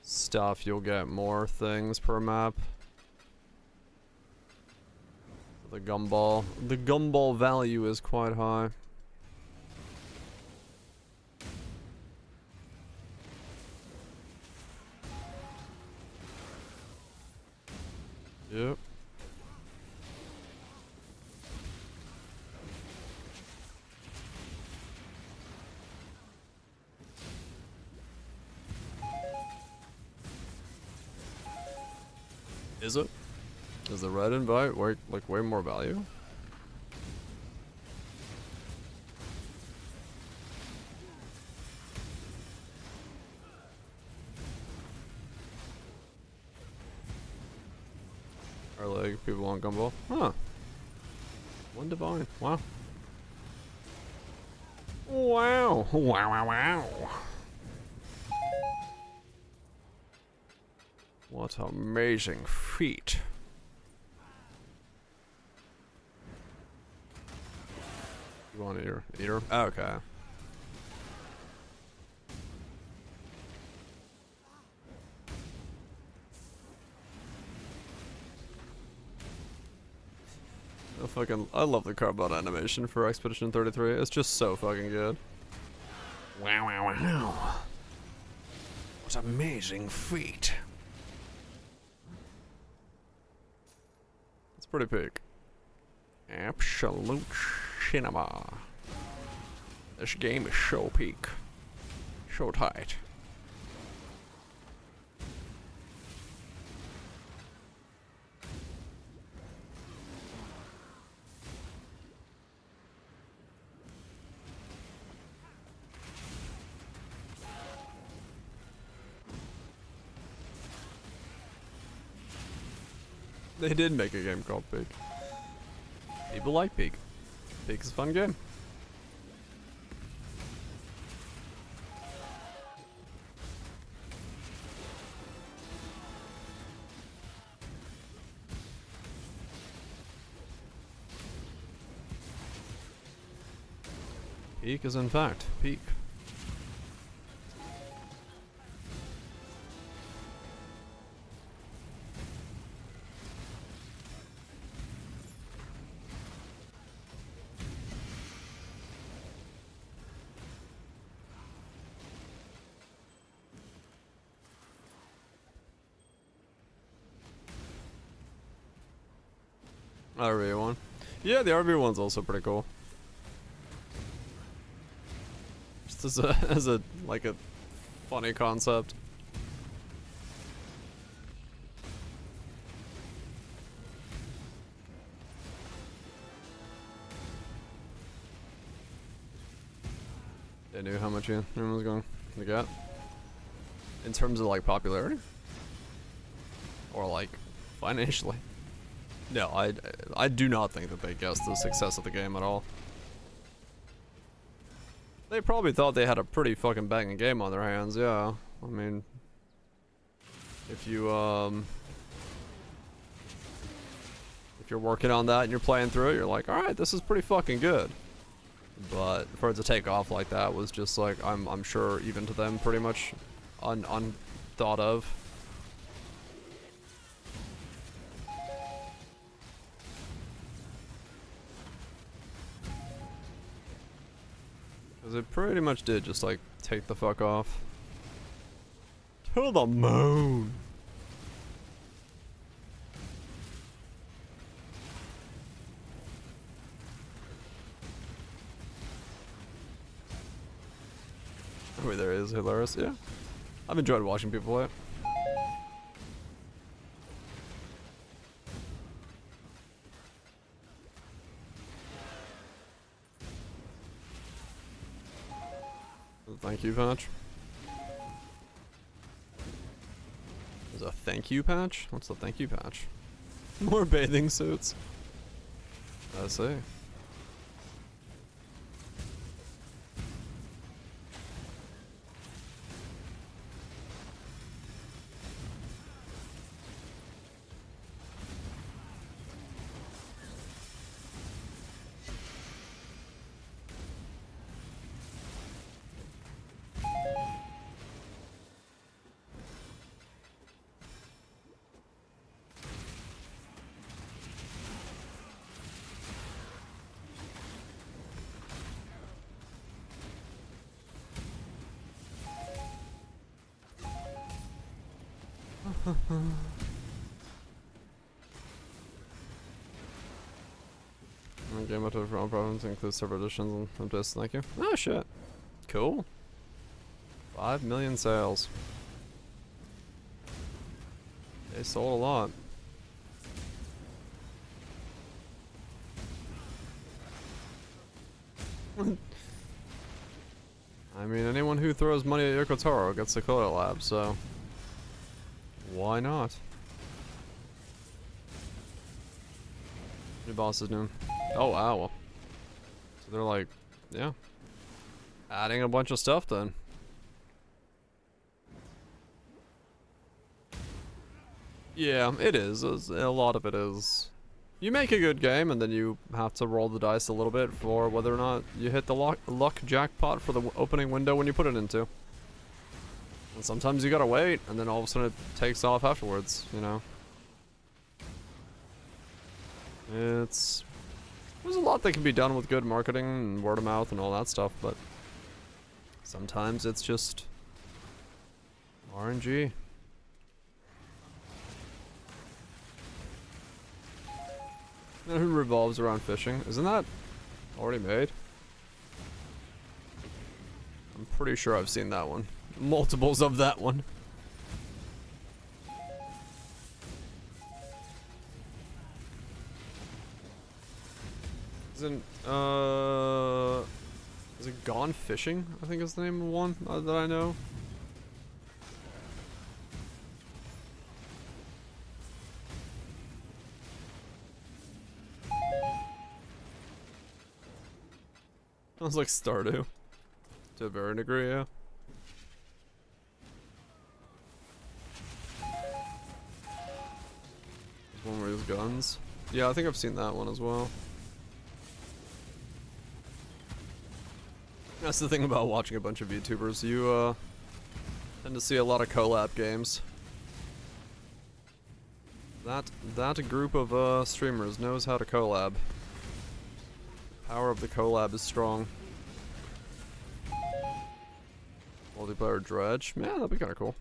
Speaker 1: stuff, you'll get more things per map. The gumball value is quite high. Yep. Is it? Is the red invite way more value? Or like people want gumball? Huh. One divine. Wow. Wow. Wow, wow, wow. What amazing feat. You want to eat her? Okay. I love the carbot animation for Expedition 33. It's just so fucking good. Wow, wow, wow. What amazing feat. It's pretty peak. Absolute cinema. This game is so peak. So tight. They did make a game called Peak. People like Peak. Peak is a fun game. Peak is in fact peak. RV one. Yeah, the RV one's also pretty cool. Just as a like a funny concept. They knew how much everyone was going to get. In terms of like popularity? Or like financially? No, I do not think that they guessed the success of the game at all. They probably thought they had a pretty fucking banging game on their hands, yeah. I mean, if you're working on that and you're playing through it, you're like, alright, this is pretty fucking good. But for it to take off like that was just like, I'm sure even to them pretty much unthought of. Because it pretty much did just like take the fuck off. To the moon! I mean, there is hilarious, yeah. I've enjoyed watching people play it. thank you patch? There's a thank you patch? What's the thank you patch? More bathing suits. I see. Game out of round problems includes several editions of this, thank you. Oh shit. Cool. 5 million sales. They sold a lot. I mean, anyone who throws money at Yoko Taro gets the collab, so why not? New boss is new. Oh wow. So they're like, yeah, adding a bunch of stuff then. Yeah, it is. A lot of it is. You make a good game and then you have to roll the dice a little bit for whether or not you hit the luck jackpot for the opening window when you put it into. And sometimes you gotta wait and then all of a sudden it takes off afterwards, you know. There's a lot that can be done with good marketing and word of mouth and all that stuff, but sometimes it's just RNG. And it revolves around fishing. Isn't that already made? I'm pretty sure I've seen that one. Multiples of that one. Is it Gone Fishing? I think is the name of one that I know. Sounds like Stardew. To a varying degree, yeah. There's one where there's guns. Yeah, I think I've seen that one as well. That's the thing about watching a bunch of YouTubers. You tend to see a lot of collab games. That group of streamers knows how to collab. The power of the collab is strong. Multiplayer Dredge? Man, that'd be kinda cool.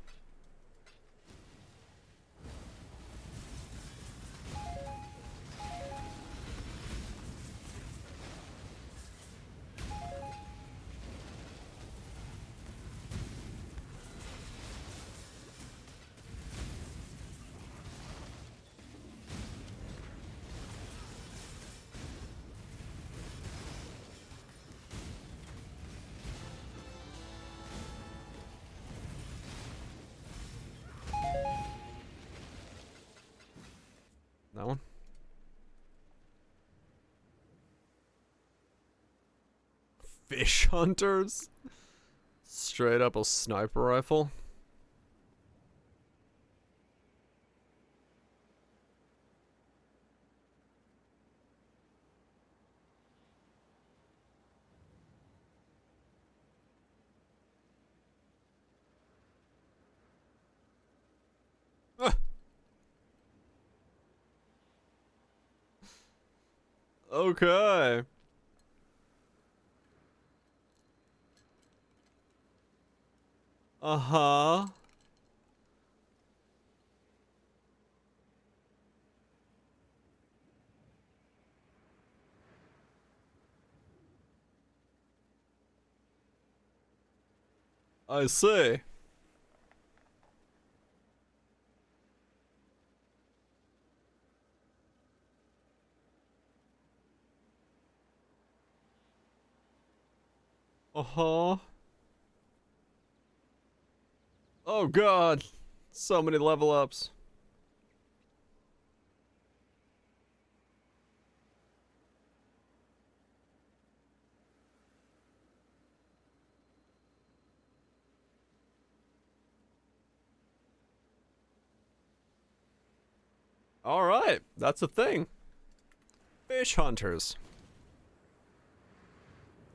Speaker 1: That one? Fish hunters? Straight up a sniper rifle? Okay. Uh-huh. I see. Uh-huh. Oh god. So many level ups. Alright, that's a thing. Fish hunters.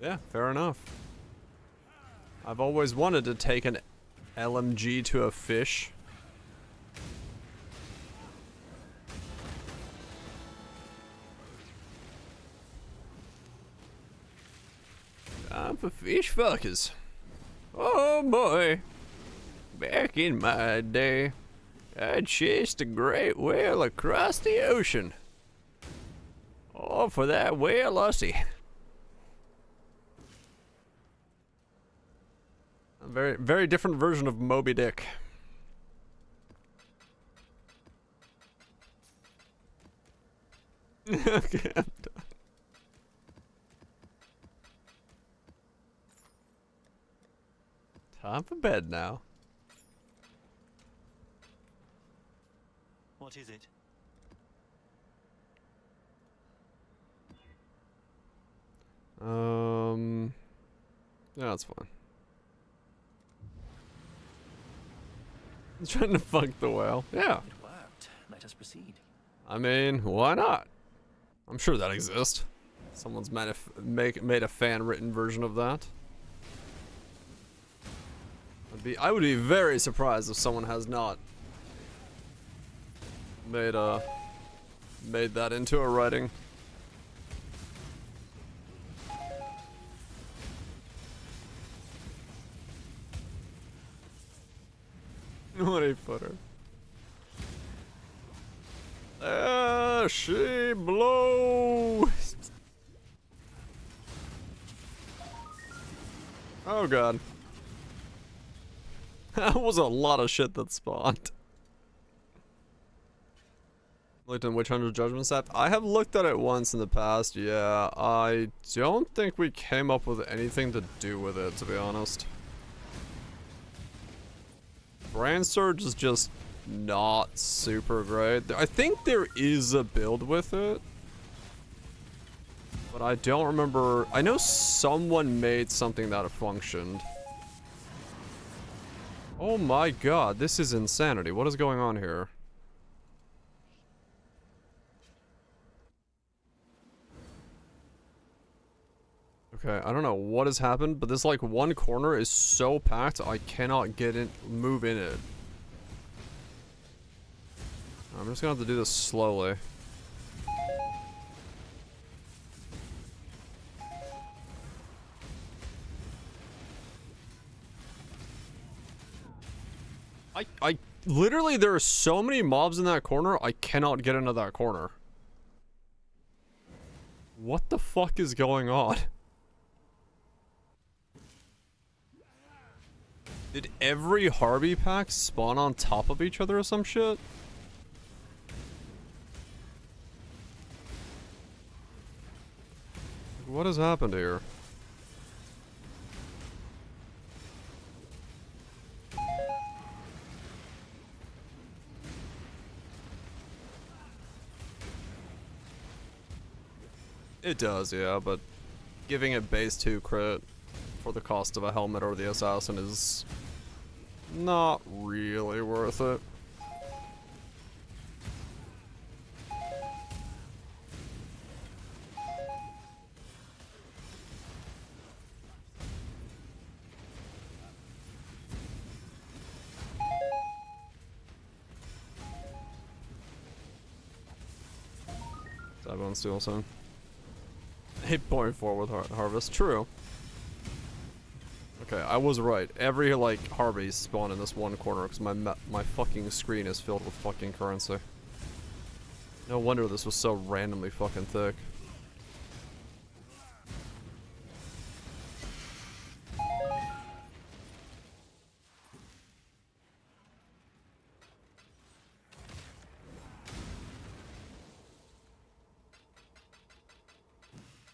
Speaker 1: Yeah, fair enough. I've always wanted to take an LMG to a fish. Time for fish fuckers. Oh boy. Back in my day, I chased a great whale across the ocean. All for that whale hussy. A very, very different version of Moby Dick. Okay, I'm done. Time for bed now.
Speaker 12: What is it?
Speaker 1: Yeah, that's fine. I'm trying to fuck the whale. Yeah.
Speaker 12: It worked. Let us proceed.
Speaker 1: I mean, why not? I'm sure that exists. Someone's made a fan-written version of that. I would be very surprised if someone has not made that into a writing. What a footer. There she blows. Oh god. That was a lot of shit that spawned. Looked in Witch Hunter's Judgment Staff. I have looked at it once in the past, yeah. I don't think we came up with anything to do with it, to be honest. Brand Surge is just not super great. I think there is a build with it. But I don't remember. I know someone made something that functioned. Oh my god, this is insanity. What is going on here? Okay, I don't know what has happened, but this like one corner is so packed I cannot move in it. I'm just gonna have to do this slowly. I literally, there are so many mobs in that corner, I cannot get into that corner. What the fuck is going on? Did every Harvey pack spawn on top of each other or some shit? What has happened here? It does, yeah, but giving it base 2 crit for the cost of a helmet or the assassin is not really worth it. Cyber Steel Zone. 8.4 with Harvest. True. Okay, I was right. Every, like, Harvey spawned in this one corner because my fucking screen is filled with fucking currency. No wonder this was so randomly fucking thick.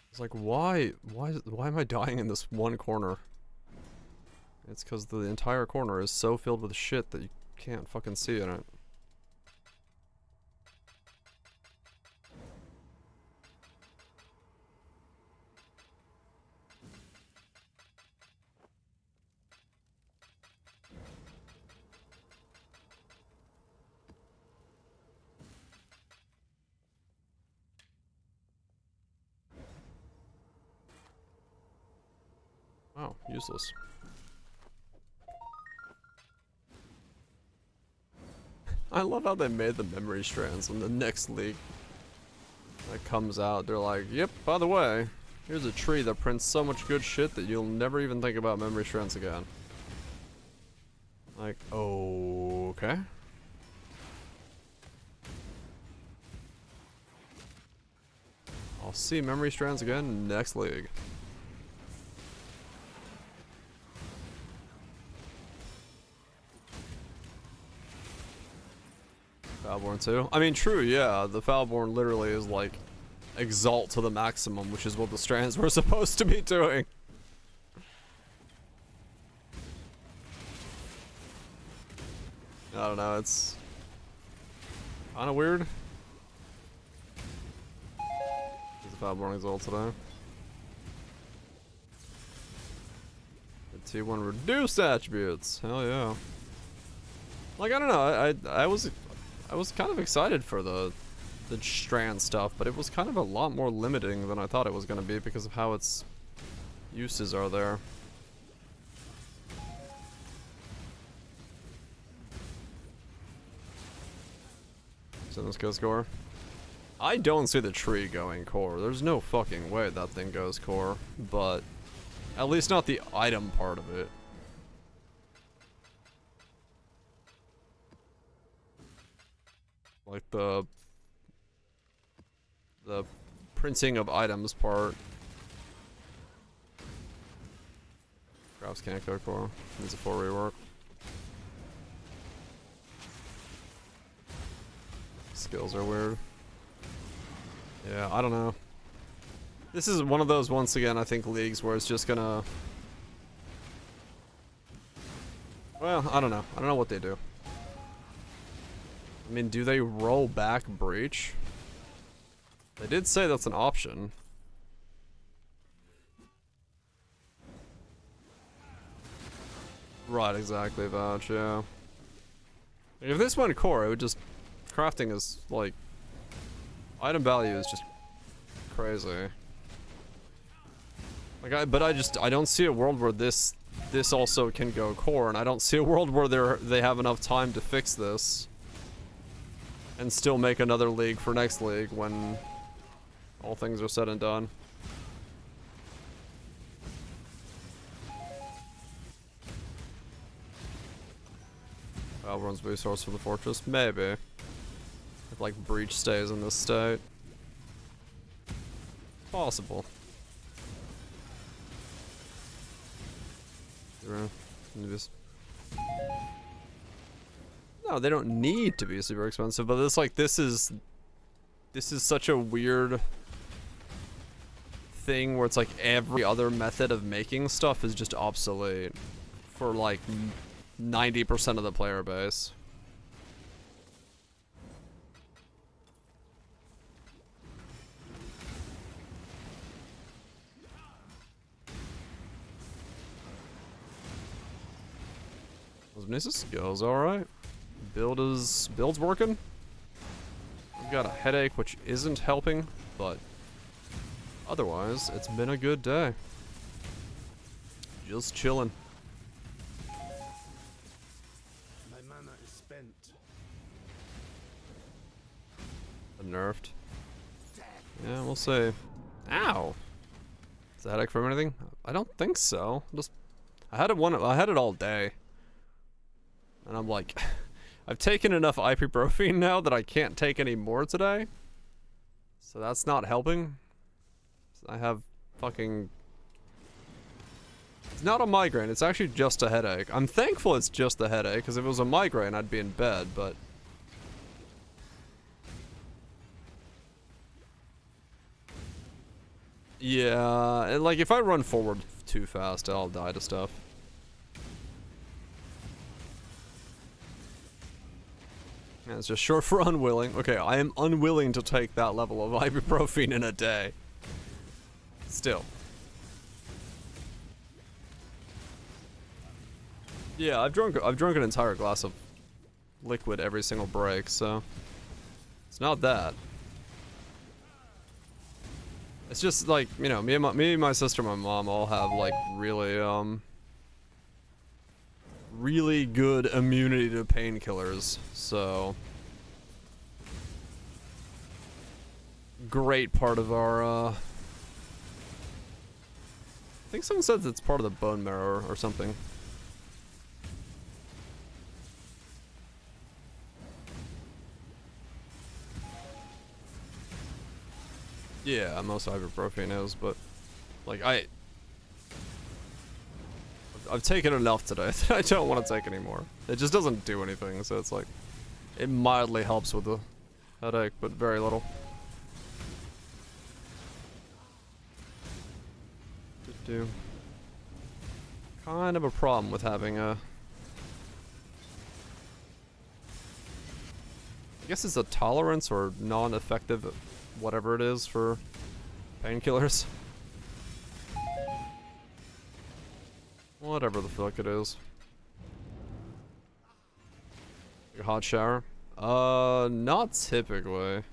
Speaker 1: It's like, why am I dying in this one corner? It's because the entire corner is so filled with shit that you can't fucking see in it. Wow, useless. I love how they made the memory strands in the next leak that comes out. They're like, yep, by the way, here's a tree that prints so much good shit that you'll never even think about memory strands again. Like, okay. I'll see memory strands again next league. Foulborn too? I mean, true, yeah. The Foulborn literally is like exalt to the maximum, which is what the strands were supposed to be doing. I don't know, it's kind of weird. Is the Foulborn exalt today? The T1 reduced attributes. Hell yeah. Like, I don't know, I was kind of excited for the strand stuff, but it was kind of a lot more limiting than I thought it was going to be because of how its uses are there. So let's go score. I don't see the tree going core. There's no fucking way that thing goes core, but at least not the item part of it. Like the printing of items part. Crafts can't go core. Needs a full rework. Skills are weird. Yeah, I don't know. This is one of those, once again, I think, leagues where it's just gonna... Well, I don't know. I don't know what they do. I mean, do they roll back Breach? They did say that's an option. Right, exactly, Vouch, yeah. If this went core, it would just... Crafting is, like... Item value is just crazy. Like, I don't see a world where this also can go core, and I don't see a world where they have enough time to fix this. And still make another league for next league when all things are said and done. Valbrun's resource for the fortress? Maybe. If like Breach stays in this state. Possible. No, they don't need to be super expensive, but it's like this is such a weird thing where it's like every other method of making stuff is just obsolete for like 90% of the player base. Osmosis skills, alright. Build's working. I've got a headache which isn't helping, but otherwise it's been a good day. Just chilling.
Speaker 4: My mana is spent.
Speaker 1: Nerfed. Yeah, we'll see. Ow! Is that headache from anything? I don't think so. I had it all day. And I'm like, I've taken enough ibuprofen now that I can't take any more today. So that's not helping. I have fucking... It's not a migraine, it's actually just a headache. I'm thankful it's just a headache, because if it was a migraine, I'd be in bed, but... Yeah, and like if I run forward too fast, I'll die to stuff. And it's just short for unwilling. Okay, I am unwilling to take that level of ibuprofen in a day. Still. Yeah, I've drunk an entire glass of liquid every single break, so it's not that. It's just like, you know, me, my sister, my mom all have like really good immunity to painkillers, so great part of our I think someone said it's part of the bone marrow or something. Yeah, most ibuprofen is, but like I've taken enough today that I don't want to take any more. It just doesn't do anything, so it's like it mildly helps with the headache, but very little. Kind of a problem with having a, I guess it's a tolerance or non-effective whatever it is for painkillers. Whatever the fuck it is. Like a hot shower? Not typically.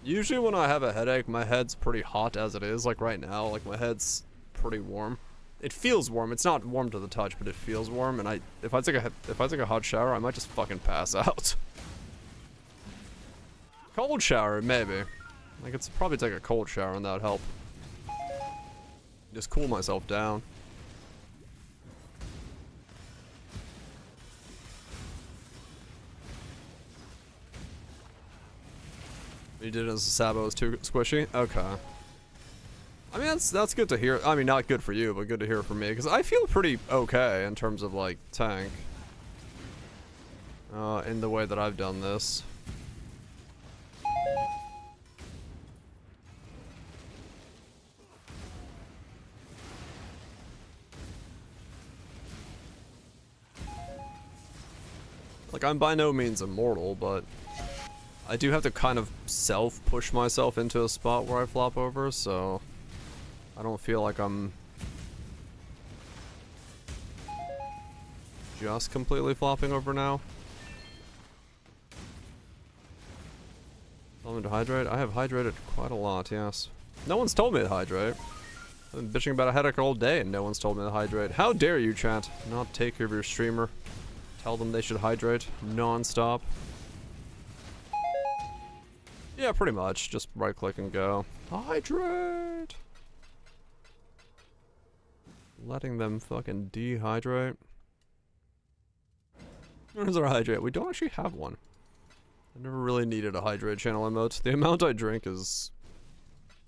Speaker 1: Usually when I have a headache, my head's pretty hot as it is. Like right now, like my head's pretty warm. It feels warm. It's not warm to the touch, but it feels warm. And if I take a hot shower, I might just fucking pass out. Cold shower, maybe. I could probably take a cold shower and that would help. Just cool myself down. You did it as a Sabo was too squishy? Okay. I mean, that's good to hear. I mean, not good for you, but good to hear for me. Because I feel pretty okay in terms of, like, tank. In the way that I've done this. Like, I'm by no means immortal, but I do have to kind of self-push myself into a spot where I flop over, so I don't feel like I'm just completely flopping over now. Tell me to hydrate? I have hydrated quite a lot, yes. No one's told me to hydrate. I've been bitching about a headache all day and no one's told me to hydrate. How dare you, chat, not take care of your streamer. Tell them they should hydrate non-stop. Yeah, pretty much. Just right click and go. Hydrate! Letting them fucking dehydrate. Where's our hydrate? We don't actually have one. I never really needed a hydrate channel emote. The amount I drink is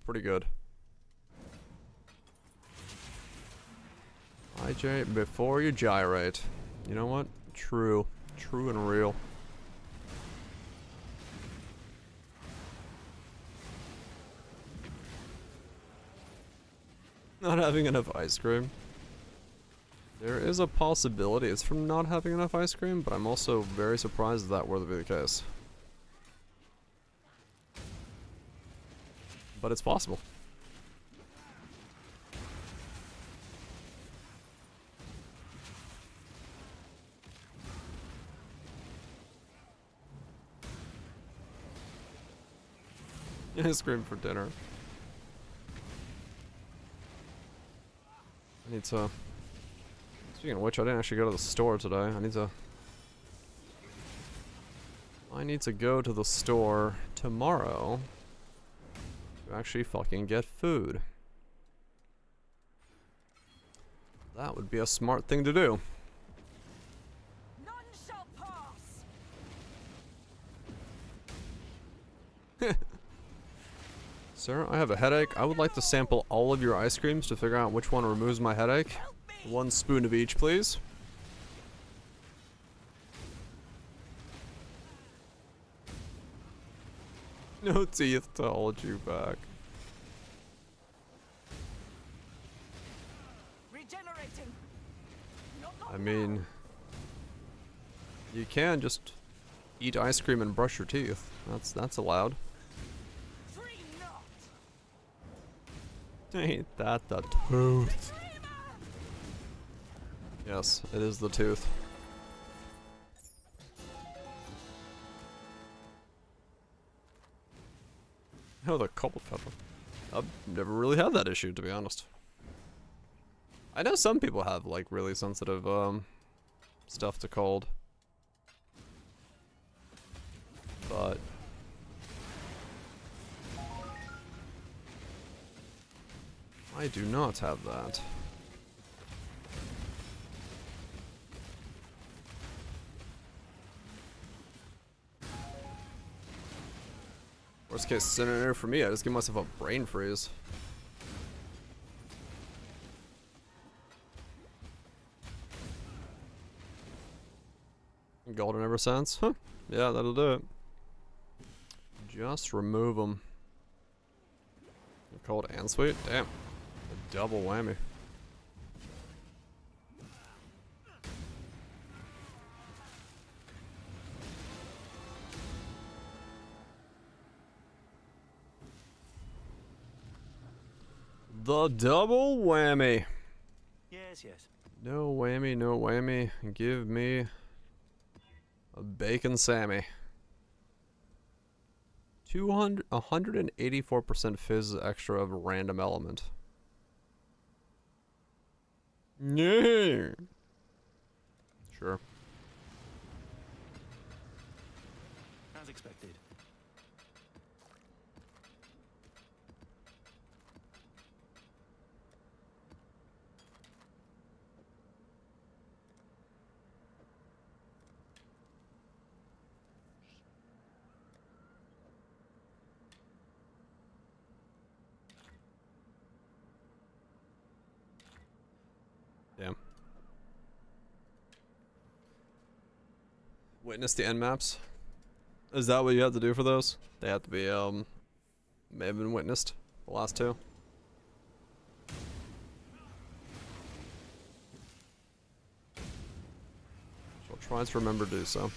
Speaker 1: pretty good. Hydrate before you gyrate. You know what? True. True and real. Not having enough ice cream. There is a possibility it's from not having enough ice cream, but I'm also very surprised that were to be the case. But it's possible. Ice cream for dinner. I need to... Speaking of which, I didn't actually go to the store today. I need to go to the store tomorrow to actually fucking get food. That would be a smart thing to do.
Speaker 8: None shall pass.
Speaker 1: Sir, I have a headache. I would like to sample all of your ice creams to figure out which one removes my headache. 1 spoon of each, please. No teeth to hold you back.
Speaker 8: Regenerating.
Speaker 1: I mean, you can just Eat ice cream and brush your teeth. That's allowed. Ain't that the tooth? Yes, it is the tooth. Oh, the cold pepper. I've never really had that issue, to be honest. I know some people have, like, really sensitive, stuff to cold. But I do not have that. Worst case scenario for me, I just give myself a brain freeze. Golden ever since? Huh. Yeah, that'll do it. Just remove them. Cold and sweet? Damn. A double whammy. The double whammy.
Speaker 12: Yes, yes.
Speaker 1: No whammy, no whammy. Give me a bacon Sammy. 184% fizz extra of a random element. Yeah. Sure.
Speaker 12: As expected.
Speaker 1: Damn. Witness the end maps? Is that what you have to do for those? They have to be, may have been witnessed. The last two. I'll try to remember to do so.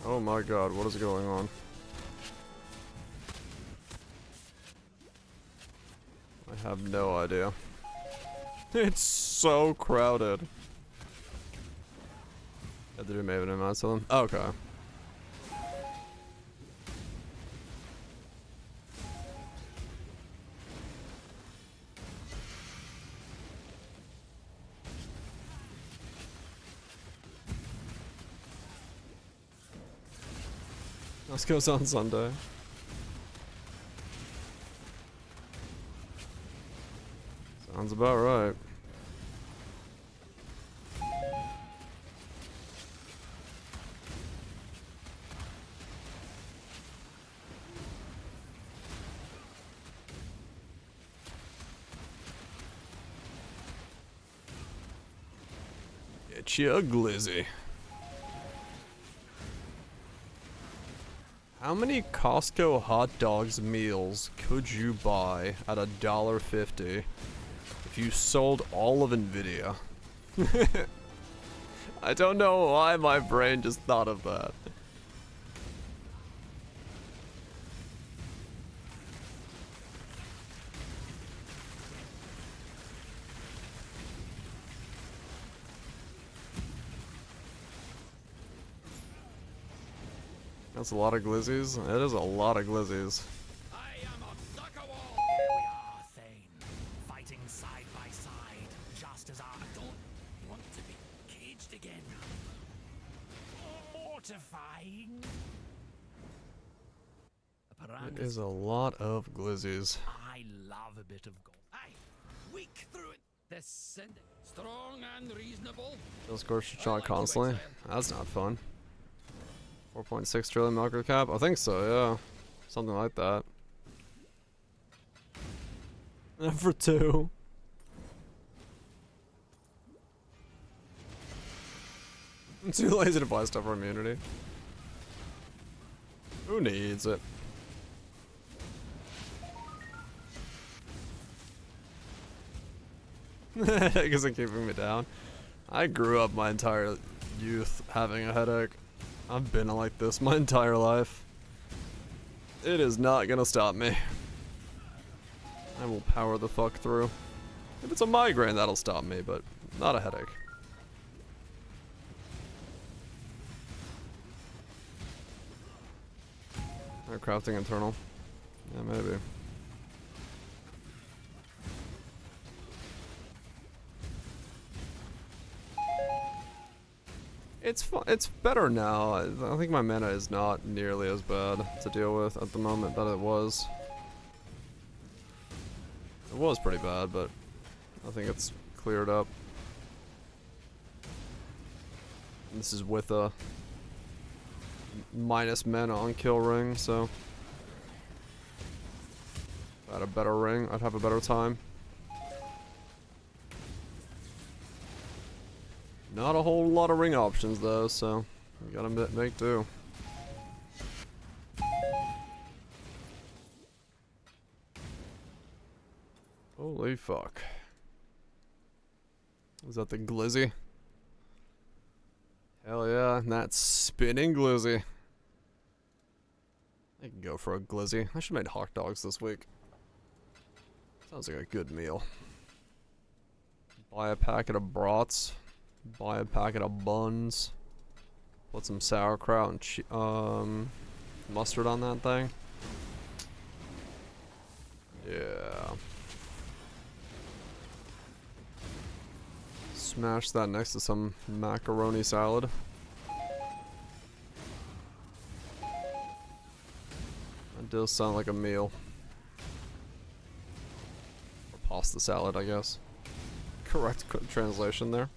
Speaker 1: Oh my god, what is going on? I have no idea. It's so crowded. Have to do Maven and Mount them? Okay. This goes on Sunday. Sounds about right. Get you a glizzy. How many Costco hot dogs meals could you buy at $1.50 if you sold all of Nvidia? I don't know why my brain just thought of that. That's a lot of glizzies. It is a lot of glizzies.
Speaker 10: I am a Zuckerwall!
Speaker 12: We are Thane, fighting side by side, just as I
Speaker 10: don't want to be caged again.
Speaker 12: mortifying.
Speaker 1: It is a lot of glizzies.
Speaker 12: I love a bit of gold.
Speaker 10: Aye, weak through it. Descending, strong and reasonable.
Speaker 1: Discord should try constantly. That's not fun. 4.6 trillion market cap? I think so, yeah. Something like that. For 2. I'm too lazy to buy stuff for immunity. Who needs it? Headache isn't keeping me down. I grew up my entire youth having a headache. I've been like this my entire life. It is not gonna stop me. I will power the fuck through. If it's a migraine, that'll stop me, but not a headache. Or crafting internal. Yeah, maybe. It's fun. It's better now. I think my mana is not nearly as bad to deal with at the moment that it was. It was pretty bad, but I think it's cleared up. And this is with a minus mana on kill ring, so if I had a better ring, I'd have a better time. Not a whole lot of ring options though, so you gotta make do. Holy fuck. Is that the glizzy? Hell yeah, and that's spinning glizzy. I can go for a glizzy. I should have made hot dogs this week. Sounds like a good meal. Buy a packet of brats. Buy a packet of buns. Put some sauerkraut and mustard on that thing. Yeah. Smash that next to some macaroni salad. That does sound like a meal. Or pasta salad, I guess. Correct translation there.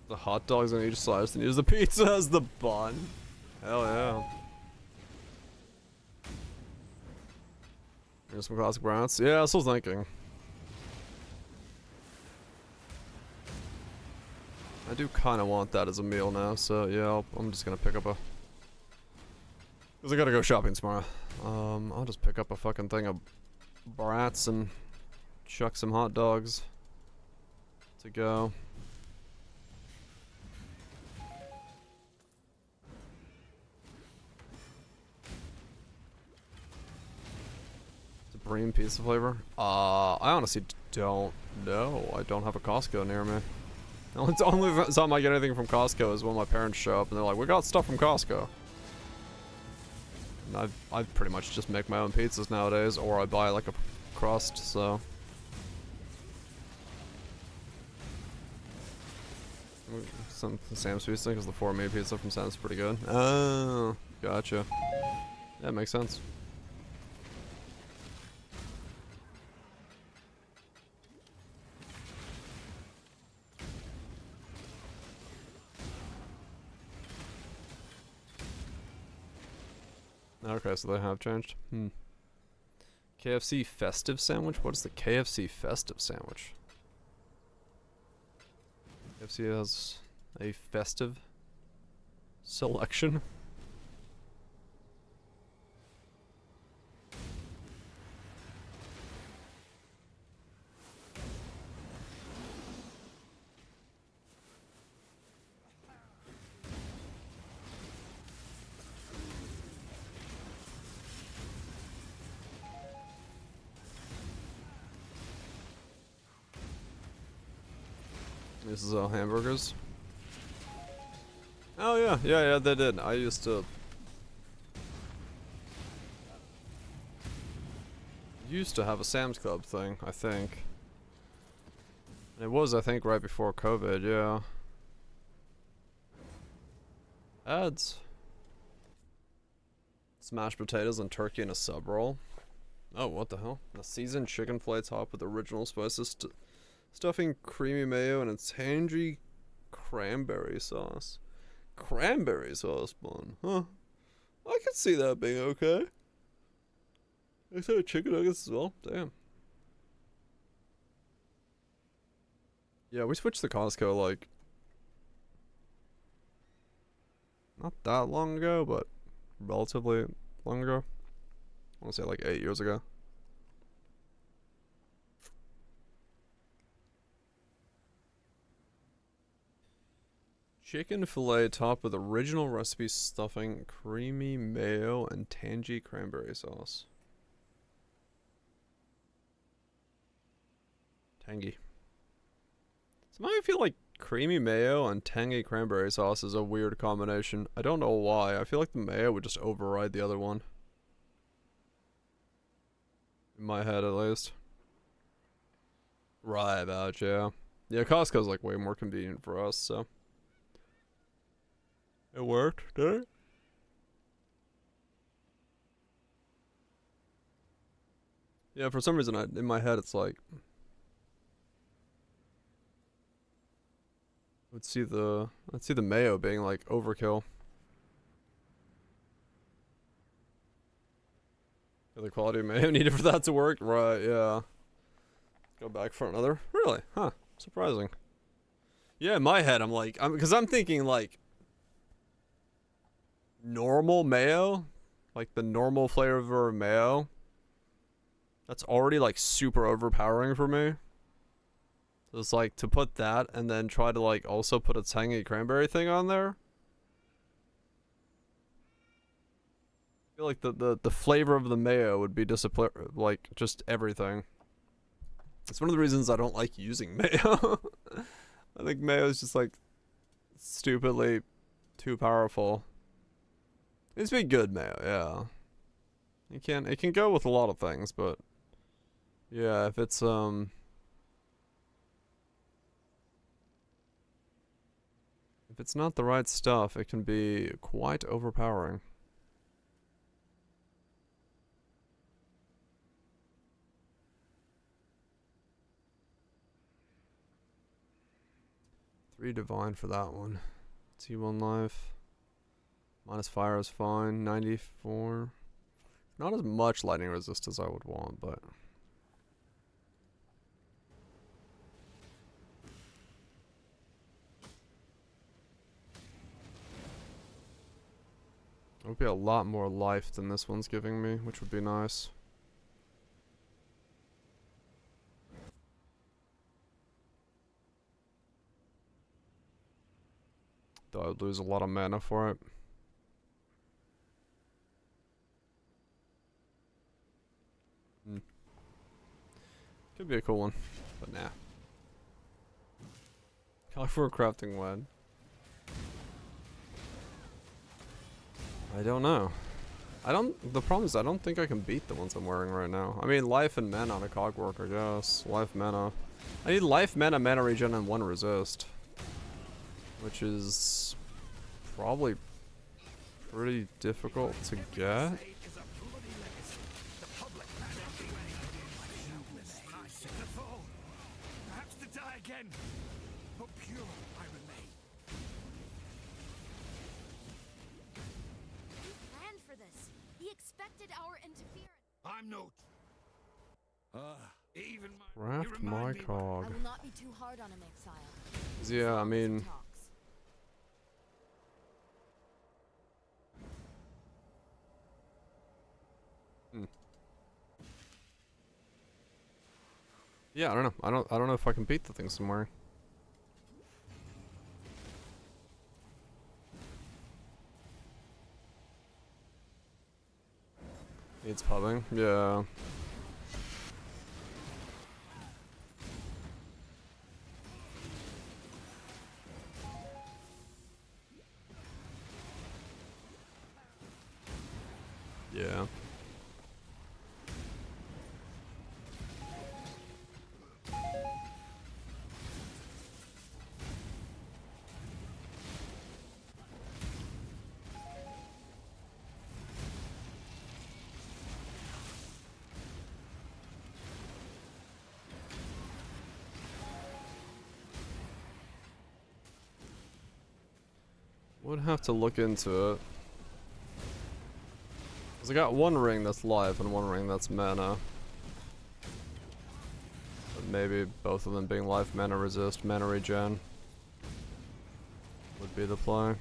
Speaker 1: The hot dogs on each slice and use the pizza as the bun. Hell yeah. Here's some classic brats. Yeah, I was still thinking. I do kind of want that as a meal now, so yeah, I'm just gonna pick up a... Because I gotta go shopping tomorrow. I'll just pick up a fucking thing of brats and chuck some hot dogs to go. Supreme pizza flavor? I honestly don't know. I don't have a Costco near me. The only time I get anything from Costco is when my parents show up and they're like, we got stuff from Costco. And I pretty much just make my own pizzas nowadays, or I buy like a crust, so. Some Sam's Pizza, because the 4 meat pizza from Sam's is pretty good. Oh, gotcha. Yeah, makes sense. Okay, so they have changed. KFC festive sandwich? What is the KFC festive sandwich? KFC has a festive selection. This is all hamburgers. Oh yeah, yeah, they did. I used to have a Sam's Club thing, I think. And it was, I think, right before COVID, yeah. Ads. Smashed potatoes and turkey in a sub roll. Oh, what the hell? A seasoned chicken fillet topped with original spices, stuffing creamy mayo and a tangy cranberry sauce. Cranberry sauce bun, huh? I could see that being okay. I said chicken nuggets as well. Damn. Yeah, we switched to Costco like not that long ago, but relatively long ago. I want to say like 8 years ago. Chicken fillet topped with original recipe stuffing, creamy mayo, and tangy cranberry sauce. Tangy. Somehow I feel like creamy mayo and tangy cranberry sauce is a weird combination. I don't know why. I feel like the mayo would just override the other one. In my head, at least. Right about, yeah. Yeah, Costco's like way more convenient for us, so. It worked, did it? Yeah, for some reason, in my head, it's like... I'd see the mayo being like overkill. The quality of mayo needed for that to work? Right, yeah. Go back for another. Really? Huh. Surprising. Yeah, in my head, I'm like, because I'm thinking like normal mayo, like the normal flavor of mayo. That's already like super overpowering for me. So it's like to put that and then try to like also put a tangy cranberry thing on there. I feel like the flavor of the mayo would be like just everything. It's one of the reasons I don't like using mayo. I think mayo is just like stupidly too powerful. It's be good mayo, yeah. It can go with a lot of things, but yeah, if it's if it's not the right stuff, it can be quite overpowering. Three divine for that one. T1 life. Minus fire is fine. 94. Not as much lightning resist as I would want, but... It would be a lot more life than this one's giving me, which would be nice. Though I would lose a lot of mana for it. Could be a cool one, but nah. Call for a crafting one. I don't know. The problem is I don't think I can beat the ones I'm wearing right now. I mean, life and mana on a cogwork, I guess. Life, mana. I need life, mana, mana regen, and 1 resist. Which is probably pretty difficult to get.
Speaker 5: Perhaps to die again, but pure I remain.
Speaker 6: He planned for this. He expected our interference.
Speaker 5: I'm no. Even my.
Speaker 1: Craft my cog.
Speaker 6: I will not be too hard on him, exile.
Speaker 1: Yeah, I mean. Yeah, I don't know. I don't know if I can beat the thing somewhere. Needs pubbing. Yeah. Yeah. Would have to look into it. Cause I got one ring that's life and one ring that's mana. But maybe both of them being life, mana resist, mana regen would be the play. I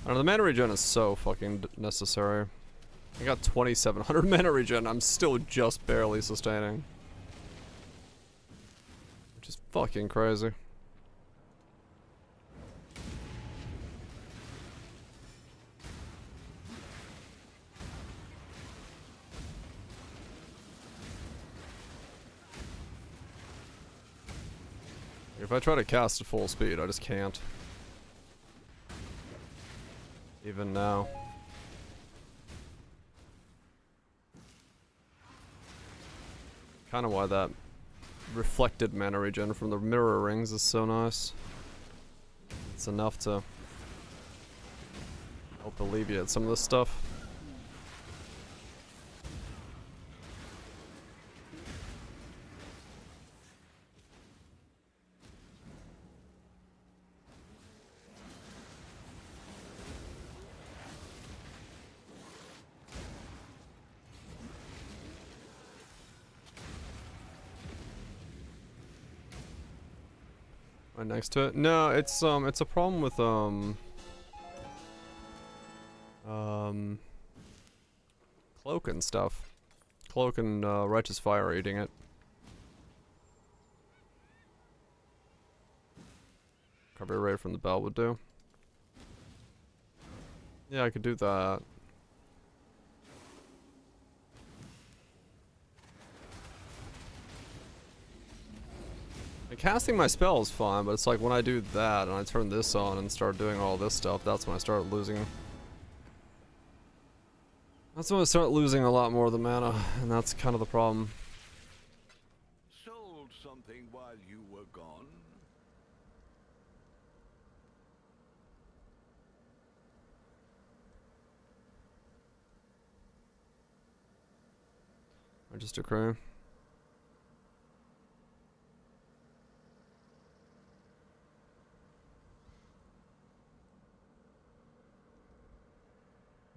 Speaker 1: don't know, the mana regen is so fucking necessary. I got 2700 mana regen, I'm still just barely sustaining. Which is fucking crazy. If I try to cast at full speed, I just can't. Even now. Kinda why that reflected mana regen from the mirror rings is so nice. It's enough to help alleviate some of this stuff. Right next to it? No, it's a problem with Cloak and stuff. Cloak and Righteous Fire are eating it. Recovery rate from the bell would do. Yeah, I could do that. Casting my spell is fine, but it's like when I do that and I turn this on and start doing all this stuff, that's when I start losing. That's when I start losing a lot more of the mana, and that's kind of the problem.
Speaker 3: Sold something while you were gone?
Speaker 1: Or just a crew.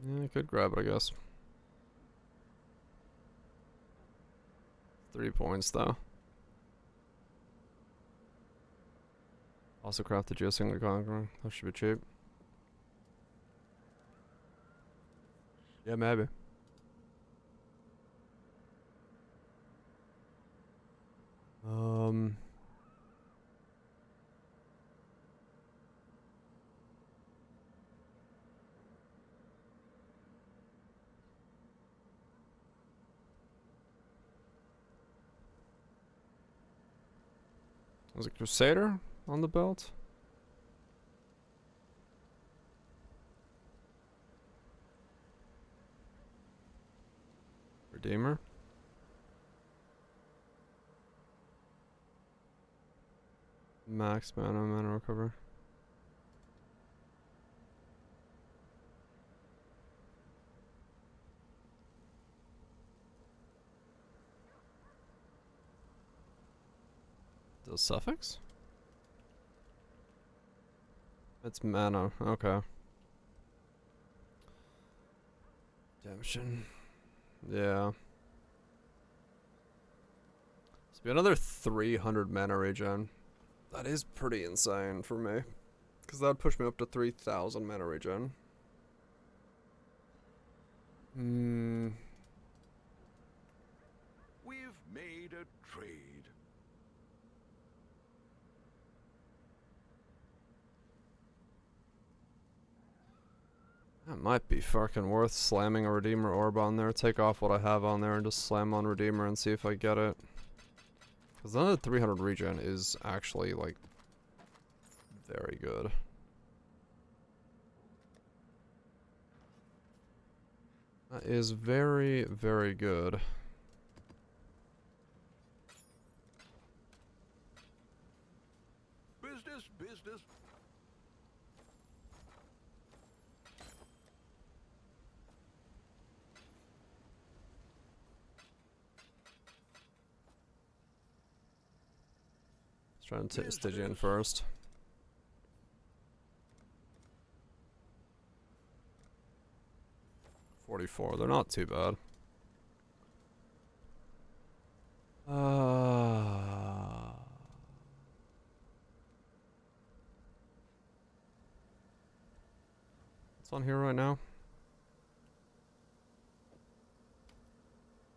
Speaker 1: Yeah, I could grab it, I guess. 3 points, though. Also craft the Geosync Conqueror. That should be cheap. Yeah, maybe. Was it Crusader on the belt? Redeemer? Max mana recover. The suffix? It's mana, okay. Redemption. Yeah. It's be another 300 mana regen. That is pretty insane for me. Because that would push me up to 3000 mana regen.
Speaker 3: We've made a trade.
Speaker 1: That might be fucking worth slamming a Redeemer Orb on there. Take off what I have on there and just slam on Redeemer and see if I get it. Because another 300 regen is actually, like, very good. That is very, very good.
Speaker 3: Business, business.
Speaker 1: Trying to Stygian first. $44. They're not too bad. What's on here right now?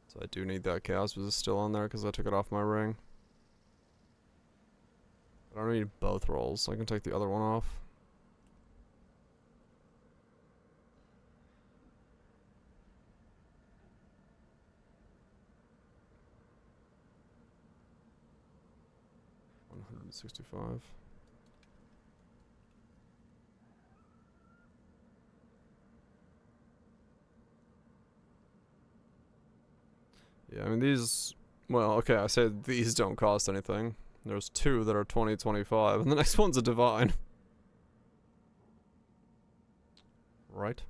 Speaker 1: So I do need that chaos resist still on there because I took it off my ring. I don't need both rolls, so I can take the other one off. $165. Yeah, I mean these, well, okay, I said these don't cost anything. There's two that are 20-25, and the next one's a divine. Right?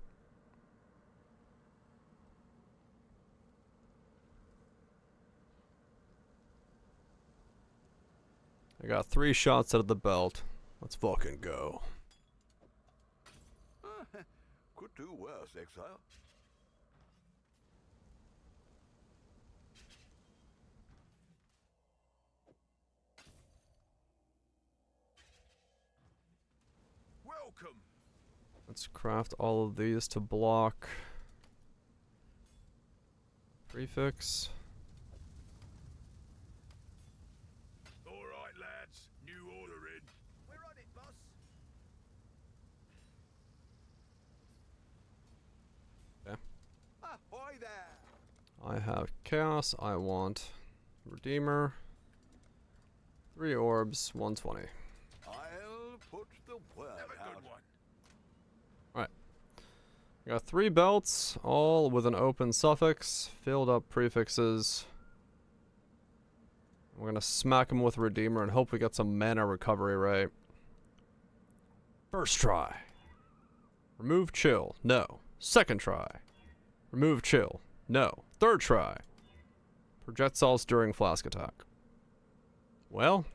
Speaker 1: I got 3 shots out of the belt. Let's fucking go.
Speaker 3: Could do worse, Exile.
Speaker 10: Welcome.
Speaker 1: Let's craft all of these to block. Prefix.
Speaker 10: All right, lads. New order in.
Speaker 5: We're on it, boss.
Speaker 3: Ahoy there!
Speaker 1: I have chaos. I want Redeemer. 3 orbs, 120.
Speaker 3: I'll put the word
Speaker 10: Have a
Speaker 3: out.
Speaker 10: good one.
Speaker 1: I got 3 belts, all with an open suffix, filled up prefixes. We're gonna smack them with Redeemer and hope we get some mana recovery rate. First try. Remove chill. No. Second try. Remove chill. No. Third try. Projectiles during flask attack. Well.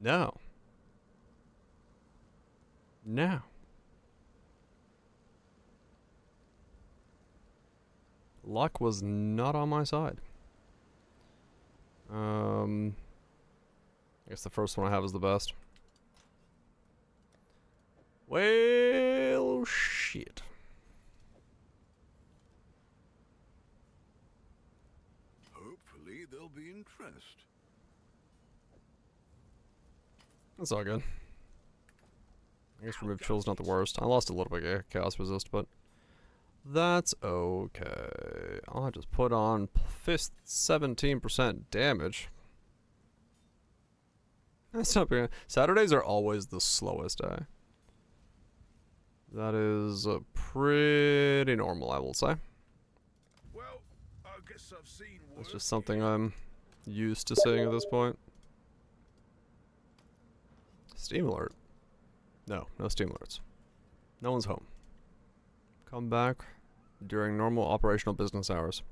Speaker 1: No. No. Luck was not on my side. I guess the first one I have is the best. Well, shit.
Speaker 3: Hopefully there'll be interest.
Speaker 1: That's all good. I guess remove chill's not the worst. I lost a little bit of chaos resist, but that's okay. I'll just put on 17% damage. That's not bad. Saturdays are always the slowest day. That is pretty normal, I will say.
Speaker 10: Well, I guess I've seen worse.
Speaker 1: It's just something I'm used to seeing at this point. Steam alert. No steam alerts. No one's home. Come back during normal operational business hours.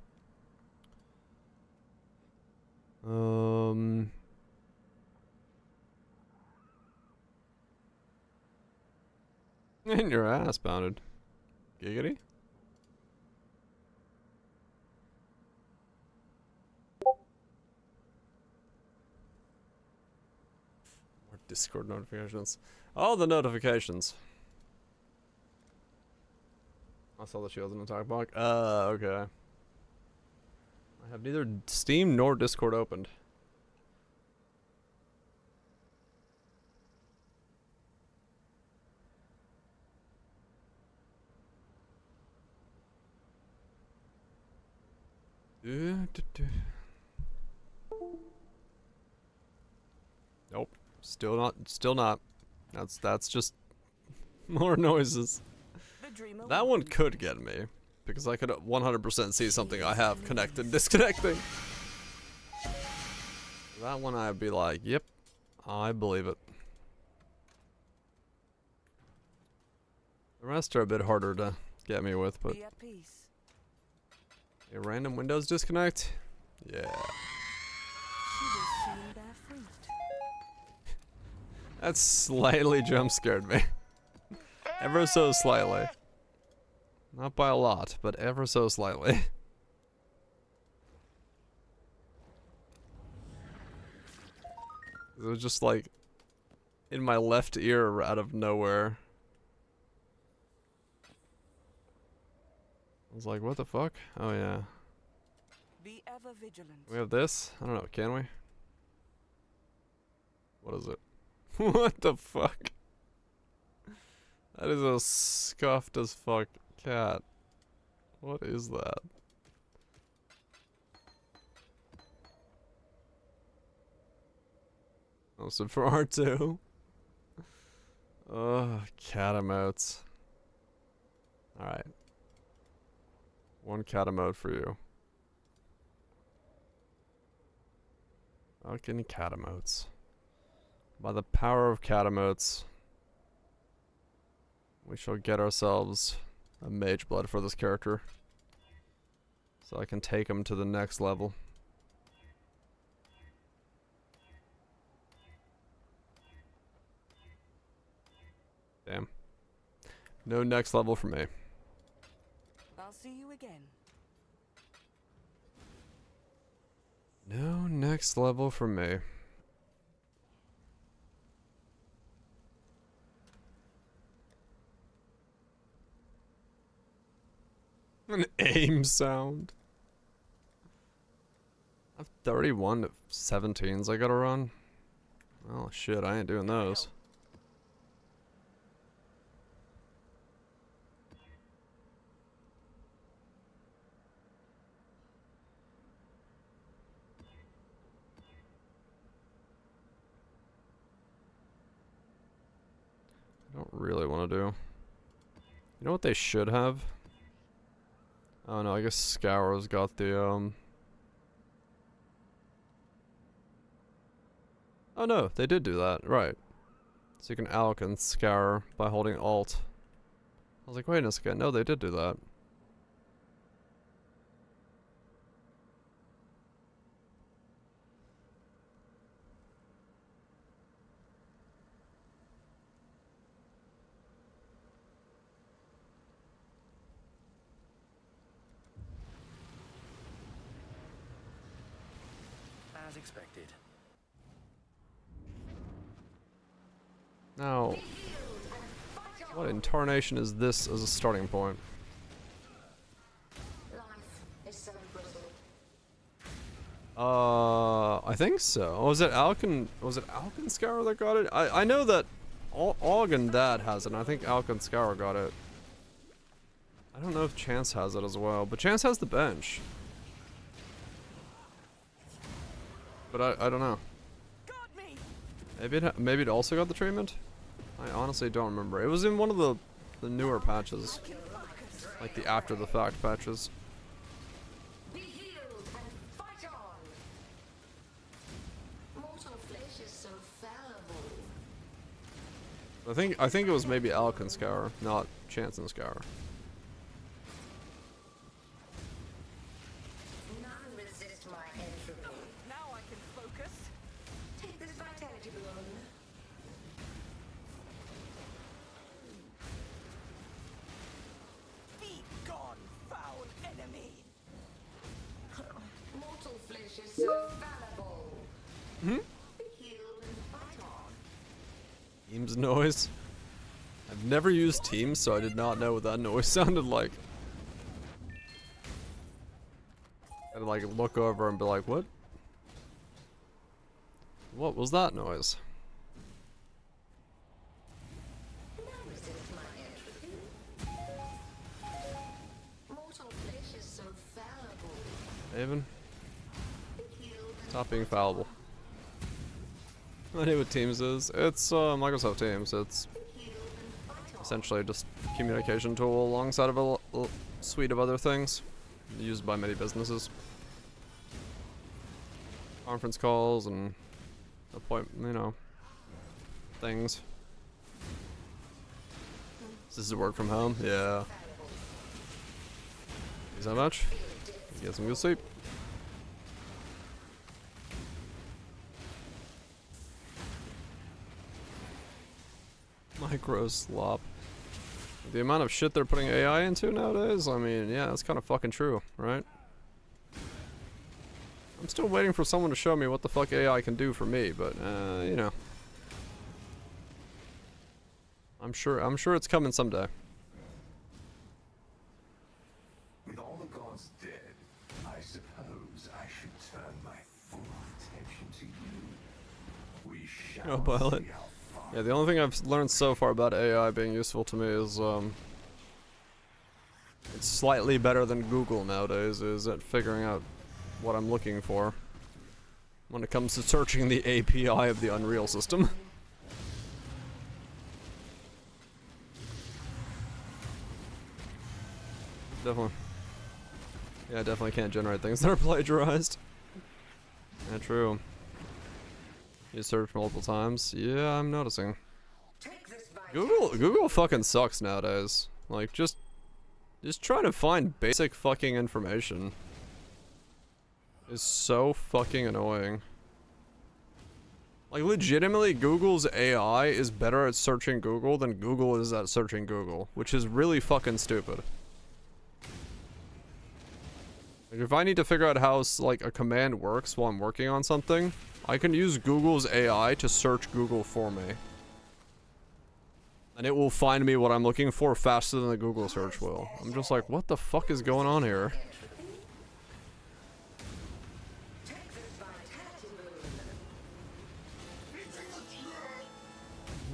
Speaker 1: In your ass, bounded. Giggity? More Discord notifications. Oh, the notifications. I saw that she was an attack block. Okay. I have neither Steam nor Discord opened. Nope. Still not. That's just more noises. That one could get me, because I could 100% see something I have connected disconnecting. That one I'd be like, yep, I believe it. The rest are a bit harder to get me with, but a random Windows disconnect? Yeah. That slightly jump scared me. Ever so slightly. Not by a lot, but ever so slightly. It was just like in my left ear out of nowhere. I was like, what the fuck? Oh yeah.
Speaker 8: Be ever vigilant.
Speaker 1: We have this? I don't know, can we? What is it? What the fuck? That is a scuffed as fuck cat. What is that? Oh, so for R2. Ugh, cat emotes. Alright. One cat emote for you. Fucking cat emotes. By the power of cat emotes, we shall get ourselves a mage blood for this character. So I can take him to the next level. Damn. No next level for me.
Speaker 8: I'll see you again.
Speaker 1: No next level for me. An aim sound. I have 31 17s I gotta run. Oh shit, I ain't doing those. I don't really want to do. You know what they should have? Oh no, I guess Scour's got the Oh no, they did do that, right. So you can alch and Scour by holding Alt. I was like, wait a second, no, they did do that.
Speaker 12: As expected.
Speaker 1: Now, what in tarnation is this as a starting point?
Speaker 9: Life is so brittle.
Speaker 1: I think so. Was it Alkin Scour that got it? I know that Og and Dad has it, and I think Alkin Scour got it. I don't know if Chance has it as well, but Chance has the bench. But I don't know. Maybe it also got the treatment? I honestly don't remember. It was in one of the newer patches. Like the after the fact patches.
Speaker 9: Be healed and fight on. Mortal flesh is so fallible.
Speaker 1: I think it was maybe Alkin Scour, not Chance and Scour.
Speaker 9: None resist my entropy.
Speaker 8: Now I can focus.
Speaker 9: Take this vitality balloon.
Speaker 8: Be gone, foul enemy.
Speaker 9: Mortal flesh is so fallible.
Speaker 1: Hmm?
Speaker 9: Be healed and fight on.
Speaker 1: Teams noise. I've never used Teams, so I did not know what that noise sounded like. I'd like look over and be like, what? What was that noise?
Speaker 9: None resist my entropy. Mortal flesh is so fallible.
Speaker 1: Haven?
Speaker 9: Be healed and
Speaker 1: Stop being fallible. I know what Teams is. It's Microsoft Teams. It's essentially just a communication tool alongside of a suite of other things used by many businesses. Conference calls and things. Does this work from home? Yeah. Use that much? Get some good sleep. Micro slop. The amount of shit they're putting AI into nowadays, I mean, yeah, that's kind of fucking true, right? I'm still waiting for someone to show me what the fuck AI can do for me, but, you know. I'm sure it's coming someday.
Speaker 11: With all the gods dead, I suppose I should turn my full attention to you. We shall
Speaker 1: Oh, pilot.
Speaker 11: see how far.
Speaker 1: Yeah, the only thing I've learned so far about AI being useful to me is it's slightly better than Google nowadays is at figuring out what I'm looking for when it comes to searching the API of the Unreal system. Definitely. Yeah, I definitely can't generate things that are plagiarized. Yeah, true. You search multiple times. Yeah, I'm noticing. Google fucking sucks nowadays. Like, just trying to find basic fucking information is so fucking annoying. Like, legitimately, Google's AI is better at searching Google than Google is at searching Google, which is really fucking stupid. Like, if I need to figure out how, like, a command works while I'm working on something, I can use Google's AI to search Google for me. And it will find me what I'm looking for faster than the Google search will. I'm just like, what the fuck is going on here?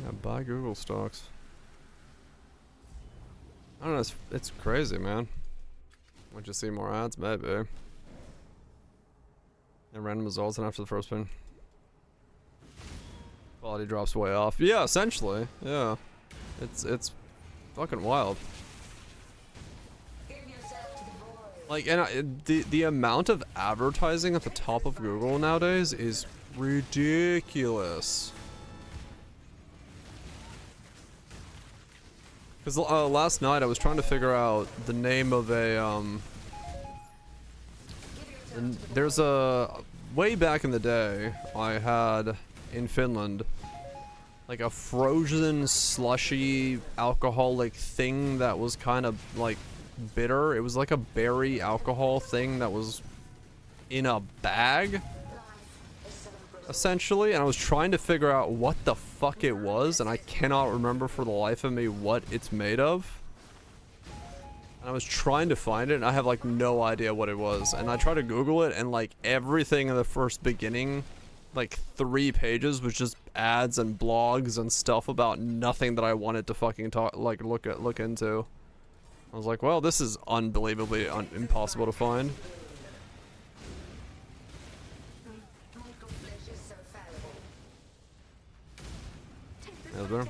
Speaker 1: Yeah, buy Google stocks. I don't know, it's crazy, man. Want you to see more ads? Maybe. And random results and after the first spin. Quality drops way off. Yeah, essentially. Yeah. It's fucking wild. Like, and the amount of advertising at the top of Google nowadays is ridiculous. Because last night I was trying to figure out the name of a, and there's a, way back in the day, I had, in Finland, like a frozen, slushy, alcoholic thing that was kind of, like, bitter. It was like a berry alcohol thing that was in a bag, essentially, and I was trying to figure out what the fuck it was, and I cannot remember for the life of me what it's made of. And I was trying to find it, and I have like no idea what it was. And I tried to Google it, and like everything in the first beginning, like 3 pages, was just ads and blogs and stuff about nothing that I wanted to fucking look into. I was like, well, this is unbelievably impossible to find.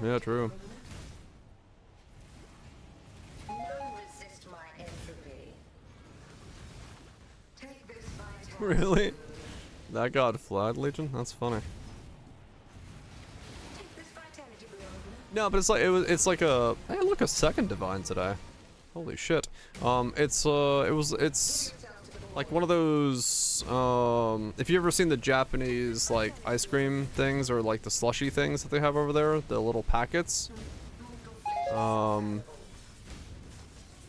Speaker 1: Yeah, true. Really? That got flagged, Legion? That's funny. No, but it's like it's like a hey, look, a second divine today. Holy shit. It's like one of those, if you ever seen the Japanese, like, ice cream things, or, like, the slushy things that they have over there, the little packets,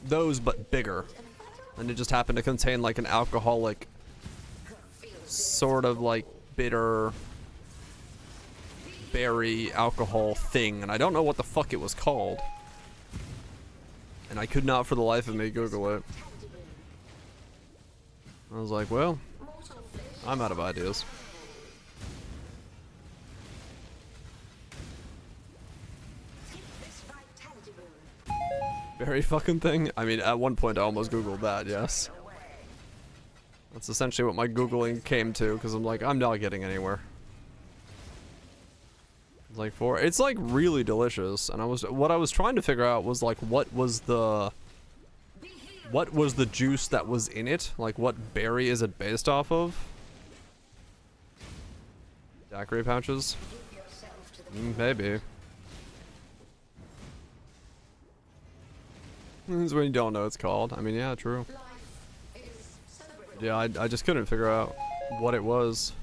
Speaker 1: those, but bigger, and it just happened to contain, like, an alcoholic, sort of, like, bitter, berry alcohol thing, and I don't know what the fuck it was called, and I could not for the life of me Google it. I was like, well, I'm out of ideas. Berry fucking thing? I mean, at one point I almost Googled that, yes. That's essentially what my Googling came to, because I'm like, I'm not getting anywhere. Like, it's like really delicious, and what I was trying to figure out was like, what was the juice that was in it? Like, what berry is it based off of? Daiquiri pouches? Maybe. This is when you don't know what it's called. I mean, yeah, true. Yeah, I just couldn't figure out what it was.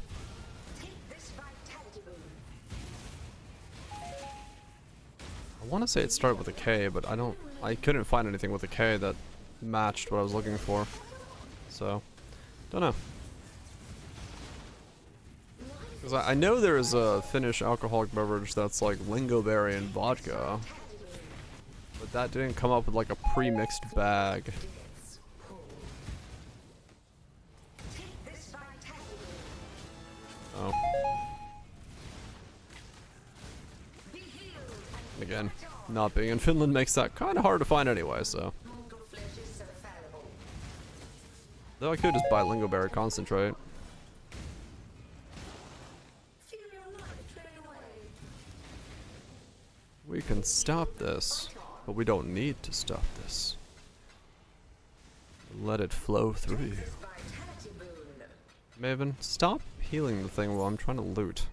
Speaker 1: I want to say it started with a K, but I couldn't find anything with a K that matched what I was looking for. So, don't know. Because I know there is a Finnish alcoholic beverage that's like lingoberry and vodka. But that didn't come up with like a pre-mixed bag. Oh. Again, not being in Finland makes that kind of hard to find anyway, so. Though I could just buy Lingoberry Concentrate. We can stop this, but we don't need to stop this. Let it flow through you. Maven, stop healing the thing while I'm trying to loot.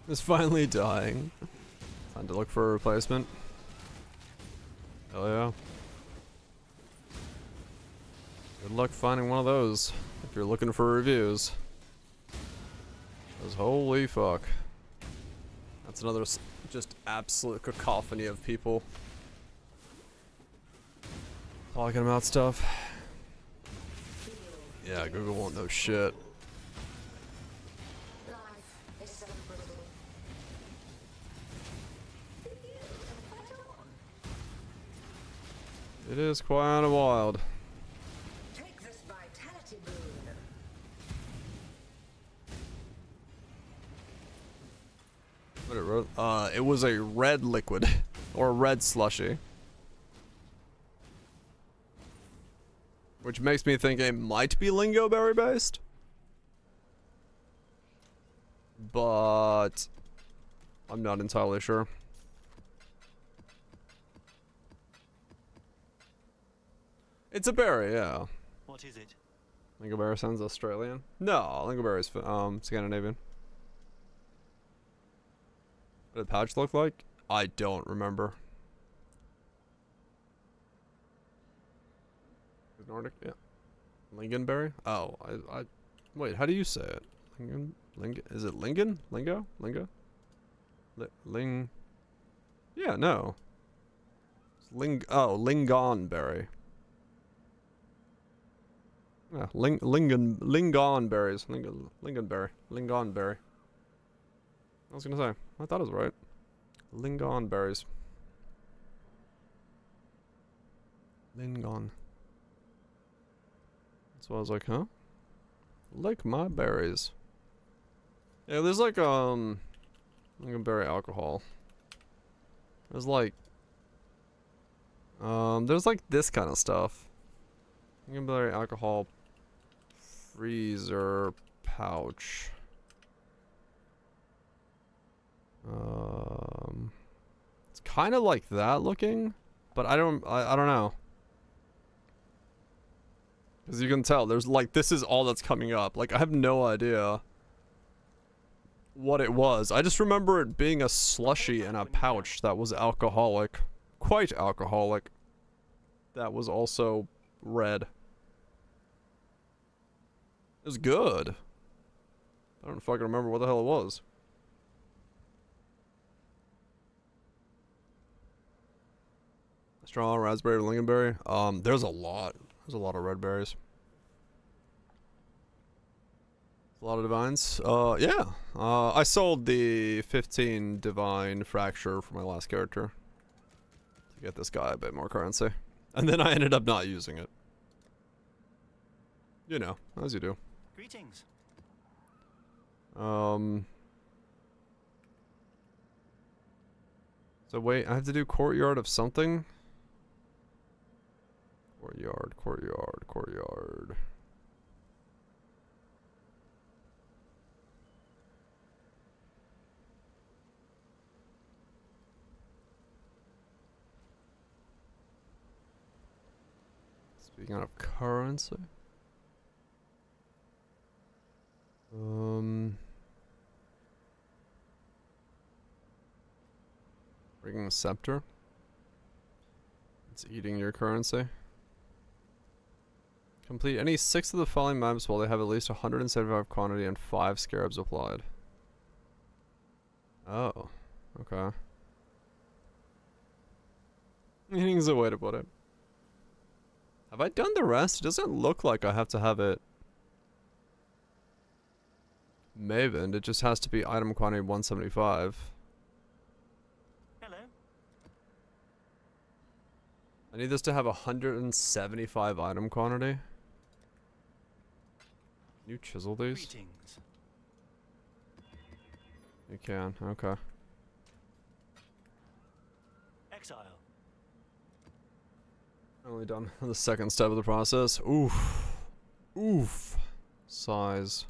Speaker 1: It's finally dying. Time to look for a replacement. Hell yeah. Good luck finding one of those if you're looking for reviews. Because holy fuck. That's another just absolute cacophony of people talking about stuff. Yeah, Google won't know shit. It is quite wild.
Speaker 9: Take this vitality boon.
Speaker 1: What it wrote? It was a red liquid or a red slushy, which makes me think it might be Lingoberry based, but I'm not entirely sure. It's a berry, yeah.
Speaker 12: What is it?
Speaker 1: Lingoberry sounds Australian. No, Lingoberry is Scandinavian. What did the pouch look like? I don't remember. Is Nordic? Yeah. Lingonberry? Oh, I wait, how do you say it? Is it Lingon? Lingo? Yeah, no. Lingonberry. Yeah, lingonberries. Lingonberry. I was gonna say, I thought it was right. Lingonberries. Lingon. So I was like, huh? Like my berries. Yeah, there's like, lingonberry alcohol. There's like, there's like this kind of stuff. Lingonberry alcohol freezer pouch. It's kind of like that looking, but I don't know. As you can tell, there's like, this is all that's coming up. Like, I have no idea what it was. I just remember it being a slushy in a pouch that was alcoholic. Quite alcoholic. That was also red. It was good. I don't fucking remember what the hell it was. Straw, raspberry, lingonberry. There's a lot. There's a lot of red berries. A lot of divines. Yeah. I sold the 15 divine fracture for my last character to get this guy a bit more currency. And then I ended up not using it. You know, as you do.
Speaker 12: Greetings.
Speaker 1: So wait, I have to do courtyard of something? Courtyard. Speaking of currency. Bringing a scepter. It's eating your currency. Complete any 6 of the following maps while they have at least 175 quantity and 5 scarabs applied. Oh, okay. Eating's a way to put it. Have I done the rest? It doesn't look like I have to have it Maven. It just has to be item quantity 175.
Speaker 12: Hello.
Speaker 1: I need this to have 175 item quantity. Can you chisel these?
Speaker 12: Greetings.
Speaker 1: You can, okay.
Speaker 12: Exile.
Speaker 1: Only done the second step of the process. Oof. Oof. Size.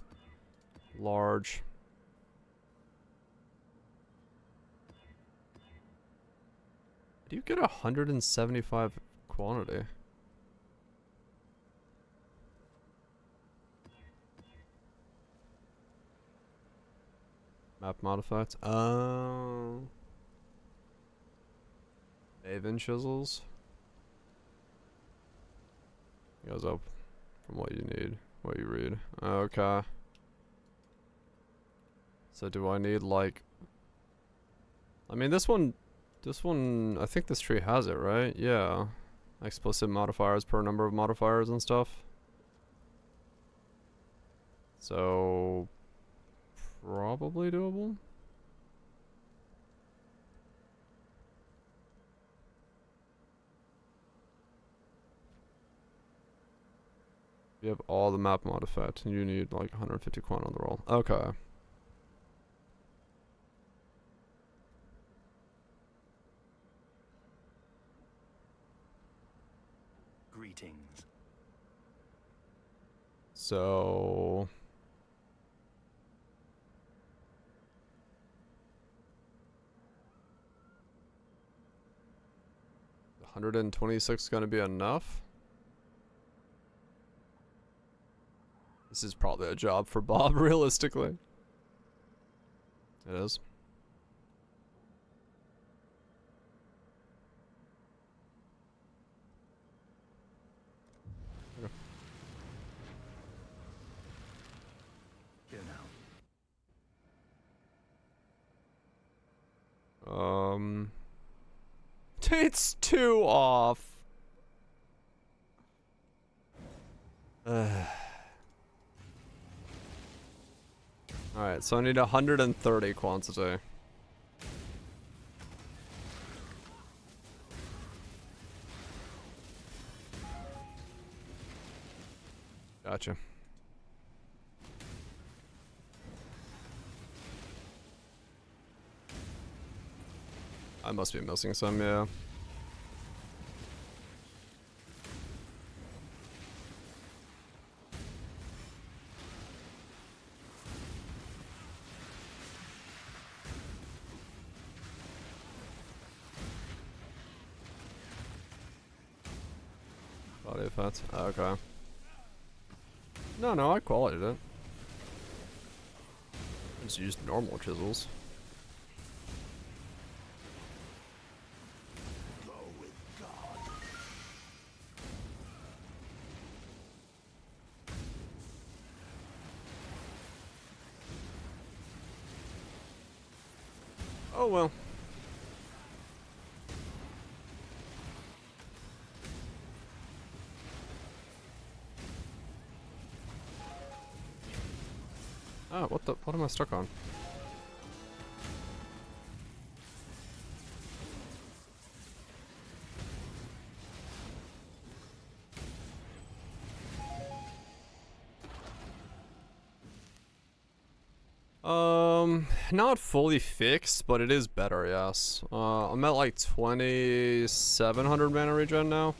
Speaker 1: Large. Do you get 175 quantity? Map modified. Oh. Maven chisels. Goes up from what you need, what you read. Okay. So do I need like... I mean this one, I think this tree has it, right? Yeah. Explicit modifiers per number of modifiers and stuff. So... probably doable. You have all the map mod effect, and you need like 150 quant on the roll. Okay.
Speaker 12: Greetings.
Speaker 1: So... 126 is gonna be enough? This is probably a job for Bob, realistically. It is. Okay.
Speaker 12: Go now.
Speaker 1: It's 2 off. Alright, so I need 130 quantity. Gotcha. I must be missing some, yeah. Body effect. Okay. No, I qualified it. I just used normal chisels.
Speaker 4: Go with God.
Speaker 1: Oh well. Oh, what am I stuck on? Not fully fixed, but it is better, yes. I'm at like 2,700 mana regen now.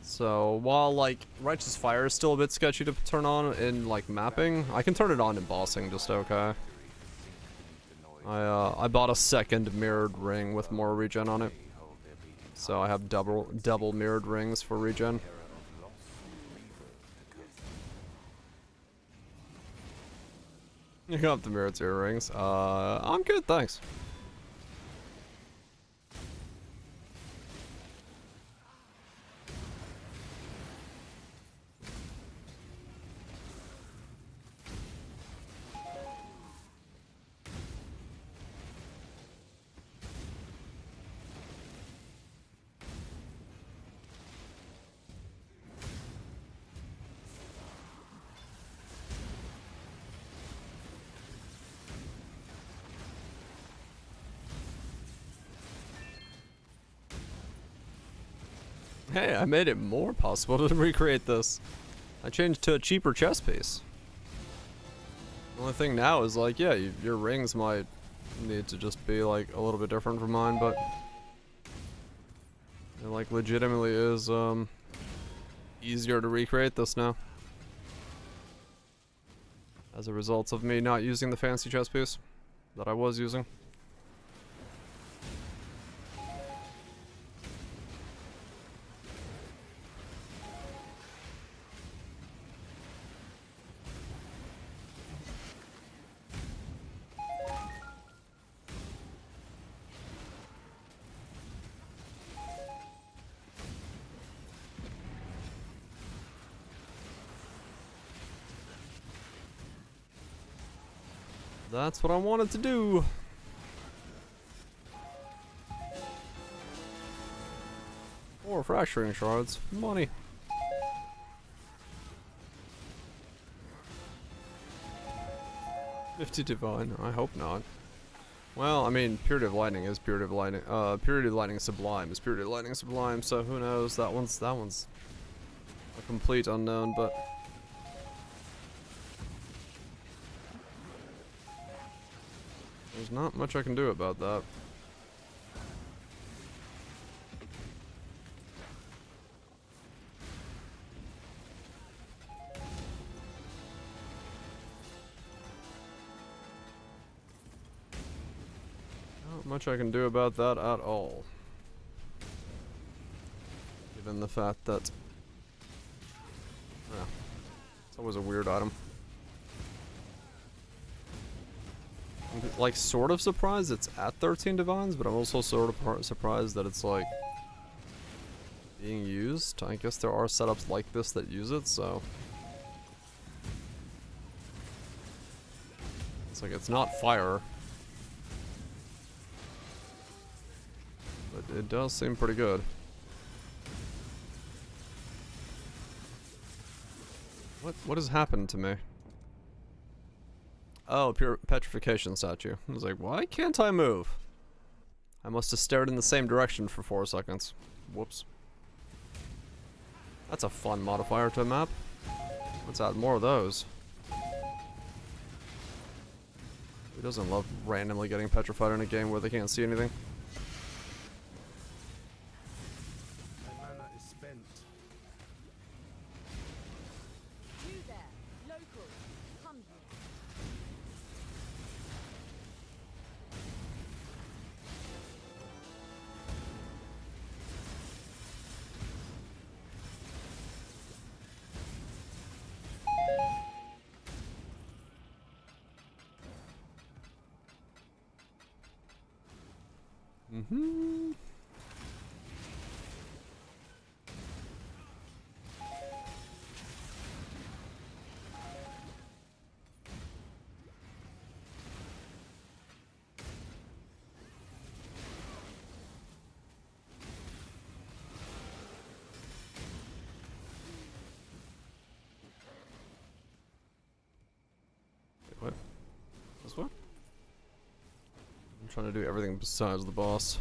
Speaker 1: So, while like Righteous Fire is still a bit sketchy to turn on in like mapping, I can turn it on in bossing just okay. I bought a second mirrored ring with more regen on it. So I have double mirrored rings for regen. You got the mirrored zero rings. I'm good, thanks. Hey, I made it more possible to recreate this. I changed to a cheaper chest piece. The only thing now is like, yeah, your rings might need to just be like a little bit different from mine, but it like legitimately is easier to recreate this now. As a result of me not using the fancy chest piece that I was using. That's what I wanted to do. More fracturing shards. Money. $50 divine. I hope not. Well, I mean, purity of lightning is purity of lightning. Purity of lightning sublime is purity of lightning sublime. So who knows? That one's a complete unknown. But there's not much I can do about that. Not much I can do about that at all. Given the fact that... yeah, it's always a weird item. I'm like sort of surprised it's at 13 divines, but I'm also sort of surprised that it's like being used. I guess there are setups like this that use it, so it's like it's not fire, but it does seem pretty good. What has happened to me? Oh, pure petrification statue. I was like, why can't I move? I must have stared in the same direction for 4 seconds. Whoops. That's a fun modifier to a map. Let's add more of those. Who doesn't love randomly getting petrified in a game where they can't see anything?
Speaker 4: My mana is spent.
Speaker 8: You there, local. Come here.
Speaker 1: Mm-hmm. What? This one? I'm trying to do everything besides the boss.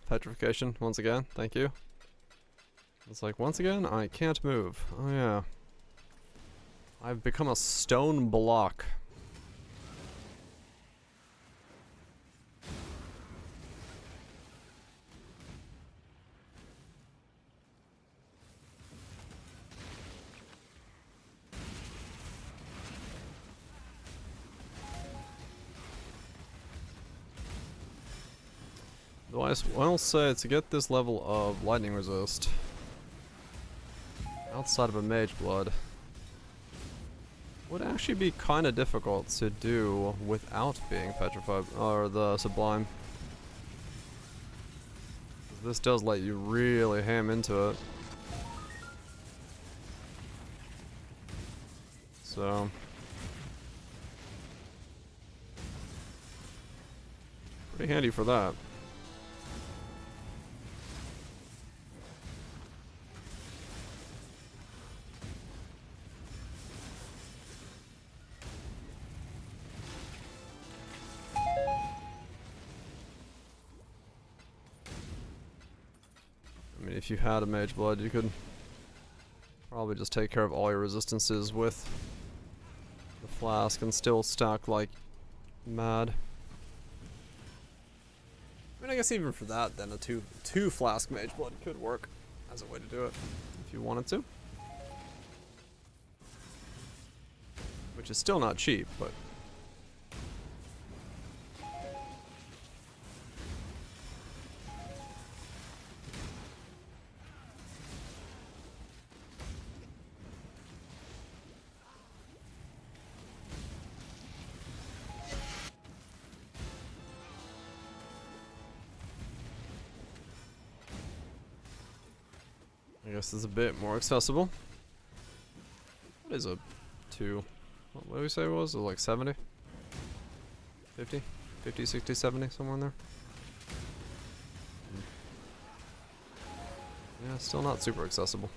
Speaker 1: Petrification, once again, thank you. It's like, once again, I can't move. Oh yeah. I've become a stone block. Though I will say, to get this level of lightning resist outside of a mage blood would actually be kind of difficult to do without being petrified, or the sublime. This does let you really ham into it. So pretty handy for that. I mean, if you had a Mage Blood, you could probably just take care of all your resistances with the flask and still stack like mad. I mean, I guess even for that, then a two flask Mage Blood could work as a way to do it if you wanted to. Which is still not cheap, but I guess it's a bit more accessible. What is a 2? What do we say it was? It was like 70? 50? 50, 60, 70, somewhere in there? Yeah, still not super accessible.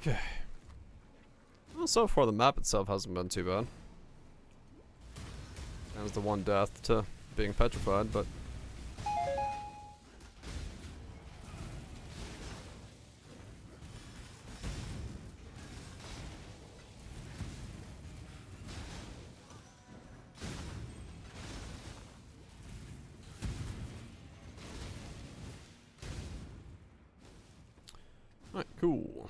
Speaker 1: Okay. Well, so far the map itself hasn't been too bad. That was the one death to being petrified, but alright, cool.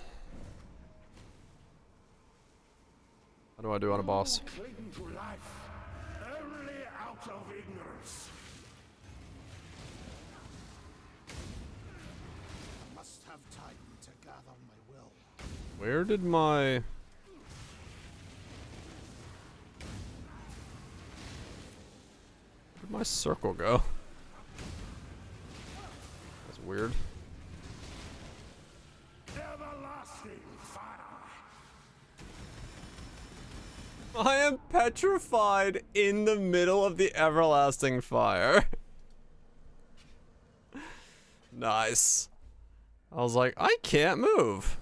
Speaker 1: How do I do on a boss?
Speaker 11: Cling to life only out of ignorance.
Speaker 4: I must have time to gather my will.
Speaker 1: Where did my... Where'd my circle go? That's weird.
Speaker 11: Everlasting fire.
Speaker 1: I am petrified in the middle of the everlasting fire. Nice. I was like, I can't move.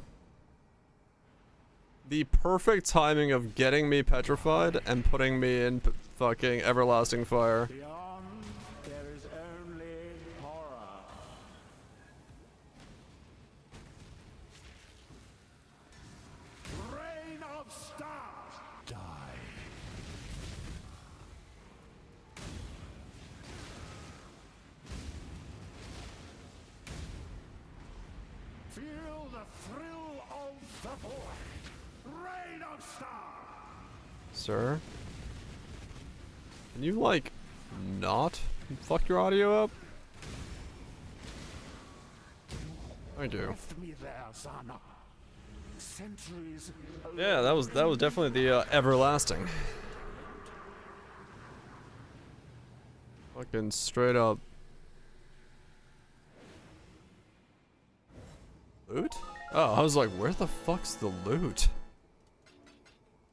Speaker 1: The perfect timing of getting me petrified and putting me in fucking everlasting fire.
Speaker 11: Beyond, there is only horror. Reign of stars. Die. Feel the thrill of the void. Reign of stars.
Speaker 1: Sir? Can you, like, not fuck your audio up? Thank you.
Speaker 11: Left me there, Zana. Centuries.
Speaker 1: Yeah, that was definitely the everlasting. Fucking straight up. Loot? Oh, I was like, where the fuck's the loot?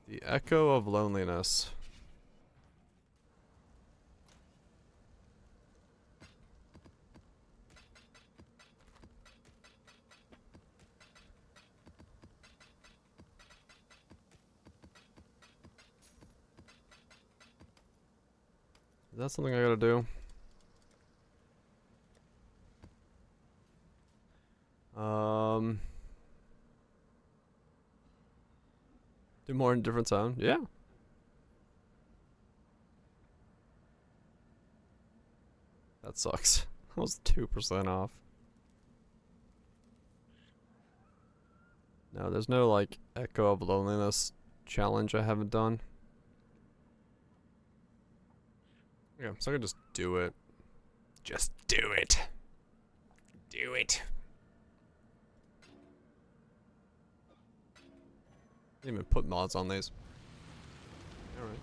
Speaker 1: The Echo of Loneliness. Is that something I gotta do? Do more in different sound? Yeah. That sucks. That was 2% off. No, there's no like Echo of Loneliness challenge I haven't done. Yeah, so I can just do it. Just do it. Do it. Didn't even put mods on these. Alright.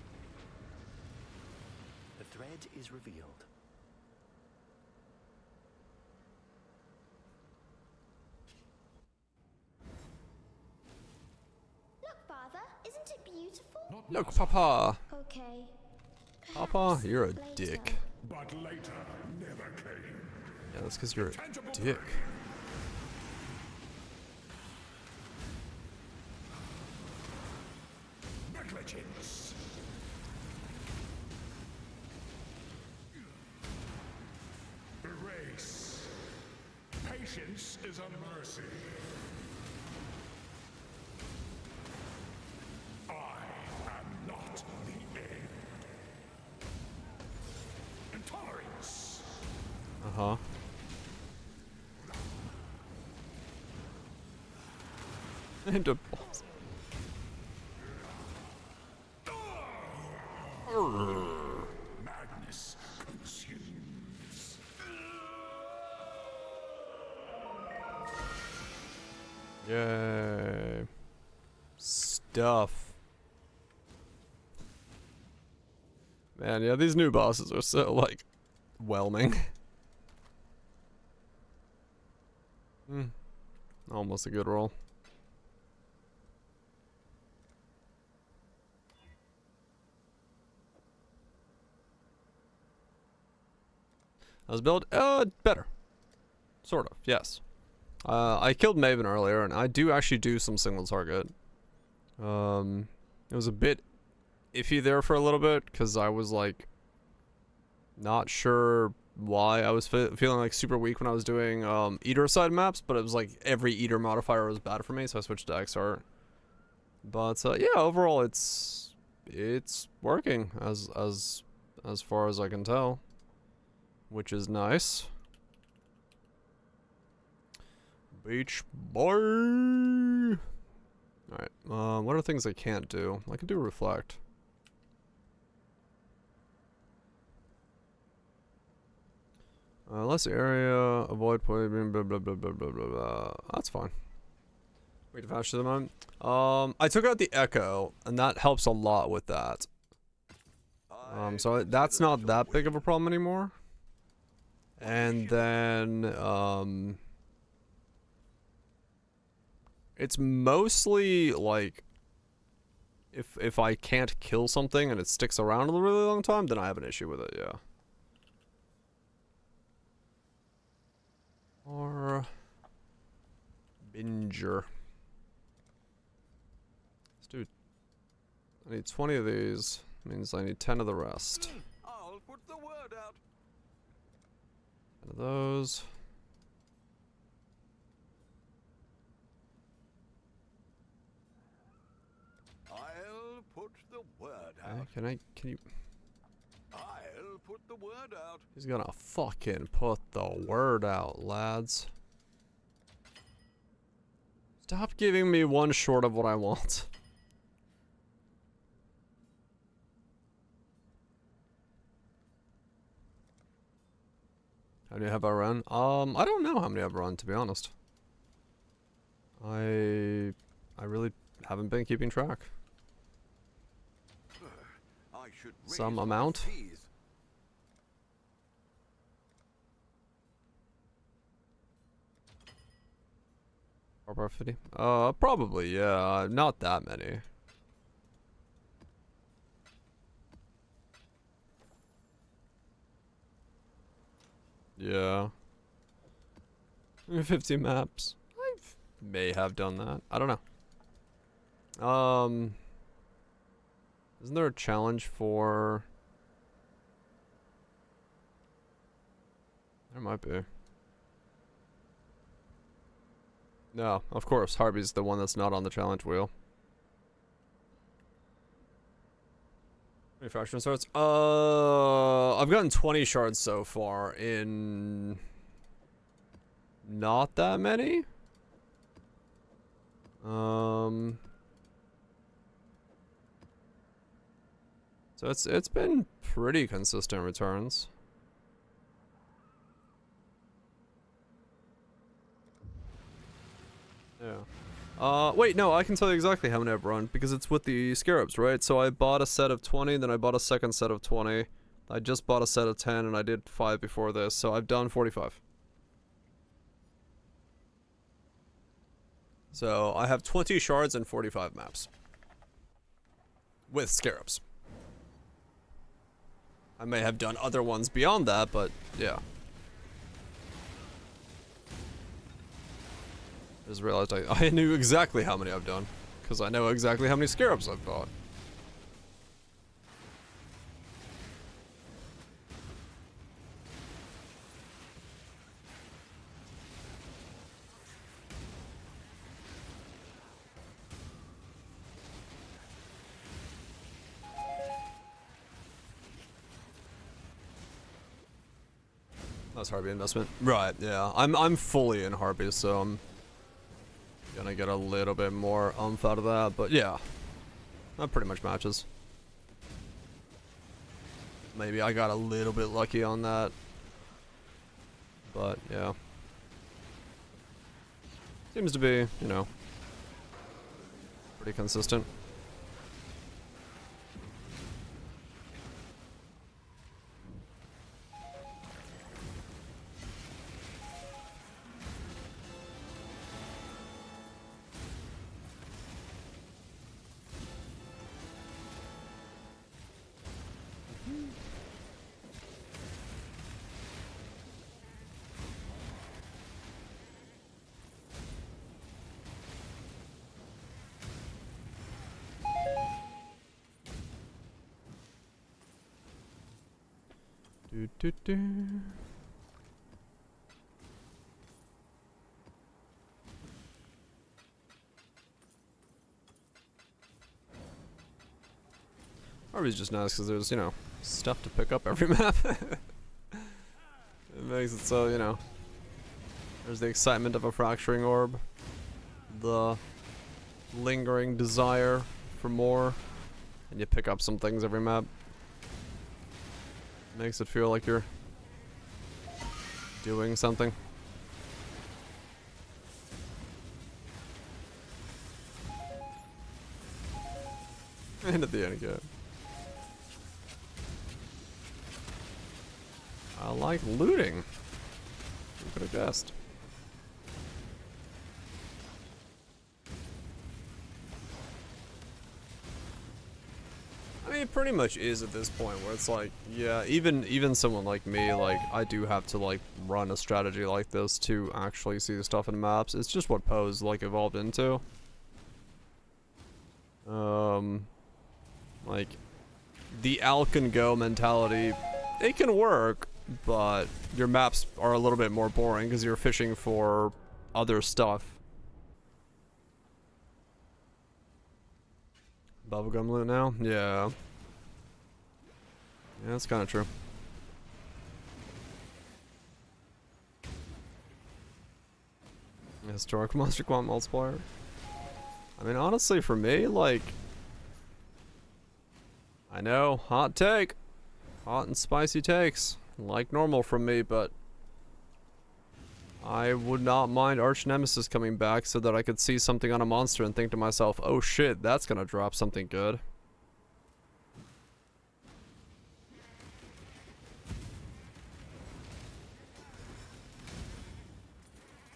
Speaker 12: The thread is revealed.
Speaker 6: Look, Father, isn't it beautiful?
Speaker 1: Look, Papa.
Speaker 6: Okay.
Speaker 1: Papa, you're a
Speaker 6: later.
Speaker 1: dick.
Speaker 11: But later never came.
Speaker 1: Yeah, that's because you're a dick.
Speaker 11: Negligence. Erase. Patience is a mercy. I am not the end. Intolerance.
Speaker 1: Uh-huh. Into balls.
Speaker 11: Madness consumes.
Speaker 1: Yay. Stuff. Man, yeah, these new bosses are so, like, whelming. Almost a good roll. How's the build? Better. Sort of, yes. I killed Maven earlier, and I do actually do some single target. It was a bit iffy there for a little bit, because I was, like, not sure why I was feeling, like, super weak when I was doing, Eater side maps, but it was, like, every Eater modifier was bad for me, so I switched to X-Art. But, yeah, overall, it's working, as far as I can tell. Which is nice. Beach boy. Alright, what are things I can't do? I can do reflect. Less area, avoid poison, blah blah blah blah blah blah blah. That's fine. Wait to finish the moment. I took out the echo, and that helps a lot with that. So that's not that big of a problem anymore. And then, it's mostly, like, if I can't kill something and it sticks around a really long time, then I have an issue with it, yeah. Or... Binger. Let's do... I need 20 of these. Means I need 10 of the rest.
Speaker 3: I'll put the word out.
Speaker 1: 10 of those.
Speaker 3: I'll put the word
Speaker 1: Okay,
Speaker 3: out.
Speaker 1: can you...
Speaker 3: I'll put the word out.
Speaker 1: He's gonna fucking put the word out, lads. Stop giving me one short of what I want. How many have I run? I don't know how many I've run, to be honest. I really haven't been keeping track.
Speaker 3: I should
Speaker 1: Some
Speaker 3: raise my
Speaker 1: amount.
Speaker 3: fees.
Speaker 1: Or 50? Probably, yeah. Not that many. Yeah. 50 maps. I may have done that. I don't know. Isn't there a challenge for... There might be. No, of course, Harvey's the one that's not on the challenge wheel. Manufacturing starts. I've gotten 20 shards so far in not that many. So it's been pretty consistent returns. Yeah. Wait, no, I can tell you exactly how many I've run because it's with the scarabs, right? So I bought a set of 20, then I bought a second set of 20. I just bought a set of 10 and I did 5 before this, so I've done 45. So I have 20 shards and 45 maps. With scarabs. I may have done other ones beyond that, but yeah. I just realized I knew exactly how many I've done. Because I know exactly how many scarabs I've bought. That's Harpy investment. Right, yeah. I'm fully in Harpy, so I'm gonna get a little bit more oomph out of that, but yeah. That pretty much matches. Maybe I got a little bit lucky on that. But yeah. Seems to be, you know, pretty consistent. Do. Harpy's just nice because there's, you know, stuff to pick up every map. It makes it so, you know, there's the excitement of a fracturing orb, the lingering desire for more, and you pick up some things every map. Makes it feel like you're doing something. And at the end again. I like looting. Who could have guessed? I mean, it pretty much is at this point where it's like, yeah, even someone like me, like, I do have to, like, run a strategy like this to actually see the stuff in maps. It's just what Poe's, like, evolved into. Like, the Alk and Go mentality, it can work, but your maps are a little bit more boring because you're fishing for other stuff. Bubblegum loot now? Yeah. Yeah, that's kind of true. Historic monster quant multiplier. I mean, honestly, for me, like, I know, hot take. Hot and spicy takes. Like normal from me, but I would not mind Arch Nemesis coming back so that I could see something on a monster and think to myself, oh shit, that's gonna drop something good.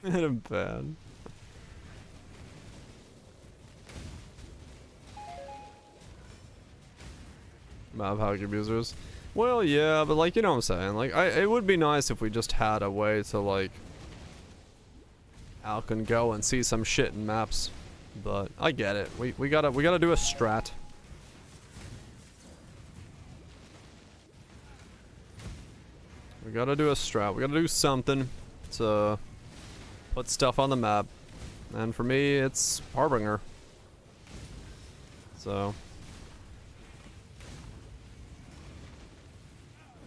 Speaker 1: Hit him bad. Map hack abusers. Well, yeah, but like, you know what I'm saying? Like, it would be nice if we just had a way to, like, Alk and Go and see some shit in maps. But I get it. We gotta do a strat. We gotta do a strat. We gotta do something to put stuff on the map. And for me, it's Harbinger. So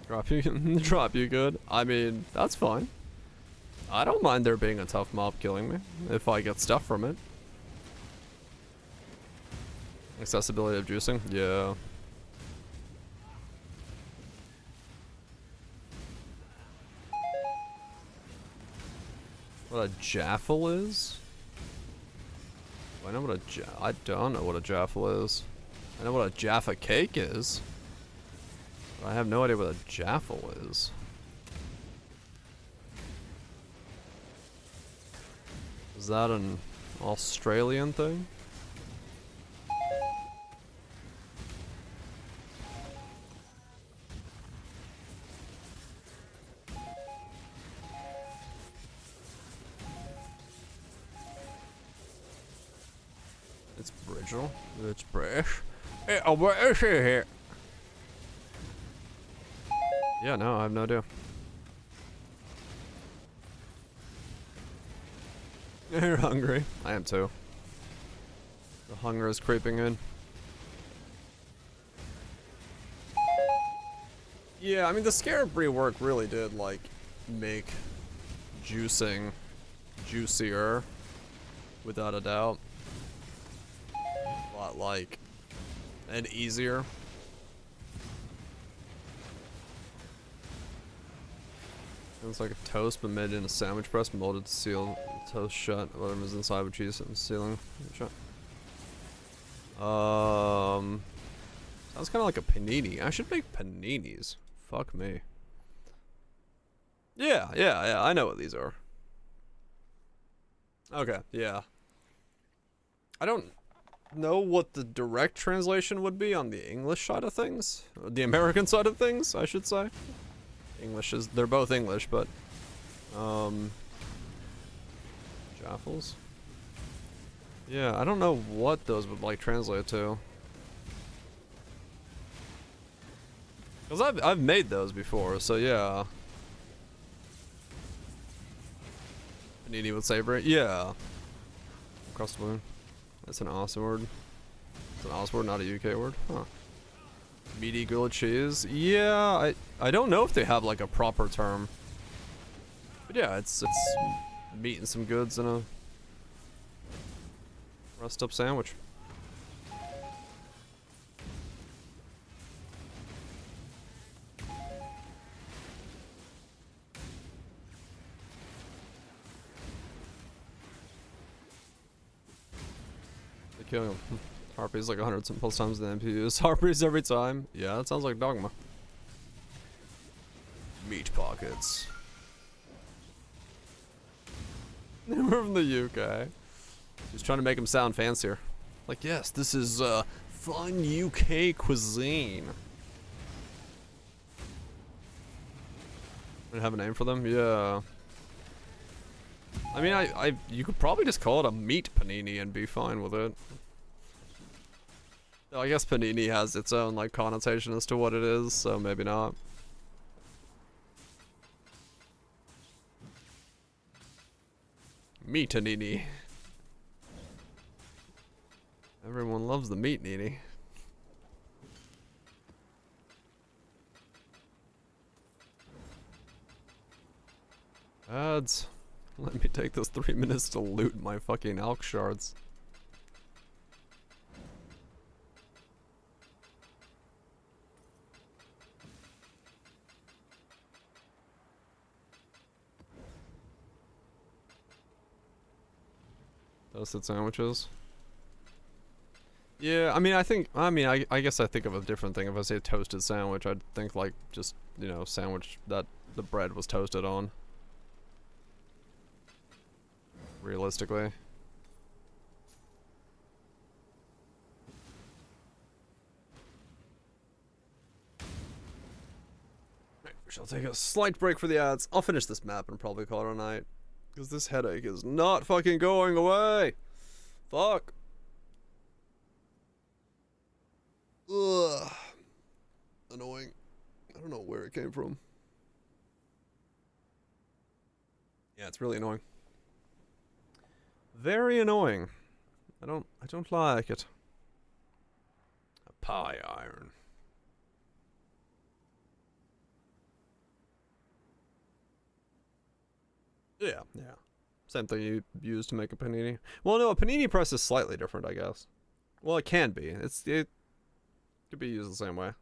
Speaker 1: Drop you, drop you good. I mean, that's fine. I don't mind there being a tough mob killing me if I get stuff from it. Accessibility of juicing, yeah. What a jaffle is? I know what a I don't know what a jaffle is. I know what a Jaffa cake is. But I have no idea what a jaffle is. Is that an Australian thing? It's Bridgel. It's British. It's British here. Yeah, no, I have no idea. You're hungry. I am too. The hunger is creeping in. Yeah, I mean the Scarab rework really did like make juicing juicier, without a doubt. A lot like, and easier. It's like a toast, but made in a sandwich press, molded to seal the toast shut. Whatever is inside with cheese and sealing shut. Sounds kind of like a panini. I should make paninis. Fuck me. Yeah, I know what these are. Okay, yeah. I don't know what the direct translation would be on the English side of things. The American side of things, I should say. English is, they're both English, but jaffles? Yeah, I don't know what those would like translate to. Cause I've made those before, so yeah. Panini with savory? Yeah. Across the moon. That's an awesome word. It's an awesome word, not a UK word. Huh. Meaty grilled cheese? Yeah, I don't know if they have like a proper term. But yeah, it's meat and some goods in a rust up sandwich. They kill him. Harpies like 100 plus times the MPUs. Harpies every time. Yeah, that sounds like Dogma. Meat pockets. We're from the UK. Just trying to make them sound fancier. Like, yes, this is fun UK cuisine. Did I have a name for them? Yeah. I mean, you could probably just call it a meat panini and be fine with it. I guess panini has its own like connotation as to what it is, so maybe not. Meatanini. Everyone loves the meat nini. Ads. Let me take this 3 minutes to loot my fucking elk shards. Toasted sandwiches. Yeah, I mean, I guess I think of a different thing. If I say toasted sandwich, I'd think like just, you know, sandwich that the bread was toasted on. Realistically. Right, we shall take a slight break for the ads. I'll finish this map and probably call it a night. Because this headache is not fucking going away. Fuck. Ugh. Annoying. I don't know where it came from. Yeah, it's really annoying. Very annoying. I don't like it. A pie iron. Yeah, yeah. Same thing you use to make a panini. Well, no, a panini press is slightly different, I guess. Well, it can be. It could be used the same way.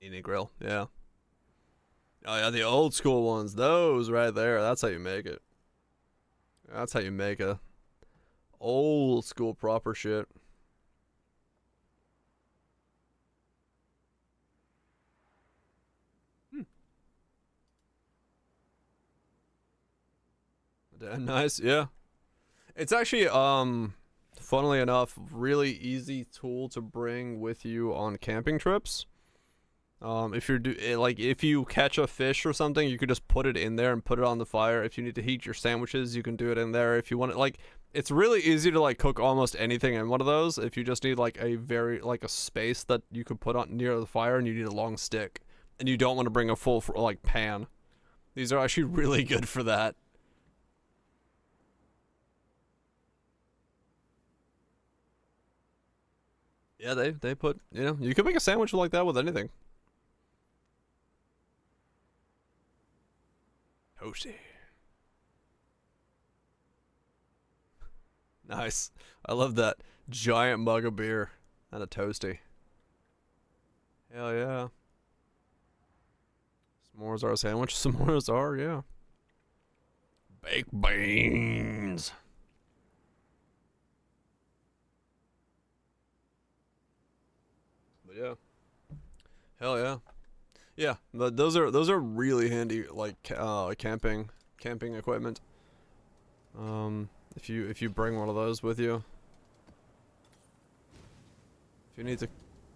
Speaker 1: Panini grill, yeah. Oh yeah, the old school ones, those right there. That's how you make it. That's how you make a old school proper shit. Nice, yeah. It's actually, funnily enough, really easy tool to bring with you on camping trips. If you're if you catch a fish or something, you could just put it in there and put it on the fire. If you need to heat your sandwiches, you can do it in there. If you want it, like, it's really easy to like cook almost anything in one of those. If you just need like a a space that you could put on near the fire, and you need a long stick, and you don't want to bring a full like pan. These are actually really good for that. Yeah, they put, you know, you can make a sandwich like that with anything. Toasty. Nice. I love that giant mug of beer and a toasty. Hell yeah. S'mores are a sandwich. S'mores are, yeah. Baked beans. But yeah. Hell yeah. Yeah, those are really handy, like camping equipment. If you bring one of those with you, if you need to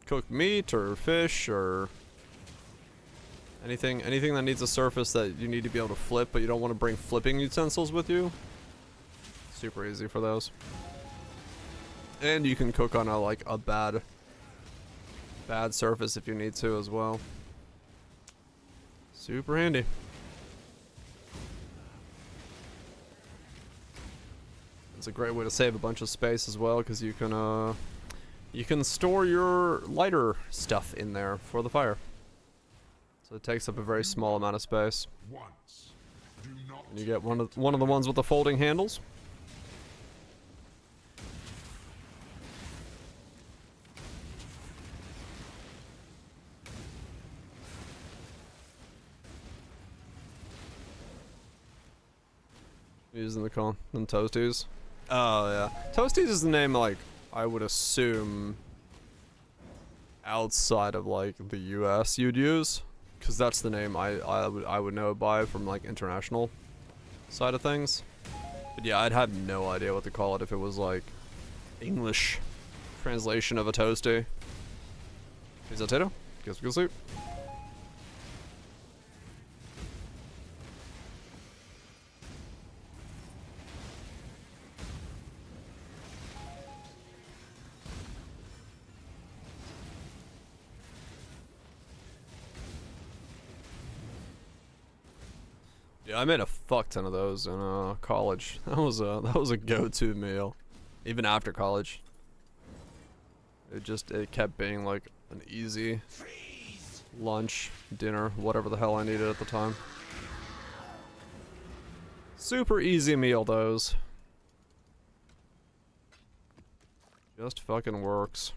Speaker 1: cook meat or fish or anything that needs a surface that you need to be able to flip, but you don't want to bring flipping utensils with you, super easy for those. And you can cook on a bad surface if you need to as well. Super handy. It's a great way to save a bunch of space as well, because you can store your lighter stuff in there for the fire. So it takes up a very small amount of space. And you get one of the ones with the folding handles. Using the call them Toasties. Oh yeah, Toasties is the name like I would assume outside of like the U.S. you'd use, because that's the name I would know it by from like international side of things. But yeah, I'd have no idea what to call it if it was like English translation of a toasty. Is that potato? Guess we can sleep. Yeah, I made a fuck ton of those in college. That was a go-to meal, even after college. It kept being like an easy lunch, dinner, whatever the hell I needed at the time. Super easy meal, those. Just fucking works.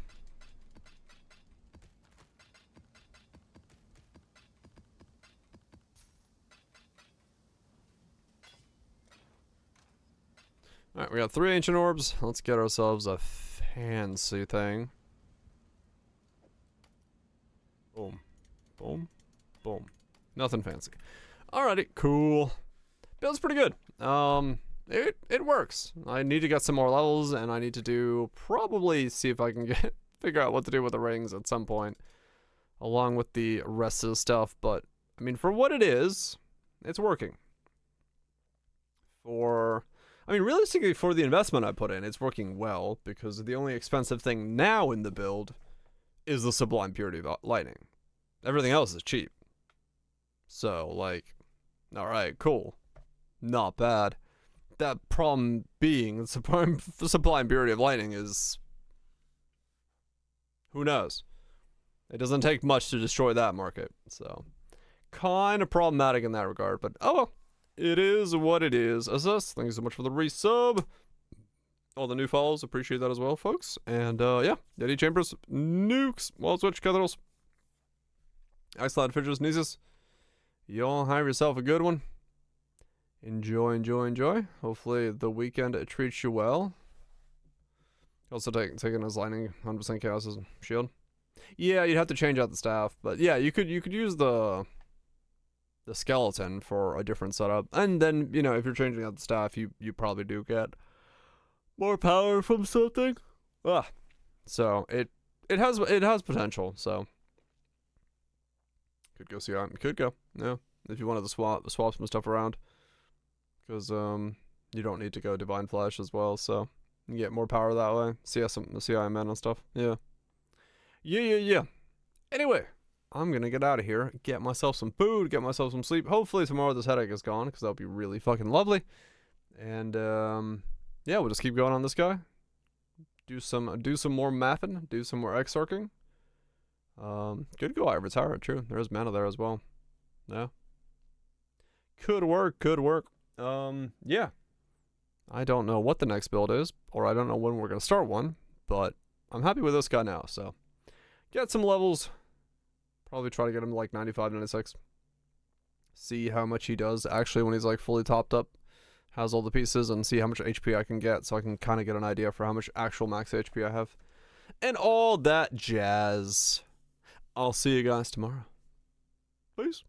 Speaker 1: Alright, we got 3 ancient orbs. Let's get ourselves a fancy thing. Boom. Boom. Boom. Nothing fancy. Alrighty, cool. Build's pretty good. It works. I need to get some more levels, and I need to probably see if I can figure out what to do with the rings at some point, along with the rest of the stuff. But I mean, for what it is, it's working. Realistically, for the investment I put in, it's working well, because the only expensive thing now in the build is the Sublime Purity of Lightning. Everything else is cheap. So, like, alright, cool. Not bad. That problem being, the Sublime Purity of Lightning is... who knows? It doesn't take much to destroy that market, so kind of problematic in that regard. But oh well, it is what it is. Assess, thank you so much for the resub. All the new follows, appreciate that as well, folks. And yeah, Daddy Chambers, nukes, wall switch, Cathedrals. Excellent Fidgets, Nieces. Y'all have yourself a good one. Enjoy, enjoy, enjoy. Hopefully the weekend treats you well. Also taking his lightning, 100% chaos as shield. Yeah, you'd have to change out the staff, but yeah, you could use the skeleton for a different setup. And then, you know, if you're changing out the staff, you probably do get more power from something. So it has potential, so could go see how it could go. Yeah. If you wanted to swap some stuff around. Because you don't need to go Divine Flash as well, so you get more power that way. CIMN and stuff. Yeah. Yeah. Anyway, I'm gonna get out of here, get myself some food, get myself some sleep. Hopefully tomorrow this headache is gone, because that'll be really fucking lovely. And yeah, we'll just keep going on this guy. Do some more mathing, do some more X-arcing. Could go Ivor Tower, true. There's mana there as well. Yeah. Could work. Yeah. I don't know what the next build is, or I don't know when we're gonna start one, but I'm happy with this guy now, so get some levels. Probably try to get him to like 95, 96. See how much he does actually when he's like fully topped up, has all the pieces, and see how much HP I can get, so I can kind of get an idea for how much actual max HP I have. And all that jazz. I'll see you guys tomorrow. Peace.